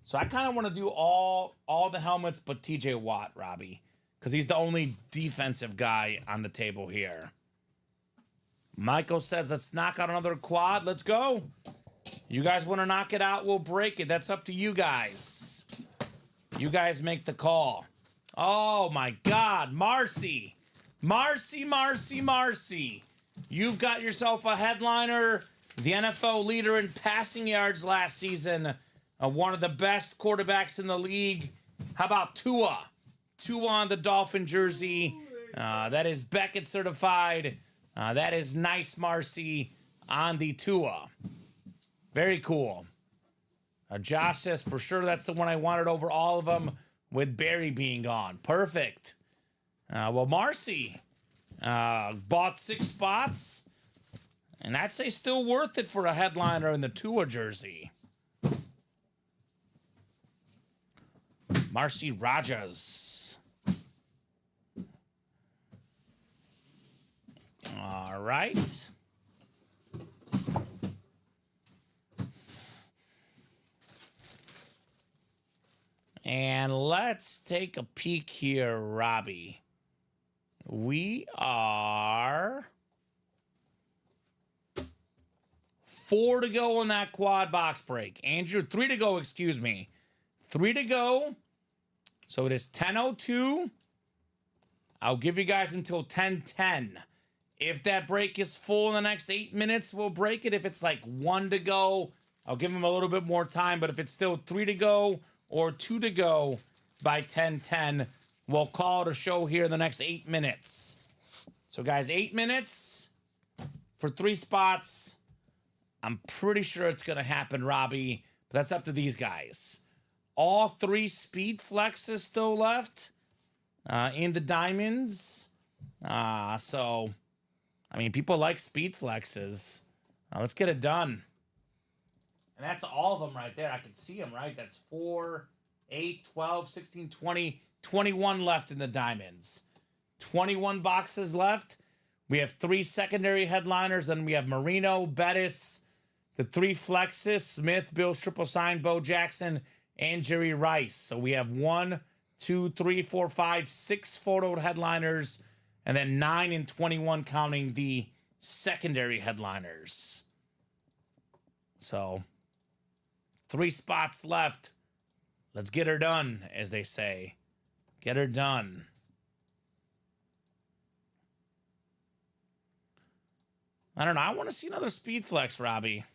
Speaker 2: So I kind of want to do all the helmets but TJ Watt, Robbie, because he's the only defensive guy on the table here. Michael says, let's knock out another quad. Let's go. You guys want to knock it out? We'll break it. That's up to you guys. You guys make the call. Oh, my God. Marcy. Marcy. You've got yourself a headliner, the NFL leader in passing yards last season, one of the best quarterbacks in the league. How about Tua? Tua on the Dolphin jersey. That is Beckett certified. That is nice, Marcy, on the Tua. Very cool. Josh says, for sure, that's the one I wanted over all of them with Barry being gone. Perfect. Well, Marcy bought 6 spots, and I'd say still worth it for a headliner in the Tua jersey. Marcy Rogers. All right. And let's take a peek here, Robbie. We are 4 to go on that quad box break. Andrew, 3 to go, excuse me. 3 to go. So it is 10:02. I'll give you guys until 10:10. If that break is full in the next 8 minutes, we'll break it. If it's like 1 to go, I'll give them a little bit more time. But if it's still 3 to go or 2 to go by 10:10, we'll call it a show here in the next 8 minutes. So, guys, 8 minutes for 3 spots. I'm pretty sure it's going to happen, Robbie. But that's up to these guys. All 3 speed flexes still left in the diamonds. So, I mean, people like speed flexes. Let's get it done. And that's all of them right there. I can see them, right? That's 4, 8, 12, 16, 20, 21 left in the diamonds. 21 boxes left. We have 3 secondary headliners. Then we have Marino, Bettis, the 3 flexes, Smith, Bills, Triple Sign, Bo Jackson, and Jerry Rice. So we have 1, 2, 3, 4, 5, 6 photoed headliners, and then 9 and 21 counting the secondary headliners. So 3 spots left. Let's get her done, as they say. Get her done. I don't know. I want to see another speed flex, Robbie.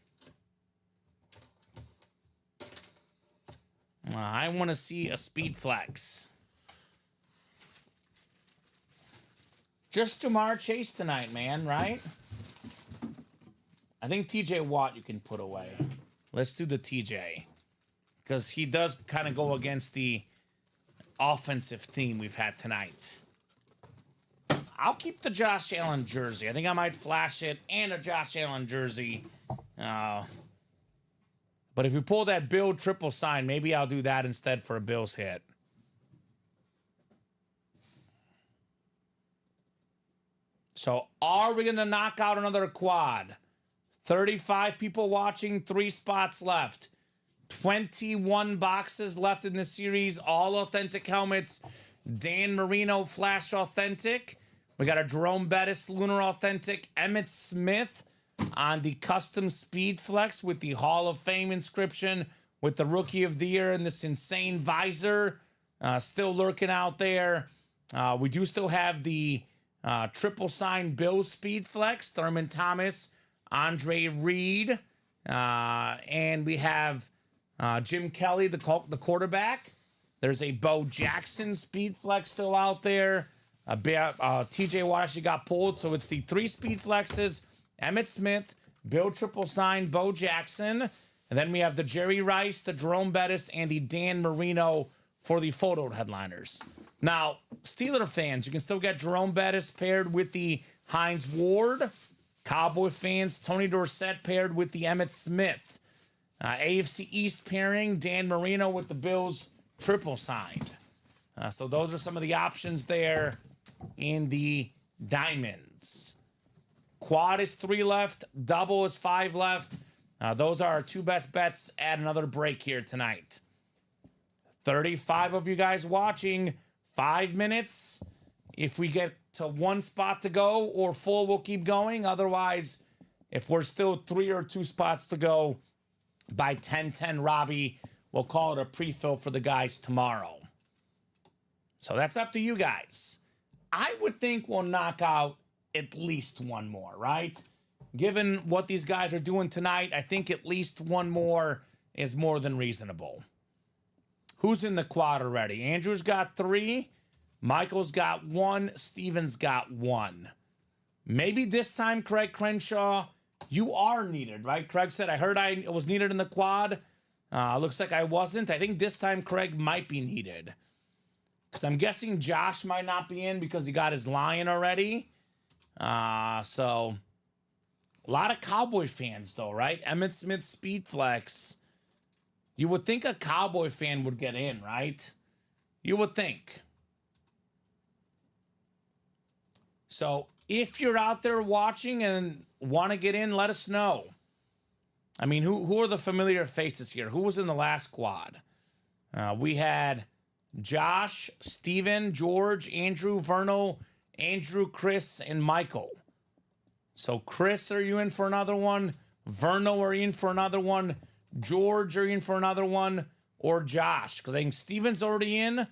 Speaker 2: I want to see a speed flex. Just Jamar Chase tonight, man, right? I think TJ Watt you can put away. Let's do the TJ. Because he does kind of go against the offensive theme we've had tonight. I'll keep the Josh Allen jersey. I think I might flash it and a Josh Allen jersey. But if we pull that Bill triple sign, maybe I'll do that instead for a Bills hit. So are we going to knock out another quad? 35 people watching, 3 spots left. 21 boxes left in the series, all authentic helmets. Dan Marino Flash Authentic. We got a Jerome Bettis Lunar Authentic. Emmitt Smith on the custom Speed Flex with the Hall of Fame inscription with the Rookie of the Year and this insane visor still lurking out there. We do still have the triple sign Bill Speed Flex, Thurman Thomas, Andre Reed, and we have Jim Kelly, the quarterback. There's a Bo Jackson Speed Flex still out there. TJ Watt actually got pulled, so it's the 3 Speed Flexes, Emmitt Smith, Bill Triple Sign, Bo Jackson, and then we have the Jerry Rice, the Jerome Bettis, and the Dan Marino for the photo headliners. Now, Steeler fans, you can still get Jerome Bettis paired with the Hines Ward. Cowboy fans, Tony Dorsett paired with the Emmitt Smith. AFC East pairing, Dan Marino with the Bills triple signed. So those are some of the options there in the diamonds. Quad is 3 left. Double is 5 left. Those are our 2 best bets at another break here tonight. 35 of you guys watching. 5 minutes. If we get to one spot to go or full, we'll keep going. Otherwise, if we're still 3 or 2 spots to go by 10:10, Robbie, we'll call it a pre-fill for the guys tomorrow. So that's up to you guys. I would think we'll knock out at least one more, right? Given what these guys are doing tonight, I think at least one more is more than reasonable. Who's in the quad already? Andrew's got 3. Michael's got 1. Steven's got 1. Maybe this time, Craig Crenshaw, you are needed, right? Craig said, I heard I was needed in the quad. Looks like I wasn't. I think this time Craig might be needed. Because I'm guessing Josh might not be in because he got his lion already. So, a lot of Cowboy fans, though, right? Emmett Smith Speed Flex. You would think a Cowboy fan would get in, right? You would think. So, if you're out there watching and want to get in, let us know. I mean, who are the familiar faces here? Who was in the last quad? We had Josh, Steven, George, Andrew, Vernal, Andrew, Chris, and Michael. So, Chris, are you in for another one? Vernal, are you in for another one? George, are you in for another one? Or Josh? Because I think Steven's already in,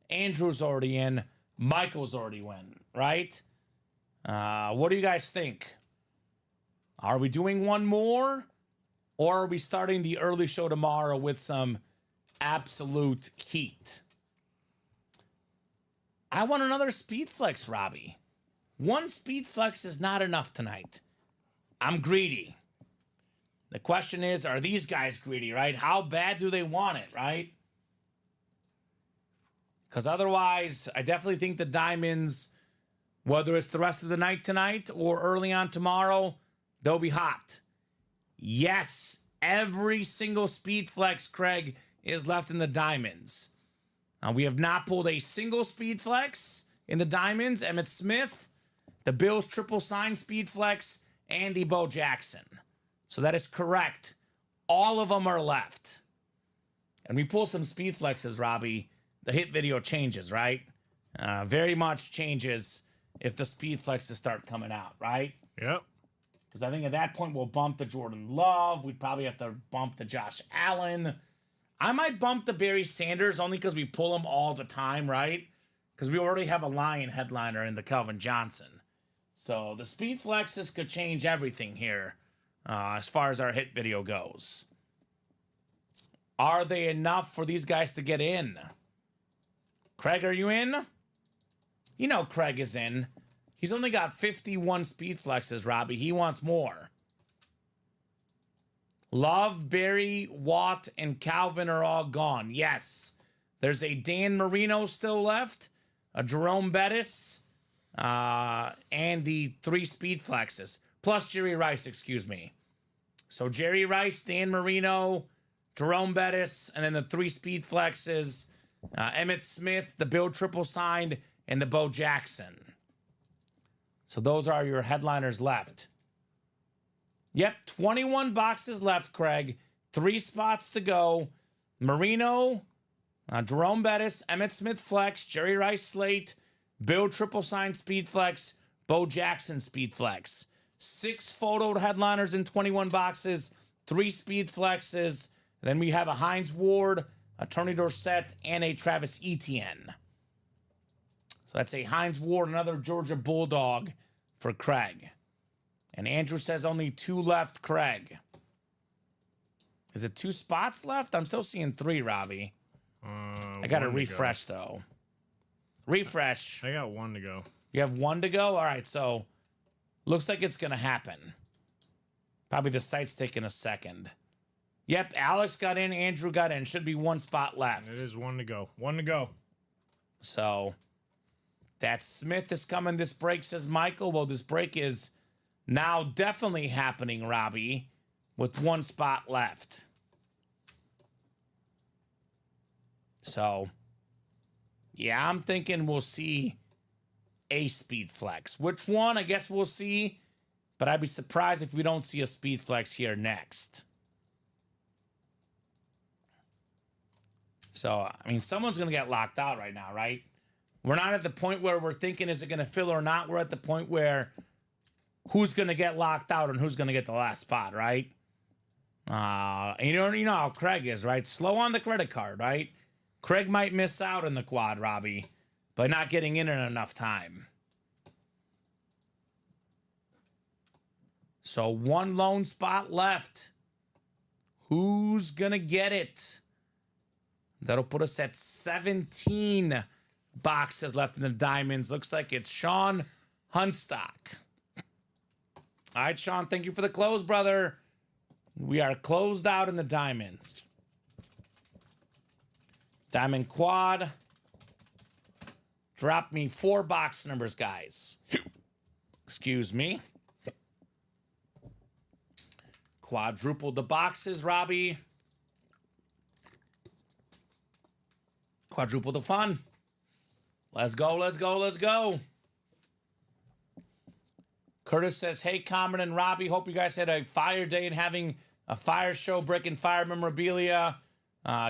Speaker 2: Andrew's already in, Michael's already in, right? What do you guys think? Are we doing one more? Or are we starting the early show tomorrow with some absolute heat? I want another speed flex, Robbie. One speed flex is not enough tonight. I'm greedy. The question is, are these guys greedy, right? How bad do they want it, right? Because otherwise, I definitely think the diamonds, whether it's the rest of the night tonight or early on tomorrow, they'll be hot. Yes, every single speed flex, Craig, is left in the diamonds. We have not pulled a single speed flex in the diamonds. Emmett Smith, the Bills triple sign speed flex, and the Bo Jackson. So that is correct. All of them are left. And we pull some speed flexes, Robbie. The hit video changes, right? Very much changes if the speed flexes start coming out, right?
Speaker 3: Yep.
Speaker 2: Because I think at that point we'll bump the Jordan Love. We'd probably have to bump the Josh Allen. I might bump the Barry Sanders only because we pull them all the time, right? Because we already have a Lion headliner in the Calvin Johnson. So the speed flexes could change everything here as far as our hit video goes. Are they enough for these guys to get in? Craig, are you in? You know Craig is in. He's only got 51 speed flexes, Robbie. He wants more. Love, Barry, Watt, and Calvin are all gone. Yes. There's a Dan Marino still left, a Jerome Bettis, and the 3 speed flexes. Plus Jerry Rice, excuse me. So Jerry Rice, Dan Marino, Jerome Bettis, and then the 3 speed flexes. Emmett Smith, the Bill triple signed, and the Bo Jackson. So those are your headliners left. Yep, 21 boxes left, Craig. 3 spots to go. Marino, Jerome Bettis, Emmett Smith flex, Jerry Rice slate, Bill triple sign speed flex, Bo Jackson speed flex. 6 photoed headliners in 21 boxes, 3 speed flexes. Then we have a Hines Ward, a Tony Dorsett, and a Travis Etienne. So that's a Hines Ward, another Georgia Bulldog for Craig. And Andrew says only 2 left, Craig. Is it 2 spots left? I'm still seeing 3, Robbie. I got to refresh, though. Refresh.
Speaker 3: I got 1 to go.
Speaker 2: You have 1 to go? All right, so looks like it's going to happen. Probably the site's taking a second. Yep, Alex got in, Andrew got in. Should be 1 spot left.
Speaker 3: It is 1 to go. 1 to go.
Speaker 2: So that Smith is coming this break, says Michael. Well, this break is now definitely happening, Robbie, with 1 spot left. So, yeah, I'm thinking we'll see a speed flex. Which one? I guess we'll see. But I'd be surprised if we don't see a speed flex here next. So, I mean, someone's going to get locked out right now, right? We're not at the point where we're thinking, is it going to fill or not? We're at the point where who's going to get locked out and who's going to get the last spot, right? And you know how Craig is, right? Slow on the credit card, right? Craig might miss out in the quad, Robbie, by not getting in enough time. So one lone spot left. Who's going to get it? That'll put us at 17 boxes left in the diamonds. Looks like it's Sean Hunstock. All right, Sean, thank you for the close, brother. We are closed out in the diamonds. Diamond quad. Drop me 4 box numbers, guys. Excuse me. Quadruple the boxes, Robbie. Quadruple the fun. Let's go, let's go, let's go. Curtis says, hey, Kamen and Robbie, hope you guys had a fire day and having a fire show, breaking fire memorabilia.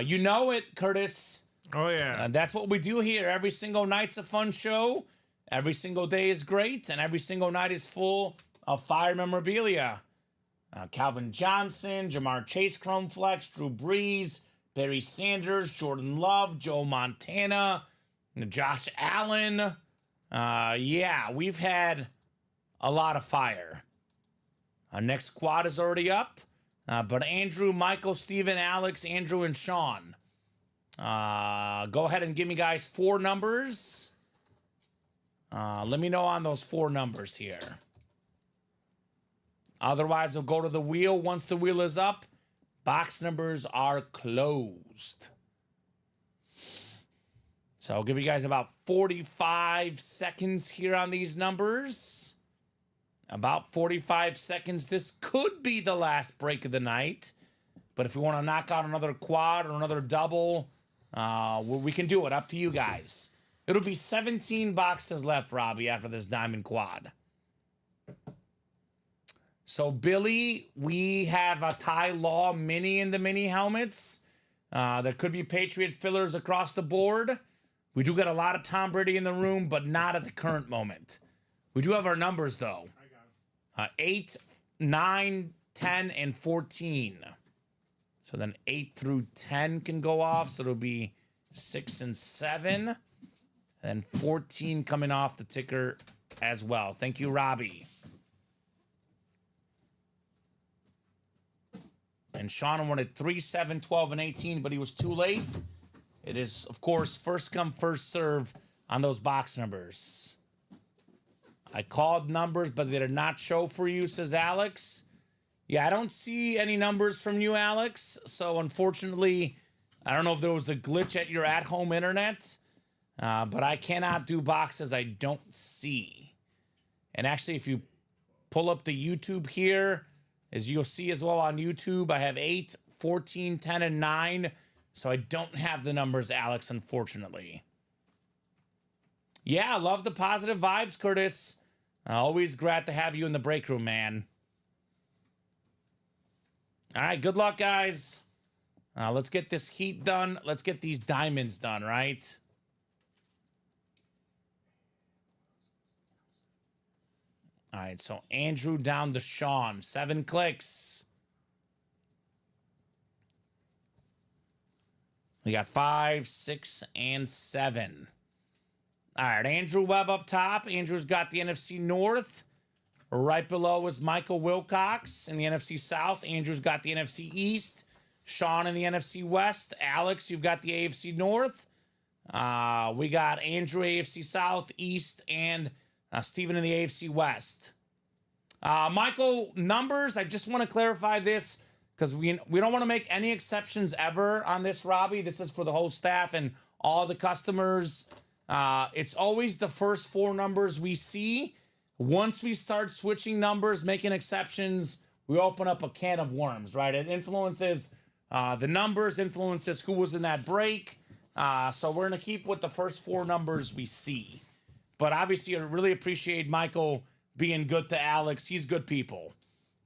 Speaker 2: You know it, Curtis.
Speaker 3: Oh, yeah.
Speaker 2: That's what we do here. Every single night's a fun show. Every single day is great. And every single night is full of fire memorabilia. Calvin Johnson, Jamar Chase, Chrome Flex, Drew Brees, Barry Sanders, Jordan Love, Joe Montana, Josh Allen. Yeah, we've had a lot of fire. Our next quad is already up. But Andrew, Michael, Steven, Alex, Andrew, and Sean. Go ahead and give me, guys, 4 numbers. Let me know on those 4 numbers here. Otherwise, we'll go to the wheel. Once the wheel is up, box numbers are closed. So I'll give you guys about 45 seconds here on these numbers. About 45 seconds. This could be the last break of the night. But if we want to knock out another quad or another double, we can do it. Up to you guys. It'll be 17 boxes left, Robbie, after this diamond quad. So, Billy, we have a Ty Law mini in the mini helmets. There could be Patriot fillers across the board. We do get a lot of Tom Brady in the room, but not at the current moment. We do have our numbers, though. 8, 9, 10, and 14. So then 8 through 10 can go off. So it'll be 6 and 7. And 14 coming off the ticker as well. Thank you, Robbie. And Sean wanted 3, 7, 12, and 18, but he was too late. It is, of course, first come, first serve on those box numbers. I called numbers, but they did not show for you, says Alex. Yeah, I don't see any numbers from you, Alex. So, unfortunately, I don't know if there was a glitch at your at-home internet, but I cannot do boxes I don't see. And actually, if you pull up the YouTube here, as you'll see as well on YouTube, I have 8, 14, 10, and 9. So I don't have the numbers, Alex, unfortunately. Yeah, love the positive vibes, Curtis. Always glad to have you in the break room, man. All right, good luck, guys. Let's get this heat done. Let's get these diamonds done, right? All right, so Andrew down to Sean. 7 clicks. We got 5, 6, and 7. All right, Andrew Webb up top. Andrew's got the NFC North. Right below is Michael Wilcox in the NFC South. Andrew's got the NFC East. Sean in the NFC West. Alex, you've got the AFC North. We got Andrew AFC South, East, and Steven in the AFC West. Michael, numbers, I just want to clarify this because we don't want to make any exceptions ever on this, Robbie. This is for the whole staff and all the customers. It's always the first 4 numbers we see. Once we start switching numbers, making exceptions, we open up a can of worms, right? It influences the numbers, influences who was in that break. So we're going to keep with the first 4 numbers we see. But obviously, I really appreciate Michael being good to Alex. He's good people.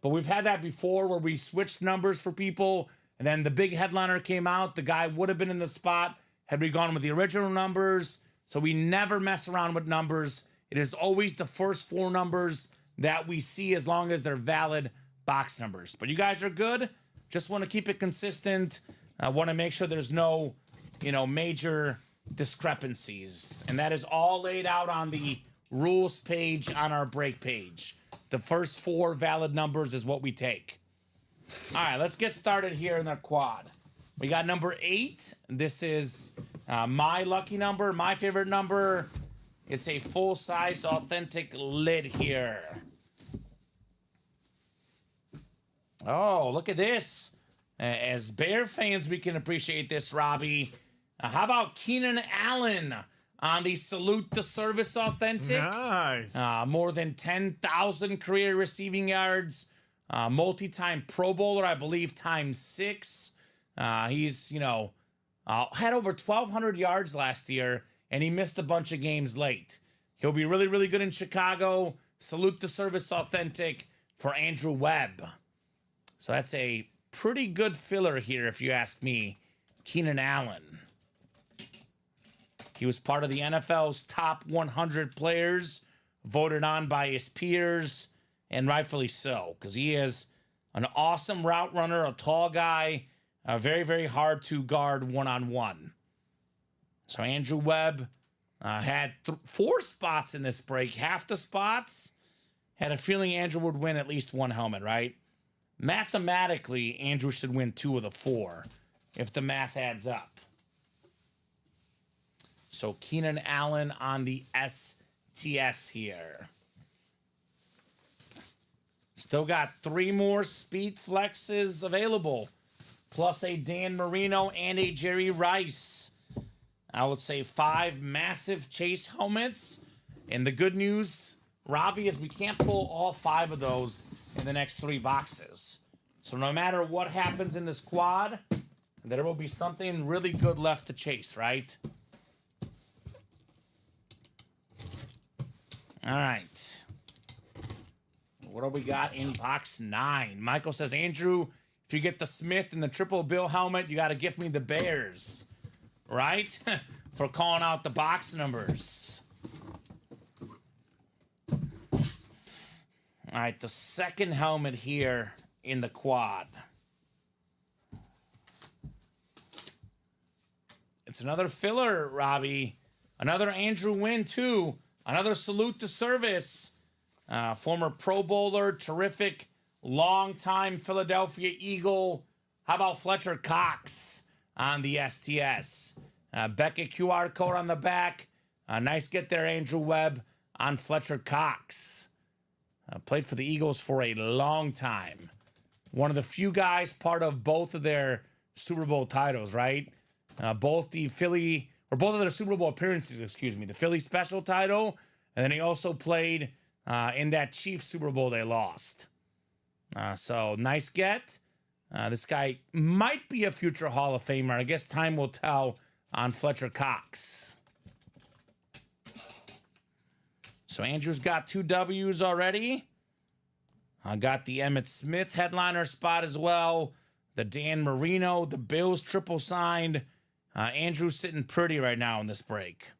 Speaker 2: But we've had that before where we switched numbers for people And then the big headliner came out. The guy would have been in the spot had we gone with the original numbers. So we never mess around with numbers. It is always the first 4 numbers that we see as long as they're valid box numbers. But you guys are good. Just want to keep it consistent. I want to make sure there's no, major discrepancies. And that is all laid out on the rules page on our break page. The first 4 valid numbers is what we take. All right, let's get started here in the quad. We got number 8. This is my lucky number, my favorite number. It's a full-size authentic lid here. Oh, look at this. As Bear fans, we can appreciate this, Robbie. How about Keenan Allen on the Salute to Service Authentic?
Speaker 3: Nice.
Speaker 2: More than 10,000 career receiving yards. Multi-time Pro Bowler, I believe, ×6. He's, had over 1,200 yards last year, and he missed a bunch of games late. He'll be really, really good in Chicago. Salute to Service Authentic for Andrew Webb. So that's a pretty good filler here, if you ask me. Keenan Allen. He was part of the NFL's top 100 players, voted on by his peers, and rightfully so, because he is an awesome route runner, a tall guy, very, very hard to guard one-on-one. So Andrew Webb had 4 spots in this break. Half the spots, had a feeling Andrew would win at least 1 helmet, right? Mathematically, Andrew should win 2 of the 4 if the math adds up. So Keenan Allen on the STS here. Still got 3 more speed flexes available, plus a Dan Marino and a Jerry Rice. I would say 5 massive chase helmets. And the good news, Robbie, is we can't pull all 5 of those in the next 3 boxes. So no matter what happens in this quad, there will be something really good left to chase, right? All right. What do we got in box 9? Michael says, Andrew, if you get the Smith and the triple bill helmet, you got to gift me the Bears, right? For calling out the box numbers. All right, the second helmet here in the quad. It's another filler, Robbie. Another Andrew Wynn, too. Another salute to service. Former Pro Bowler, terrific, long-time Philadelphia Eagle. How about Fletcher Cox on the STS? Beckett QR code on the back. Nice get there, Andrew Webb, on Fletcher Cox. Played for the Eagles for a long time. One of the few guys part of both of their Super Bowl titles, right? Both of their Super Bowl appearances, the Philly special title, and then he also played in that Chiefs Super Bowl they lost. So nice get. This guy might be a future Hall of Famer. I guess time will tell on Fletcher Cox. So Andrew's got 2 W's already. I got the Emmitt Smith headliner spot as well. The Dan Marino, the Bills triple signed. Andrew's sitting pretty right now in this break.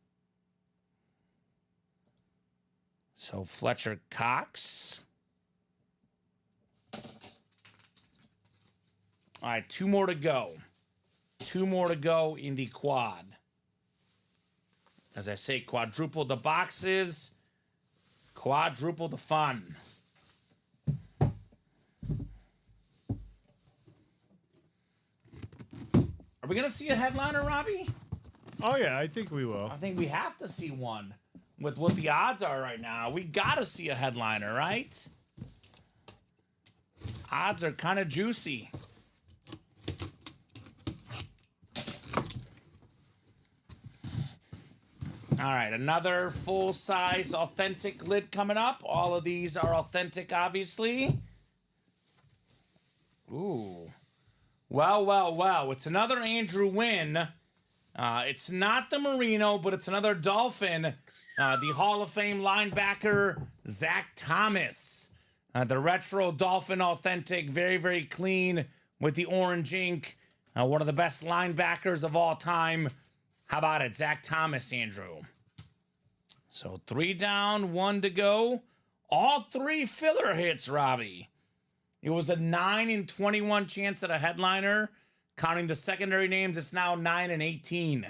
Speaker 2: So Fletcher Cox. All right, 2 more to go. 2 more to go in the quad. As I say, quadruple the boxes, quadruple the fun. Are we going to see a headliner, Robbie?
Speaker 3: Oh, yeah, I think we will.
Speaker 2: I think we have to see one. With what the odds are right now, we got to see a headliner, right? Odds are kind of juicy. All right, another full-size authentic lid coming up. All of these are authentic, obviously. Ooh. Well. It's another Andrew Wynn. It's not the Marino, but it's another Dolphin. The Hall of Fame linebacker, Zach Thomas. The retro Dolphin authentic, very, very clean. with the orange ink. One of the best linebackers of all time. How about it? Zach Thomas, Andrew. So 3 down, 1 to go. All 3 filler hits, Robbie. It was a 9 in 21 chance at a headliner. Counting the secondary names, it's now 9 in 18.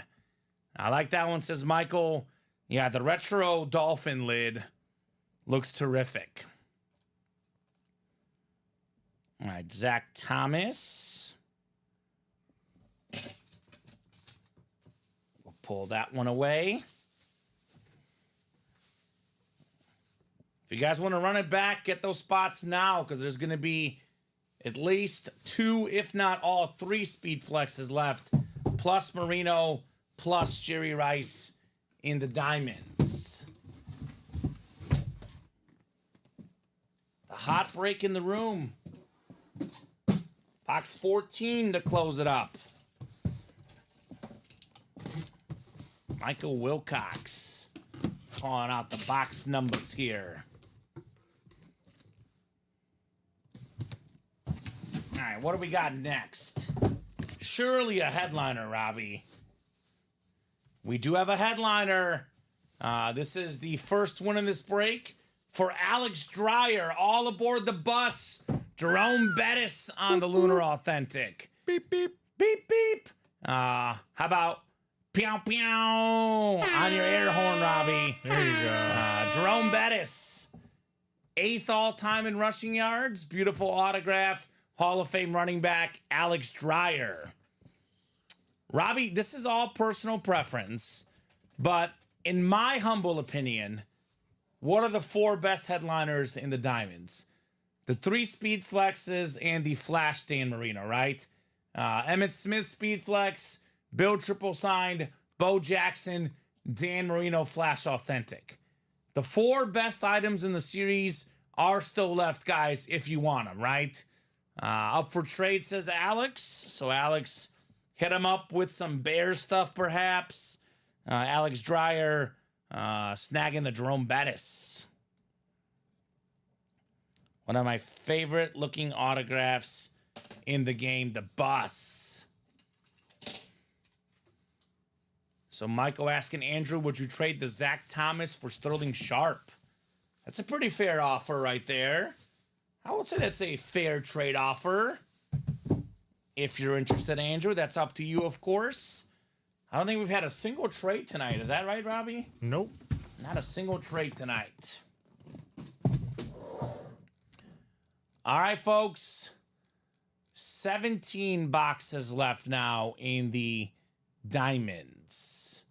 Speaker 2: I like that one, says Michael. Yeah, the retro dolphin lid looks terrific. All right, Zach Thomas. We'll pull that one away. If you guys want to run it back, get those spots now, because there's going to be at least 2, if not all 3 speed flexes left, plus Marino, plus Jerry Rice in the diamonds. The hot break in the room. Box 14 to close it up. Michael Wilcox calling out the box numbers here. All right, what do we got next? Surely a headliner, Robbie. We do have a headliner. This is the first one in this break for Alex Dreyer. All aboard the bus. Jerome Bettis on the Lunar Authentic.
Speaker 3: Beep, beep.
Speaker 2: Beep, beep. How about pew, pew on your air horn, Robbie?
Speaker 3: There you go.
Speaker 2: Jerome Bettis, 8th all-time in rushing yards. Beautiful autograph. Hall of Fame running back Alex Dreyer. Robbie, this is all personal preference, but in my humble opinion, what are the 4 best headliners in the Diamonds? The 3 speed flexes and the Flash Dan Marino, right? Emmitt Smith speed flex, Bill triple signed, Bo Jackson, Dan Marino Flash authentic. The 4 best items in the series are still left, guys, if you want them, right? Up for trade, says Alex. So Alex, hit him up with some Bear stuff, perhaps. Alex Dreyer snagging the Jerome Bettis. One of my favorite looking autographs in the game, the bus. So Michael asking Andrew, would you trade the Zach Thomas for Sterling Sharp? That's a pretty fair offer right there. I would say that's a fair trade offer. If you're interested, Andrew, that's up to you, of course. I don't think we've had a single trade tonight. Is that right, Robbie?
Speaker 3: Nope.
Speaker 2: Not a single trade tonight. All right, folks. 17 boxes left now in the Diamonds.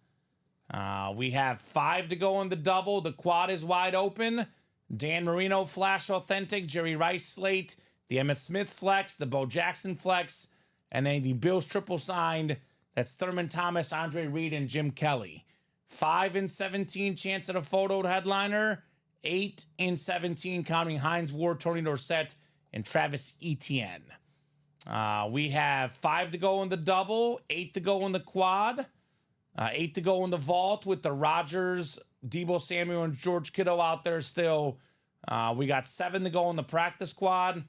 Speaker 2: We have 5 to go on the double. The quad is wide open. Dan Marino Flash Authentic, Jerry Rice slate, the Emmitt Smith flex, the Bo Jackson flex, and then the Bills triple signed. That's Thurman Thomas, Andre Reed, and Jim Kelly. 5 in 17 chance at a photoed headliner. 8 in 17 counting Hines Ward, Tony Dorsett, and Travis Etienne. We have 5 to go in the double, 8 to go in the quad, 8 to go in the vault with the Rodgers, Deebo Samuel, and George Kittle out there still. We got 7 to go in the practice squad.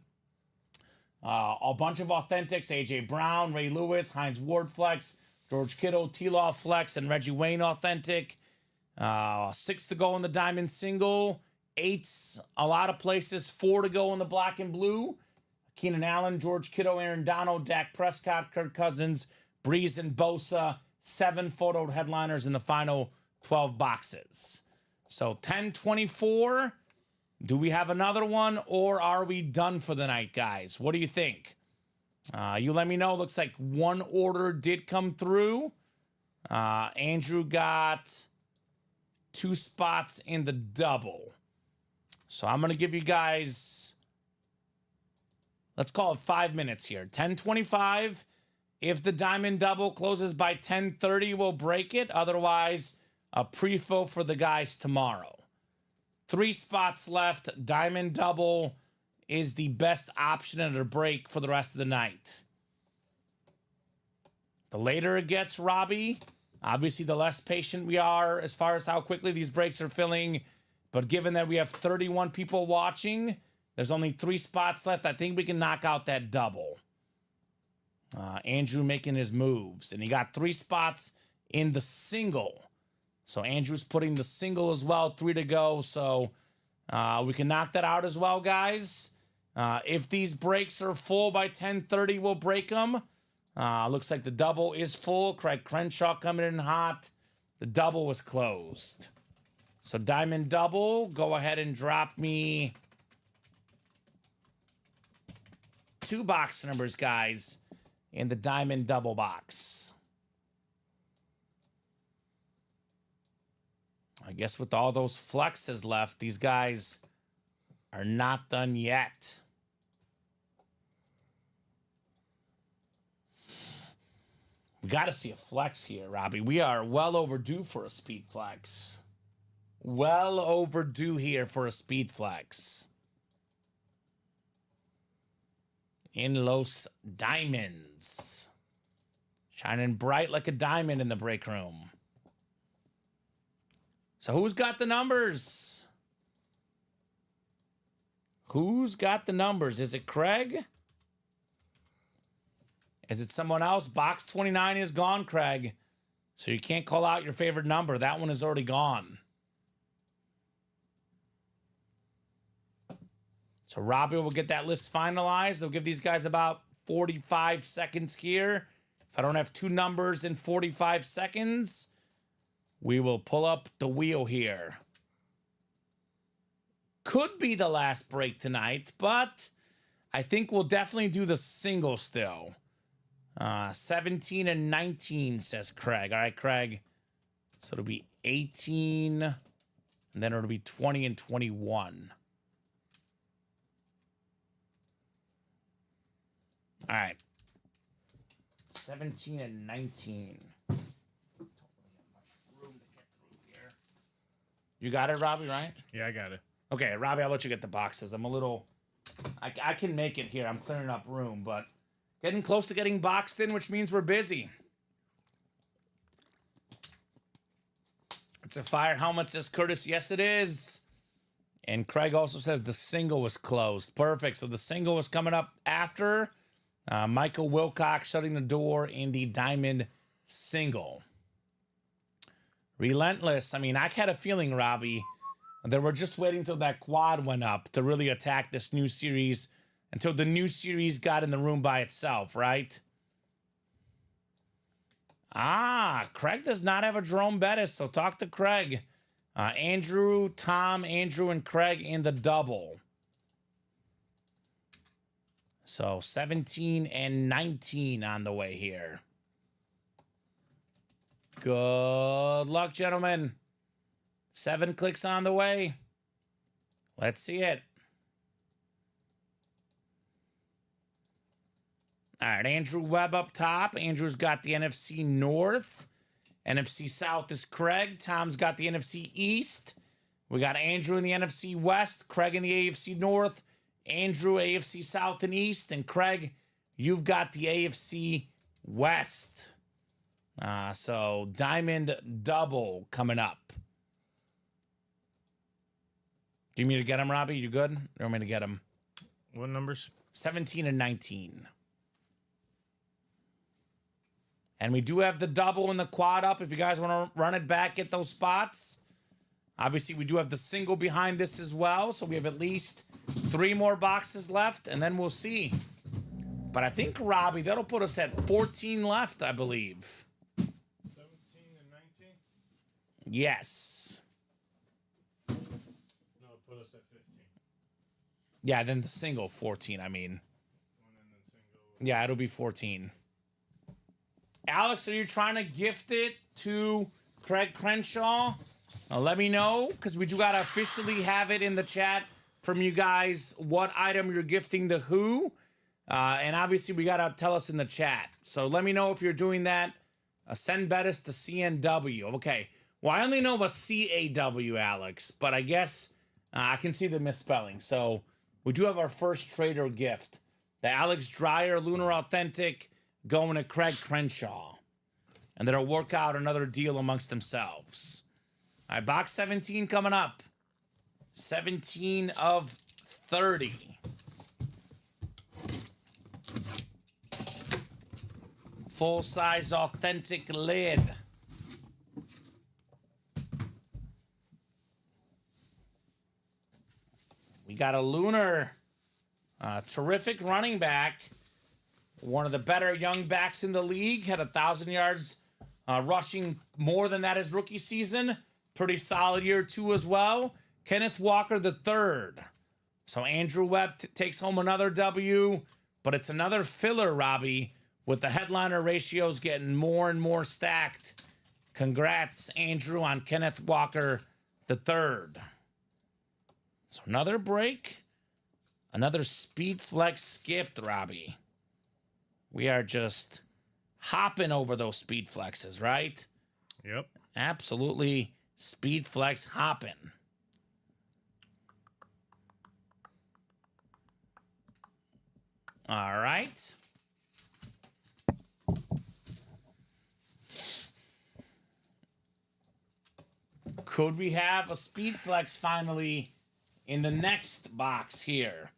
Speaker 2: A bunch of authentics: A.J. Brown, Ray Lewis, Hines Ward flex, George Kittle, T-Law flex, and Reggie Wayne authentic. 6 to go in the diamond single. 8's a lot of places. 4 to go in the black and blue. Keenan Allen, George Kittle, Aaron Donald, Dak Prescott, Kirk Cousins, Breeze, and Bosa. 7 photoed headliners in the final 12 boxes. So 10-24. Do we have another one, or are we done for the night, guys? What do you think? You let me know. Looks like one order did come through. Andrew got 2 spots in the double. So I'm going to give you guys, let's call it 5 minutes here. 10:25. If the diamond double closes by 10:30, we'll break it. Otherwise, a pre-fill for the guys tomorrow. 3 spots left. Diamond double is the best option at a break for the rest of the night. The later it gets, Robbie, obviously the less patient we are as far as how quickly these breaks are filling. But given that we have 31 people watching, there's only 3 spots left. I think we can knock out that double. Andrew making his moves. And he got 3 spots in the single. So Andrew's putting the single as well. 3 to go. So we can knock that out as well, guys. If these breaks are full by 10:30, we'll break them. Looks like the double is full. Craig Crenshaw coming in hot. The double was closed. So diamond double, go ahead and drop me 2 box numbers, guys, in the diamond double box. I guess with all those flexes left, these guys are not done yet. We got to see a flex here, Robbie. We are well overdue for a speed flex. Well overdue here for a speed flex. In Los Diamonds. Shining bright like a diamond in the break room. So who's got the numbers? Who's got the numbers? Is it Craig? Is it someone else? Box 29 is gone, Craig. So you can't call out your favorite number. That one is already gone. So Robbie will get that list finalized. They'll give these guys about 45 seconds here. If I don't have 2 numbers in 45 seconds, we will pull up the wheel here. Could be the last break tonight, but I think we'll definitely do the single still. 17 and 19, says Craig. All right, Craig. So it'll be 18, and then it'll be 20 and 21. All right. 17 and 19. Don't really have much room to get through here. You got it, Robbie, right?
Speaker 3: Yeah, I got it.
Speaker 2: Okay, Robbie, I'll let you get the boxes. I'm a little... I can make it here. I'm clearing up room, but getting close to getting boxed in, which means we're busy. It's a fire helmet, says Curtis. Yes, it is. And Craig also says the single was closed. Perfect. So the single was coming up after... Michael Wilcox shutting the door in the diamond single. Relentless. I mean, I had a feeling, Robbie, that we're just waiting till that quad went up to really attack this new series until the new series got in the room by itself, right? Craig does not have a Jerome Bettis, so talk to Craig. Andrew, Tom, Andrew, and Craig in the double. So 17 and 19 on the way here. Good luck, gentlemen. 7 clicks on the way. Let's see it. All right, Andrew Webb up top. Andrew's got the NFC North. NFC South is Craig. Tom's got the NFC East. We got Andrew in the NFC West. Craig in the AFC North. Andrew, AFC South and East, and Craig, you've got the AFC West. So diamond double coming up. Do you mean to get him, Robbie? You good? Or you want me to get him?
Speaker 3: What numbers?
Speaker 2: 17 and 19. And we do have the double and the quad up. If you guys want to run it back, get those spots. Obviously, we do have the single behind this as well. So we have at least 3 more boxes left, and then we'll see. But I think, Robbie, that'll put us at 14 left, I believe.
Speaker 3: 17 and 19?
Speaker 2: Yes.
Speaker 3: No, put us at 15.
Speaker 2: Yeah, then the single, 14, I mean. Yeah, it'll be 14. Alex, are you trying to gift it to Craig Crenshaw? Let me know, because we do got to officially have it in the chat from you guys what item you're gifting to who. And obviously, we got to tell us in the chat. So let me know if you're doing that. Send Bettis to CNW. Okay. Well, I only know about CAW, Alex, but I guess I can see the misspelling. So we do have our first trader gift. The Alex Dreyer Lunar Authentic going to Craig Crenshaw. And that'll work out another deal amongst themselves. All right, box 17 coming up. 17 of 30. Full-size authentic lid. We got a Lunar. Terrific running back. One of the better young backs in the league. Had 1,000 yards rushing, more than that his rookie season. Pretty solid year too as well. Kenneth Walker III. So Andrew Webb takes home another W, but it's another filler, Robbie, with the headliner ratios getting more and more stacked. Congrats, Andrew, on Kenneth Walker III. So another break. Another Speed Flex skipped, Robbie. We are just hopping over those Speed Flexes, right?
Speaker 3: Yep.
Speaker 2: Absolutely Speed Flex hopping. All right. Could we have a Speed Flex finally in the next box here?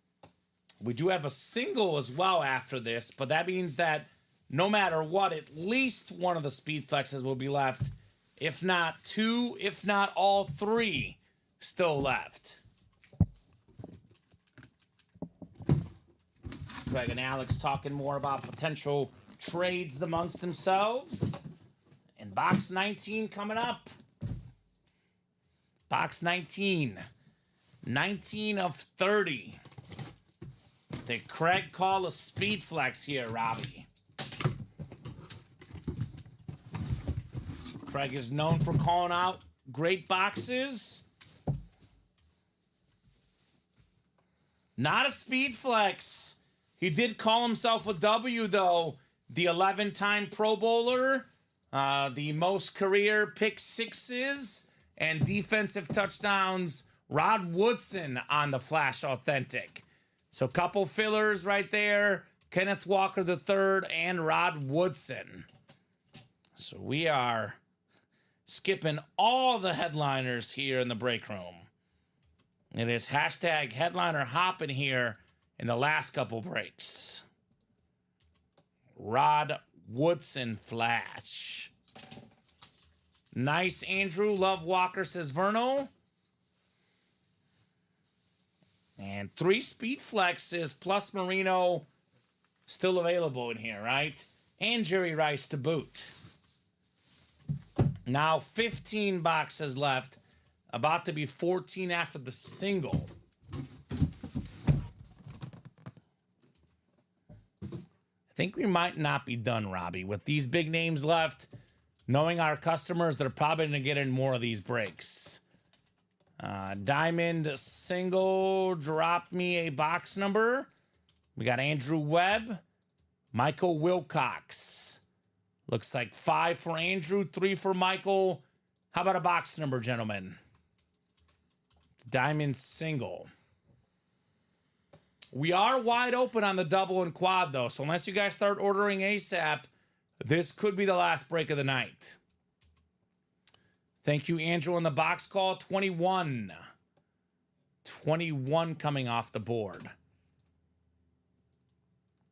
Speaker 2: We do have a single as well after this, but that means that no matter what, at least one of the Speed Flexes will be left. If not two, if not all three still left. Greg and Alex talking more about potential trades amongst themselves. And box 19 coming up. Box 19. 19 of 30. Did Craig call a Speed Flex here, Robbie? Craig is known for calling out great boxes. Not a Speed Flex. He did call himself a W, though. The 11-time Pro Bowler, the most career pick sixes and defensive touchdowns, Rod Woodson on the Flash Authentic. So a couple fillers right there. Kenneth Walker III and Rod Woodson. So we are skipping all the headliners here in the break room. It is hashtag headliner hopping here in the last couple breaks. Rod Woodson Flash. Nice, Andrew. Love Walker, says Verno. And 3 Speed Flexes plus Marino still available in here, right? And Jerry Rice to boot. Now 15 boxes left. About to be 14 after the single. I think we might not be done, Robbie. With these big names left, knowing our customers, they're probably going to get in more of these breaks. Diamond single, drop me a box number. We got Andrew Webb, Michael Wilcox. Looks like 5 for Andrew, 3 for Michael. How about a box number, gentlemen? Diamond single. We are wide open on the double and quad, though. So unless you guys start ordering ASAP, this could be the last break of the night. Thank you, Andrew, on the box call. 21. 21 coming off the board.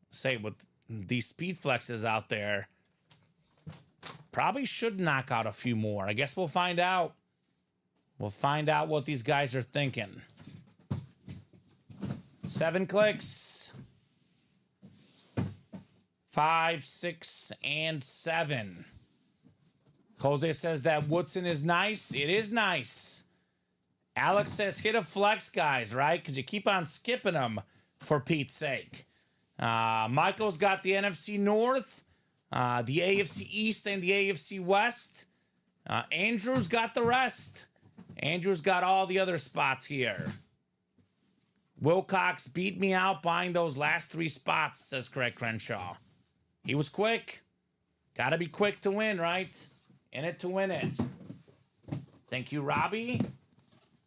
Speaker 2: Say, with these Speed Flexes out there, probably should knock out a few more. I guess we'll find out. We'll find out what these guys are thinking. 7 clicks. 5, 6, and 7. Jose says that Woodson is nice. It is nice. Alex says hit a flex, guys, right? Because you keep on skipping them, for Pete's sake. Michael's got the NFC North, the AFC East, and the AFC West. Andrew's got the rest. Andrew's got all the other spots here. Wilcox beat me out buying those last 3 spots, says Craig Crenshaw. He was quick. Got to be quick to win, right? In it to win it. Thank you, Robbie.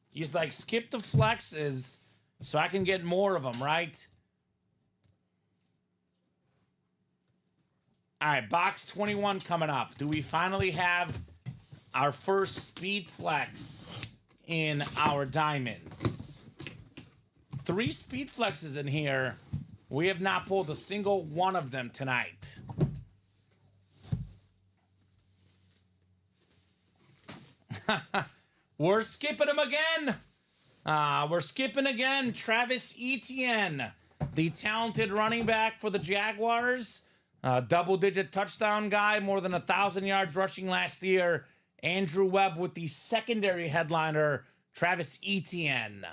Speaker 2: He's like, skip the flexes so I can get more of them, right? All right, box 21 coming up. Do we finally have our first Speed Flex in our diamonds? 3 Speed Flexes in here. We have not pulled a single one of them tonight. We're skipping him again. We're skipping again. Travis Etienne, the talented running back for the Jaguars. Double-digit touchdown guy, more than 1,000 yards rushing last year. Andrew Webb with the secondary headliner, Travis Etienne.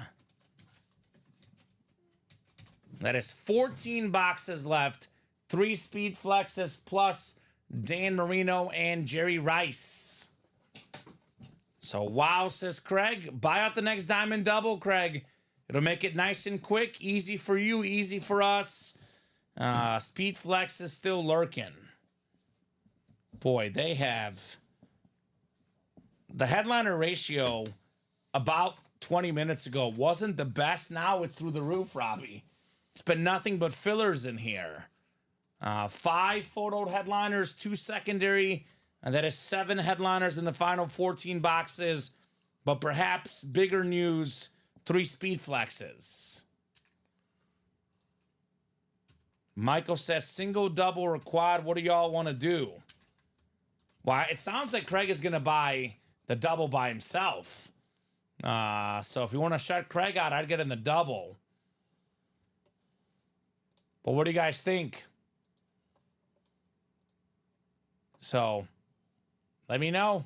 Speaker 2: That is 14 boxes left. 3 speed flexes plus Dan Marino and Jerry Rice. So, wow, says Craig. Buy out the next diamond double, Craig. It'll make it nice and quick. Easy for you, easy for us. Speed flex is still lurking. Boy, they have the headliner ratio about 20 minutes ago wasn't the best. Now it's through the roof, Robbie. It's been nothing but fillers in here. 5 photoed headliners, 2 secondary, and that is 7 headliners in the final 14 boxes. But perhaps bigger news, 3 speed flexes. Michael says single, double, or quad. What do y'all want to do? Well, it sounds like Craig is going to buy the double by himself. So if you want to shut Craig out, I'd get in the double. But what do you guys think? So let me know.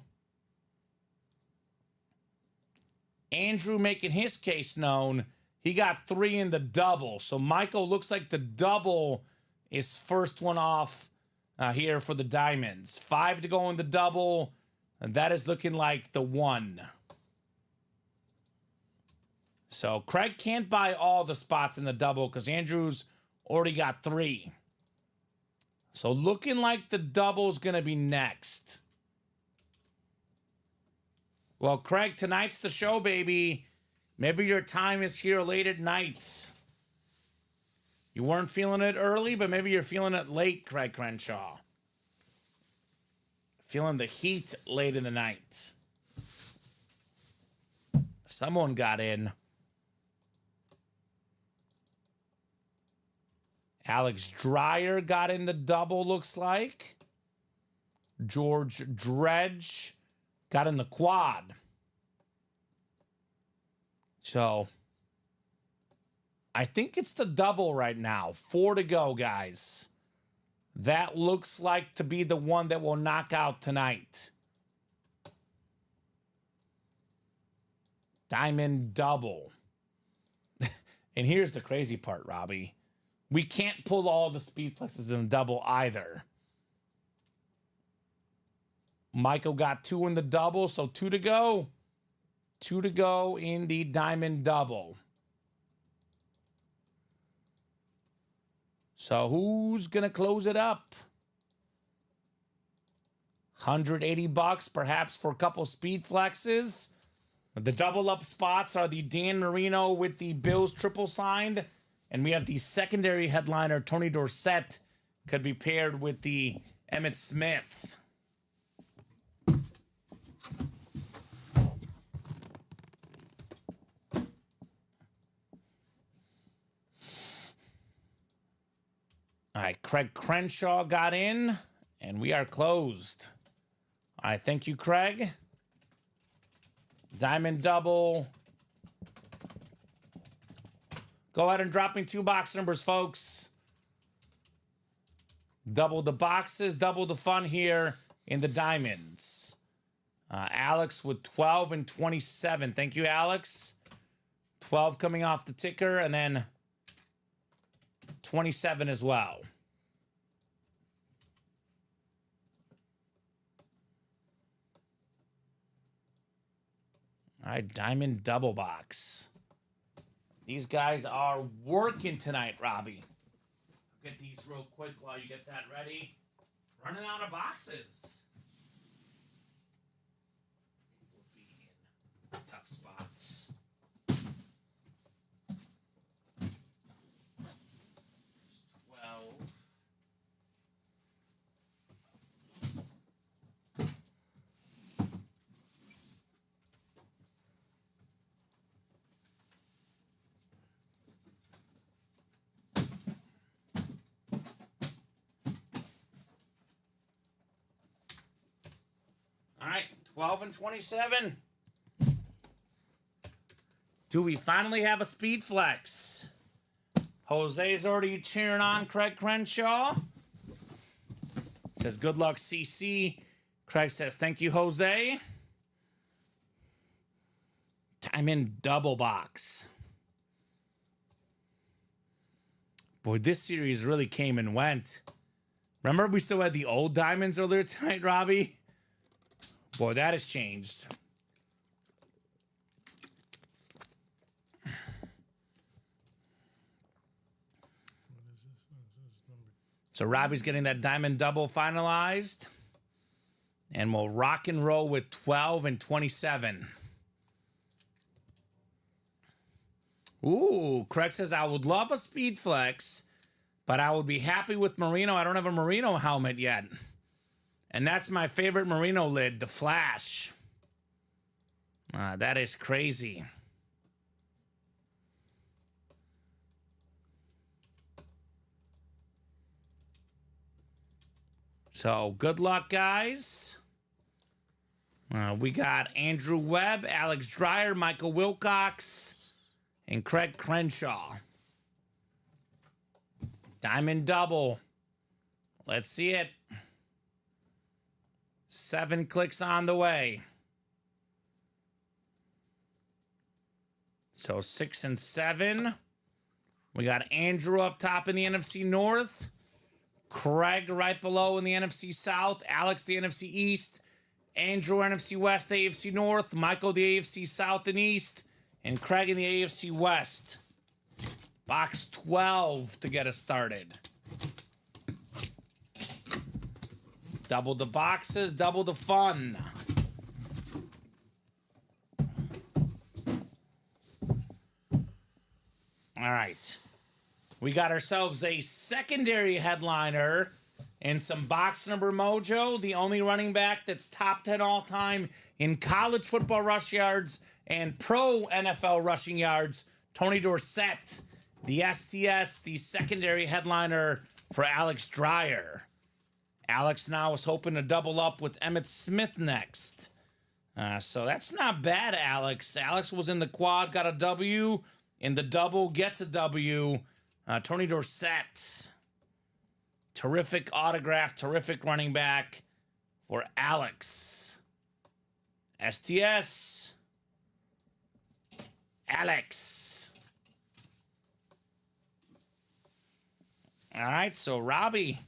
Speaker 2: Andrew making his case known. He got 3 in the double. So Michael looks like the double is first one off here for the Diamonds. 5 to go in the double. And that is looking like the 1. So Craig can't buy all the spots in the double because Andrew's already got 3. So looking like the double's going to be next. Well, Craig, tonight's the show, baby. Maybe your time is here late at night. You weren't feeling it early, but maybe you're feeling it late, Craig Crenshaw. Feeling the heat late in the night. Someone got in. Alex Dreyer got in the double, looks like. George Dredge got in the quad. So, I think it's the double right now. 4 to go, guys. That looks like to be the one that will knock out tonight. Diamond double. And here's the crazy part, Robbie. We can't pull all the speed flexes in the double either. Michael got 2 in the double, so 2 to go. 2 to go in the diamond double. So who's going to close it up? $180 perhaps for a couple speed flexes. The double up spots are the Dan Marino with the Bills triple signed. And we have the secondary headliner, Tony Dorsett, could be paired with the Emmitt Smith. All right, Craig Crenshaw got in, and we are closed. All right, thank you, Craig. Diamond double. Go ahead and drop me 2 box numbers, folks. Double the boxes, double the fun here in the diamonds. Alex with 12 and 27. Thank you, Alex. 12 coming off the ticker, and then 27 as well. All right, diamond double box. These guys are working tonight, Robbie. Get these real quick while you get that ready. Running out of boxes. We'll be in tough spots. There's 12. All right, 12 and 27. Do we finally have a speed flex? Jose's already cheering on Craig Crenshaw. Says, good luck, CC. Craig says, thank you, Jose. Diamond double box. Boy, this series really came and went. Remember we still had the old diamonds earlier tonight, Robbie? Boy, that has changed. So Robbie's getting that diamond double finalized. And we'll rock and roll with 12 and 27. Ooh, Craig says, I would love a speed flex, but I would be happy with Merino. I don't have a Merino helmet yet. And that's my favorite Merino lid, the Flash. That is crazy. So, good luck, guys. We got Andrew Webb, Alex Dreyer, Michael Wilcox, and Craig Crenshaw. Diamond double. Let's see it. 7 clicks on the way. So 6 and 7. We got Andrew up top in the NFC North. Craig right below in the NFC South. Alex the NFC East. Andrew NFC West, AFC North. Michael the AFC South and East. And Craig in the AFC West. Box 12 to get us started. Double the boxes, double the fun. All right. We got ourselves a secondary headliner and some box number mojo. The only running back that's top 10 all time in college football rush yards and pro NFL rushing yards, Tony Dorsett. The STS, the secondary headliner for Alex Dreyer. Alex now is hoping to double up with Emmitt Smith next. So that's not bad, Alex. Alex was in the quad, got a W. In the double, gets a W. Tony Dorsett. Terrific autograph, terrific running back for Alex. STS. Alex. All right, so Robbie.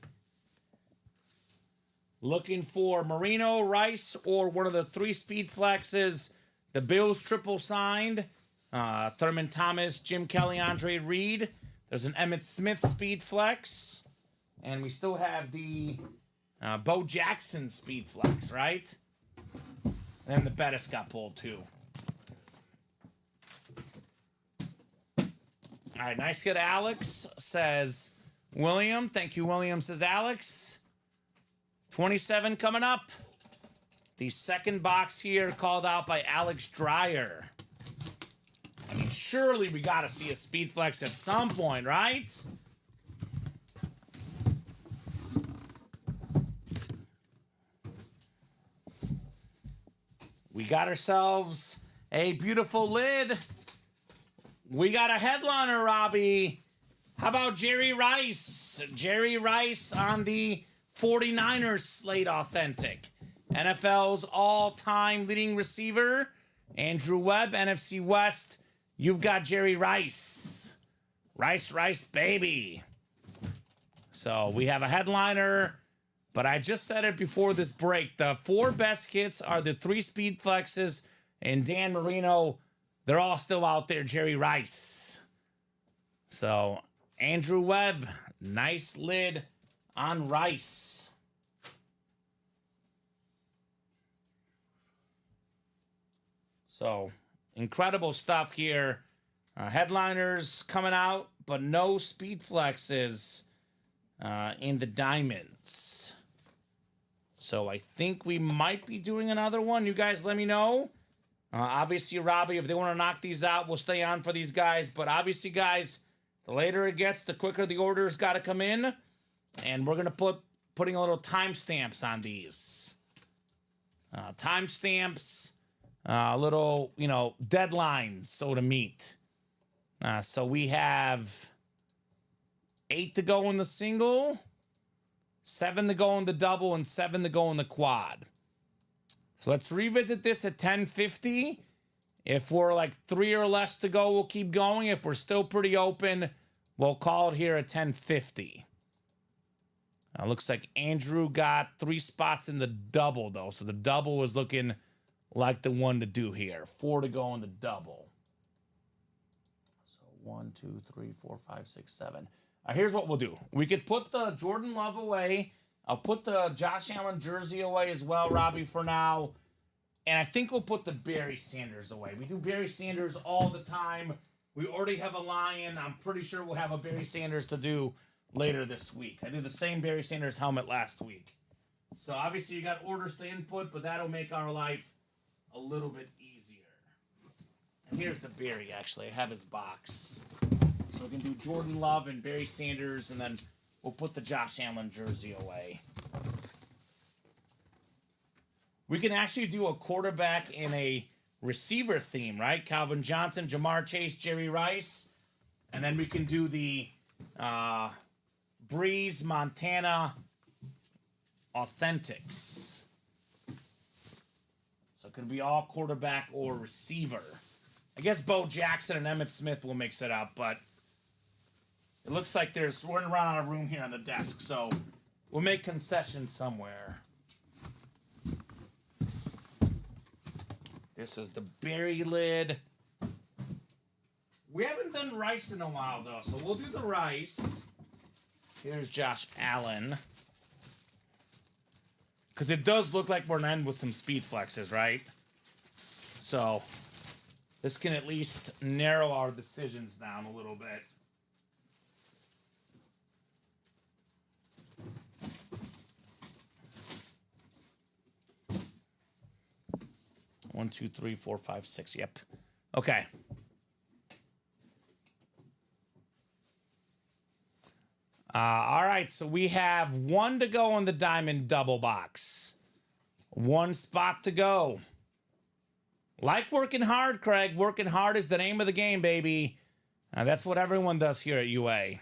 Speaker 2: Looking for Marino, Rice, or one of the 3 speed flexes. The Bills triple signed. Thurman Thomas, Jim Kelly, Andre Reed. There's an Emmitt Smith speed flex. And we still have the Bo Jackson speed flex, right? And the Bettis got pulled too. All right, nice hit, Alex, says William. Thank you, William, says Alex. 27 coming up. The second box here called out by Alex Dreyer. I mean, surely we got to see a speed flex at some point, right? We got ourselves a beautiful lid. We got a headliner, Robbie. How about Jerry Rice? Jerry Rice on the 49ers slate authentic. NFL's all-time leading receiver, Andrew Webb, NFC West. You've got Jerry Rice. Rice, baby. So we have a headliner, but I just said it before this break. The 4 best hits are the 3 speed flexes, and Dan Marino, they're all still out there, Jerry Rice. So Andrew Webb, nice lid on Rice. So, incredible stuff here. Headliners coming out, but no speed flexes in the diamonds. So, I think we might be doing another one. You guys let me know. Obviously, Robbie, if they want to knock these out, we'll stay on for these guys. But obviously, guys, the later it gets, the quicker the orders got to come in. And we're going to putting a little timestamps on these. timestamps, little, deadlines, so to meet. So we have 8 to go in the single, 7 to go in the double, and 7 to go in the quad. So let's revisit this at 10:50. If we're like 3 or less to go, we'll keep going. If we're still pretty open, we'll call it here at 10:50. Looks like Andrew got 3 spots in the double, though. So the double was looking like the one to do here. 4 to go in the double. So 1, 2, 3, 4, 5, 6, 7. Here's what we'll do. We could put the Jordan Love away. I'll put the Josh Allen jersey away as well, Robbie, for now. And I think we'll put the Barry Sanders away. We do Barry Sanders all the time. We already have a Lion. I'm pretty sure we'll have a Barry Sanders to do later this week. I did the same Barry Sanders helmet last week. So obviously you got orders to input, but that'll make our life a little bit easier. And here's the Barry, actually. I have his box. So we can do Jordan Love and Barry Sanders, and then we'll put the Josh Allen jersey away. We can actually do a quarterback in a receiver theme, right? Calvin Johnson, Jamar Chase, Jerry Rice. And then we can do the Breeze, Montana Authentics. So it could be all quarterback or receiver. I guess Bo Jackson and Emmitt Smith will mix it up, but it looks like we're running out of room here on the desk, so we'll make concessions somewhere. This is the Barry lid. We haven't done Rice in a while, though, so we'll do the Rice. Here's Josh Allen. Because it does look like we're going to end with some speed flexes, right? So this can at least narrow our decisions down a little bit. One, two, three, four, five, six. Yep. Okay. All right. So we have 1 to go on the diamond double box. 1 spot to go. Like working hard, Craig. Working hard is the name of the game, baby. That's what everyone does here at UA.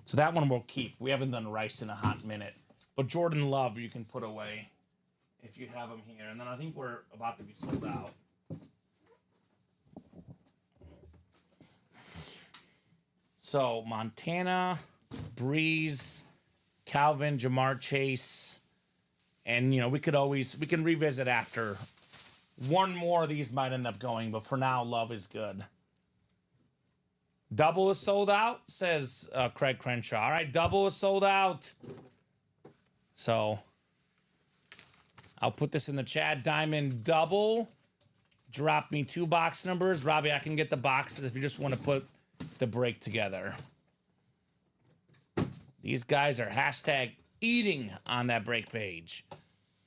Speaker 2: So that one we'll keep. We haven't done Rice in a hot minute. But Jordan Love, you can put away if you have him here. And then I think we're about to be sold out. So Montana, Breeze, Calvin, Jamar Chase. And, we can revisit after. One more of these might end up going, but for now, Love is good. Double is sold out, says Craig Crenshaw. All right, double is sold out. So I'll put this in the chat. Diamond double. Drop me 2 box numbers. Robbie, I can get the boxes if you just want to put the break together. These guys are hashtag eating on that break page.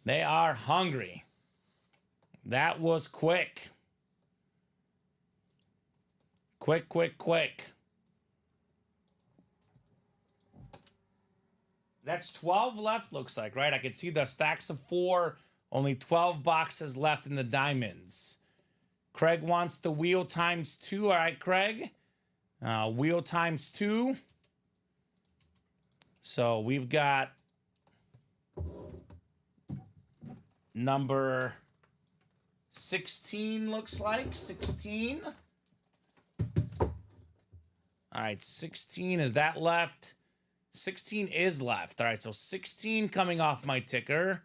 Speaker 2: They are hungry. That was quick. Quick, quick, quick. That's 12 left, looks like, right? I can see the stacks of 4. Only 12 boxes left in the diamonds. Craig wants the wheel times 2. All right, Craig. Wheel times 2. So we've got number 16, looks like. 16. All right, 16. Is that left? 16 is left. All right, so 16 coming off my ticker.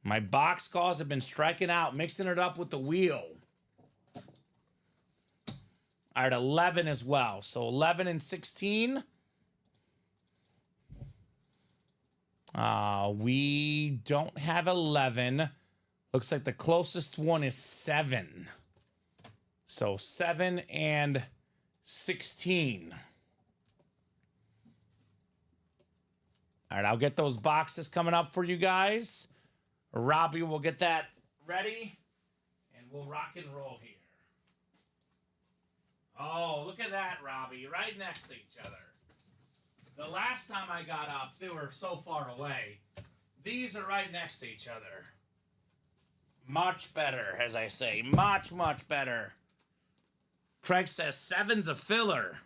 Speaker 2: My box calls have been striking out, mixing it up with the wheel. All right, 11 as well. So 11 and 16. We don't have 11. Looks like the closest one is 7. So 7 and 16. All right, I'll get those boxes coming up for you guys. Robbie will get that ready, and we'll rock and roll here. Oh, look at that, Robbie. Right next to each other. The last time I got up, they were so far away. These are right next to each other. Much better, as I say. Much, much better. Craig says 7's a filler.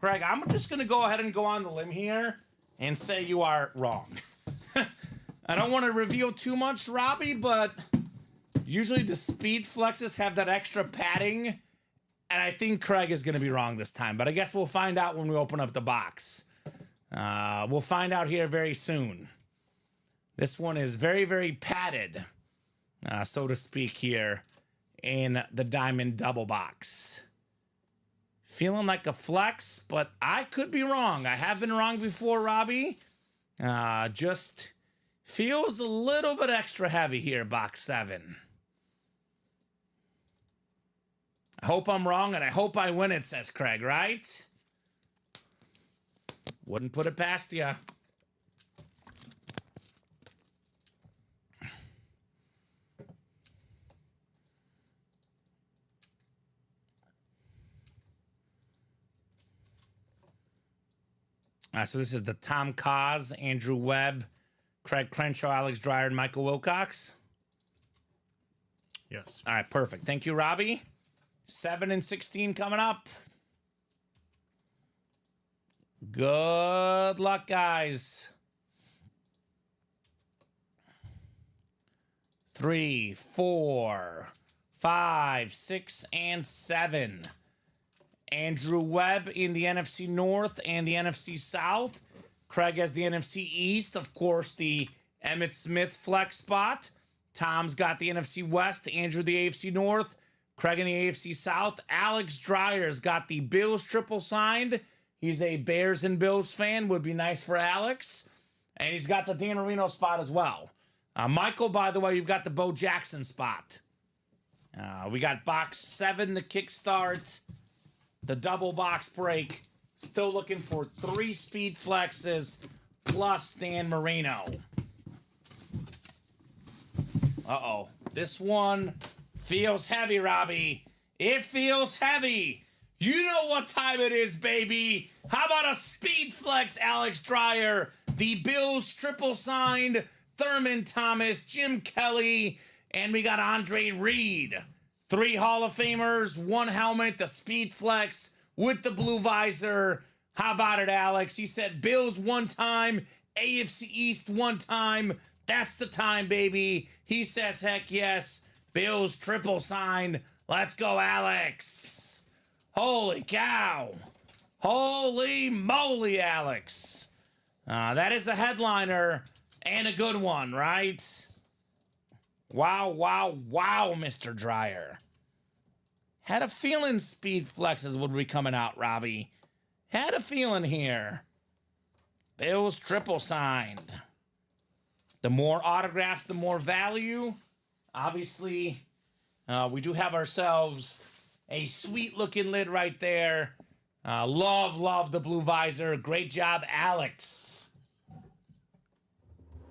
Speaker 2: Craig, I'm just going to go ahead and go on the limb here and say you are wrong. I don't want to reveal too much, Robbie, but usually the speed flexes have that extra padding, and I think Craig is going to be wrong this time, but I guess we'll find out when we open up the box. We'll find out here very soon. This one is very, very padded, so to speak, here in the Diamond Double Box. Feeling like a flex, but I could be wrong. I have been wrong before, Robbie. Just feels a little bit extra heavy here, box 7. I hope I'm wrong, and I hope I win it, says Craig, right? Wouldn't put it past you. So this is the Tom Kaz, Andrew Webb, Craig Crenshaw, Alex Dreyer, and Michael Wilcox.
Speaker 3: Yes.
Speaker 2: All right, perfect. Thank you, Robbie. 7 and 16 coming up. Good luck, guys. 3, 4, 5, 6, and 7. Andrew Webb in the NFC North and the NFC South. Craig has the NFC East. Of course, the Emmitt Smith flex spot. Tom's got the NFC West. Andrew the AFC North. Craig in the AFC South. Alex Dreyer's got the Bills triple signed. He's a Bears and Bills fan. Would be nice for Alex. And he's got the Dan Marino spot as well. Michael, by the way, you've got the Bo Jackson spot. We got box 7 to kickstart the double box break. Still looking for 3 speed flexes plus Dan Marino. Uh-oh. This one feels heavy, Robbie. It feels heavy. You know what time it is, baby. How about a speed flex, Alex Dreyer? The Bills triple signed Thurman Thomas, Jim Kelly, and we got Andre Reed. 3 Hall of Famers, 1 helmet, the speed flex with the blue visor. How about it, Alex? He said Bills 1 time, AFC East 1 time. That's the time, baby. He says, heck yes. Bills triple sign. Let's go, Alex. Holy cow. Holy moly, Alex. That is a headliner and a good one, right? Wow, wow, wow, Mr. Dreyer. Had a feeling speed flexes would be coming out, Robbie. Had a feeling here. Bills triple signed. The more autographs, the more value. Obviously, we do have ourselves a sweet-looking lid right there. Love the blue visor. Great job, Alex.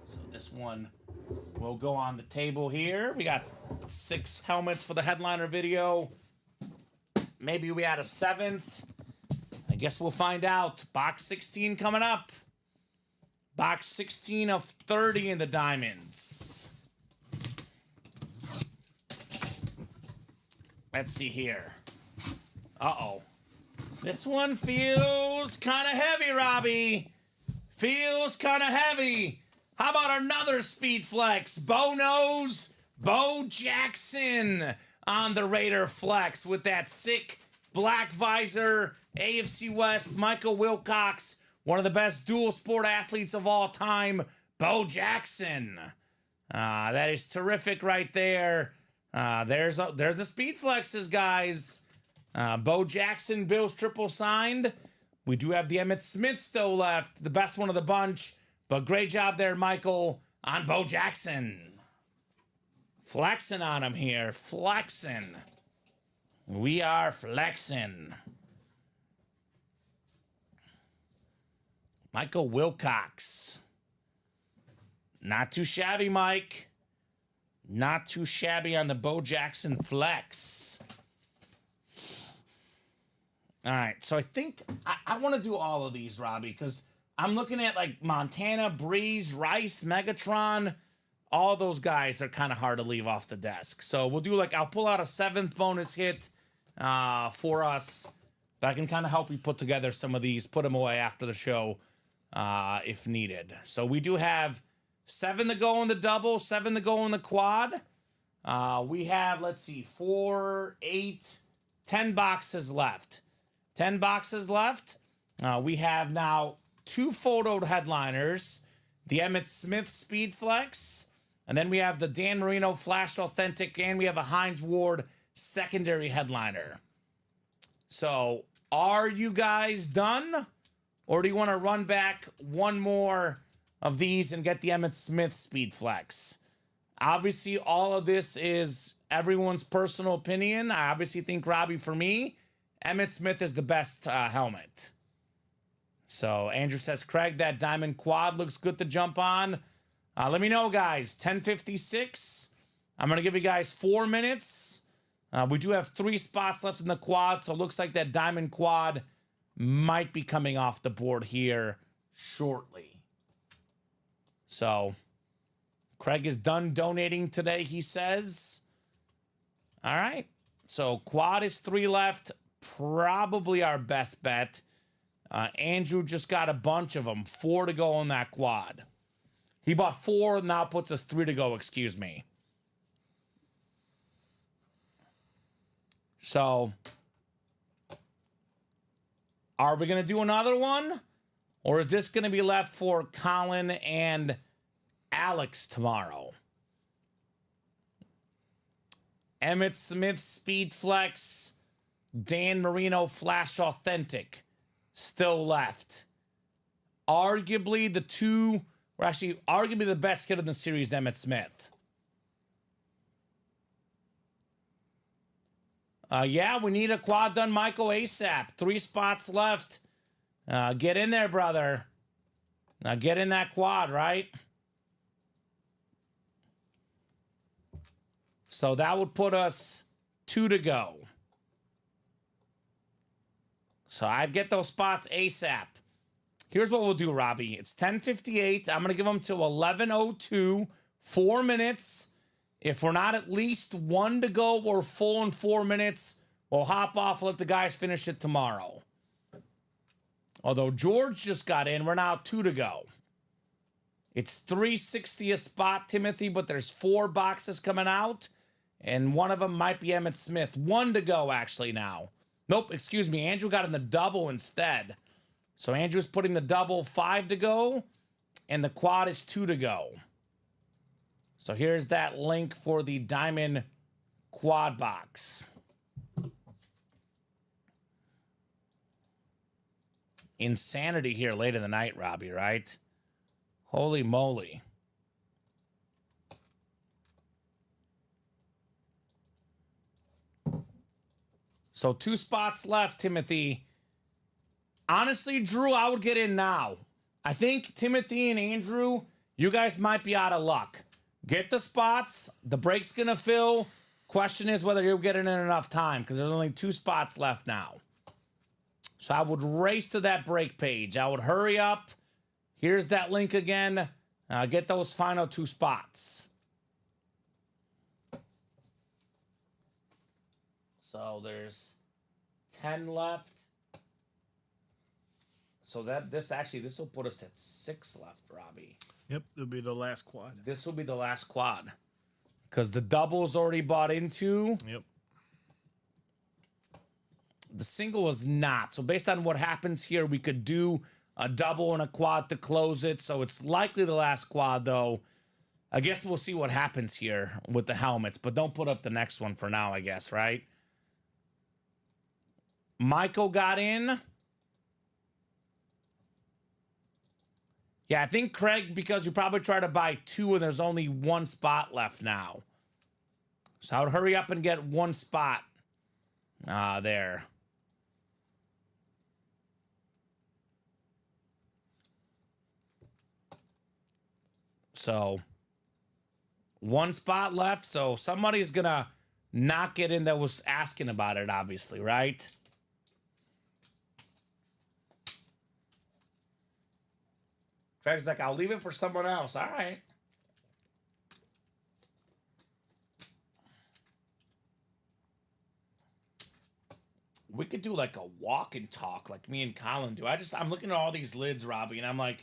Speaker 2: So this one will go on the table here. We got 6 helmets for the headliner video. Maybe we had a 7th. I guess we'll find out. Box 16 coming up. Box 16 of 30 in the diamonds. Let's see here. Uh-oh. This one feels kind of heavy, Robbie. Feels kind of heavy. How about another speed flex? Bo Jackson on the Raider flex with that sick black visor. AFC West, Michael Wilcox, one of the best dual sport athletes of all time, Bo Jackson. That is terrific right there. There's the speed flexes, guys. Bo Jackson, Bills triple signed. We do have the Emmitt Smith still left, the best one of the bunch. But great job there, Michael, on Bo Jackson. Flexing on him here. Flexing. We are flexing. Michael Wilcox. Not too shabby, Mike. Not too shabby on the Bo Jackson flex. All right, so I think I want to do all of these, Robbie, because I'm looking at like Montana, Breeze, Rice, Megatron. All those guys are kind of hard to leave off the desk. So we'll do like, I'll pull out a 7th bonus hit for us. But I can kind of help you put together some of these, put them away after the show if needed. So we do have 7 to go in the double, 7 to go in the quad. We have, let's see, 4, 8, 10 boxes left. 10 boxes left. We have now 2 photoed headliners, the Emmitt Smith Speed Flex, and then we have the Dan Marino Flash Authentic, and we have a Heinz Ward secondary headliner. So, are you guys done? Or do you want to run back one more of these and get the Emmitt Smith Speed Flex? Obviously, all of this is everyone's personal opinion. I obviously think, Robbie, for me, Emmitt Smith is the best helmet. So, Andrew says, Craig, that Diamond Quad looks good to jump on. Let me know, guys. 10:56. I'm going to give you guys 4 minutes. We do have 3 spots left in the quad, so it looks like that Diamond Quad might be coming off the board here shortly. So, Craig is done donating today, he says. All right. So, quad is 3 left. Probably our best bet. Andrew just got a bunch of them. 4 to go on that quad. He bought 4, now puts us 3 to go, excuse me. So, are we going to do another one? Or is this going to be left for Colin and Alex tomorrow? Emmitt Smith Speed Flex, Dan Marino Flash Authentic, still left. Arguably the two, or actually arguably the best hit in the series, Emmitt Smith. Yeah, we need a quad done, Michael, ASAP. 3 spots left. Get in there, brother. Now get in that quad, right? So that would put us 2 to go. So I'd get those spots ASAP. Here's what we'll do, Robbie. It's 10:58. I'm going to give them till 11:02. 4 minutes. If we're not at least 1 to go or full in 4 minutes, we'll hop off, let the guys finish it tomorrow. Although George just got in, we're now 2 to go. It's 360 a spot, Timothy, but there's 4 boxes coming out, and one of them might be Emmitt Smith. 1 to go, actually, now. Nope, excuse me. Andrew got in the double instead. So Andrew's putting the double 5 to go, and the quad is 2 to go. So here's that link for the Diamond Quad box. Insanity here late in the night, Robbie, right? Holy moly. So 2 spots left, Timothy. Honestly, Drew, I would get in now. I think Timothy and Andrew, you guys might be out of luck. Get the spots. The break's going to fill. Question is whether you'll get in enough time because there's only 2 spots left now. So I would race to that break page. I would hurry up. Here's that link again. Get those final 2 spots. So there's 10 left. So this will put us at 6 left, Robbie.
Speaker 3: Yep, it'll be the last quad.
Speaker 2: This will be the last quad. Because the double's already bought into.
Speaker 3: Yep.
Speaker 2: The single is not. So based on what happens here, we could do a double and a quad to close it. So it's likely the last quad, though. I guess we'll see what happens here with the helmets. But don't put up the next one for now, I guess, right? Michael got in. Yeah, I think, Craig, because you probably try to buy 2 and there's only 1 spot left now. So I would hurry up and get 1 spot there. So 1 spot left. So somebody's going to not get in that was asking about it, obviously, right? Craig's like, I'll leave it for someone else. All right. We could do like a walk and talk like me and Colin do. I'm looking at all these lids, Robbie, and I'm like,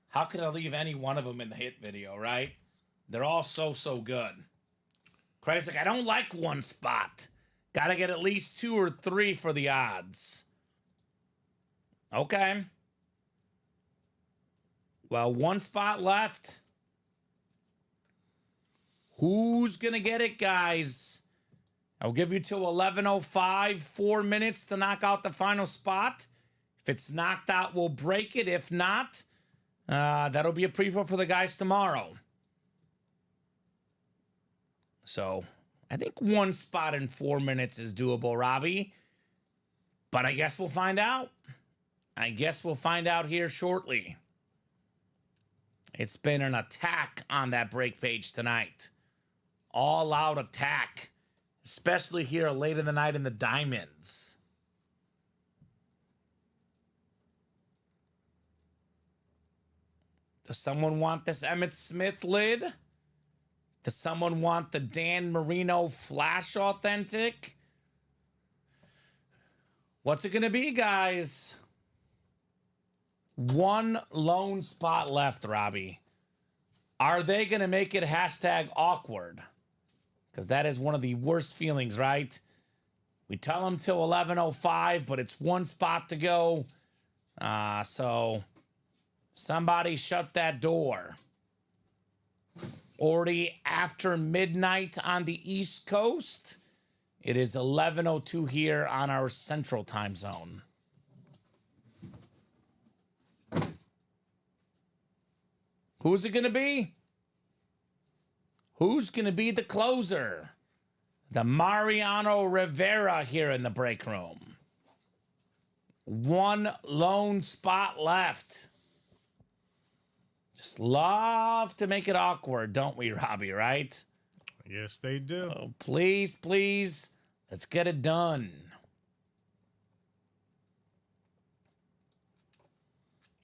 Speaker 2: how could I leave any one of them in the hit video, right? They're all so good. Craig's like, I don't like one spot. Gotta get at least 2 or 3 for the odds. Okay. Well, 1 spot left. Who's gonna get it, guys? I'll give you till 11:05, 4 minutes to knock out the final spot. If it's knocked out, we'll break it. If not, that'll be a preview for the guys tomorrow. So, I think 1 spot in 4 minutes is doable, Robbie. But I guess we'll find out. I guess we'll find out here shortly. It's been an attack on that break page tonight. All out attack. Especially here late in the night in the diamonds. Does someone want this Emmitt Smith lid? Does someone want the Dan Marino Flash Authentic? What's it going to be, guys? 1 lone spot left, Robbie. Are they going to make it hashtag awkward? Because that is one of the worst feelings, right? We tell them till 11:05, but it's 1 spot to go. So somebody shut that door. Already after midnight on the East Coast. It is 11:02 here on our Central Time Zone. Who's it going to be? Who's going to be the closer? The Mariano Rivera here in the break room. 1 lone spot left. Just love to make it awkward, don't we, Robbie, right?
Speaker 3: Yes, they do.
Speaker 2: Oh, please, please, let's get it done.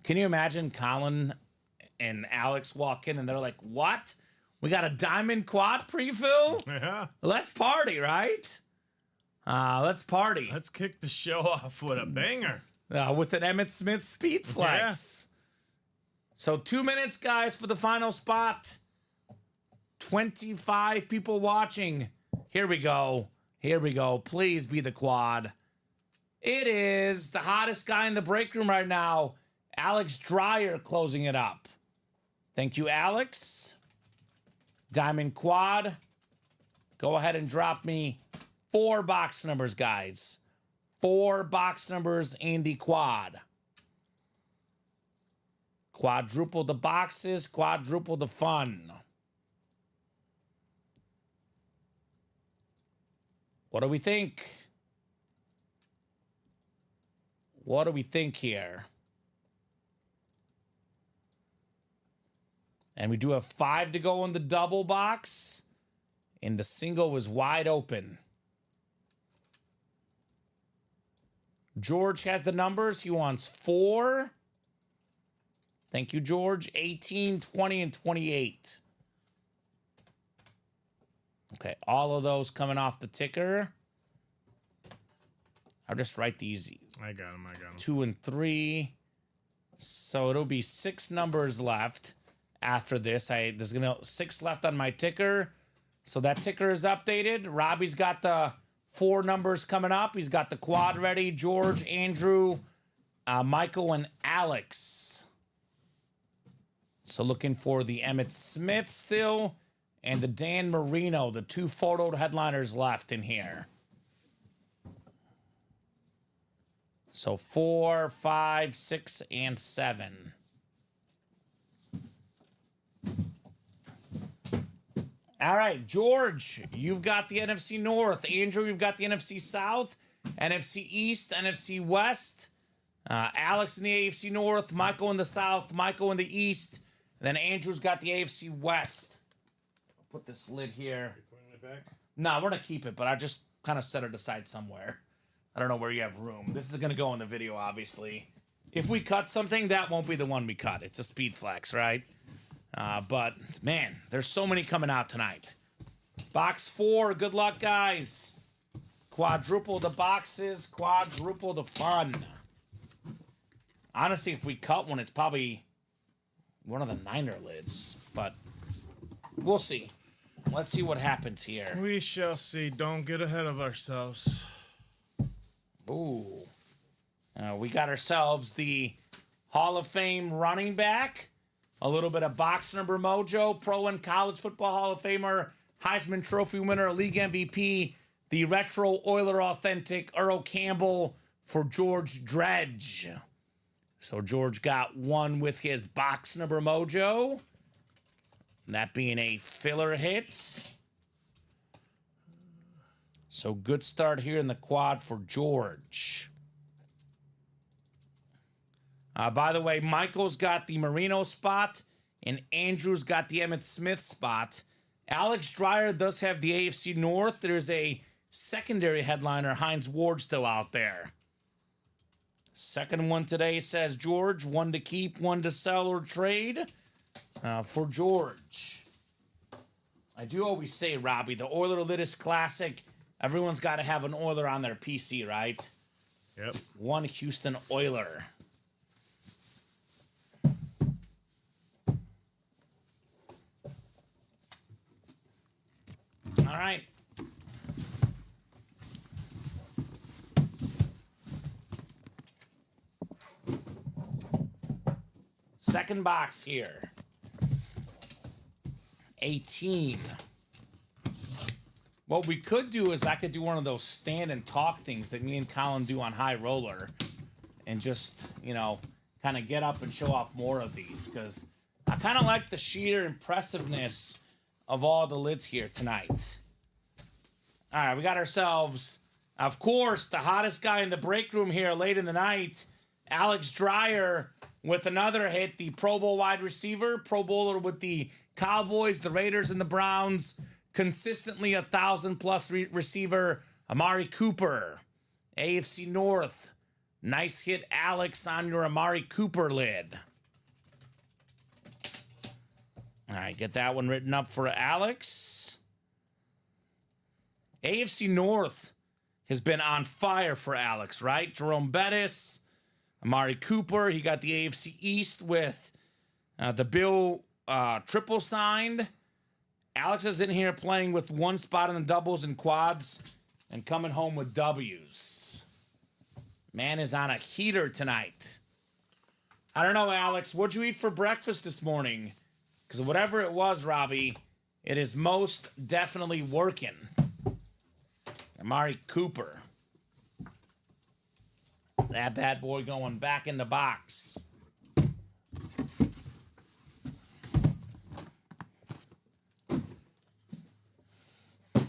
Speaker 2: Can you imagine Colin and Alex walk in and they're like, what? We got a diamond quad pre-fill?
Speaker 3: Yeah.
Speaker 2: Let's party, right? Let's party.
Speaker 3: Let's kick the show off with a banger.
Speaker 2: With an Emmitt Smith speed flex. So 2 minutes, guys, for the final spot. 25 people watching. Here we go. Here we go. Please be the quad. It is the hottest guy in the break room right now, Alex Dreyer, closing it up. Thank you, Alex. Diamond quad. Go ahead and drop me 4 box numbers, guys. 4 box numbers in the quad. Quadruple the boxes, quadruple the fun. What do we think? What do we think here? And we do have 5 to go in the double box. And the single is wide open. George has the numbers. He wants 4. Thank you, George. 18, 20, and 28. Okay, all of those coming off the ticker. I'll just write these.
Speaker 3: I got him.
Speaker 2: 2 and 3. So it'll be 6 numbers left after this. There's gonna 6 left on my ticker. So that ticker is updated. Robbie's got the 4 numbers coming up. He's got the quad ready. George, Andrew, Michael, and Alex. So looking for the Emmitt Smith still and the Dan Marino, the 2 photo headliners left in here. So 4, 5, 6, and 7. All right, George, you've got the NFC North. Andrew, you've got the NFC South, NFC East, NFC West. Alex in the AFC North, Michael in the South, Michael in the East. And then Andrew's got the AFC West. Put this lid here.
Speaker 3: You're putting it back?
Speaker 2: No, we're going to keep it, but I just kind of set it aside somewhere. I don't know where you have room. This is going to go in the video, obviously. If we cut something, that won't be the one we cut. It's a speed flex, right? But, man, there's so many coming out tonight. Box 4, good luck, guys. Quadruple the boxes, quadruple the fun. Honestly, if we cut one, it's probably one of the Niner lids. But we'll see. Let's see what happens here.
Speaker 3: We shall see. Don't get ahead of ourselves.
Speaker 2: Ooh. We got ourselves the Hall of Fame running back. A little bit of box number mojo. Pro and College Football Hall of Famer. Heisman Trophy winner. League MVP. The Retro Oiler Authentic Earl Campbell for George Dredge. So George got one with his box number mojo. That being a filler hit. So good start here in the quad for George. By the way, Michael's got the Marino spot, and Andrew's got the Emmitt Smith spot. Alex Dreyer does have the AFC North. There's a secondary headliner, Hines Ward, still out there. Second one today says George, one to keep, one to sell or trade for George. I do always say, Robbie, the Oiler Litis Classic, everyone's got to have an Oiler on their PC, right?
Speaker 3: Yep.
Speaker 2: One Houston Oiler. All right. Second box here. 18. What we could do is I could do one of those stand and talk things that me and Colin do on High Roller and just, you know, kind of get up and show off more of these because I kind of like the sheer impressiveness of all the lids here tonight. All right, we got ourselves, of course, the hottest guy in the break room here late in the night, Alex Dreyer with another hit, the Pro Bowl wide receiver, Pro Bowler with the Cowboys, the Raiders, and the Browns, consistently 1,000-plus receiver, Amari Cooper, AFC North. Nice hit, Alex, on your Amari Cooper lid. All right, get that one written up for Alex. AFC North has been on fire for Alex, right? Jerome Bettis, Amari Cooper. He got the AFC East with the Bill triple signed. Alex is in here playing with one spot in the doubles and quads and coming home with W's. Man is on a heater tonight. I don't know, Alex. What'd you eat for breakfast this morning? Because whatever it was, Robbie, it is most definitely working. Amari Cooper. That bad boy going back in the box. All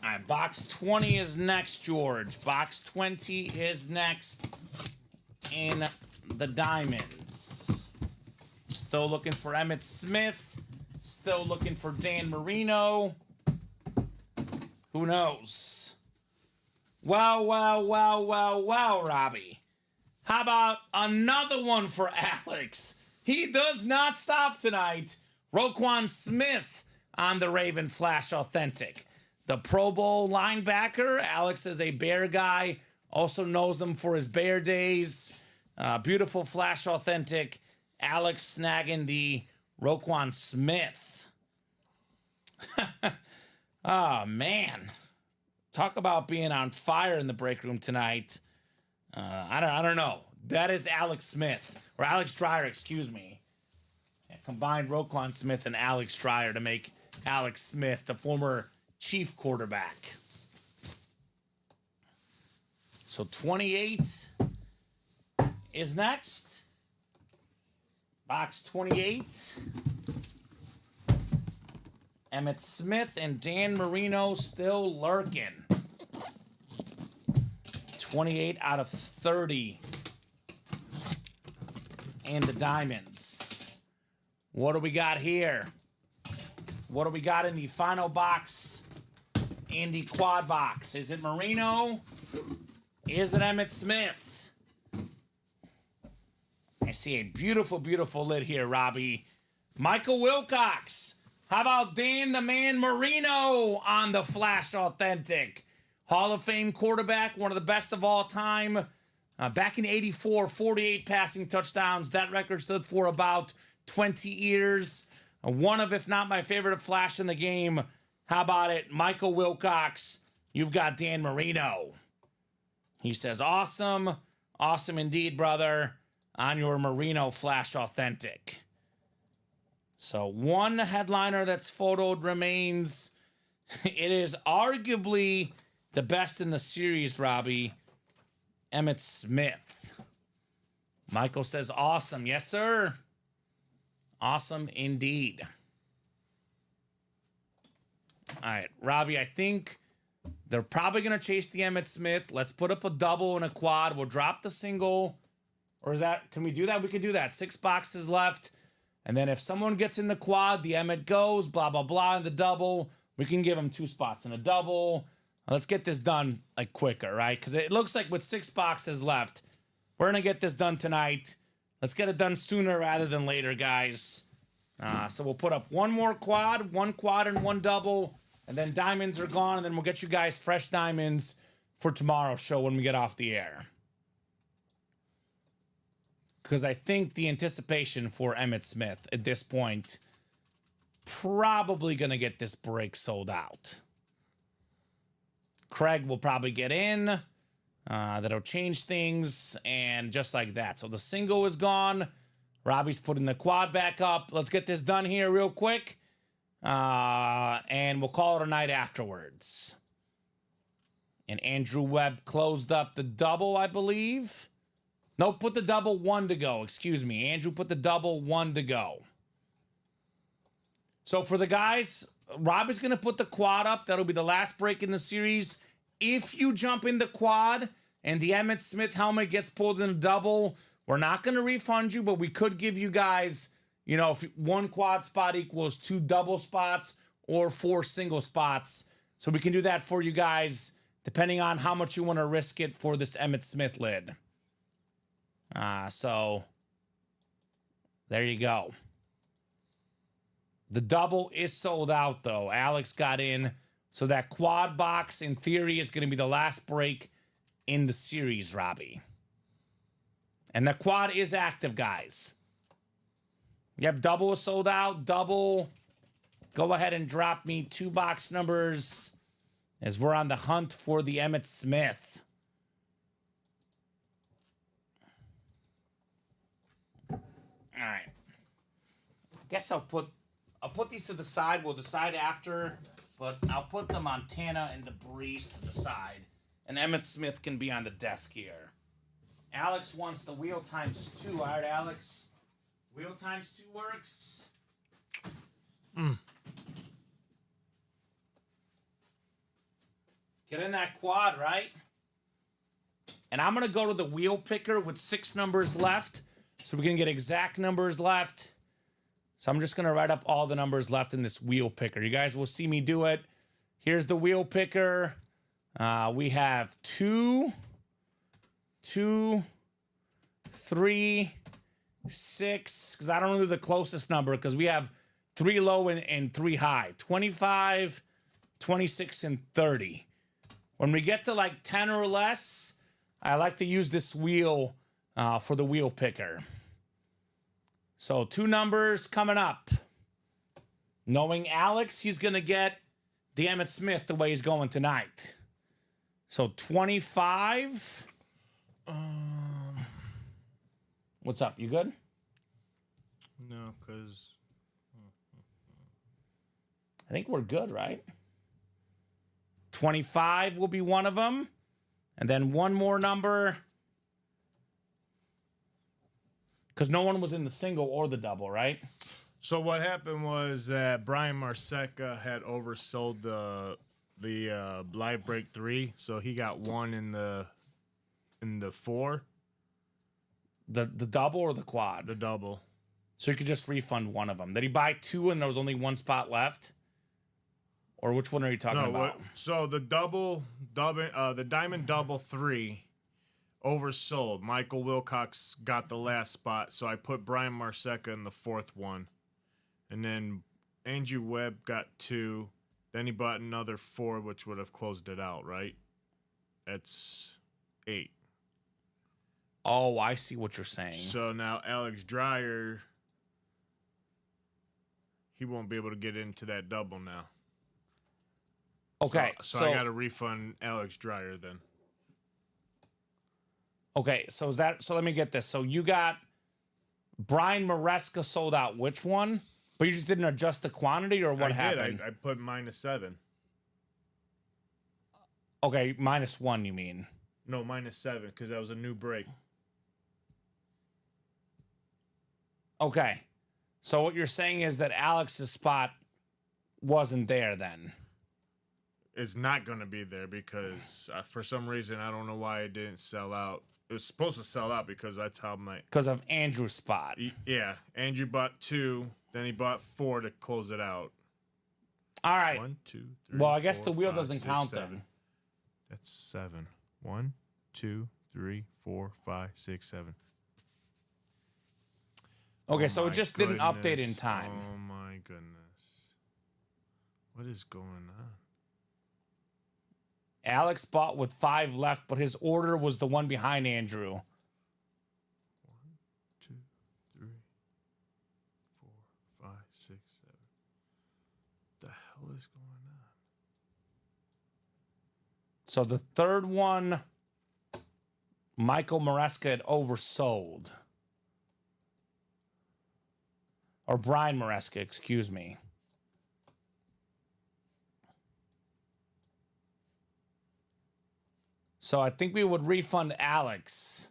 Speaker 2: right, box 20 is next, George. Box 20 is next in the diamonds. Still looking for Emmitt Smith. Still looking for Dan Marino. Who knows? Wow, Robbie. How about another one for Alex? He does not stop tonight. Roquan Smith on the Raven Flash Authentic. The Pro Bowl linebacker. Alex is a Bear guy. Also knows him for his Bear days. Beautiful Flash Authentic. Alex snagging the Roquan Smith. Oh, man. Talk about being on fire in the break room tonight. I don't know. That is Alex Smith. Or Alex Dreyer, excuse me. Combined Roquan Smith and Alex Dreyer to make Alex Smith, the former Chief quarterback. So 28 is next. Box 28. Emmitt Smith and Dan Marino still lurking. 28 out of 30. And the diamonds. What do we got here? What do we got in the final box? In the quad box. Is it Marino? Is it Emmitt Smith? I see a beautiful, beautiful lid here, Robbie. Michael Wilcox. How about Dan the Man Marino on the Flash Authentic? Hall of Fame quarterback, one of the best of all time. Back in '84, 48 passing touchdowns. That record stood for about 20 years. One of, if not my favorite Flash in the game. How about it? Michael Wilcox, you've got Dan Marino. He says, awesome. Awesome indeed, brother, on your Marino Flash Authentic. So one headliner that's photoed remains. It is arguably the best in the series, Robbie. Emmitt Smith. Michael says, awesome. Yes, sir. Awesome indeed. All right, Robbie, I think they're probably going to chase the Emmitt Smith. Let's put up a double and a quad. We'll drop the single. Or is that, can we do that? We can do that. 6 boxes left. And then if someone gets in the quad, the Emmitt goes, blah, blah, blah, in the double. We can give them 2 spots in a double. Let's get this done like quicker, right? Because it looks like with 6 boxes left, we're going to get this done tonight. Let's get it done sooner rather than later, guys. So we'll put up 1 more quad, 1 quad and 1 double, and then diamonds are gone, and then we'll get you guys fresh diamonds for tomorrow's show when we get off the air. Because I think the anticipation for Emmitt Smith at this point, probably going to get this break sold out. Craig will probably get in. That'll change things, and just like that. So the single is gone. Robbie's putting the quad back up. Let's get this done here real quick. And we'll call it a night afterwards. And Andrew Webb closed up the double, I believe. No, put the double 1 to go. Excuse me. Andrew put the double 1 to go. So for the guys, Rob is going to put the quad up. That'll be the last break in the series. If you jump in the quad and the Emmitt Smith helmet gets pulled in a double, we're not going to refund you, but we could give you guys, you know, if 1 quad spot equals 2 double spots or 4 single spots. So we can do that for you guys, depending on how much you want to risk it for this Emmitt Smith lid. So there you go. The double is sold out, though. Alex got in. So that quad box, in theory, is going to be the last break in the series, Robbie. And the quad is active, guys. Yep, double is sold out. Double. Go ahead and drop me 2 box numbers as we're on the hunt for the Emmitt Smith. All right. Guess I'll put these to the side. We'll decide after, but I'll put the Montana and the Breeze to the side, and Emmitt Smith can be on the desk here. Alex wants the wheel times 2. All right, Alex. Wheel times 2 works. Get in that quad, right? And I'm going to go to the wheel picker with 6 numbers left, so we can get exact numbers left. So I'm just going to write up all the numbers left in this wheel picker. You guys will see me do it. Here's the wheel picker. We have 2, 3, 6, because I don't know the closest number, because we have 3 low and 3 high. 25, 26, and 30. When we get to like 10 or less, I like to use this wheel for the wheel picker. So 2 numbers coming up. Knowing Alex, he's going to get the Emmitt Smith the way he's going tonight. So 25. What's up? You good?
Speaker 3: No, because
Speaker 2: I think we're good, right? 25 will be one of them. And then one more number. Because no one was in the single or the double, right?
Speaker 3: So what happened was that Brian Marseca had oversold the live break 3, so he got 1 in the 4.
Speaker 2: The double or the quad?
Speaker 3: The double.
Speaker 2: So you could just refund one of them. Did he buy 2 and there was only 1 spot left? Or which one are you talking about?
Speaker 3: So the diamond double 3 Oversold. Michael Wilcox got the last spot, so I put Brian Marseca in the 4th one. And then Andrew Webb got 2. Then he bought another 4, which would have closed it out, right? That's 8.
Speaker 2: Oh, I see what you're saying.
Speaker 3: So now Alex Dreyer, he won't be able to get into that double now.
Speaker 2: Okay,
Speaker 3: So I got to refund Alex Dreyer then.
Speaker 2: Okay, so let me get this. So you got Brian Maresca sold out. Which one? But you just didn't adjust the quantity, or what happened?
Speaker 3: I put -7.
Speaker 2: Okay, -1, you mean?
Speaker 3: No, -7 because that was a new break.
Speaker 2: Okay. So what you're saying is that Alex's spot wasn't there then.
Speaker 3: It's not going to be there because for some reason, I don't know why it didn't sell out. It was supposed to sell out because that's how my...
Speaker 2: Because of Andrew's spot.
Speaker 3: Yeah. Andrew bought 2, then he bought 4 to close it out.
Speaker 2: All right.
Speaker 3: 1, 2, 3,
Speaker 2: well, I guess
Speaker 3: 4,
Speaker 2: the wheel
Speaker 3: 5,
Speaker 2: doesn't
Speaker 3: 6,
Speaker 2: count
Speaker 3: 7.
Speaker 2: then.
Speaker 3: That's 7. 1, 2, 3, 4, 5, 6, 7.
Speaker 2: Okay,
Speaker 3: Oh
Speaker 2: so it
Speaker 3: my
Speaker 2: just didn't update in
Speaker 3: goodness.
Speaker 2: time.
Speaker 3: Oh my goodness. What is going on?
Speaker 2: Alex bought with 5 left, but his order was the one behind Andrew.
Speaker 3: 1, 2, 3, 4, 5, 6, 7. The hell is going on?
Speaker 2: So the third one, Michael Maresca had oversold. Or Brian Maresca, excuse me. So I think we would refund Alex.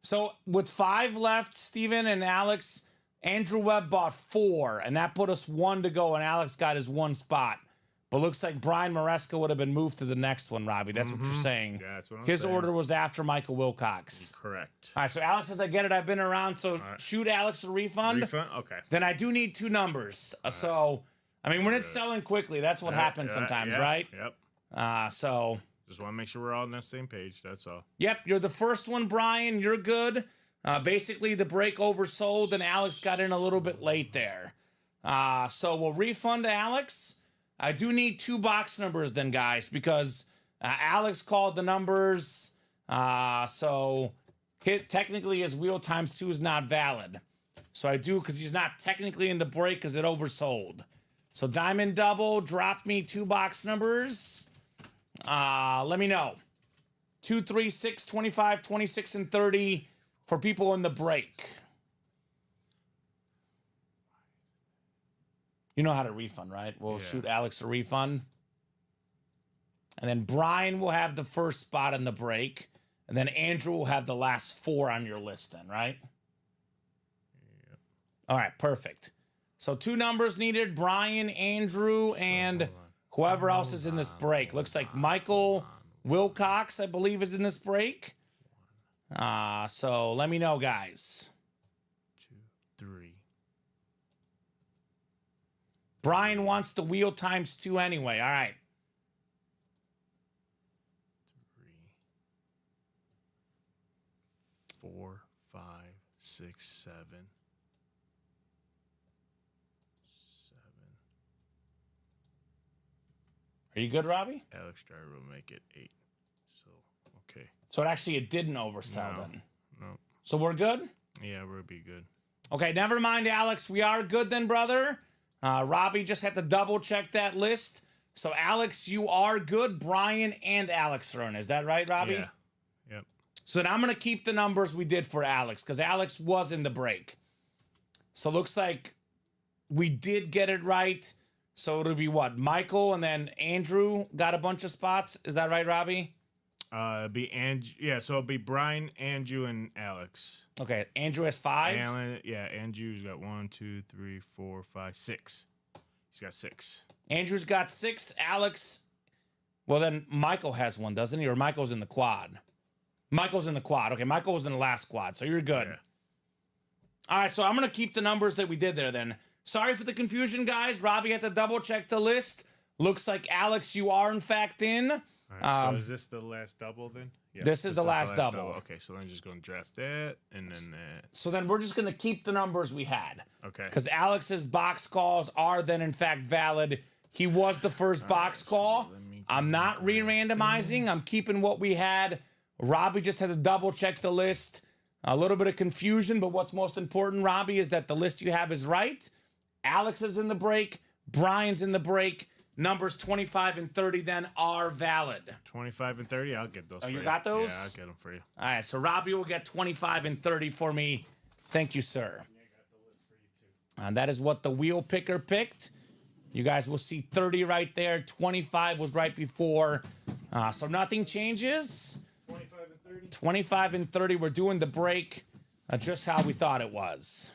Speaker 2: So with 5 left, Steven and Alex, Andrew Webb bought 4, and that put us 1 to go, and Alex got his 1 spot. But looks like Brian Maresca would have been moved to the next one, Robbie. That's what you're saying.
Speaker 3: Yeah, that's what I'm
Speaker 2: His
Speaker 3: saying.
Speaker 2: order was after Michael Wilcox.
Speaker 3: Correct.
Speaker 2: All right, so Alex says, I get it. I've been around, so shoot Alex a refund.
Speaker 3: Refund? Okay.
Speaker 2: Then I do need 2 numbers. So, I mean, when it's selling quickly, that's what happens sometimes, right?
Speaker 3: Yep.
Speaker 2: So,
Speaker 3: Just want to make sure we're all on the same page. That's all.
Speaker 2: yep, you're the first one, Brian. You're good. Basically, the break oversold, and Alex got in a little bit late there. So we'll refund Alex. I do need 2 box numbers then, guys, because Alex called the numbers. So technically his wheel ×2 is not valid. So I do, because he's not technically in the break because it oversold. So Diamond Double, drop me 2 box numbers. Let me know. 2, 3, 6, 25, 26, and 30 for people in the break. You know how to refund, right? We'll shoot Alex a refund. And then Brian will have the first spot in the break. And then Andrew will have the last 4 on your list then, right?
Speaker 3: Yep.
Speaker 2: All right, perfect. So 2 numbers needed, Brian, Andrew, and whoever else is in this break. Looks like Michael Wilcox, I believe, is in this break. So let me know, guys.
Speaker 3: 2, 3.
Speaker 2: Brian wants the wheel ×2 anyway. All right.
Speaker 3: 3, 4, 5, 6, 7. 7.
Speaker 2: Are you good, Robbie?
Speaker 3: Alex Dreyer will make it 8. So, okay.
Speaker 2: So it didn't oversell
Speaker 3: No.
Speaker 2: then.
Speaker 3: No.
Speaker 2: So we're good?
Speaker 3: Yeah, we'll be good.
Speaker 2: Okay, never mind, Alex. We are good then, brother. Robbie just had to double check that list. So, Alex, you are good. Brian and Alex are in. Is that right, Robbie?
Speaker 3: Yeah. Yep.
Speaker 2: So then I'm going to keep the numbers we did for Alex because Alex was in the break. So, looks like we did get it right. So, it'll be what? Michael and then Andrew got a bunch of spots. Is that right, Robbie?
Speaker 3: It'd be yeah, so it'll be Brian, Andrew, and Alex.
Speaker 2: Okay, Andrew has 5.
Speaker 3: Andrew's got 1, 2, 3, 4, 5, 6. He's got 6.
Speaker 2: Andrew's got 6. Alex, well then Michael has 1, doesn't he? Or Michael's in the quad. Michael's in the quad. Okay, Michael was in the last quad, so you're good.
Speaker 3: Yeah.
Speaker 2: All right, so I'm going to keep the numbers that we did there then. Sorry for the confusion, guys. Robbie had to double check the list. Looks like Alex, you are in fact in.
Speaker 3: All right, so is this the last double then? Yes,
Speaker 2: This is the last double.
Speaker 3: Okay, so then I'm just going to draft that and then that.
Speaker 2: So then we're just going to keep the numbers we had.
Speaker 3: Okay.
Speaker 2: Because Alex's box calls are then, in fact, valid. He was the first box call. I'm not re-randomizing. I'm keeping what we had. Robbie just had to double check the list. A little bit of confusion, but what's most important, Robbie, is that the list you have is right. Alex is in the break. Brian's in the break. Numbers 25 and 30 then are valid.
Speaker 3: 25 and 30, I'll get those for
Speaker 2: you
Speaker 3: you.
Speaker 2: got those?
Speaker 3: Yeah, I'll get them for you.
Speaker 2: All right, so Robbie will get 25 and 30 for me. Thank you, sir. And that is what the wheel picker picked. You guys will see 30 right there. 25 was right before. So nothing changes.
Speaker 3: 25 and 30.
Speaker 2: 25 and 30, we're doing the break just how we thought it was.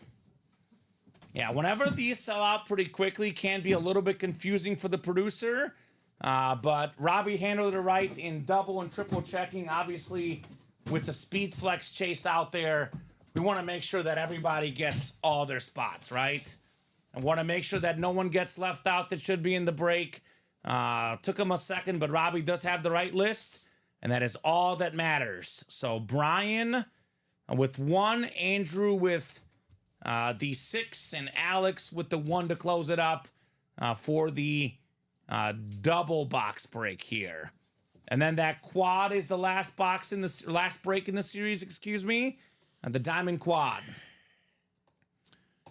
Speaker 2: Yeah, whenever these sell out pretty quickly, can be a little bit confusing for the producer. But Robbie handled it right in double and triple checking. Obviously, with the Speed Flex chase out there, we want to make sure that everybody gets all their spots, right? And want to make sure that no one gets left out that should be in the break. Took him a second, but Robbie does have the right list, and that is all that matters. So Brian with 1, Andrew with the 6, and Alex with the 1 to close it up for the double box break here. And then that quad is the last box in the last break in the series, excuse me. The Diamond Quad.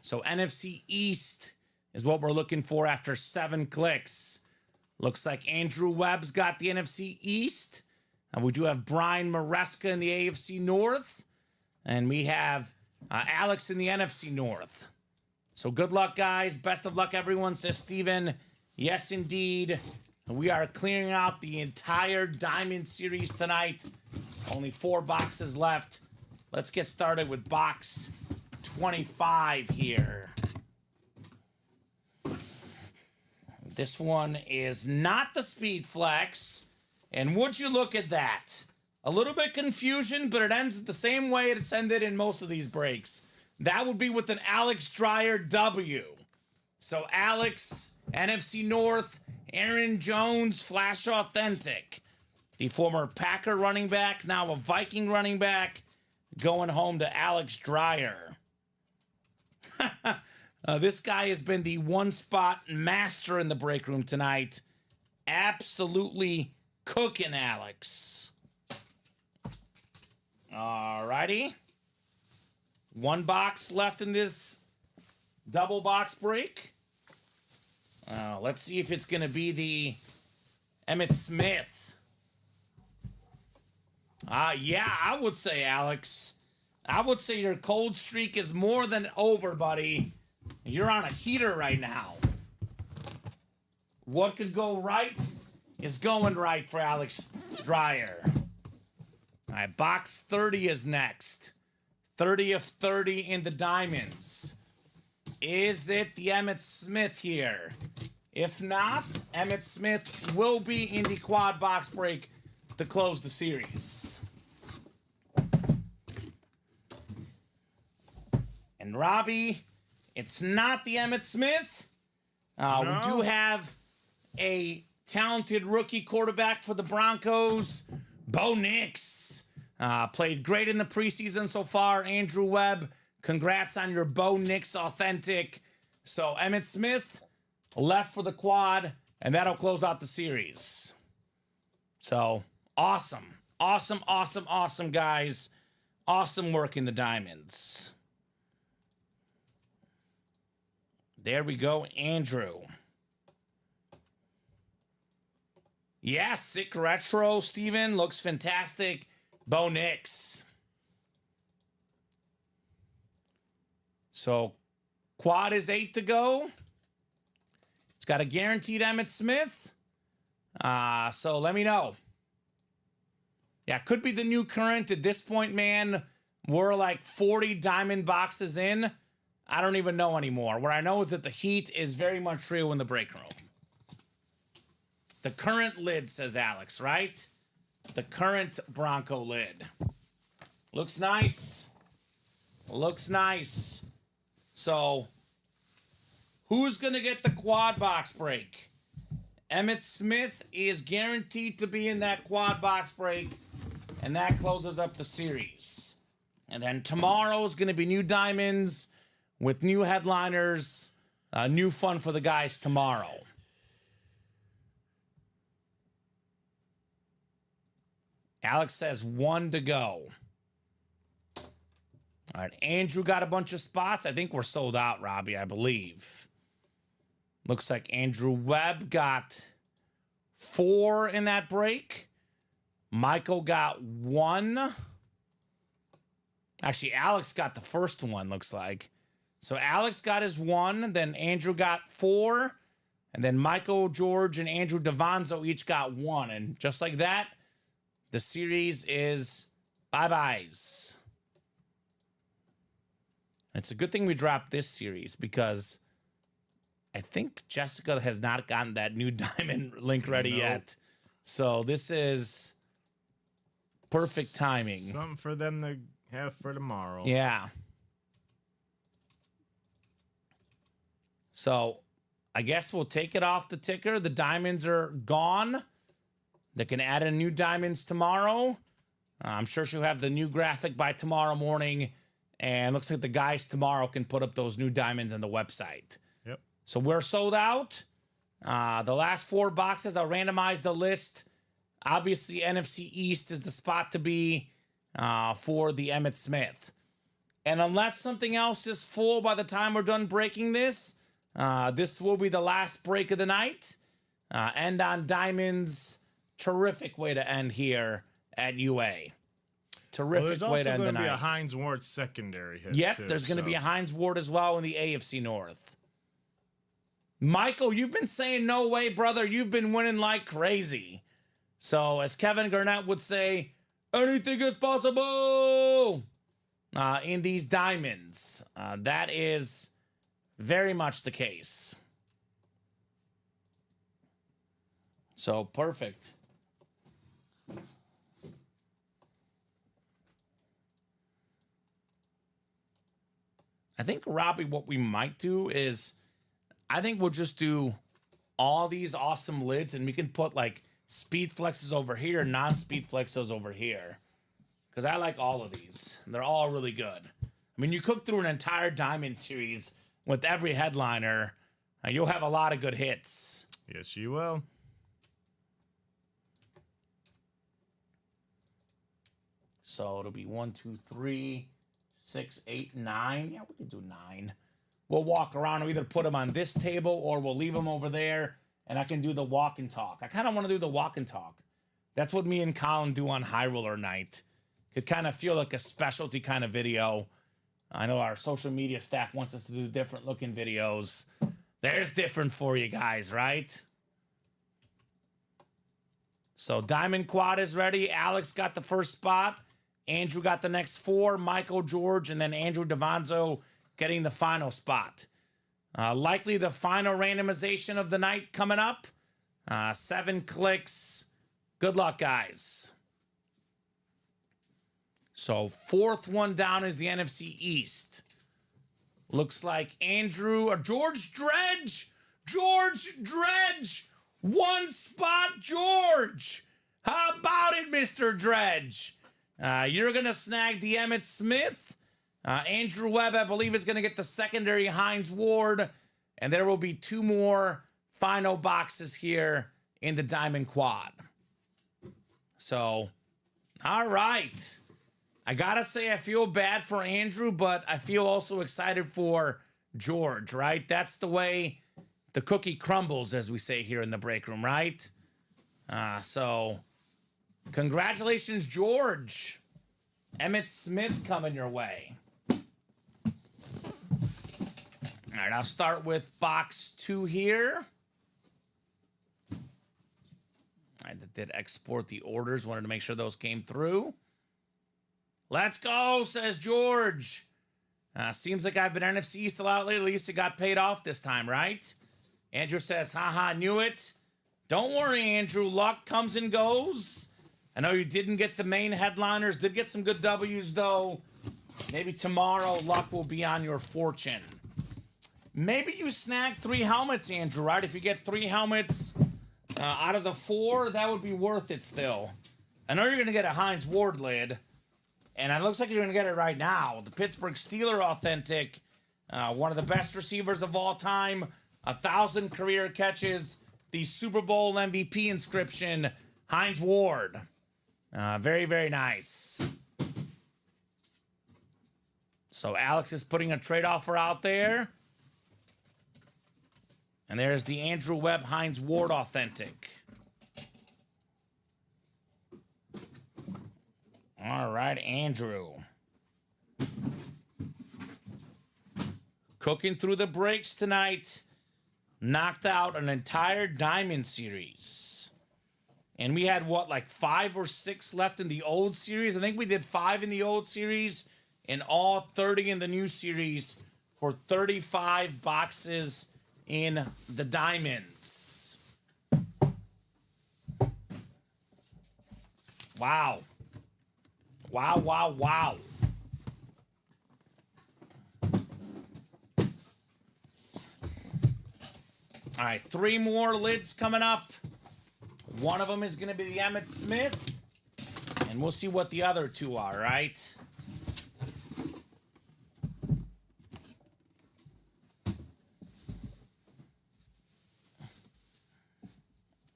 Speaker 2: So NFC East is what we're looking for after 7 clicks. Looks like Andrew Webb's got the NFC East. And we do have Brian Maresca in the AFC North. And we have Alex in the NFC North. So good luck, guys. Best of luck, everyone, says Steven. Yes, indeed. We are clearing out the entire Diamond Series tonight. Only 4 boxes left. Let's get started with box 25 here. This one is not the Speed Flex. And would you look at that? A little bit confusion, but it ends the same way it's ended in most of these breaks. That would be with an Alex Dreyer W. So Alex, NFC North, Aaron Jones, Flash Authentic. The former Packer running back, now a Viking running back, going home to Alex Dreyer. This guy has been the one-spot master in the break room tonight. Absolutely cooking Alex. Alrighty. 1 box left in this double box break. Let's see if it's going to be the Emmitt Smith. Yeah, I would say, Alex. I would say your cold streak is more than over, buddy. You're on a heater right now. What could go right is going right for Alex Dreyer. All right, box 30 is next. 30 of 30 in the diamonds. Is it the Emmitt Smith here? If not, Emmitt Smith will be in the quad box break to close the series. And Robbie, it's not the Emmitt Smith.
Speaker 3: No.
Speaker 2: We do have a talented rookie quarterback for the Broncos, Bo Nix. Played great in the preseason so far. Andrew Webb, congrats on your Bo Nix Authentic. So Emmitt Smith left for the quad, and that'll close out the series. So awesome. Awesome, awesome, awesome, guys. Awesome work in the diamonds. There we go, Andrew. Yeah, sick retro, Steven. Looks fantastic. Bo Nix. So, quad is 8 to go. It's got a guaranteed Emmitt Smith. So let me know. Yeah, could be the new current. At this point, man, we're like 40 diamond boxes in. I don't even know anymore. What I know is that the heat is very much real in the break room. The current lid, says Alex, right? The current Bronco lid. Looks nice. Looks nice. So, who's going to get the quad box break? Emmitt Smith is guaranteed to be in that quad box break. And that closes up the series. And then tomorrow is going to be new diamonds with new headliners. New fun for the guys tomorrow. Alex says 1 to go. All right, Andrew got a bunch of spots. I think we're sold out, Robbie, I believe. Looks like Andrew Webb got 4 in that break. Michael got 1. Actually, Alex got the first one, looks like. So Alex got his 1, then Andrew got 4, and then Michael, George, and Andrew Davanzo each got 1. And just like that, the series is bye-byes. It's a good thing we dropped this series because I think Jessica has not gotten that new diamond link ready yet. So this is perfect timing.
Speaker 3: Something for them to have for tomorrow.
Speaker 2: Yeah. So I guess we'll take it off the ticker. The diamonds are gone. They can add in new diamonds tomorrow. I'm sure she'll have the new graphic by tomorrow morning. And looks like the guys tomorrow can put up those new diamonds on the website.
Speaker 3: Yep.
Speaker 2: So we're sold out. The last 4 boxes, I'll randomize the list. Obviously, NFC East is the spot to be for the Emmitt Smith. And unless something else is full by the time we're done breaking this, this will be the last break of the night. End on diamonds. Terrific way to end here at UA. Terrific way to end the night. There's also going to
Speaker 3: be a Hines Ward secondary hit.
Speaker 2: Yep,
Speaker 3: too,
Speaker 2: there's going to be a Hines Ward as well in the AFC North. Michael, you've been saying no way, brother. You've been winning like crazy. So, as Kevin Garnett would say, anything is possible in these diamonds. That is very much the case. So, perfect. I think, Robbie, what we might do is, I think we'll just do all these awesome lids, and we can put, like, speed flexes over here, non-speed flexes over here. Because I like all of these. They're all really good. I mean, you cook through an entire diamond series with every headliner, you'll have a lot of good hits.
Speaker 3: Yes, you will.
Speaker 2: So it'll be 1, 2, 3, 6, 8, 9. Yeah, we can do 9. We'll walk around and either put them on this table or we'll leave them over there and I can do the walk and talk. I kind of want to do the walk and talk. That's what me and Colin do on High Roller Night. Could kind of feel like a specialty kind of video. I know our social media staff wants us to do different looking videos. There's different for you guys, right? So Diamond Quad is ready. Alex got the first spot. Andrew got the next 4. Michael, George, and then Andrew Davanzo getting the final spot. Likely the final randomization of the night coming up. 7 clicks. Good luck, guys. So 4th one down is the NFC East. Looks like Andrew or George Dredge. George Dredge. 1 spot, George. How about it, Mr. Dredge? You're going to snag the Emmitt Smith. Andrew Webb, I believe, is going to get the secondary Hines Ward. And there will be 2 more final boxes here in the Diamond Quad. So, all right. I got to say, I feel bad for Andrew, but I feel also excited for George, right? That's the way the cookie crumbles, as we say here in the break room, right? So, congratulations, George. Emmitt Smith coming your way. All right, I'll start with box 2 here. I did export the orders. Wanted to make sure those came through. Let's go, says George. Seems like I've been NFC East a lot lately. At least it got paid off this time, right? Andrew says, haha, knew it. Don't worry, Andrew. Luck comes and goes. I know you didn't get the main headliners. Did get some good W's, though. Maybe tomorrow luck will be on your fortune. Maybe you snag 3 helmets, Andrew, right? If you get 3 helmets out of the 4, that would be worth it still. I know you're going to get a Heinz Ward lid, and it looks like you're going to get it right now. The Pittsburgh Steeler Authentic, one of the best receivers of all time, 1,000 career catches, the Super Bowl MVP inscription, Heinz Ward. Very, very nice. So Alex is putting a trade offer out there. And there's the Andrew Webb Heinz Ward Authentic. All right, Andrew. Cooking through the breaks tonight. Knocked out an entire Diamond series. And we had, what, like 5 or 6 left in the old series? I think we did 5 in the old series and all 30 in the new series for 35 boxes in the Diamonds. Wow. Wow, wow, wow. All right, 3 more lids coming up. One of them is going to be the Emmitt Smith, and we'll see what the other 2 are, right?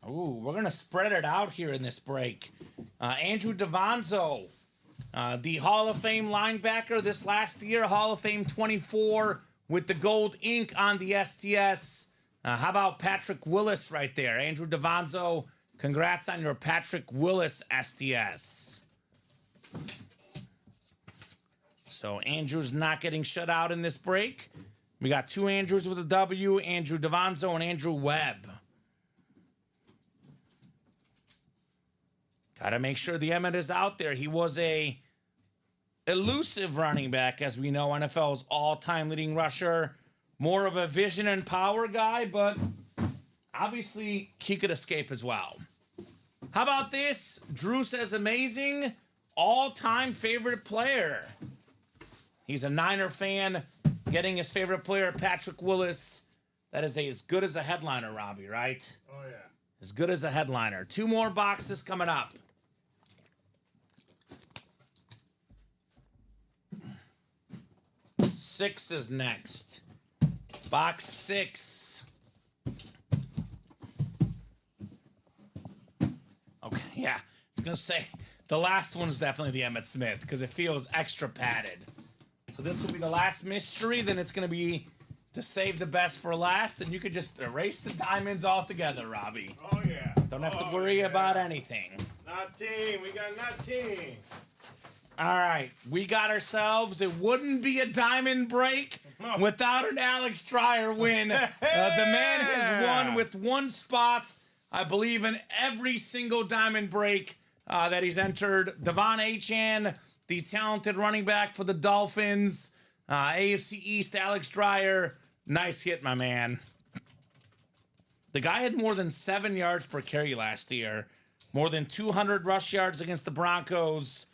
Speaker 2: Ooh, we're going to spread it out here in this break. Andrew Davanzo, the Hall of Fame linebacker this last year, Hall of Fame 24 with the gold ink on the STS. How about Patrick Willis right there? Andrew Davanzo, congrats on your Patrick Willis STS. So Andrew's not getting shut out in this break. We got 2 Andrews with a W, Andrew Davanzo and Andrew Webb. Got to make sure the Emmitt is out there. He was a elusive running back, as we know, NFL's all-time leading rusher. More of a vision and power guy, but obviously he could escape as well. How about this? Drew says amazing, all-time favorite player. He's a Niner fan, getting his favorite player, Patrick Willis. That is as good as a headliner, Robbie, right?
Speaker 3: Oh, yeah.
Speaker 2: As good as a headliner. 2 more boxes coming up. Six is next. Box 6. Okay, yeah. I was going to say, the last one's definitely the Emmitt Smith because it feels extra padded. So this will be the last mystery. Then it's going to be to save the best for last. And you could just erase the diamonds altogether, Robbie.
Speaker 3: Oh, yeah.
Speaker 2: Don't have to worry about anything.
Speaker 3: Nothing. We got nothing.
Speaker 2: All right, we got ourselves. It wouldn't be a diamond break without an Alex Dreyer win. The man has won with 1 spot, I believe, in every single diamond break that he's entered. Devon Achane, the talented running back for the Dolphins. AFC East, Alex Dreyer. Nice hit, my man. The guy had more than 7 yards per carry last year. More than 200 rush yards against the Broncos.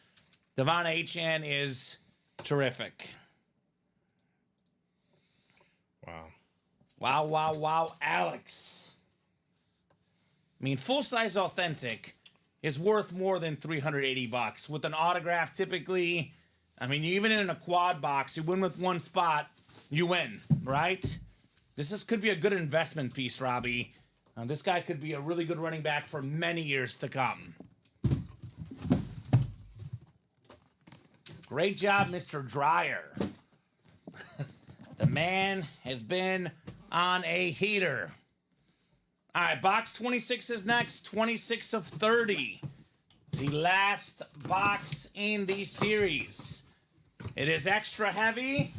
Speaker 2: Devon Achane is terrific.
Speaker 3: Wow.
Speaker 2: Wow, wow, wow, Alex. I mean, full-size authentic is worth more than $380. With an autograph, typically, I mean, even in a quad box, you win with 1 spot, you win, right? This could be a good investment piece, Robbie. This guy could be a really good running back for many years to come. Great job, Mr. Dreyer. The man has been on a heater. All right, box 26 is next. 26 of 30. The last box in the series. It is extra heavy.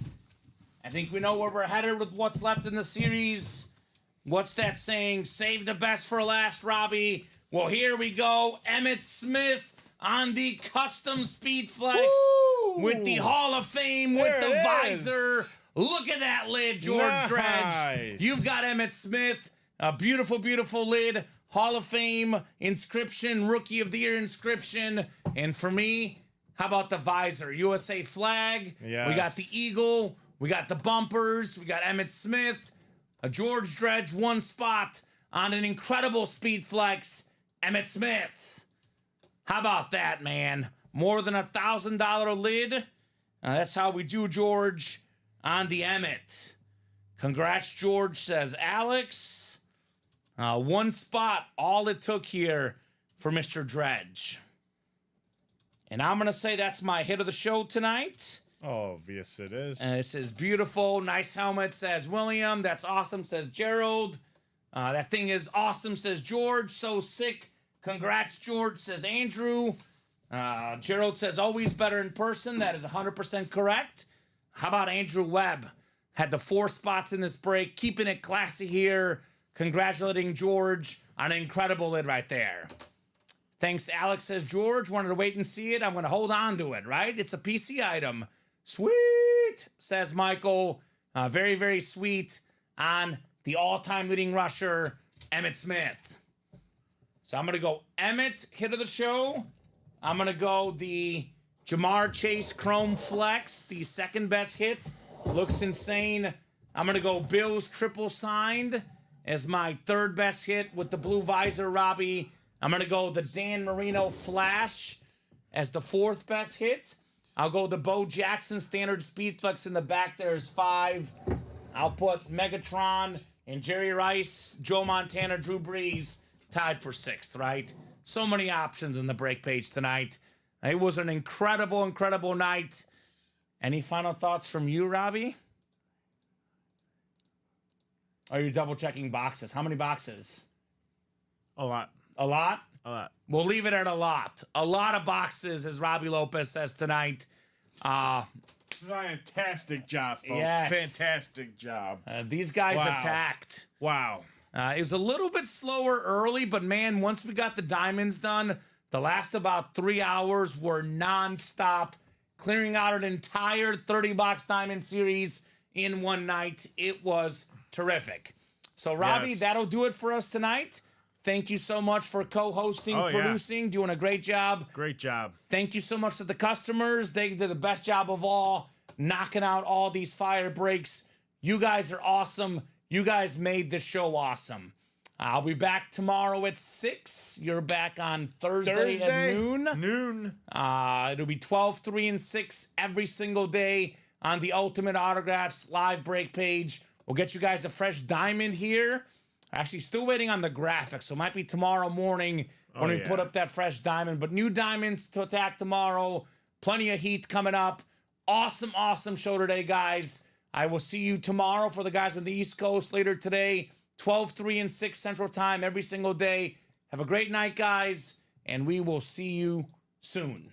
Speaker 2: I think we know where we're headed with what's left in the series. What's that saying? Save the best for last, Robbie. Well, here we go. Emmitt Smith on the custom Speed Flex.
Speaker 3: Woo!
Speaker 2: With the Hall of Fame, with the visor. Look at that lid, George Dredge. You've got Emmitt Smith. A beautiful, beautiful lid. Hall of Fame inscription, Rookie of the Year inscription. And for me, how about the visor? USA flag.
Speaker 3: Yes.
Speaker 2: We got the eagle. We got the bumpers. We got Emmitt Smith. A George Dredge 1 spot on an incredible Speed Flex. Emmitt Smith. How about that, man? More than $1,000 lid. That's how we do, George, on the Emmett. Congrats, George, says Alex. One spot, all it took here for Mr. Dredge. And I'm going to say that's my hit of the show tonight.
Speaker 3: Obvious it is.
Speaker 2: And it says beautiful, nice helmet, says William. That's awesome, says Gerald. That thing is awesome, says George. So sick. Congrats, George, says Andrew. Gerald says always better in person. That is 100% correct. How about Andrew Webb? Had the 4 spots in this break, keeping it classy here. Congratulating George on an incredible lid right there. Thanks, Alex, says George. Wanted to wait and see it. I'm going to hold on to it, right? It's a PC item. Sweet, says Michael. Very, very sweet on the all-time leading rusher, Emmitt Smith. So I'm going to go Emmett, hit of the show. I'm going to go the Jamar Chase Chrome Flex, the second best hit. Looks insane. I'm going to go Bills triple signed as my third best hit with the blue visor, Robbie. I'm going to go the Dan Marino Flash as the fourth best hit. I'll go the Bo Jackson standard speed flex in the back. There's 5. I'll put Megatron and Jerry Rice, Joe Montana, Drew Brees tied for 6th, right? So many options in the break page tonight. It was an incredible, incredible night. Any final thoughts from you, Robbie? Are you double checking boxes? How many boxes?
Speaker 3: A lot.
Speaker 2: A lot?
Speaker 3: A lot.
Speaker 2: We'll leave it at a lot. A lot of boxes, as Robbie Lopez says tonight.
Speaker 3: Fantastic job, folks.
Speaker 2: Yes.
Speaker 3: Fantastic job.
Speaker 2: These guys
Speaker 3: Wow.
Speaker 2: attacked.
Speaker 3: Wow.
Speaker 2: It was a little bit slower early, but man, once we got the diamonds done, the last about 3 hours were nonstop, clearing out an entire 30-box diamond series in one night. It was terrific. So, Robbie,
Speaker 3: Yes.
Speaker 2: that'll do it for us tonight. Thank you so much for co-hosting,
Speaker 3: Oh, yeah.
Speaker 2: producing, doing a great job.
Speaker 3: Great job.
Speaker 2: Thank you so much to the customers. They did the best job of all, knocking out all these fire breaks. You guys are awesome. You guys made this show awesome. I'll be back tomorrow at 6. You're back on Thursday at noon. It'll be 12, 3, and 6 every single day on the Ultimate Autographs live break page. We'll get you guys a fresh diamond here. Actually, still waiting on the graphics, so it might be tomorrow morning when we put up that fresh diamond. But new diamonds to attack tomorrow. Plenty of heat coming up. Awesome, awesome show today, guys. I will see you tomorrow for the guys on the East Coast later today. 12, 3, and 6 Central Time every single day. Have a great night, guys, and we will see you soon.